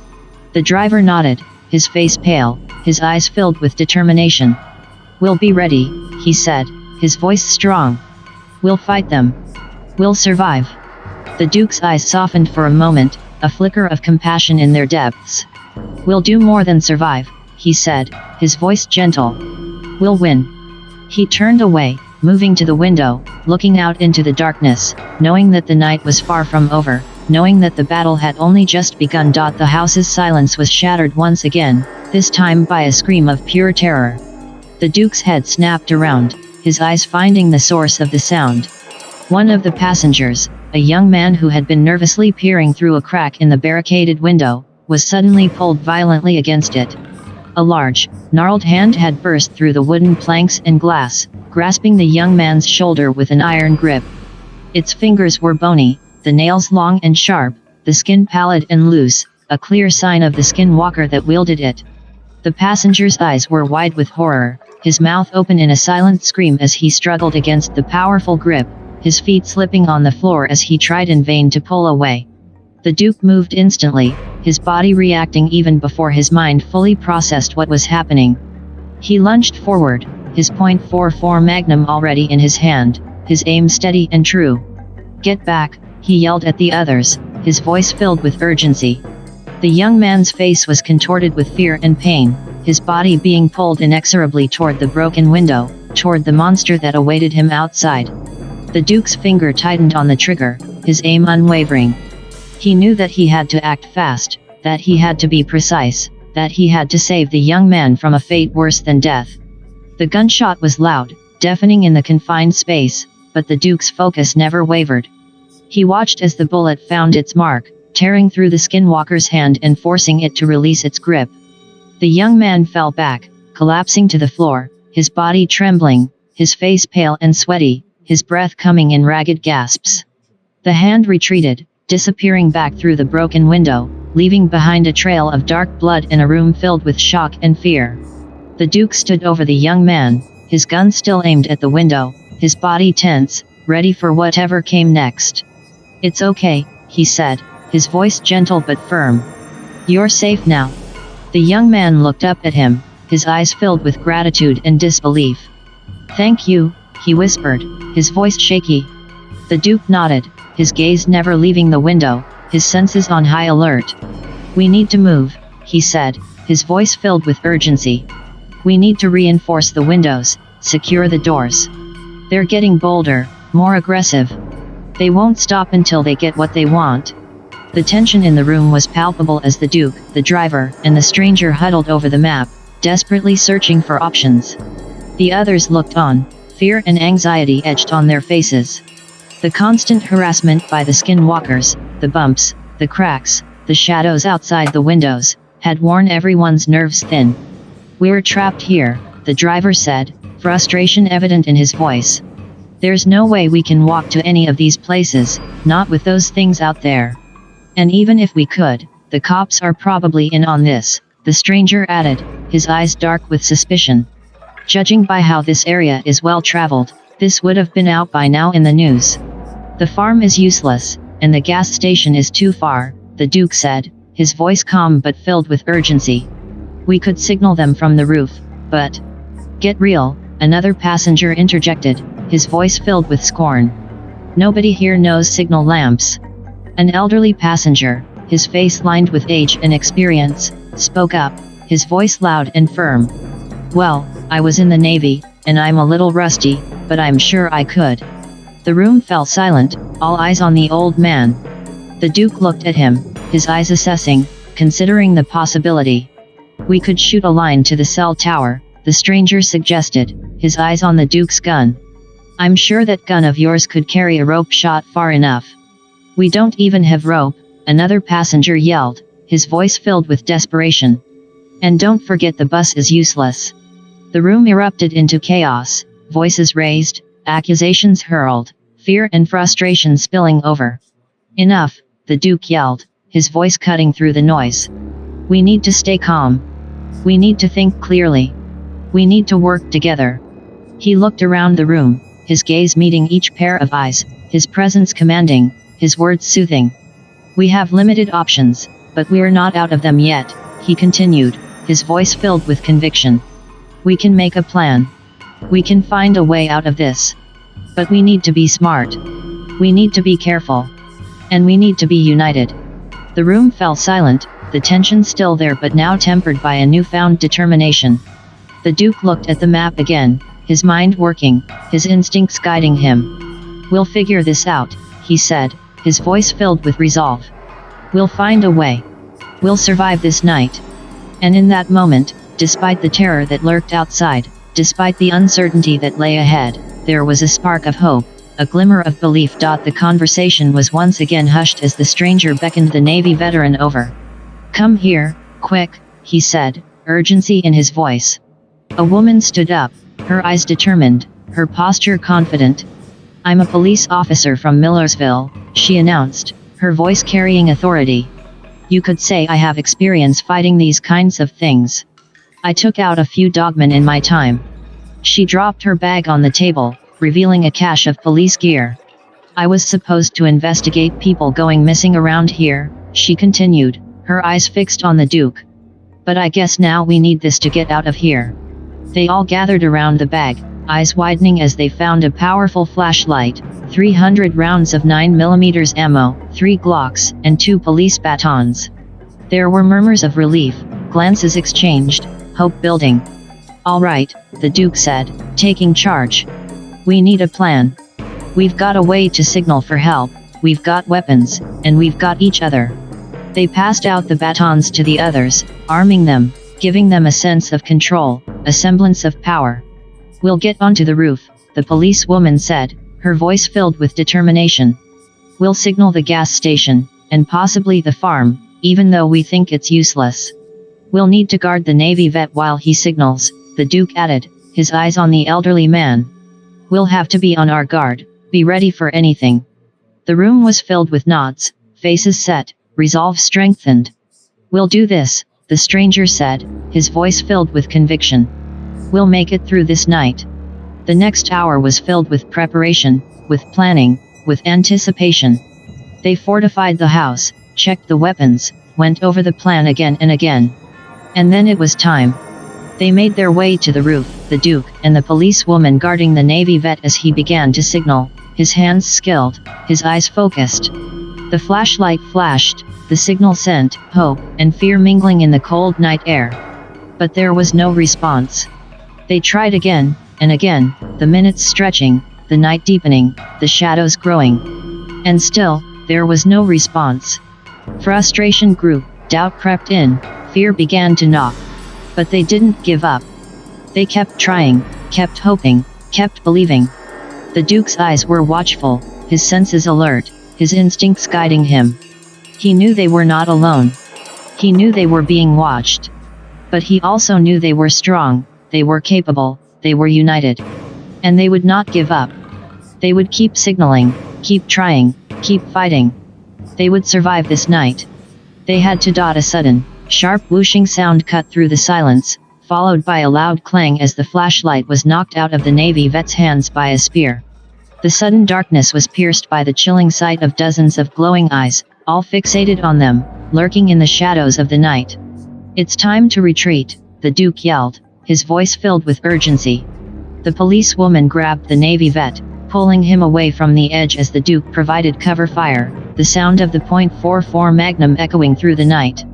The driver nodded, his face pale, his eyes filled with determination. "We'll be ready," he said, his voice strong. "We'll fight them. We'll survive." The Duke's eyes softened for a moment, a flicker of compassion in their depths. "We'll do more than survive," he said, his voice gentle. "We'll win." He turned away, moving to the window, looking out into the darkness, knowing that the night was far from over, knowing that the battle had only just begun. The house's silence was shattered once again, this time by a scream of pure terror. The Duke's head snapped around, his eyes finding the source of the sound. One of the passengers, a young man who had been nervously peering through a crack in the barricaded window, was suddenly pulled violently against it. A large, gnarled hand had burst through the wooden planks and glass, grasping the young man's shoulder with an iron grip. Its fingers were bony, the nails long and sharp, the skin pallid and loose, a clear sign of the skinwalker that wielded it. The passenger's eyes were wide with horror, his mouth open in a silent scream as he struggled against the powerful grip, his feet slipping on the floor as he tried in vain to pull away. The Duke moved instantly, his body reacting even before his mind fully processed what was happening. He lunged forward, his .44 Magnum already in his hand, his aim steady and true. "Get back," he yelled at the others, his voice filled with urgency. The young man's face was contorted with fear and pain, his body being pulled inexorably toward the broken window, toward the monster that awaited him outside. The Duke's finger tightened on the trigger, his aim unwavering. He knew that he had to act fast, that he had to be precise, that he had to save the young man from a fate worse than death. The gunshot was loud, deafening in the confined space, but the Duke's focus never wavered. He watched as the bullet found its mark, tearing through the skinwalker's hand and forcing it to release its grip. The young man fell back, collapsing to the floor, his body trembling, his face pale and sweaty, his breath coming in ragged gasps. The hand retreated, disappearing back through the broken window, leaving behind a trail of dark blood in a room filled with shock and fear. The Duke stood over the young man, his gun still aimed at the window, his body tense, ready for whatever came next. "It's okay," he said, his voice gentle but firm. "You're safe now." The young man looked up at him, his eyes filled with gratitude and disbelief. "Thank you," he whispered, his voice shaky. The Duke nodded, his gaze never leaving the window, his senses on high alert. "We need to move," he said, his voice filled with urgency. "We need to reinforce the windows, secure the doors. They're getting bolder, more aggressive. They won't stop until they get what they want." The tension in the room was palpable as the Duke, the driver, and the stranger huddled over the map, desperately searching for options. The others looked on, fear and anxiety etched on their faces. The constant harassment by the skinwalkers, the bumps, the cracks, the shadows outside the windows, had worn everyone's nerves thin. "We're trapped here," the driver said, frustration evident in his voice. "There's no way we can walk to any of these places, not with those things out there. And even if we could, the cops are probably in on this," the stranger added, his eyes dark with suspicion. "Judging by how this area is well traveled, this would have been out by now in the news. The farm is useless, and the gas station is too far," the Duke said, his voice calm but filled with urgency. "We could signal them from the roof, but—" "Get real," another passenger interjected, his voice filled with scorn. "Nobody here knows signal lamps." An elderly passenger, his face lined with age and experience, spoke up, his voice loud and firm. "Well, I was in the Navy, and I'm a little rusty, but I'm sure I could." The room fell silent, all eyes on the old man. The Duke looked at him, his eyes assessing, considering the possibility. "We could shoot a line to the cell tower," the stranger suggested, his eyes on the Duke's gun. "I'm sure that gun of yours could carry a rope shot far enough." "We don't even have rope," another passenger yelled, his voice filled with desperation. "And don't forget the bus is useless." The room erupted into chaos, voices raised, accusations hurled, fear and frustration spilling over. "Enough," the Duke yelled, his voice cutting through the noise. "We need to stay calm. We need to think clearly. We need to work together." He looked around the room, his gaze meeting each pair of eyes, his presence commanding, his words soothing. "We have limited options, but we're not out of them yet," he continued, his voice filled with conviction. "We can make a plan. We can find a way out of this. But we need to be smart. We need to be careful. And we need to be united." The room fell silent, the tension still there but now tempered by a newfound determination. The Duke looked at the map again, his mind working, his instincts guiding him. "We'll figure this out," he said, his voice filled with resolve. "We'll find a way. We'll survive this night." And in that moment, despite the terror that lurked outside, despite the uncertainty that lay ahead, there was a spark of hope, a glimmer of belief. The conversation was once again hushed as the stranger beckoned the Navy veteran over. "Come here, quick," he said, urgency in his voice. A woman stood up, her eyes determined, her posture confident. "I'm a police officer from Millersville," she announced, her voice carrying authority. "You could say I have experience fighting these kinds of things. I took out a few dogmen in my time." She dropped her bag on the table, revealing a cache of police gear. "I was supposed to investigate people going missing around here," she continued, her eyes fixed on the Duke. "But I guess now we need this to get out of here." They all gathered around the bag, eyes widening as they found a powerful flashlight, 300 rounds of 9mm ammo, 3 Glocks, and 2 police batons. There were murmurs of relief, glances exchanged, hope building. "All right," the Duke said, taking charge. "We need a plan. We've got a way to signal for help, we've got weapons, and we've got each other." They passed out the batons to the others, arming them, giving them a sense of control, a semblance of power. "We'll get onto the roof," the policewoman said, her voice filled with determination. "We'll signal the gas station, and possibly the farm, even though we think it's useless. We'll need to guard the Navy vet while he signals," the Duke added, his eyes on the elderly man. "We'll have to be on our guard, be ready for anything." The room was filled with nods, faces set, resolve strengthened. "We'll do this," the stranger said, his voice filled with conviction. "We'll make it through this night." The next hour was filled with preparation, with planning, with anticipation. They fortified the house, checked the weapons, went over the plan again and again. And then it was time. They made their way to the roof, the Duke and the policewoman guarding the Navy vet as he began to signal, his hands skilled, his eyes focused. The flashlight flashed, the signal sent hope and fear mingling in the cold night air. But there was no response. They tried again, and again, the minutes stretching, the night deepening, the shadows growing. And still, there was no response. Frustration grew, doubt crept in, fear began to knock. But they didn't give up. They kept trying, kept hoping, kept believing. The Duke's eyes were watchful, his senses alert, his instincts guiding him. He knew they were not alone. He knew they were being watched. But he also knew they were strong, they were capable, they were united. And they would not give up. They would keep signaling, keep trying, keep fighting. They would survive this night. They had to. A sudden, sharp whooshing sound cut through the silence, followed by a loud clang as the flashlight was knocked out of the Navy vet's hands by a spear. The sudden darkness was pierced by the chilling sight of dozens of glowing eyes, all fixated on them, lurking in the shadows of the night. "It's time to retreat," the Duke yelled, his voice filled with urgency. The policewoman grabbed the Navy vet, pulling him away from the edge as the Duke provided cover fire, the sound of the .44 Magnum echoing through the night.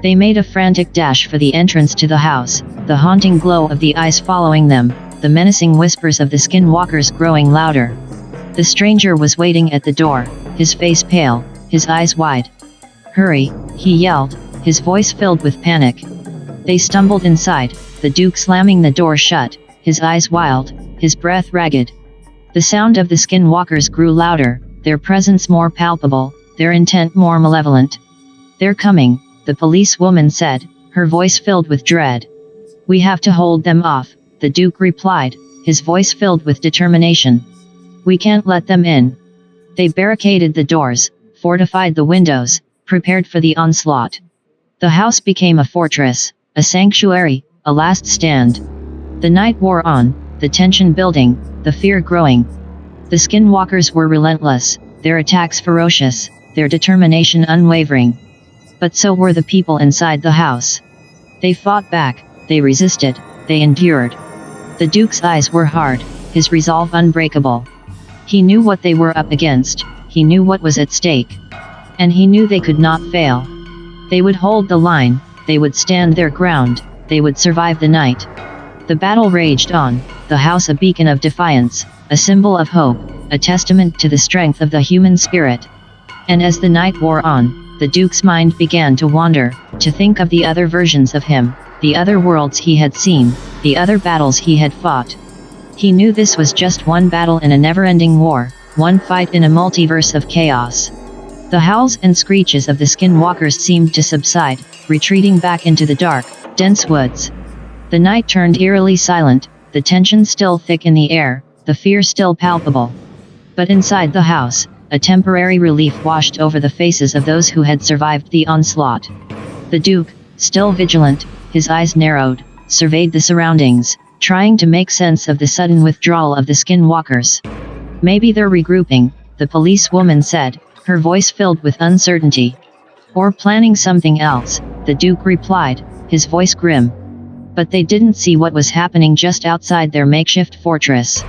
They made a frantic dash for the entrance to the house, the haunting glow of the eyes following them, the menacing whispers of the skinwalkers growing louder. The stranger was waiting at the door, his face pale, his eyes wide. "Hurry," he yelled, his voice filled with panic. They stumbled inside, the Duke slamming the door shut, his eyes wild, his breath ragged. The sound of the skinwalkers grew louder, their presence more palpable, their intent more malevolent. "They're coming," the policewoman said, her voice filled with dread. "We have to hold them off," the Duke replied, his voice filled with determination. "We can't let them in." They barricaded the doors, fortified the windows, prepared for the onslaught. The house became a fortress, a sanctuary, a last stand. The night wore on, the tension building, the fear growing. The skinwalkers were relentless, their attacks ferocious, their determination unwavering. But so were the people inside the house. They fought back, they resisted, they endured. The Duke's eyes were hard, his resolve unbreakable. He knew what they were up against, he knew what was at stake. And he knew they could not fail. They would hold the line, they would stand their ground, they would survive the night. The battle raged on, the house a beacon of defiance, a symbol of hope, a testament to the strength of the human spirit. And as the night wore on, the Duke's mind began to wander, to think of the other versions of him, the other worlds he had seen, the other battles he had fought. He knew this was just one battle in a never-ending war, one fight in a multiverse of chaos. The howls and screeches of the skinwalkers seemed to subside, retreating back into the dark, dense woods. The night turned eerily silent, the tension still thick in the air, the fear still palpable. But inside the house, a temporary relief washed over the faces of those who had survived the onslaught. The Duke, still vigilant, his eyes narrowed, surveyed the surroundings, trying to make sense of the sudden withdrawal of the skinwalkers. "Maybe they're regrouping," the policewoman said, her voice filled with uncertainty. Or planning something else, the Duke replied, his voice grim. But they didn't see what was happening just outside their makeshift fortress.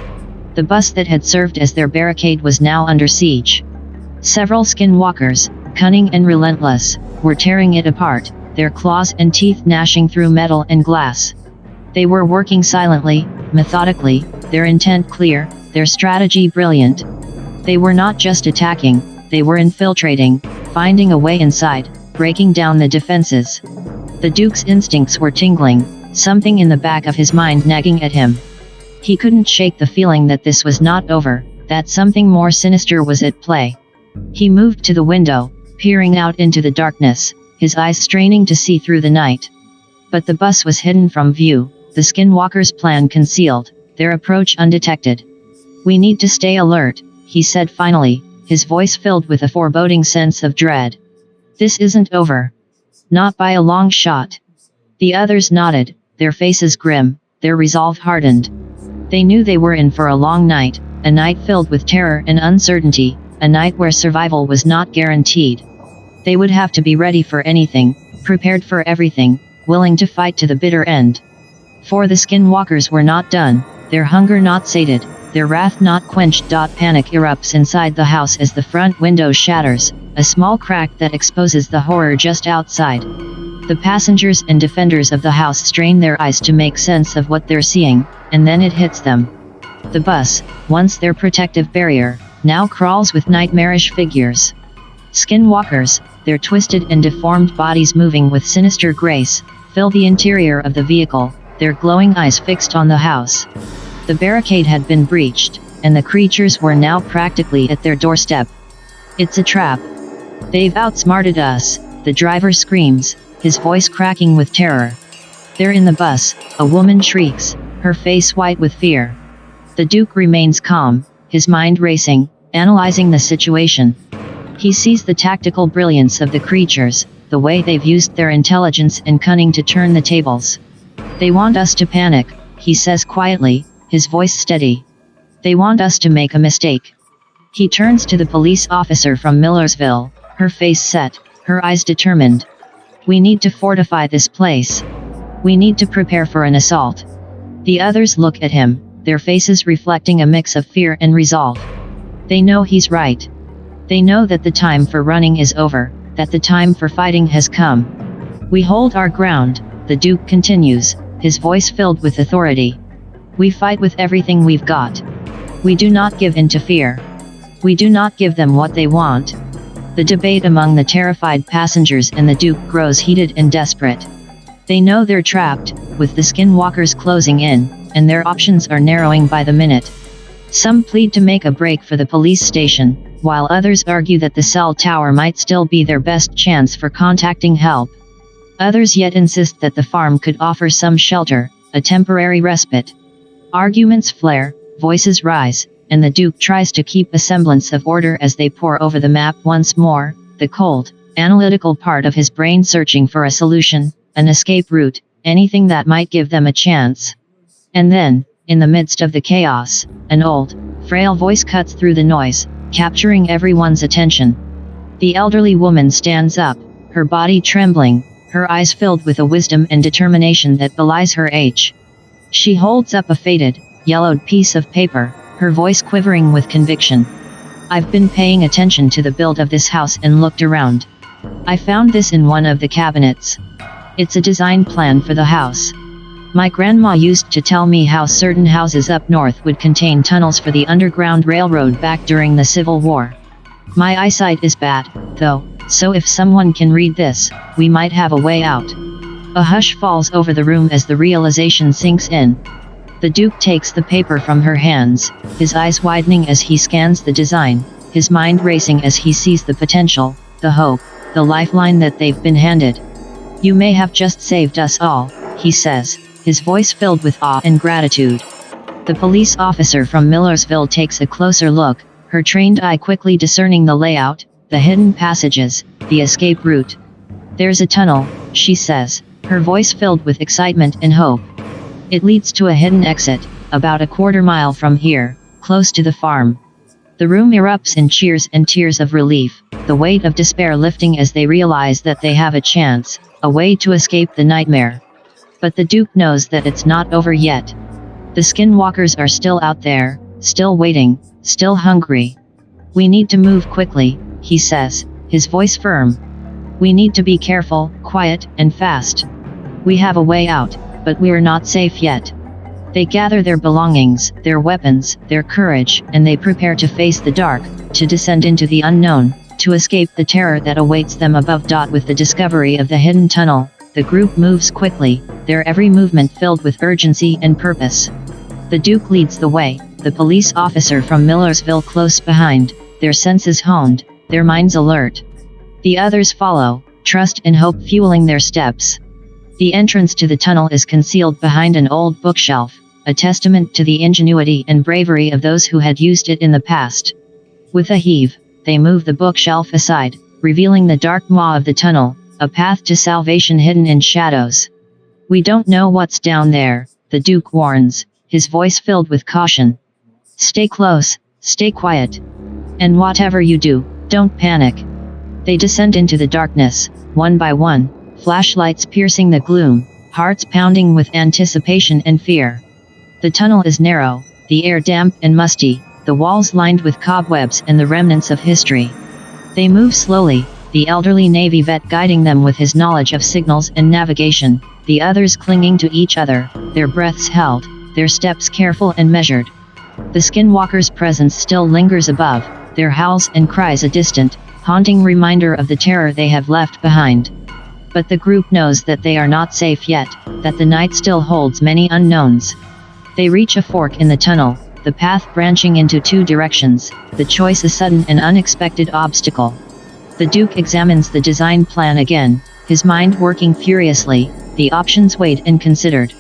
The bus that had served as their barricade was now under siege. Several skinwalkers, cunning and relentless, were tearing it apart, their claws and teeth gnashing through metal and glass. They were working silently, methodically, their intent clear, their strategy brilliant. They were not just attacking, they were infiltrating, finding a way inside, breaking down the defenses. The Duke's instincts were tingling, something in the back of his mind nagging at him. He couldn't shake the feeling that this was not over, that something more sinister was at play. He moved to the window, peering out into the darkness, his eyes straining to see through the night. But the bus was hidden from view, the skinwalkers' plan concealed, their approach undetected. "We need to stay alert," he said finally, his voice filled with a foreboding sense of dread. "This isn't over. Not by a long shot." The others nodded, their faces grim, their resolve hardened. They knew they were in for a long night, a night filled with terror and uncertainty, a night where survival was not guaranteed. They would have to be ready for anything, prepared for everything, willing to fight to the bitter end. For the skinwalkers were not done, their hunger not sated, their wrath not quenched. Panic erupts inside the house as the front window shatters, a small crack that exposes the horror just outside. The passengers and defenders of the house strain their eyes to make sense of what they're seeing, and then it hits them. The bus, once their protective barrier, now crawls with nightmarish figures. Skinwalkers, their twisted and deformed bodies moving with sinister grace, fill the interior of the vehicle, their glowing eyes fixed on the house. The barricade had been breached, and the creatures were now practically at their doorstep. "It's a trap. They've outsmarted us," the driver screams, his voice cracking with terror. "They're in the bus," a woman shrieks, her face white with fear. The Duke remains calm, his mind racing, analyzing the situation. He sees the tactical brilliance of the creatures, the way they've used their intelligence and cunning to turn the tables. "They want us to panic," he says quietly, his voice steady. "They want us to make a mistake." He turns to the police officer from Millersville, her face set, her eyes determined. "We need to fortify this place. We need to prepare for an assault." The others look at him, their faces reflecting a mix of fear and resolve. They know he's right. They know that the time for running is over, that the time for fighting has come. "We hold our ground," the Duke continues, his voice filled with authority. "We fight with everything we've got. We do not give in to fear. We do not give them what they want." The debate among the terrified passengers and the Duke grows heated and desperate. They know they're trapped, with the skinwalkers closing in, and their options are narrowing by the minute. Some plead to make a break for the police station, while others argue that the cell tower might still be their best chance for contacting help. Others yet insist that the farm could offer some shelter, a temporary respite. Arguments flare, voices rise, and the Duke tries to keep a semblance of order as they pore over the map once more, the cold, analytical part of his brain searching for a solution, an escape route, anything that might give them a chance. And then, in the midst of the chaos, an old, frail voice cuts through the noise, capturing everyone's attention. The elderly woman stands up, her body trembling, her eyes filled with a wisdom and determination that belies her age. She holds up a faded, yellowed piece of paper, her voice quivering with conviction. "I've been paying attention to the build of this house and looked around. I found this in one of the cabinets. It's a design plan for the house. My grandma used to tell me how certain houses up north would contain tunnels for the Underground Railroad back during the Civil War. My eyesight is bad, though, so if someone can read this, we might have a way out." A hush falls over the room as the realization sinks in. The Duke takes the paper from her hands, his eyes widening as he scans the design, his mind racing as he sees the potential, the hope, the lifeline that they've been handed. "You may have just saved us all," he says, his voice filled with awe and gratitude. The police officer from Millersville takes a closer look, her trained eye quickly discerning the layout, the hidden passages, the escape route. "There's a tunnel," she says, her voice filled with excitement and hope. "It leads to a hidden exit, about a quarter mile from here, close to the farm." The room erupts in cheers and tears of relief. the weight of despair lifting as they realize that they have a chance, a way to escape the nightmare. But the Duke knows that it's not over yet. The skinwalkers are still out there, still waiting, still hungry. "We need to move quickly," he says, his voice firm. "We need to be careful, quiet, and fast. We have a way out, but we're not safe yet." They gather their belongings, their weapons, their courage, and they prepare to face the dark, to descend into the unknown, to escape the terror that awaits them above. With the discovery of the hidden tunnel, the group moves quickly, their every movement filled with urgency and purpose. The Duke leads the way, the police officer from Millersville close behind, their senses honed, their minds alert. The others follow, trust and hope fueling their steps. The entrance to the tunnel is concealed behind an old bookshelf, a testament to the ingenuity and bravery of those who had used it in the past. With a heave, they move the bookshelf aside, revealing the dark maw of the tunnel, a path to salvation hidden in shadows. "We don't know what's down there," the Duke warns, his voice filled with caution. "Stay close, stay quiet. And whatever you do, don't panic." They descend into the darkness, one by one, flashlights piercing the gloom, hearts pounding with anticipation and fear. The tunnel is narrow, the air damp and musty, the walls lined with cobwebs and the remnants of history. They move slowly, the elderly Navy vet guiding them with his knowledge of signals and navigation, the others clinging to each other, their breaths held, their steps careful and measured. The skinwalkers' presence still lingers above, their howls and cries a distant, haunting reminder of the terror they have left behind. But the group knows that they are not safe yet, that the night still holds many unknowns. They reach a fork in the tunnel, the path branching into two directions, the choice a sudden and unexpected obstacle. The Duke examines the design plan again, his mind working furiously, the options weighed and considered.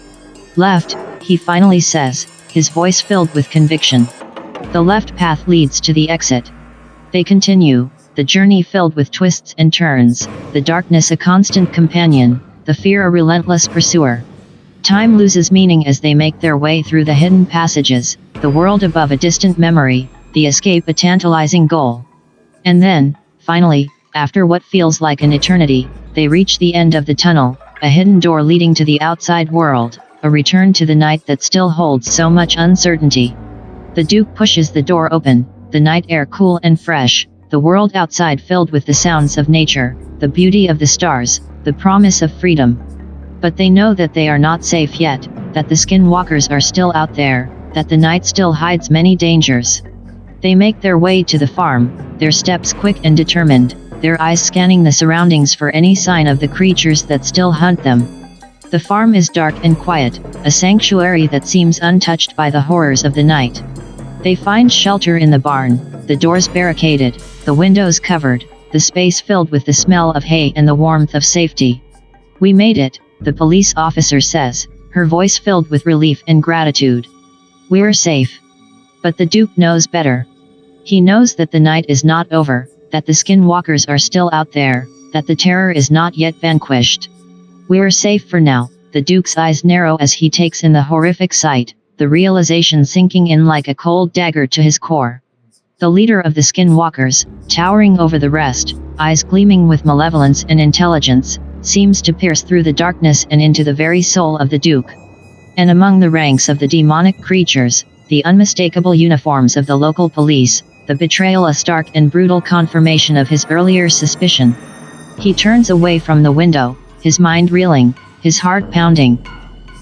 "Left," he finally says, his voice filled with conviction. The left path leads to the exit. They continue, the journey filled with twists and turns, the darkness a constant companion, the fear a relentless pursuer. Time loses meaning as they make their way through the hidden passages, the world above a distant memory, the escape a tantalizing goal. And then, finally, after what feels like an eternity, they reach the end of the tunnel, a hidden door leading to the outside world, a return to the night that still holds so much uncertainty. The Duke pushes the door open, the night air cool and fresh, the world outside filled with the sounds of nature, the beauty of the stars, the promise of freedom. But they know that they are not safe yet, that the skinwalkers are still out there, that the night still hides many dangers. They make their way to the farm, their steps quick and determined, their eyes scanning the surroundings for any sign of the creatures that still hunt them. The farm is dark and quiet, a sanctuary that seems untouched by the horrors of the night. They find shelter in the barn, the doors barricaded, the windows covered, the space filled with the smell of hay and the warmth of safety. "We made it," the police officer says, her voice filled with relief and gratitude. "We're safe." But the Duke knows better. He knows that the night is not over, that the skinwalkers are still out there, that the terror is not yet vanquished. "We're safe for now," the Duke's eyes narrow as he takes in the horrific sight, the realization sinking in like a cold dagger to his core. The leader of the skinwalkers, towering over the rest, eyes gleaming with malevolence and intelligence, seems to pierce through the darkness and into the very soul of the Duke. And among the ranks of the demonic creatures, the unmistakable uniforms of the local police, the betrayal a stark and brutal confirmation of his earlier suspicion. He turns away from the window, his mind reeling, his heart pounding.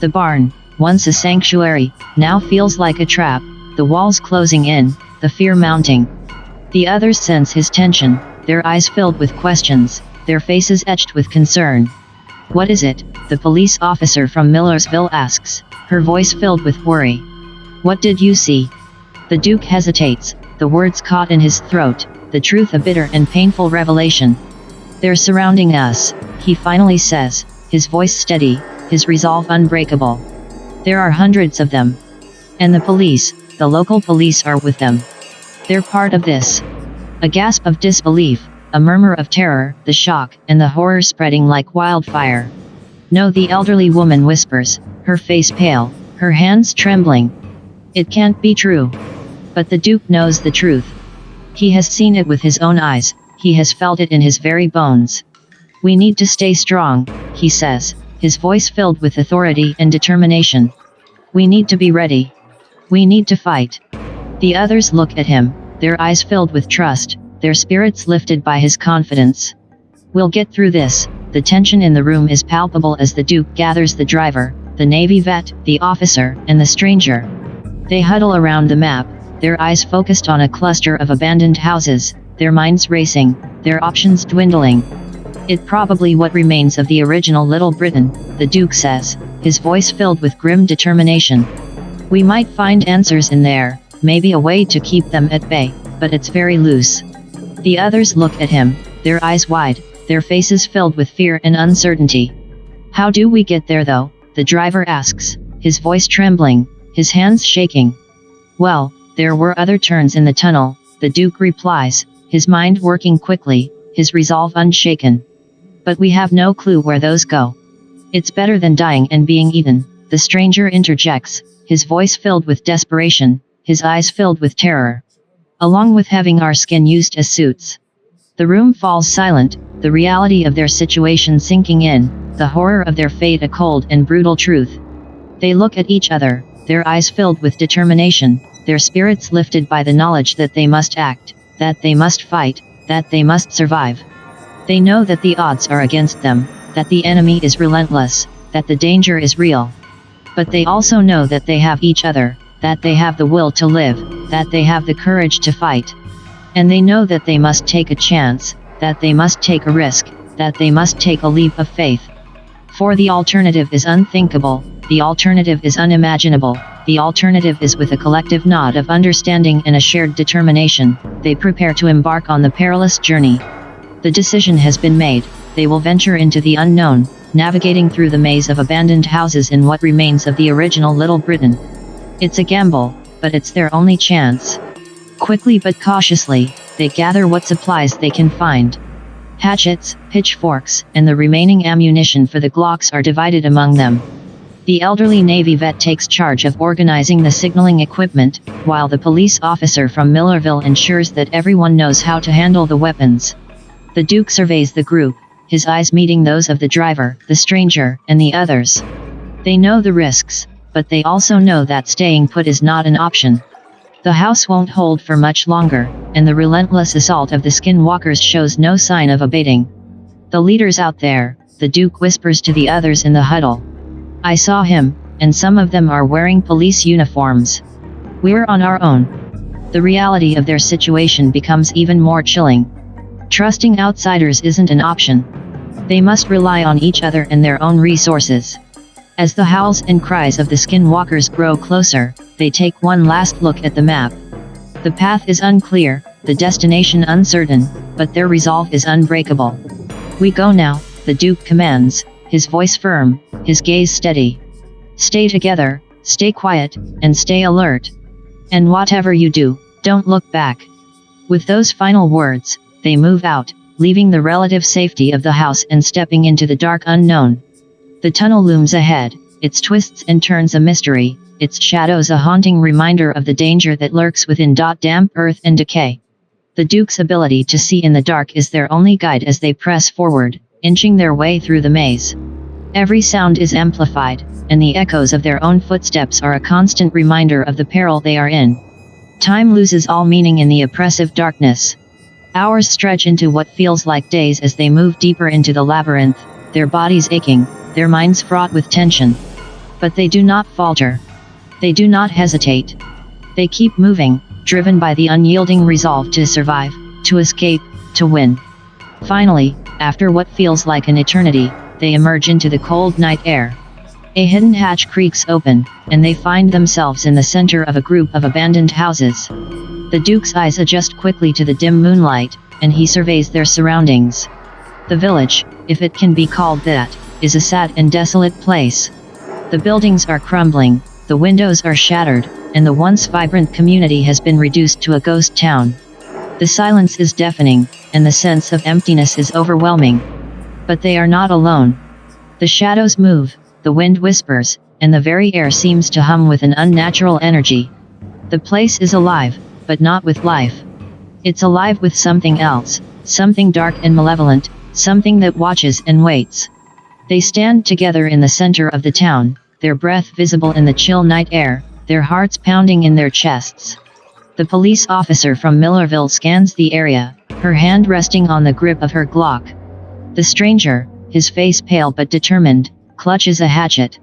The barn, once a sanctuary, now feels like a trap, the walls closing in, the fear mounting. The others sense his tension, their eyes filled with questions, their faces etched with concern. "What is it?" the police officer from Millersville asks, her voice filled with worry. "What did you see?" The Duke hesitates, the words caught in his throat, the truth a bitter and painful revelation. "They're surrounding us," he finally says, his voice steady, his resolve unbreakable. "There are hundreds of them. And the police, the local police are with them. They're part of this." A gasp of disbelief, a murmur of terror, the shock and the horror spreading like wildfire. "No," the elderly woman whispers, her face pale, her hands trembling. "It can't be true." But the Duke knows the truth. He has seen it with his own eyes, he has felt it in his very bones. "We need to stay strong," he says, his voice filled with authority and determination. "We need to be ready. We need to fight." The others look at him, their eyes filled with trust, their spirits lifted by his confidence. "We'll get through this." The tension in the room is palpable as the Duke gathers the driver, the Navy vet, the officer, and the stranger. They huddle around the map, their eyes focused on a cluster of abandoned houses, their minds racing, their options dwindling. "It probably what remains of the original Little Britain," the Duke says, his voice filled with grim determination. "We might find answers in there, maybe a way to keep them at bay, but it's very loose." The others look at him, their eyes wide, their faces filled with fear and uncertainty. "How do we get there though?" the driver asks, his voice trembling, his hands shaking. "Well, there were other turns in the tunnel," the Duke replies, his mind working quickly, his resolve unshaken. "But we have no clue where those go." "It's better than dying and being eaten," the stranger interjects, his voice filled with desperation, his eyes filled with terror. "Along with having our skin used as suits." The room falls silent, the reality of their situation sinking in, the horror of their fate a cold and brutal truth. They look at each other, their eyes filled with determination, their spirits lifted by the knowledge that they must act, that they must fight, that they must survive. They know that the odds are against them, that the enemy is relentless, that the danger is real. But they also know that they have each other, that they have the will to live, that they have the courage to fight. And they know that they must take a chance, that they must take a risk, that they must take a leap of faith. For the alternative is unthinkable, the alternative is unimaginable, the alternative is with a collective nod of understanding and a shared determination, they prepare to embark on the perilous journey. The decision has been made, they will venture into the unknown, navigating through the maze of abandoned houses in what remains of the original Little Britain. It's a gamble, but it's their only chance. Quickly but cautiously, they gather what supplies they can find. Hatchets, pitchforks, and the remaining ammunition for the Glocks are divided among them. The elderly Navy vet takes charge of organizing the signaling equipment, while the police officer from Millerville ensures that everyone knows how to handle the weapons. The Duke surveys the group, his eyes meeting those of the driver, the stranger, and the others. They know the risks, but they also know that staying put is not an option. The house won't hold for much longer, and the relentless assault of the skinwalkers shows no sign of abating. "The leader's out there," the Duke whispers to the others in the huddle. "I saw him, and some of them are wearing police uniforms. We're on our own." The reality of their situation becomes even more chilling. Trusting outsiders isn't an option. They must rely on each other and their own resources. As the howls and cries of the skinwalkers grow closer, they take one last look at the map. The path is unclear, the destination uncertain, but their resolve is unbreakable. "We go now," the Duke commands, his voice firm, his gaze steady. "Stay together, stay quiet, and stay alert. And whatever you do, don't look back." With those final words, they move out, leaving the relative safety of the house and stepping into the dark unknown. The tunnel looms ahead, its twists and turns a mystery, its shadows a haunting reminder of the danger that lurks within. Damp earth and decay. The Duke's ability to see in the dark is their only guide as they press forward, inching their way through the maze. Every sound is amplified, and the echoes of their own footsteps are a constant reminder of the peril they are in. Time loses all meaning in the oppressive darkness. Hours stretch into what feels like days as they move deeper into the labyrinth, their bodies aching, their minds fraught with tension. But they do not falter. They do not hesitate. They keep moving, driven by the unyielding resolve to survive, to escape, to win. Finally, after what feels like an eternity, they emerge into the cold night air. A hidden hatch creaks open, and they find themselves in the center of a group of abandoned houses. The Duke's eyes adjust quickly to the dim moonlight, and he surveys their surroundings. The village, if it can be called that, is a sad and desolate place. The buildings are crumbling, the windows are shattered, and the once vibrant community has been reduced to a ghost town. The silence is deafening, and the sense of emptiness is overwhelming. But they are not alone. The shadows move, the wind whispers, and the very air seems to hum with an unnatural energy. The place is alive, but not with life. It's alive with something else, something dark and malevolent, something that watches and waits. They stand together in the center of the town, their breath visible in the chill night air, their hearts pounding in their chests. The police officer from Millerville scans the area, her hand resting on the grip of her Glock. The stranger, his face pale but determined, clutches a hatchet.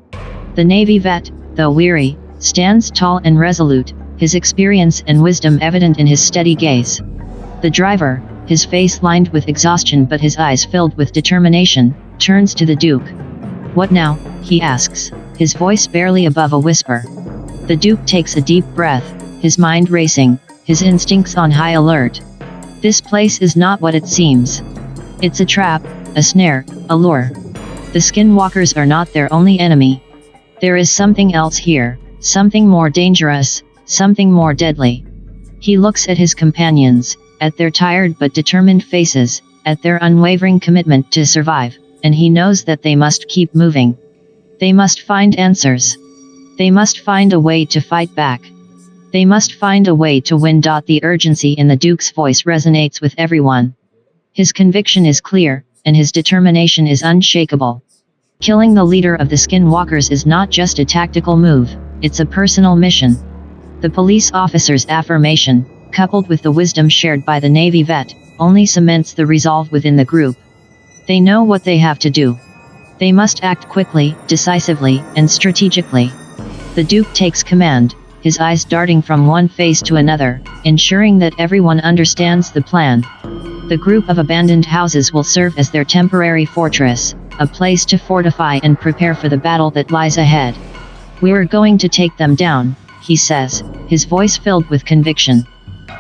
The Navy vet, though weary, stands tall and resolute, his experience and wisdom evident in his steady gaze. The driver, his face lined with exhaustion but his eyes filled with determination, turns to the Duke. "What now?" he asks, his voice barely above a whisper. The Duke takes a deep breath, his mind racing, his instincts on high alert. This place is not what it seems. It's a trap, a snare, a lure. The skinwalkers are not their only enemy. There is something else here, something more dangerous, something more deadly. He looks at his companions, at their tired but determined faces, at their unwavering commitment to survive, and he knows that they must keep moving. They must find answers. They must find a way to fight back. They must find a way to win. The urgency in the Duke's voice resonates with everyone. His conviction is clear, and his determination is unshakable. Killing the leader of the Skinwalkers is not just a tactical move, it's a personal mission. The police officer's affirmation, coupled with the wisdom shared by the Navy vet, only cements the resolve within the group. They know what they have to do. They must act quickly, decisively, and strategically. The Duke takes command, his eyes darting from one face to another, ensuring that everyone understands the plan. The group of abandoned houses will serve as their temporary fortress, a place to fortify and prepare for the battle that lies ahead. "We're going to take them down," he says, his voice filled with conviction.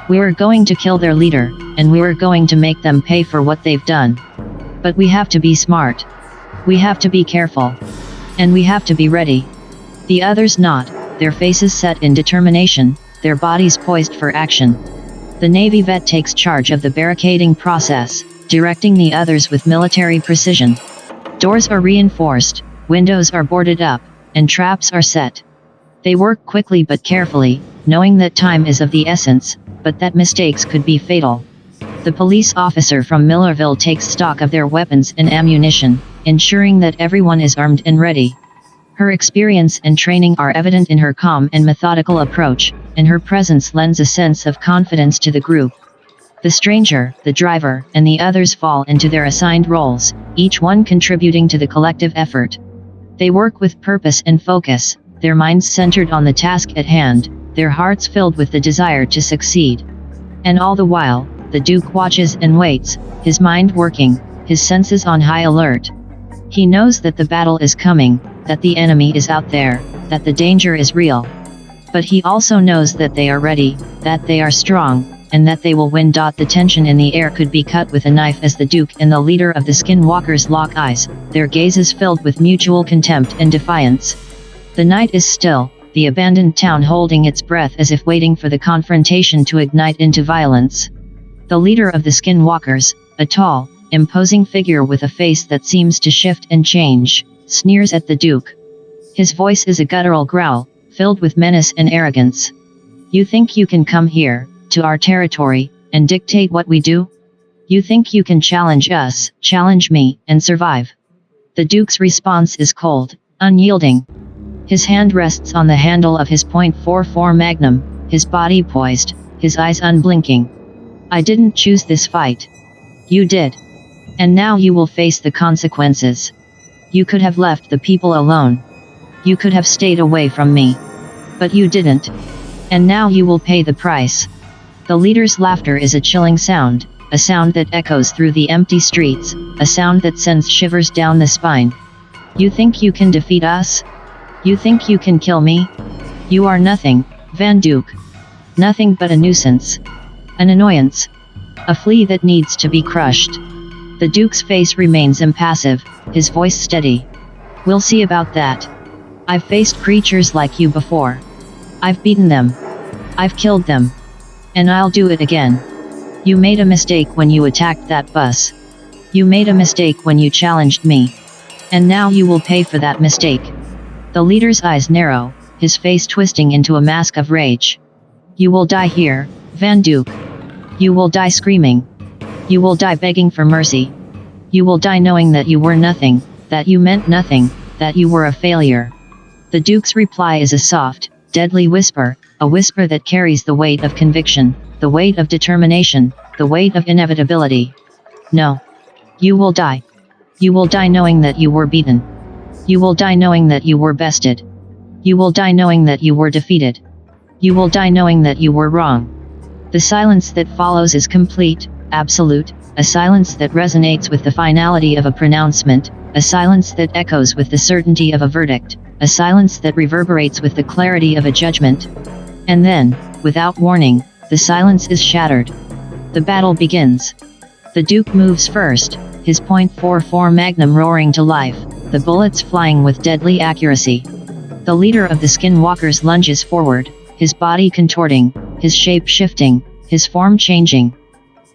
"We're going to kill their leader, and we're going to make them pay for what they've done. But we have to be smart. We have to be careful. And we have to be ready." The others nod, their faces set in determination, their bodies poised for action. The Navy vet takes charge of the barricading process, directing the others with military precision. Doors are reinforced, windows are boarded up, and traps are set. They work quickly but carefully, knowing that time is of the essence, but that mistakes could be fatal. The police officer from Millerville takes stock of their weapons and ammunition, ensuring that everyone is armed and ready. Her experience and training are evident in her calm and methodical approach, and her presence lends a sense of confidence to the group. The stranger, the driver, and the others fall into their assigned roles, each one contributing to the collective effort. They work with purpose and focus, their minds centered on the task at hand, their hearts filled with the desire to succeed. And all the while, the Duke watches and waits, his mind working, his senses on high alert. He knows that the battle is coming, that the enemy is out there, that the danger is real. But he also knows that they are ready, that they are strong, and that they will win. The tension in the air could be cut with a knife as the Duke and the leader of the Skinwalkers lock eyes, their gazes filled with mutual contempt and defiance. The night is still, the abandoned town holding its breath as if waiting for the confrontation to ignite into violence. The leader of the Skinwalkers, a tall, imposing figure with a face that seems to shift and change, sneers at the Duke. His voice is a guttural growl, filled with menace and arrogance. "You think you can come here, to our territory, and dictate what we do? You think you can challenge us, challenge me, and survive?" The Duke's response is cold, unyielding. His hand rests on the handle of his .44 Magnum, his body poised, his eyes unblinking. "I didn't choose this fight. You did. And now you will face the consequences. You could have left the people alone. You could have stayed away from me. But you didn't. And now you will pay the price." The leader's laughter is a chilling sound, a sound that echoes through the empty streets, a sound that sends shivers down the spine. "You think you can defeat us? You think you can kill me? You are nothing, Van Duke. Nothing but a nuisance. An annoyance. A flea that needs to be crushed." The Duke's face remains impassive, his voice steady. "We'll see about that. I've faced creatures like you before. I've beaten them. I've killed them. And I'll do it again. You made a mistake when you attacked that bus. You made a mistake when you challenged me. And now you will pay for that mistake." The leader's eyes narrow, his face twisting into a mask of rage. "You will die here, Van Duke. You will die screaming. You will die begging for mercy. You will die knowing that you were nothing, that you meant nothing, that you were a failure. The Duke's reply is a soft, deadly whisper, a whisper that carries the weight of conviction, the weight of determination, the weight of inevitability. No. You will die. You will die knowing that you were beaten. You will die knowing that you were bested. You will die knowing that you were defeated. You will die knowing that you were wrong. The silence that follows is complete, absolute, a silence that resonates with the finality of a pronouncement, a silence that echoes with the certainty of a verdict, a silence that reverberates with the clarity of a judgment. And then, without warning, the silence is shattered. The battle begins. The Duke moves first, his .44 Magnum roaring to life, the bullets flying with deadly accuracy. The leader of the Skinwalkers lunges forward, his body contorting, his shape shifting, his form changing.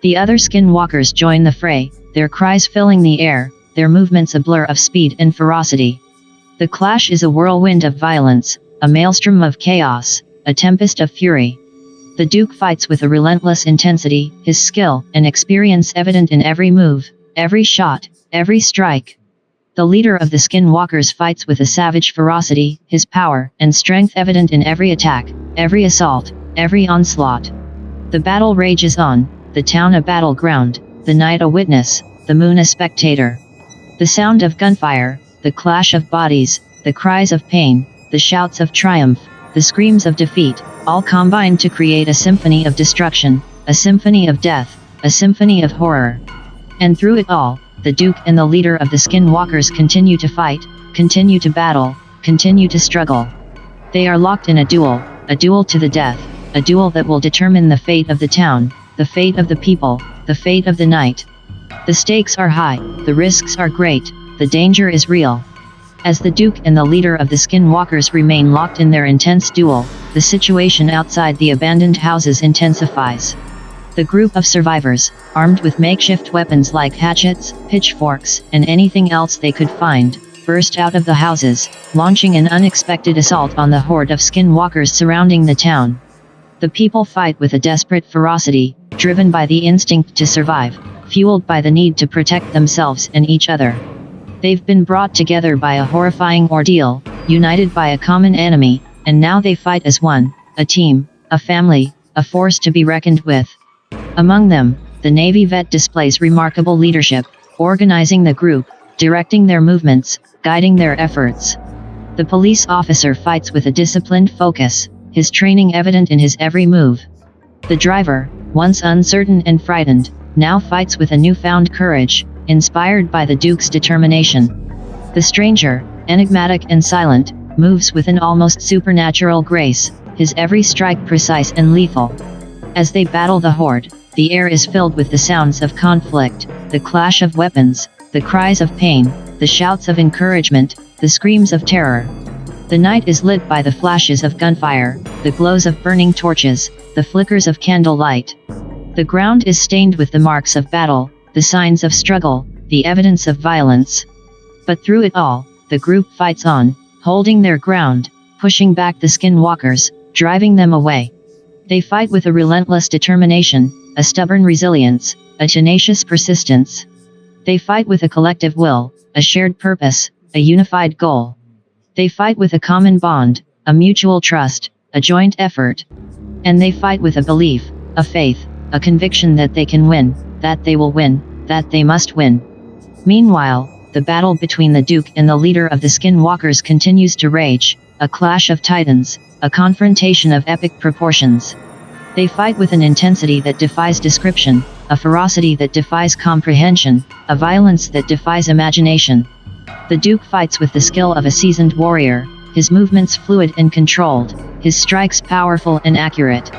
The other Skinwalkers join the fray, their cries filling the air, their movements a blur of speed and ferocity. The clash is a whirlwind of violence, a maelstrom of chaos, a tempest of fury. The Duke fights with a relentless intensity, his skill and experience evident in every move, every shot, every strike. The leader of the Skinwalkers fights with a savage ferocity, his power and strength evident in every attack, every assault, every onslaught. The battle rages on, the town a battleground, the night a witness, the moon a spectator. The sound of gunfire, the clash of bodies, the cries of pain, the shouts of triumph, the screams of defeat, all combine to create a symphony of destruction, a symphony of death, a symphony of horror. And through it all, the Duke and the leader of the Skinwalkers continue to fight, continue to battle, continue to struggle. They are locked in a duel to the death, a duel that will determine the fate of the town, the fate of the people, the fate of the night. The stakes are high, the risks are great, the danger is real. As the Duke and the leader of the Skinwalkers remain locked in their intense duel, the situation outside the abandoned houses intensifies. The group of survivors, armed with makeshift weapons like hatchets, pitchforks, and anything else they could find, burst out of the houses, launching an unexpected assault on the horde of Skinwalkers surrounding the town. The people fight with a desperate ferocity, driven by the instinct to survive, fueled by the need to protect themselves and each other. They've been brought together by a horrifying ordeal, united by a common enemy, and now they fight as one, a team, a family, a force to be reckoned with. Among them, the Navy vet displays remarkable leadership, organizing the group, directing their movements, guiding their efforts. The police officer fights with a disciplined focus, his training evident in his every move. The driver, once uncertain and frightened, now fights with a newfound courage, inspired by the Duke's determination. The stranger, enigmatic and silent, moves with an almost supernatural grace, his every strike precise and lethal. As they battle the horde, the air is filled with the sounds of conflict, the clash of weapons, the cries of pain, the shouts of encouragement, the screams of terror. The night is lit by the flashes of gunfire, the glows of burning torches, the flickers of candlelight. The ground is stained with the marks of battle, the signs of struggle, the evidence of violence. But through it all, the group fights on, holding their ground, pushing back the Skinwalkers, driving them away. They fight with a relentless determination, a stubborn resilience, a tenacious persistence. They fight with a collective will, a shared purpose, a unified goal. They fight with a common bond, a mutual trust, a joint effort. And they fight with a belief, a faith, a conviction that they can win, that they will win, that they must win. Meanwhile, the battle between the Duke and the leader of the Skinwalkers continues to rage, a clash of titans, a confrontation of epic proportions. They fight with an intensity that defies description, a ferocity that defies comprehension, a violence that defies imagination. The Duke fights with the skill of a seasoned warrior, his movements fluid and controlled, his strikes powerful and accurate.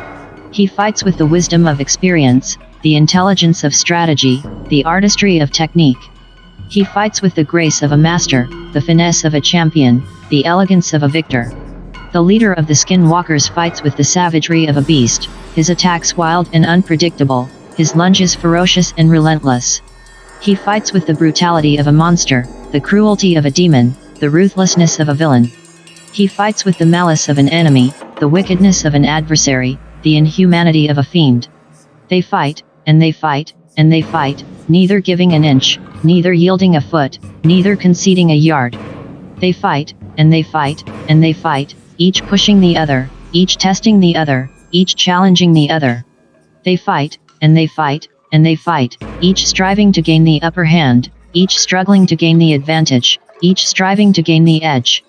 He fights with the wisdom of experience, the intelligence of strategy, the artistry of technique. He fights with the grace of a master, the finesse of a champion, the elegance of a victor. The leader of the Skinwalkers fights with the savagery of a beast, his attacks wild and unpredictable, his lunges ferocious and relentless. He fights with the brutality of a monster, the cruelty of a demon, the ruthlessness of a villain. He fights with the malice of an enemy, the wickedness of an adversary, the inhumanity of a fiend. They fight, and they fight, and they fight, neither giving an inch, neither yielding a foot, neither conceding a yard. They fight, and they fight, and they fight, each pushing the other, each testing the other, each challenging the other. They fight, and they fight, and they fight, each striving to gain the upper hand, each struggling to gain the advantage, each striving to gain the edge.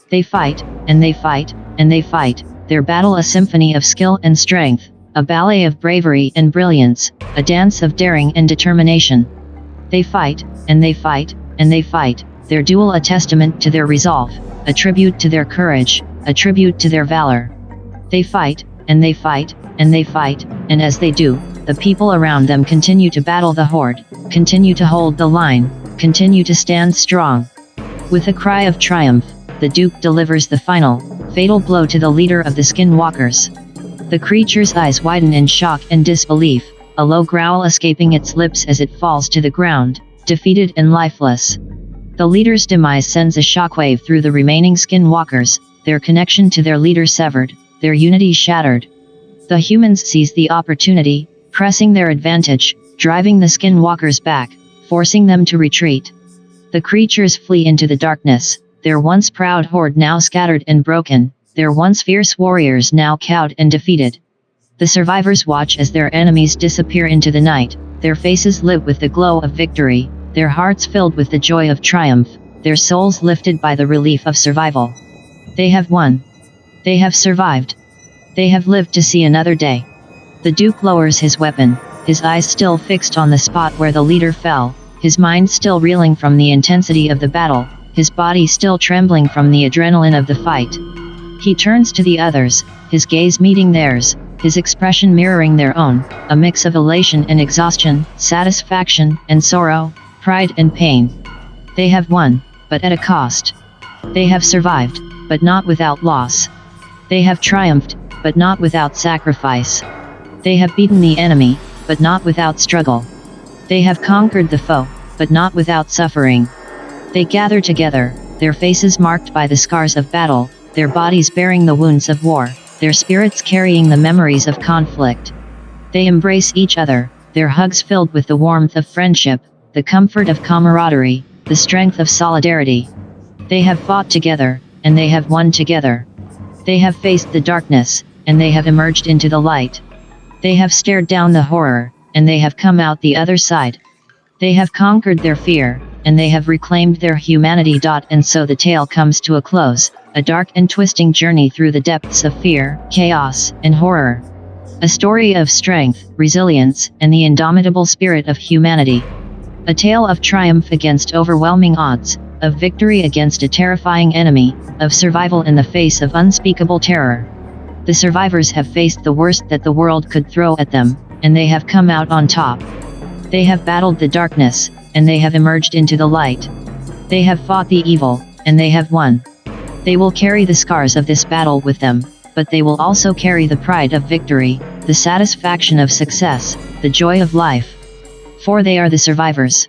They fight, and they fight, and they fight, their battle a symphony of skill and strength, a ballet of bravery and brilliance, a dance of daring and determination. They fight, and they fight, and they fight, their duel a testament to their resolve, a tribute to their courage, a tribute to their valor. They fight, and they fight, and they fight, and as they do, the people around them continue to battle the horde, continue to hold the line, continue to stand strong. With a cry of triumph, the Duke delivers the final, fatal blow to the leader of the Skinwalkers. The creature's eyes widen in shock and disbelief, a low growl escaping its lips as it falls to the ground, defeated and lifeless. The leader's demise sends a shockwave through the remaining Skinwalkers, their connection to their leader severed, their unity shattered. The humans seize the opportunity, pressing their advantage, driving the Skinwalkers back, forcing them to retreat. The creatures flee into the darkness, their once proud horde now scattered and broken, their once fierce warriors now cowed and defeated. The survivors watch as their enemies disappear into the night, their faces lit with the glow of victory, their hearts filled with the joy of triumph, their souls lifted by the relief of survival. They have won. They have survived. They have lived to see another day. The Duke lowers his weapon, his eyes still fixed on the spot where the leader fell, his mind still reeling from the intensity of the battle, his body still trembling from the adrenaline of the fight. He turns to the others, his gaze meeting theirs, his expression mirroring their own, a mix of elation and exhaustion, satisfaction and sorrow, pride and pain. They have won, but at a cost. They have survived, but not without loss. They have triumphed, but not without sacrifice. They have beaten the enemy, but not without struggle. They have conquered the foe, but not without suffering. They gather together, their faces marked by the scars of battle, their bodies bearing the wounds of war, their spirits carrying the memories of conflict. They embrace each other, their hugs filled with the warmth of friendship, the comfort of camaraderie, the strength of solidarity. They have fought together, and they have won together. They have faced the darkness, and they have emerged into the light. They have stared down the horror, and they have come out the other side. They have conquered their fear, and they have reclaimed their humanity. And so the tale comes to a close, a dark and twisting journey through the depths of fear, chaos, and horror. A story of strength, resilience, and the indomitable spirit of humanity. A tale of triumph against overwhelming odds, of victory against a terrifying enemy, of survival in the face of unspeakable terror. The survivors have faced the worst that the world could throw at them, and they have come out on top. They have battled the darkness, and they have emerged into the light. They have fought the evil, and they have won. They will carry the scars of this battle with them, but they will also carry the pride of victory, the satisfaction of success, the joy of life. For they are the survivors.